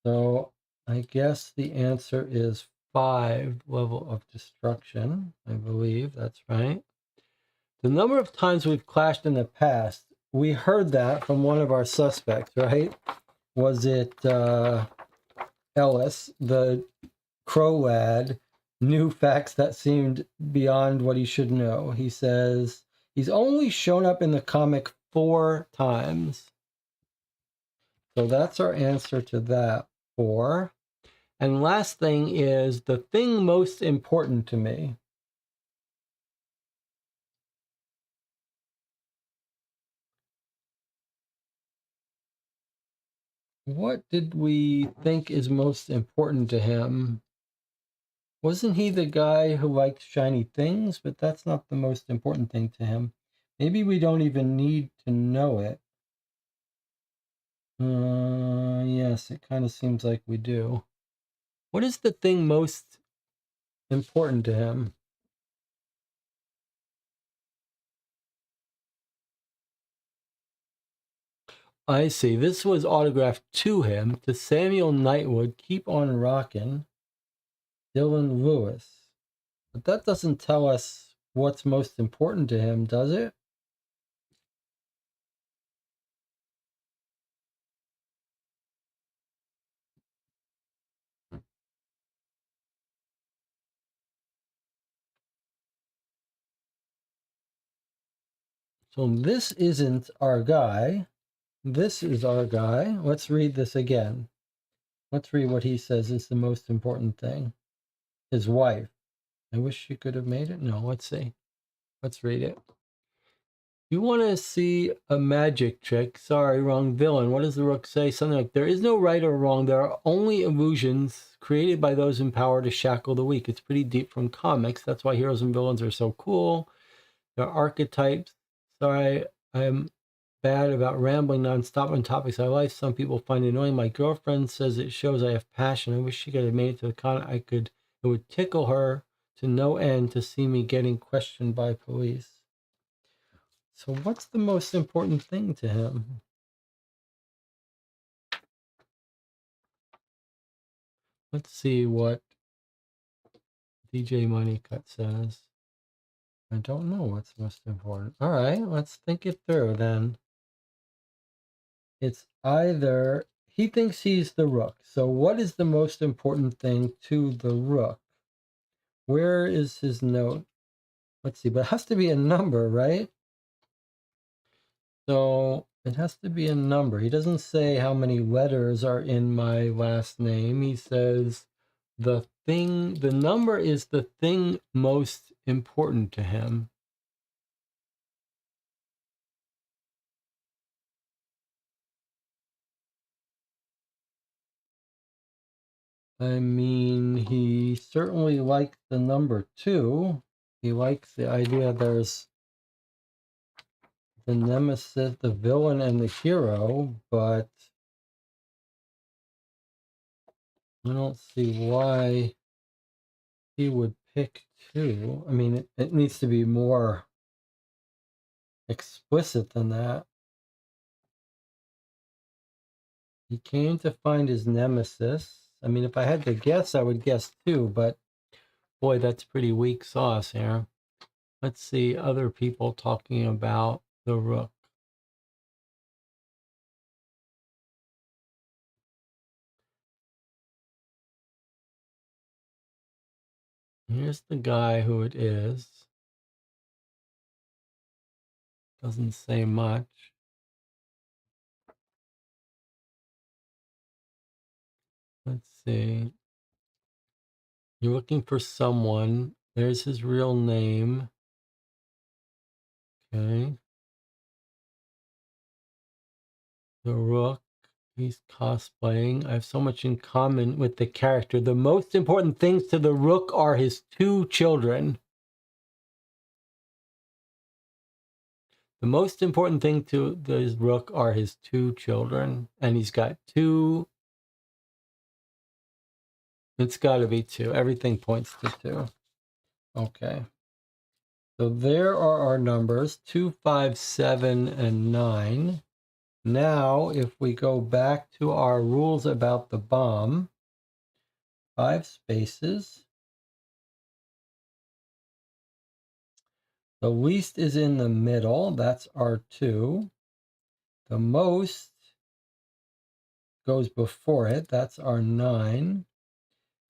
So I guess the answer is 5 level of destruction. I believe that's right. The number of times we've clashed in the past, we heard that from one of our suspects, right? Was it Ellis, the crow lad, knew facts that seemed beyond what he should know? He says he's only shown up in the comic 4 times. So that's our answer to that, 4. And last thing is the thing most important to me. What did we think is most important to him? Wasn't he the guy who liked shiny things? But that's not the most important thing to him. Maybe we don't even need to know it. Yes, it kind of seems like we do. What is the thing most important to him? I see. This was autographed to him, to Samuel Knightwood, Keep on Rockin', Dylan Lewis. But that doesn't tell us what's most important to him, does it? So this isn't our guy. This is our guy. Let's read this again. Let's read what he says is the most important thing. His wife. I wish she could have made it. No, let's see. Let's read it. You want to see a magic trick? Sorry, wrong villain. What does the Rook say? Something like, there is no right or wrong. There are only illusions created by those in power to shackle the weak. It's pretty deep from comics. That's why heroes and villains are so cool. They're archetypes. Sorry, I'm bad about rambling nonstop on topics I like. Some people find it annoying. My girlfriend says it shows I have passion. I wish she could have made it to the con. It would tickle her to no end to see me getting questioned by police. So what's the most important thing to him? Let's see what DJ Moneycut says. I don't know what's most important. All right, let's think it through then. It's either he thinks he's the Rook. So what is the most important thing to the Rook? Where is his note? Let's see, but it has to be a number, right? So it has to be a number. He doesn't say how many letters are in my last name. He says the number is the thing most important to him. I mean, he certainly liked the number 2. He likes the idea there's the nemesis, the villain, and the hero, but I don't see why he would pick 2. I mean, it needs to be more explicit than that. He came to find his nemesis. I mean, if I had to guess, I would guess 2, but boy, that's pretty weak sauce here. Let's see other people talking about the Rook. Here's the guy who it is. Doesn't say much. Let's see. You're looking for someone. There's his real name. Okay. The Rook. He's cosplaying. I have so much in common with the character. The most important things to the Rook are his 2 children. The most important thing to the Rook are his 2 children. And he's got 2. It's got to be 2. Everything points to 2. Okay. So there are our numbers, 2, 5, 7, and 9. Now, if we go back to our rules about the bomb, 5 spaces. The least is in the middle. That's our 2. The most goes before it. That's our 9.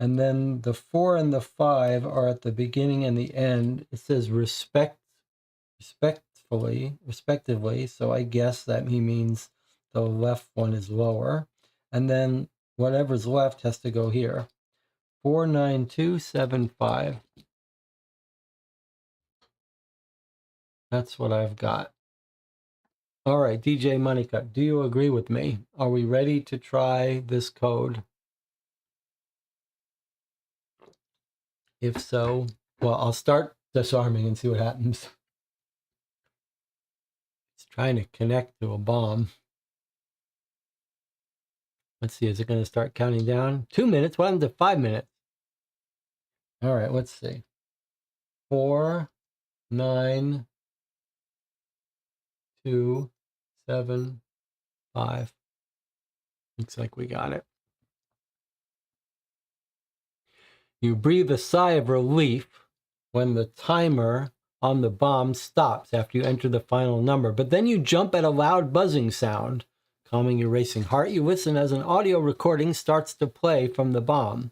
And then the 4 and the 5 are at the beginning and the end. It says respectively. So I guess that he means the left one is lower. And then whatever's left has to go here. 4, 9, 2, 7, 5. That's what I've got. All right, DJ Moneycut, do you agree with me? Are we ready to try this code? If so, well, I'll start disarming and see what happens. It's trying to connect to a bomb. Let's see, is it going to start counting down? 2 minutes? What happened to 5 minutes? All right, let's see. 4, 9, 2, 7, 5. Looks like we got it. You breathe a sigh of relief when the timer on the bomb stops after you enter the final number, but then you jump at a loud buzzing sound. Calming your racing heart, you listen as an audio recording starts to play from the bomb.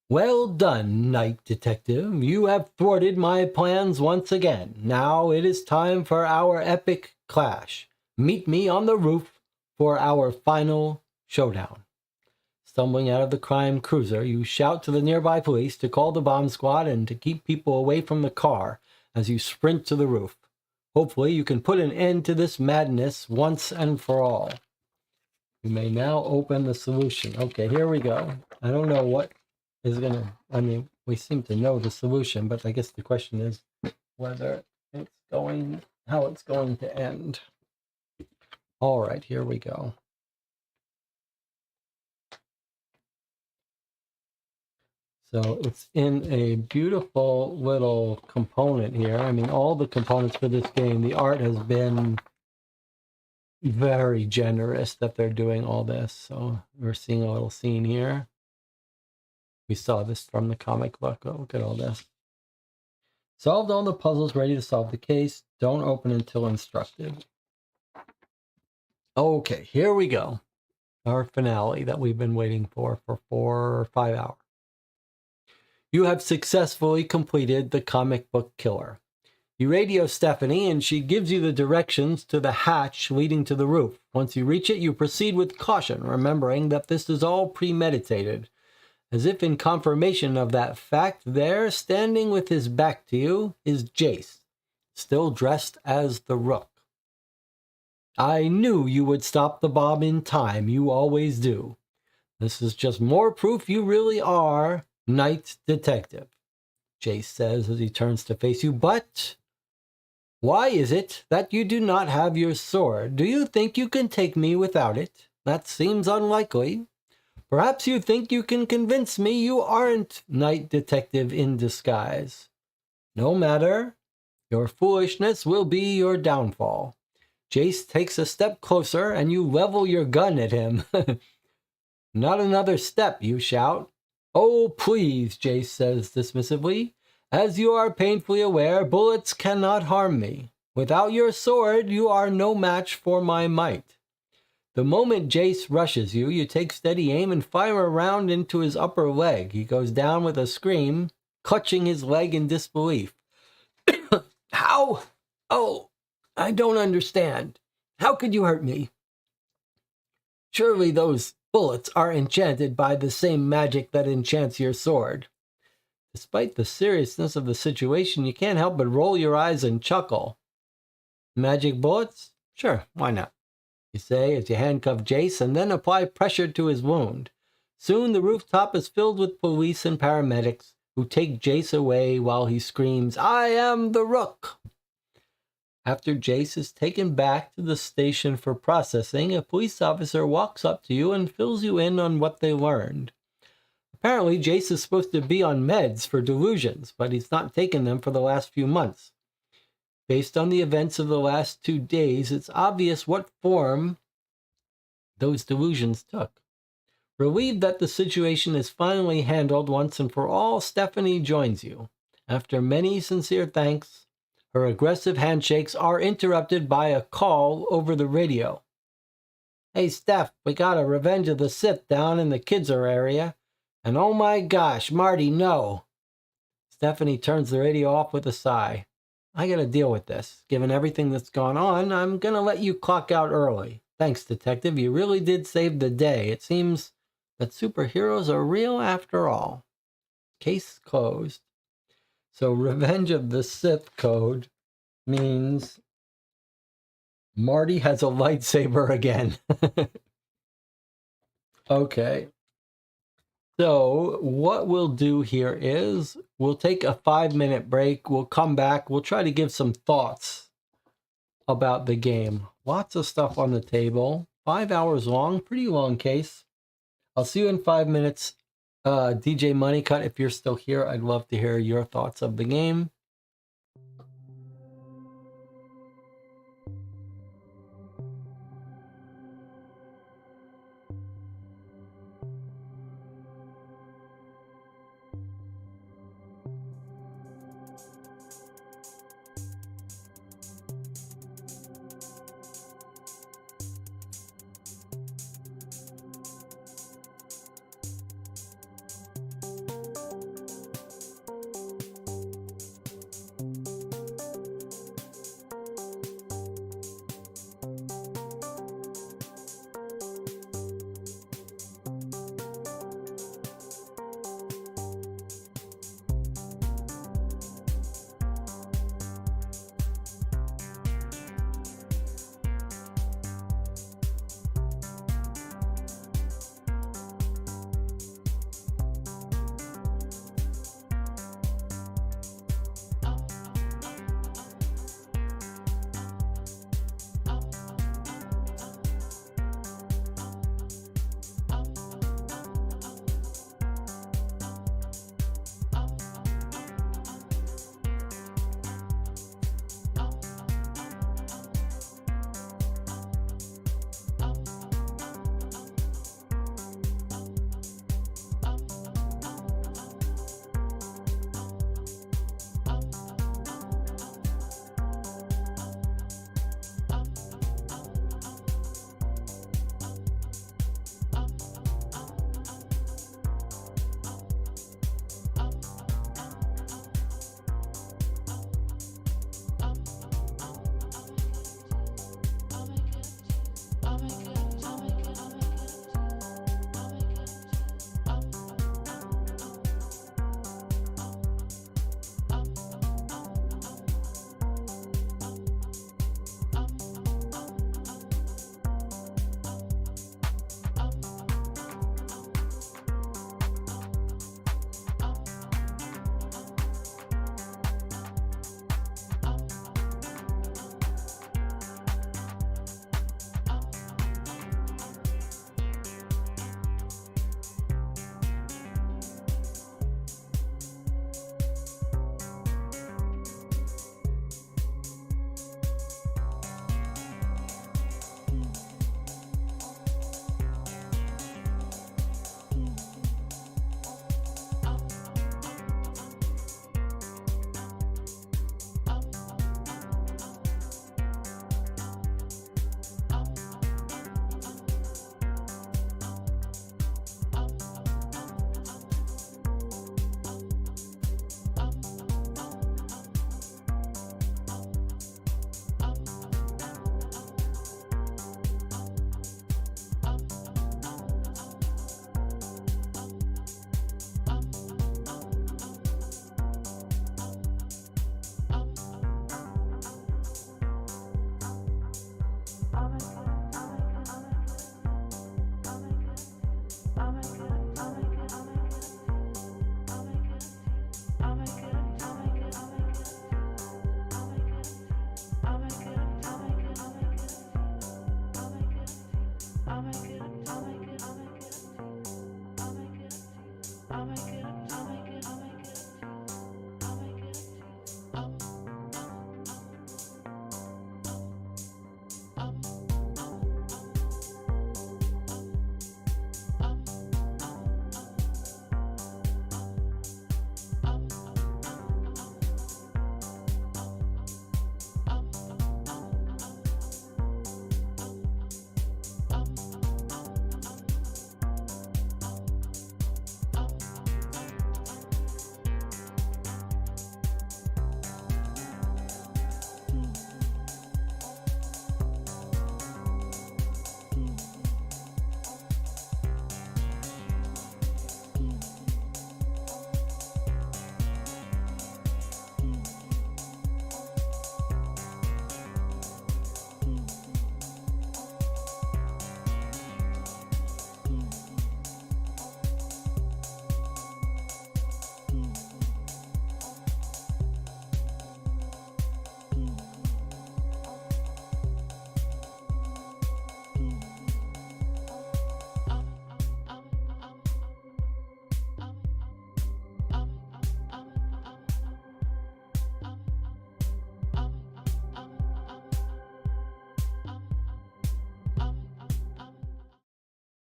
Well done, Night Detective. You have thwarted my plans once again. Now it is time for our epic clash. Meet me on the roof for our final showdown. Stumbling out of the crime cruiser, you shout to the nearby police to call the bomb squad and to keep people away from the car as you sprint to the roof. Hopefully you can put an end to this madness once and for all. You may now open the solution. Okay, here we go. I don't know what is going to... I mean, we seem to know the solution, but I guess the question is whether it's going... how it's going to end. All right, here we go. So it's in a beautiful little component here. I mean, all the components for this game, the art has been very generous that they're doing all this. So we're seeing a little scene here. We saw this from the comic book. Oh, look at all this. Solved all the puzzles, ready to solve the case. Don't open until instructed. Okay, here we go. Our finale that we've been waiting for 4 or 5 hours. You have successfully completed the comic book killer. You radio Stephanie and she gives you the directions to the hatch leading to the roof. Once you reach it, you proceed with caution, remembering that this is all premeditated. As if in confirmation of that fact, there, standing with his back to you, is Jace, still dressed as the Rook. I knew you would stop the bomb in time. You always do. This is just more proof you really are Night Detective, Jace says as he turns to face you. But why is it that you do not have your sword? Do you think you can take me without it? That seems unlikely. Perhaps you think you can convince me you aren't Night Detective in disguise. No matter. Your foolishness will be your downfall. Jace takes a step closer and you level your gun at him. Not another step, you shout. Oh, please, Jace says dismissively. As you are painfully aware, bullets cannot harm me. Without your sword, you are no match for my might. The moment Jace rushes you, you take steady aim and fire a round into his upper leg. He goes down with a scream, clutching his leg in disbelief. How? Oh, I don't understand. How could you hurt me? Surely those bullets are enchanted by the same magic that enchants your sword. Despite the seriousness of the situation, you can't help but roll your eyes and chuckle. Magic bullets? Sure, why not? you say as you handcuff Jace and then apply pressure to his wound. Soon the rooftop is filled with police and paramedics who take Jace away while he screams, "I am the Rook!" After Jace is taken back to the station for processing, a police officer walks up to you and fills you in on what they learned. Apparently, Jace is supposed to be on meds for delusions, but he's not taken them for the last few months. Based on the events of the last 2 days, it's obvious what form those delusions took. Relieved that the situation is finally handled once and for all, Stephanie joins you. After many sincere thanks, her aggressive handshakes are interrupted by a call over the radio. "Hey, Steph, we got a Revenge of the Sith down in the Kidzer area. And oh my gosh, Marty, no." Stephanie turns the radio off with a sigh. "I gotta deal with this. Given everything that's gone on, I'm gonna let you clock out early. Thanks, Detective. You really did save the day. It seems that superheroes are real after all." Case closed. So Revenge of the Sith code means Marty has a lightsaber again. Okay. So what we'll do here is we'll take a 5-minute break. We'll come back. We'll try to give some thoughts about the game. Lots of stuff on the table. 5 hours long, pretty long case. I'll see you in 5 minutes. DJ Moneycut, if you're still here, I'd love to hear your thoughts of the game.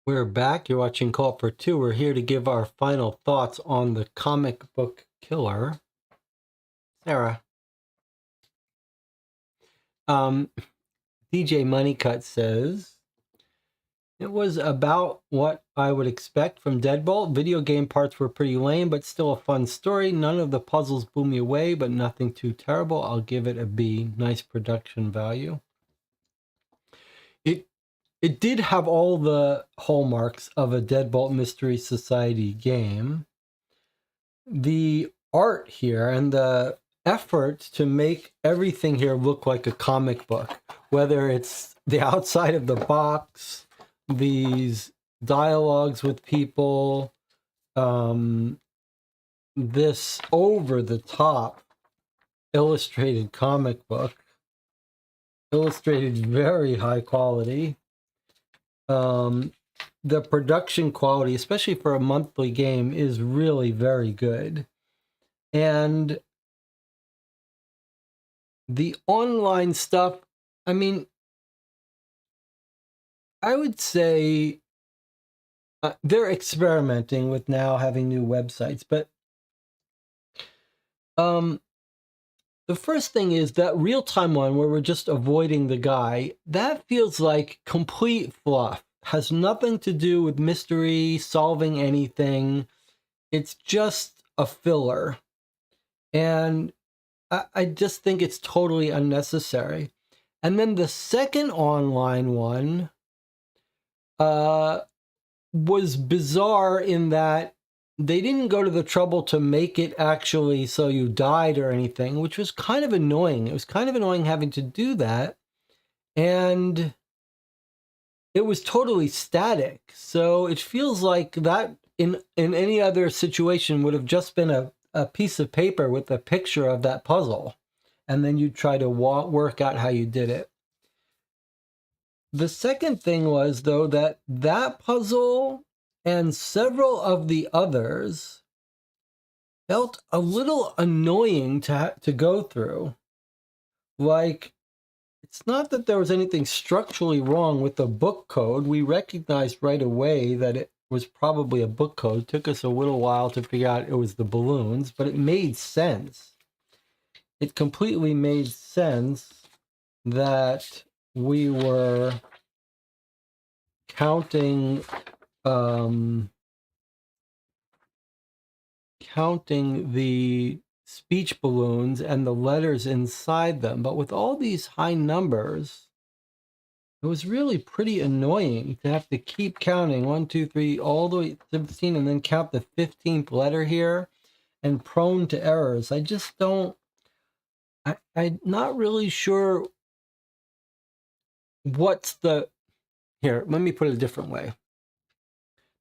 We're back. You're watching Call for Two. We're here to give our final thoughts on the comic book killer. Sarah. DJ Moneycut says, it was about what I would expect from Deadbolt. Video game parts were pretty lame, but still a fun story. None of the puzzles blew me away, but nothing too terrible. I'll give it a B. Nice production value. It did have all the hallmarks of a Deadbolt Mystery Society game. The art here and the effort to make everything here look like a comic book, whether it's the outside of the box, these dialogues with people, this over-the-top illustrated comic book, illustrated very high quality. The production quality, especially for a monthly game, is really very good. And the online stuff, I mean, I would say they're experimenting with now having new websites, but the first thing is that real-time one where we're just avoiding the guy, that feels like complete fluff. Has nothing to do with mystery, solving anything. It's just a filler. And I just think it's totally unnecessary. And then the second online one was bizarre in that they didn't go to the trouble to make it actually so you died or anything, which was kind of annoying. It was kind of annoying having to do that. And it was totally static. So it feels like that in any other situation would have just been a piece of paper with a picture of that puzzle. And then you try to work out how you did it. The second thing was, though, that puzzle and several of the others felt a little annoying to go through. Like, it's not that there was anything structurally wrong with the book code. We recognized right away that it was probably a book code. It took us a little while to figure out it was the balloons, but it made sense. It completely made sense that we were counting the speech balloons and the letters inside them. But with all these high numbers, it was really pretty annoying to have to keep counting 1, 2, 3, all the way to 15, and then count the 15th letter here, and prone to errors. I just don't, I'm not really sure what's the, here, let me put it a different way.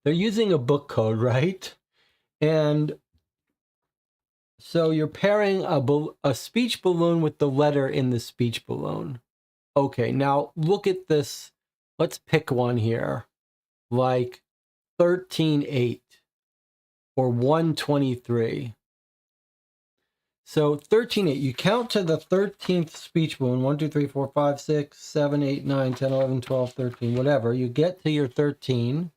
They're using a book code, right? And so you're pairing a speech balloon with the letter in the speech balloon. Okay, now look at this. Let's pick one here, like 13-8. or 123. So 13, 8. You count to the 13th speech balloon. 1, 2, 3, 4, 5, 6, 7, 8, 9, 10, 11, 12, 13, whatever. You get to your 13.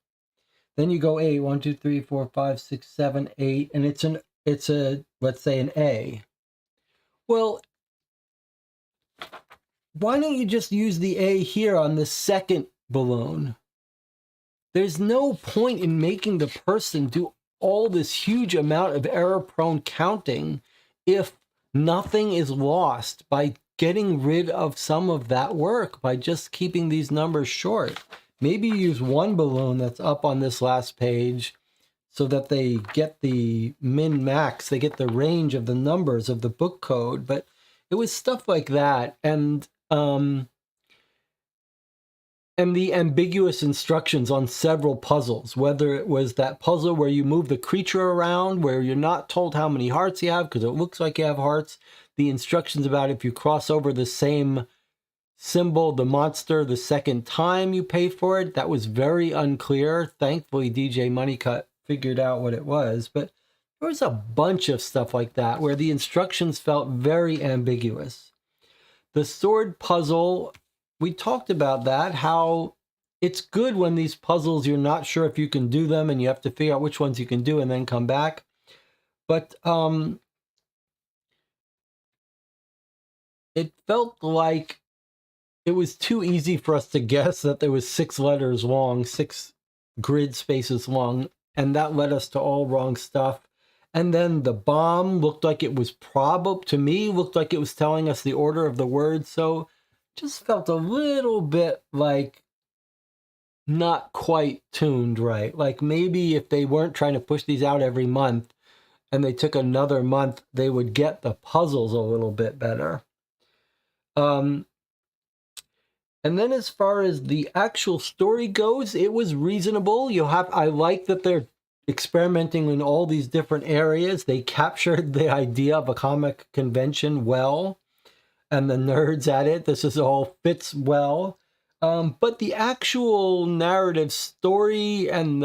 Then you go 8. 1, 2, 3, 4, 5, 6, 7, 8. And it's a, let's say, an A. Well, why don't you just use the A here on the second balloon? There's no point in making the person do all this huge amount of error-prone counting if nothing is lost by getting rid of some of that work, by just keeping these numbers short. Maybe use one balloon that's up on this last page so that they get the min-max, they get the range of the numbers of the book code. But it was stuff like that. And the ambiguous instructions on several puzzles, whether it was that puzzle where you move the creature around, where you're not told how many hearts you have because it looks like you have hearts, the instructions about if you cross over the same symbol, the monster, the second time you pay for it, that was very unclear. Thankfully, DJ Moneycut figured out what it was, but there was a bunch of stuff like that where the instructions felt very ambiguous. The sword puzzle, we talked about that, how it's good when these puzzles, you're not sure if you can do them and you have to figure out which ones you can do and then come back. But it felt like it was too easy for us to guess that there was 6 letters long, 6 grid spaces long, and that led us to all wrong stuff. And then the bomb looked like it was to me, looked like it was telling us the order of the words. So just felt a little bit like not quite tuned right. Like maybe if they weren't trying to push these out every month and they took another month, they would get the puzzles a little bit better. And then as far as the actual story goes, it was reasonable. I like that they're experimenting in all these different areas. They captured the idea of a comic convention well, and the nerds at it. This is all fits well. But the actual narrative story and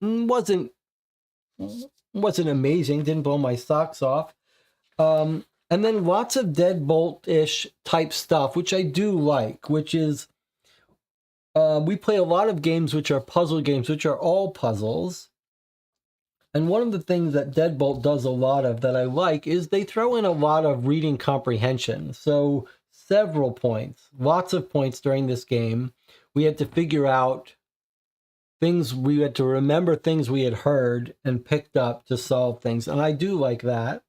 wasn't amazing. Didn't blow my socks off. And then lots of Deadbolt-ish type stuff, which I do like, which is we play a lot of games which are puzzle games, which are all puzzles. And one of the things that Deadbolt does a lot of that I like is they throw in a lot of reading comprehension. So several points, lots of points during this game. We had to figure out things, we had to remember things we had heard and picked up to solve things. And I do like that.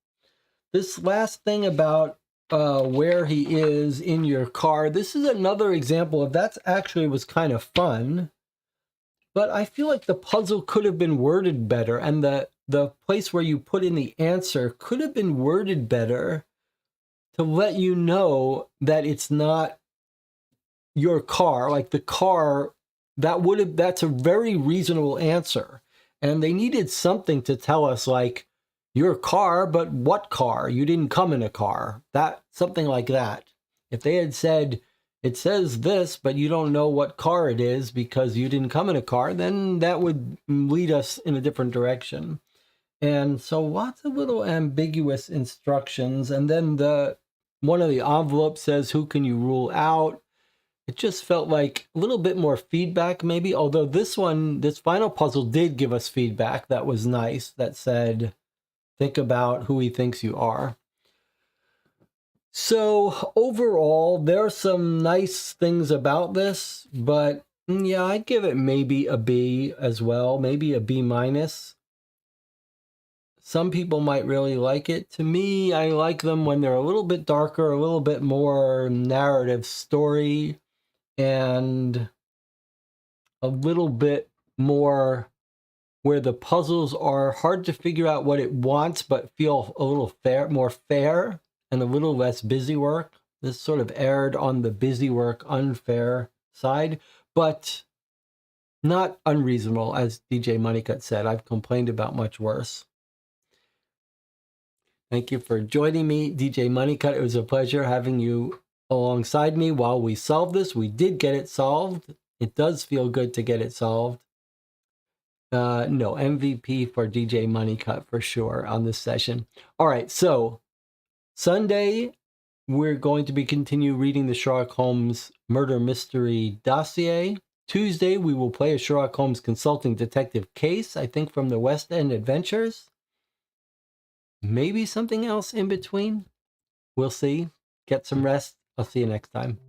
This last thing about where he is in your car, this is another example of that actually was kind of fun. But I feel like the puzzle could have been worded better, and the place where you put in the answer could have been worded better to let you know that it's not your car. Like the car, that's a very reasonable answer. And they needed something to tell us like, your car, but what car? You didn't come in a car. Something like that. If they had said, it says this, but you don't know what car it is because you didn't come in a car, then that would lead us in a different direction. And so lots of little ambiguous instructions. And then one of the envelopes says, who can you rule out? It just felt like a little bit more feedback maybe, although this final puzzle did give us feedback that was nice, that said, think about who he thinks you are. So overall, there are some nice things about this, but yeah, I'd give it maybe a B as well, maybe a B minus. Some people might really like it. To me, I like them when they're a little bit darker, a little bit more narrative story, and a little bit more where the puzzles are hard to figure out what it wants, but feel a little more fair and a little less busy work. This sort of erred on the busy work, unfair side, but not unreasonable, as DJ Moneycut said. I've complained about much worse. Thank you for joining me, DJ Moneycut. It was a pleasure having you alongside me while we solved this. We did get it solved. It does feel good to get it solved. No, MVP for DJ Money Cut for sure on this session. All right, so Sunday, we're going to be continue reading the Sherlock Holmes murder mystery dossier. Tuesday, we will play a Sherlock Holmes consulting detective case, I think from the West End Adventures. Maybe something else in between. We'll see. Get some rest. I'll see you next time.